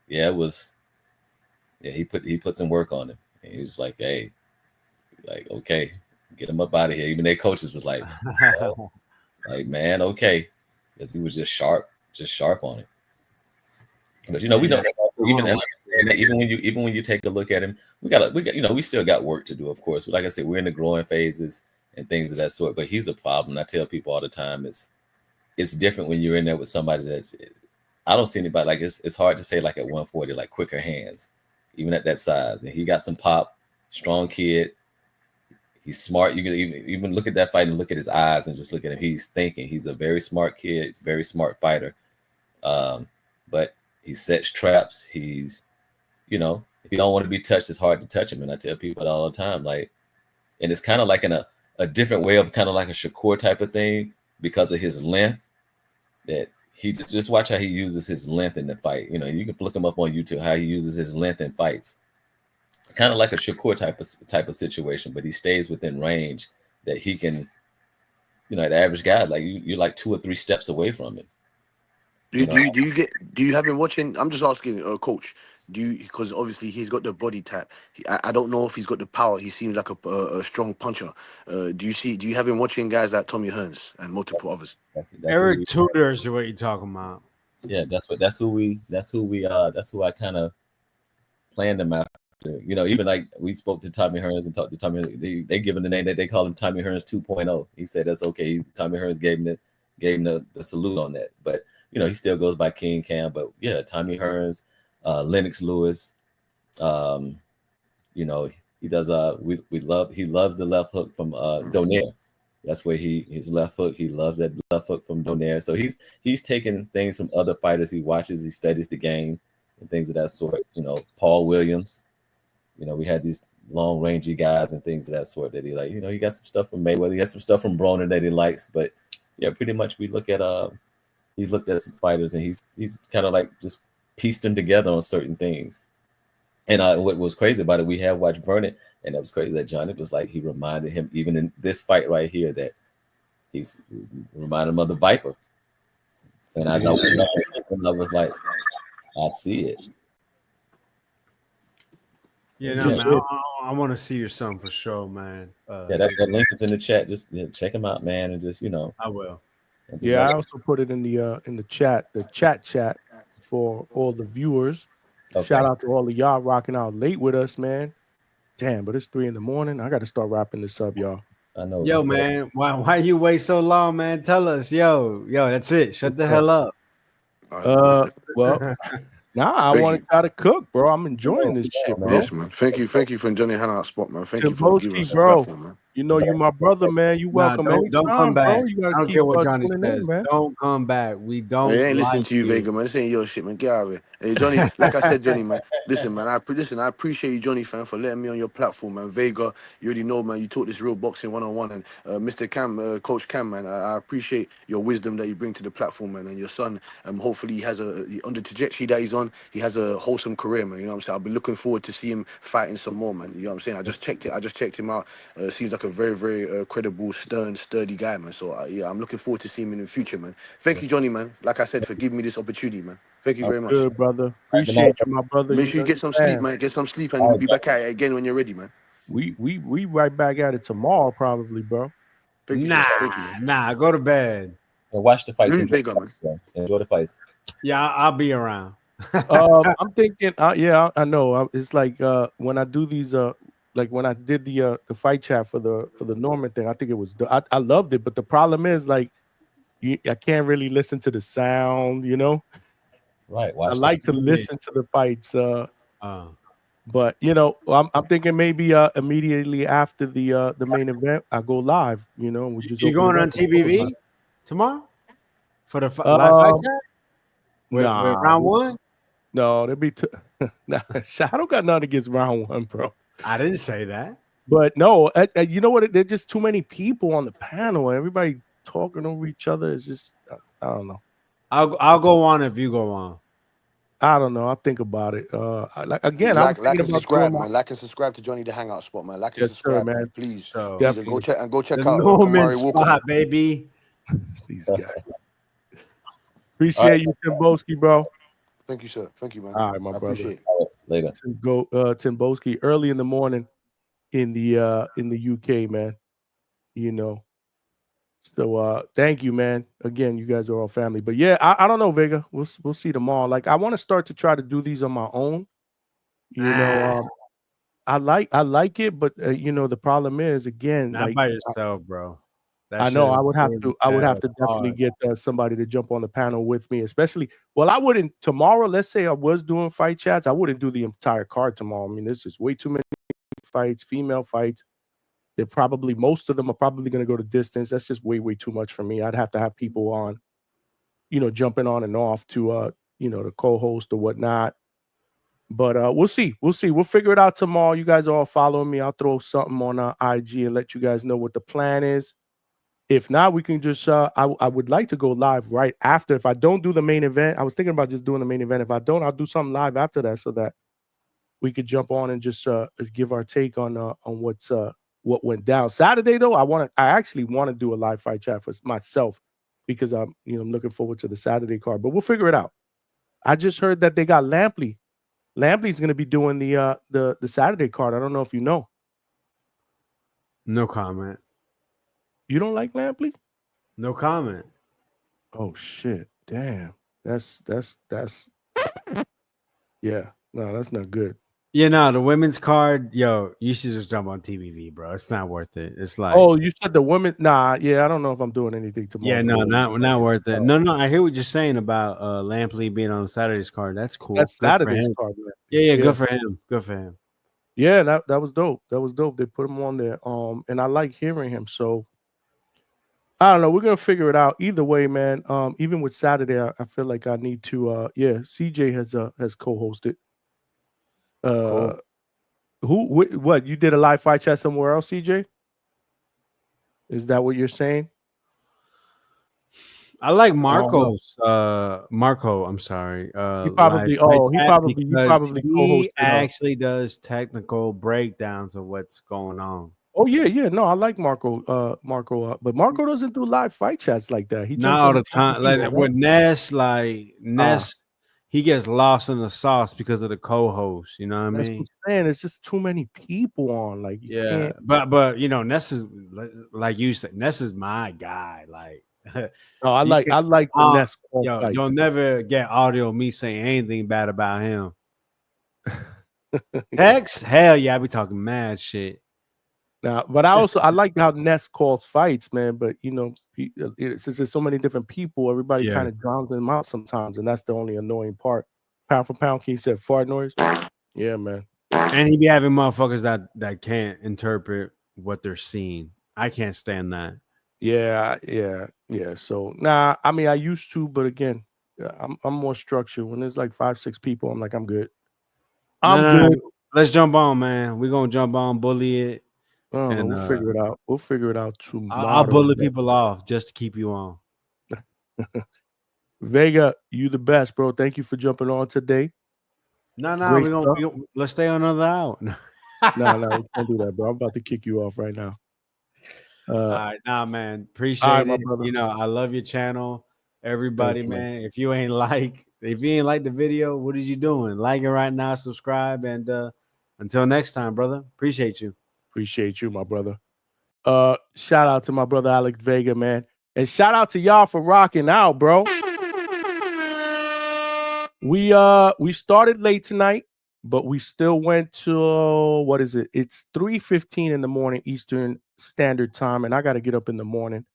it was. Yeah, he put some work on him. And he was like, hey, like, okay, get him up out of here. Even their coaches was like, like, man, okay. Because he was just sharp on it. But you know, we don't even when you take a look at him, we got you know, we still got work to do, of course. But like I said, we're in the growing phases and things of that sort. But he's a problem. I tell people all the time, it's different when you're in there with somebody that's I don't see anybody like it's hard to say like at 140, like quicker hands. Even at that size, and he got some pop, strong kid. He's smart. You can even look at that fight and look at his eyes and just look at him. He's thinking. He's a very smart kid. He's a very smart fighter. But he sets traps. He's, you know, if you don't want to be touched, it's hard to touch him. And I tell people that all the time. Like, and it's kind of like in a different way of kind of like a Shakur type of thing because of his length. That he just watch how he uses his length in the fight. You know, you can look him up on YouTube how he uses his length in fights. It's kind of like a Shakur type of situation, but he stays within range that he can. You know, the average guy, like you're like 2 or 3 steps away from him. Do you have him watching? I'm just asking, coach. Because obviously he's got the body type. I don't know if he's got the power. He seems like a strong puncher. Do you have him watching guys like Tommy Hearns and multiple others? That's Eric Tudor is what you're talking about. Yeah, that's who I kind of planned him after. You know, even like we spoke to Tommy Hearns and talked to Tommy. They give him the name that they call him Tommy Hearns 2.0. He said that's okay. Tommy Hearns gave him the salute on that. But you know, he still goes by King Cam. But yeah, Tommy Hearns, Lennox Lewis. You know, he does. He loves the left hook from Donaire. That's where his left hook. He loves that left hook from Donaire. So he's taking things from other fighters. He watches, he studies the game and things of that sort. You know, Paul Williams. You know, we had these long rangy guys and things of that sort that he like. You know, he got some stuff from Mayweather. He got some stuff from Broner that he likes. But yeah, pretty much we look at he's looked at some fighters and he's kind of like just pieced them together on certain things. And what was crazy about it, we have watched Vernon, and that was crazy that Johnny was like, he reminded him, even in this fight right here, that he's reminded him of the Viper. And as I was like, I see it. Yeah, no, Just man. I want to see your son for sure, man. Yeah, that link is in the chat. Just check him out, man, and just I will. Yeah, I also put it in the chat for all the viewers. Okay. Shout out to all of y'all rocking out late with us, man. Damn, but it's 3 in. I got to start wrapping this up, y'all. I know. Yo, man, why you wait so long, man? Tell us, yo, that's it. Shut the hell up. Well, I wanted y'all to cook, bro. I'm enjoying this shit, bro. Yes, man. Thank you for Johnny Hangout spot, man. Thank you for giving us a bro. platform, man. You know you my brother, man. You welcome don't come anytime, back. bro. You I gotta don't keep care what Johnny tuning says. in, man. Don't come back. We don't. Man, I ain't like listening to you, Vega, man. This ain't your shit, man. Get out of here. Hey, Johnny, like I said, Johnny, man. Listen, man. I appreciate you, Johnny, fan, for letting me on your platform, man. Vega, you already know, man. You taught this real boxing 1-on-1, and Mr. Cam, Coach Cam, man. I appreciate your wisdom that you bring to the platform, man. And your son, hopefully, he has on the trajectory that he's on. He has a wholesome career, man. You know what I'm saying? I'll be looking forward to see him fighting some more, man. You know what I'm saying? I just checked him out. Seems like a very, very credible, stern, sturdy guy, man. So yeah, I'm looking forward to seeing him in the future, man. Thank you, Johnny, man. Like I said, for giving me this opportunity, man. Thank you very much. Good, brother. Appreciate you, my brother. Make sure you get some sleep, man. Get some sleep, and we'll be back at it again when you're ready, man. We right back at it tomorrow, probably, bro. Thank you, nah, sir. Thank you, man. go to bed. And watch the fights. Enjoy the fights. Yeah, I'll be around. I'm thinking, yeah, I know. It's like when I do these, like when I did the fight chat for the Norman thing, I think it was I loved it, but the problem is like I can't really listen to the sound, you know. Right. I like to listen to the fights, but you know, I'm thinking maybe immediately after the main event, I go live. You know, we just You open going it on up. TBV tomorrow for the live fight chat? With round one? No, there'd be nah, I don't got nothing against round one, bro. I didn't say that. But no, you know what? There's just too many people on the panel. Everybody talking over each other. It's just I don't know. I'll go on if you go on. I don't know. I'll think about it. Like again, I was Like thinking and about subscribe, doing man. Like and subscribe to Johnny the Hangout spot, man. Like and Yes, sir, subscribe, man. man. Please, So, please, and go check the out Norman Kamari Walker, spot, man. baby. These guys. Appreciate you, Timboski, bro. Thank you, sir. Thank you, man. All right, my I brother. appreciate it. Later. Timboski, early in the morning in the UK, man. You know. So thank you, man. Again, you guys are all family. But yeah, I don't know, Vega. We'll see tomorrow. Like I want to start to try to do these on my own. You know, I like it, but you know, the problem is again, Not like by yourself, bro. I know I would have to definitely get somebody to jump on the panel with me, especially. Well, I wouldn't tomorrow. Let's say I was doing fight chats, I wouldn't do the entire card tomorrow. I mean, there's just way too many fights, female fights. They're probably most of them are probably going to go to distance. That's just way too much for me. I'd have to have people on, you know, jumping on and off to you know, to co-host or whatnot. But we'll see. We'll figure it out tomorrow. You guys are all following me. I'll throw something on IG and let you guys know what the plan is. If not, we can just I would like to go live right after. If I don't do the main event, I was thinking about just doing the main event. If I don't, I'll do something live after that so that we could jump on and just give our take on what went down Saturday. Though I actually want to do a live fight chat for myself because I'm looking forward to the Saturday card. But we'll figure it out. I just heard that they got Lampley. Lampley's going to be doing the Saturday card. I don't know if you know. No comment. You don't like Lampley? No comment. Oh shit! Damn. That's yeah. No, that's not good. Yeah, no, the women's card, yo, you should just jump on TBV, bro. It's not worth it. It's like, oh, you said the women. Nah, yeah, I don't know if I'm doing anything tomorrow. yeah, no, not worth it. No, I hear what you're saying about Lampley being on Saturday's card. That's cool. That's Saturday's card. Man. Yeah, good for him. Good for him. Yeah, that was dope. That was dope. They put him on there. And I like hearing him. So I don't know. We're gonna figure it out. Either way, man. Even with Saturday, I feel like I need to. Yeah, CJ has co-hosted. Cool. What you did a live fight chat somewhere else, CJ? Is that what you're saying? I like I don't know. Marco, I'm sorry. He Live probably fight he chat probably he co-hosted. actually does technical breakdowns of what's going on. Oh yeah. No, I like Marco. But Marco doesn't do live fight chats like that. He Not jumps all on the the time. TV, Like right? with Ness, he gets lost in the sauce because of the co-host. You know what I That's what mean? I'm saying. It's just too many people on. Like you Yeah, can't. but you know, Ness is like you said, Ness is my guy. Like No, I you like can, the Ness call yo, you'll fights. never get audio of me saying anything bad about him. Text, hell yeah, I be talking mad shit. Now, but I like how Ness calls fights, man. But you know, since there's so many different people, everybody Yeah. kind of drowns them out sometimes, and that's the only annoying part. Pound for pound, he said fart noise. Yeah, man. And he be having motherfuckers that can't interpret what they're seeing. I can't stand that. Yeah. So I mean, I used to, but again, I'm more structured. When there's like 5-6 people, I'm like, I'm good. No. Let's jump on, man. We're gonna jump on, bully it. I don't know. And We'll figure it out. We'll figure it out I'll tomorrow. bully people off just to keep you on. Vega, you the best, bro. Thank you for jumping on today. No, Great let's stay another out. No, we can't do that, bro. I'm about to kick you off right now. All right, man. All Appreciate right, my it. brother. You know, I love your channel. Everybody, Thank you, man. man. If you ain't like the video, what is you doing? Like it right now, subscribe, and until next time, brother. Appreciate you. Appreciate you, my brother. Shout out to my brother Alex Vega, man. And shout out to y'all for rocking out, bro. We started late tonight, but we still went to what is it? It's 3:15 in the morning Eastern Standard Time, and I got to get up in the morning.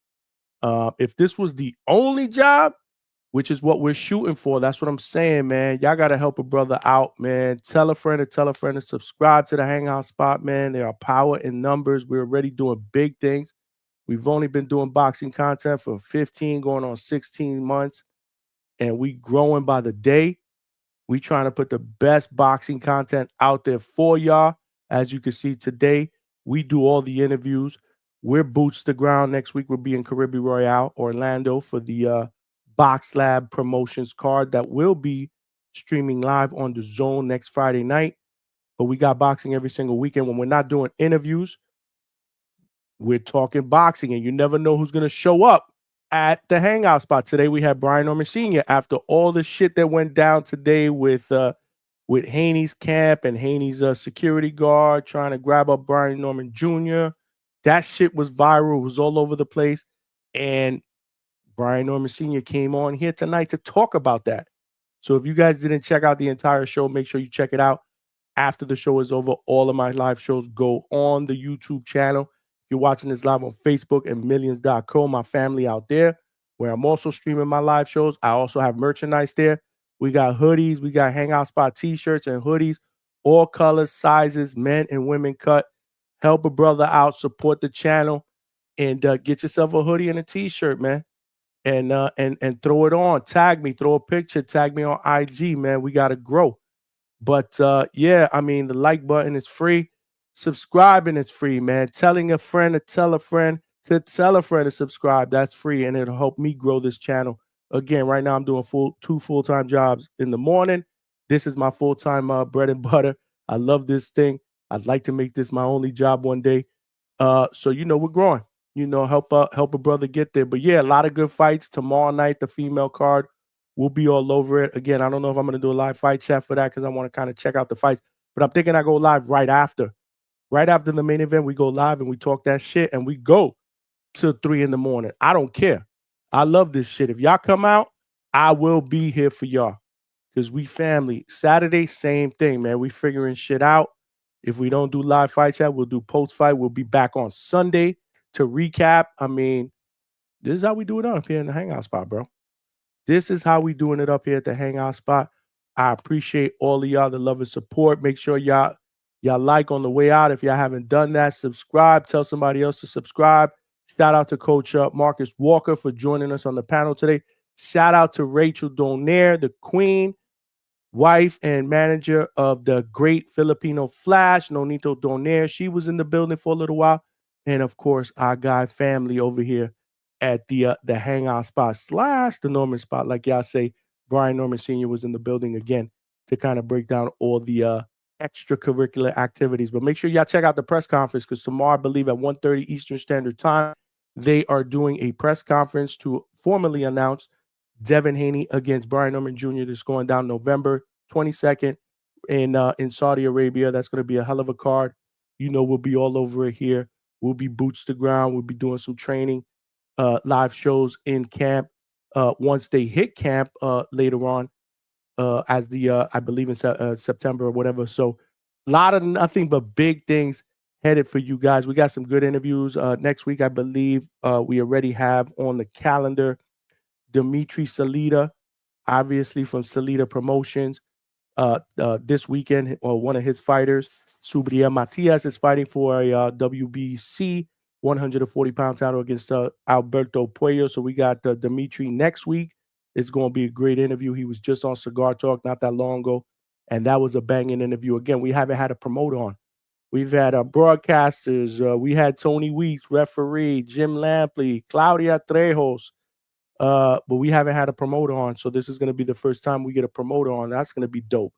If this was the only job, which is what we're shooting for, that's what I'm saying, man. Y'all got to help a brother out, man. Tell a friend to subscribe to the Hangout spot, man. There are power in numbers. We're already doing big things. We've only been doing boxing content for 15, going on 16 months, and we growing by the day. We trying to put the best boxing content out there for y'all. As you can see today, we do all the interviews. We're boots to ground. Next week, we'll be in Caribbean Royale, Orlando, for the Box Lab Promotions card that will be streaming live on the Zone next Friday night. But we got boxing every single weekend. When we're not doing interviews, we're talking boxing, and you never know who's going to show up at the Hangout spot. Today, we had BRAWL Sr. After all the shit that went down today with Haney's camp and Haney's security guard trying to grab up BRAWL Jr., that shit was viral. It was all over the place. And BRAWL Sr. came on here tonight to talk about that. So if you guys didn't check out the entire show, make sure you check it out. After the show is over, all of my live shows go on the YouTube channel. If you're watching this live on Facebook and millions.co, my family out there, where I'm also streaming my live shows. I also have merchandise there. We got hoodies, we got Hangout Spot t-shirts and hoodies, all colors, sizes, men and women cut. Help a brother out, support the channel, and get yourself a hoodie and a t-shirt, man. And throw it on. Tag me, throw a picture, tag me on IG, man. We gotta grow. But yeah, I mean, the like button is free. Subscribing is free, man. Telling a friend to tell a friend to tell a friend to subscribe, that's free, and it'll help me grow this channel. Again, right now I'm doing two full-time jobs in the morning. This is my full-time bread and butter. I love this thing. I'd like to make this my only job one day. So you know, we're growing. You know, help a brother get there. But yeah, a lot of good fights tomorrow night. The female card, we'll be all over it. Again, I don't know if I'm going to do a live fight chat for that because I want to kind of check out the fights. But I'm thinking I go live right after. Right after the main event, we go live and we talk that shit and we go till 3 in the morning. I don't care. I love this shit. If y'all come out, I will be here for y'all because we family. Saturday, same thing, man. We figuring shit out. If we don't do live fight chat, we'll do post-fight. We'll be back on Sunday to recap. I mean, this is how we do it up here in the Hangout spot, bro. This is how we doing it up here at the Hangout spot. I appreciate all of y'all the love and support. Make sure y'all like on the way out. If y'all haven't done that, subscribe. Tell somebody else to subscribe. Shout out to Coach Marcus Walker for joining us on the panel today. Shout out to Rachel Donaire, the queen, wife and manager of the great Filipino Flash, Nonito Donaire. She was in the building for a little while. And of course, our guy family over here at the Hangout spot / the Norman spot. Like y'all say, Brian Norman Sr. was in the building again to kind of break down all the extracurricular activities. But make sure y'all check out the press conference, because tomorrow, I believe at 1:30 Eastern Standard Time, they are doing a press conference to formally announce Devin Haney against Brian Norman Jr. that's going down November 22nd in Saudi Arabia. That's going to be a hell of a card. You know, we'll be all over it here. We'll be boots to ground. We'll be doing some training, live shows in camp. Once they hit camp later on, as I believe in September or whatever. So a lot of nothing but big things headed for you guys. We got some good interviews next week. I believe we already have on the calendar Dimitri Salita, obviously from Salita Promotions. This weekend, or one of his fighters, Subriel Matias, is fighting for a WBC 140-pound title against Alberto Puello. So we got Dimitri next week. It's going to be a great interview. He was just on Cigar Talk not that long ago, and that was a banging interview. Again, we haven't had a promoter on. We've had broadcasters. We had Tony Weeks, referee, Jim Lampley, Claudia Trejos, but we haven't had a promoter on. So this is going to be the first time we get a promoter on. That's going to be dope.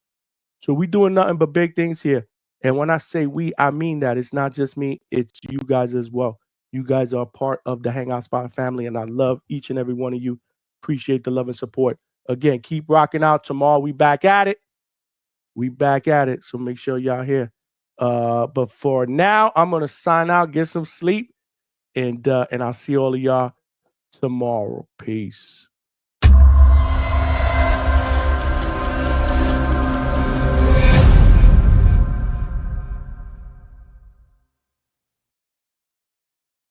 So we doing nothing but big things here. And when I say we, I mean that. It's not just me. It's you guys as well. You guys are part of the Hangout Spot family, and I love each and every one of you. Appreciate the love and support. Again, keep rocking out. Tomorrow we back at it. We back at it. So make sure y'all here. But for now, I'm going to sign out, get some sleep, and I'll see all of y'all tomorrow. Peace.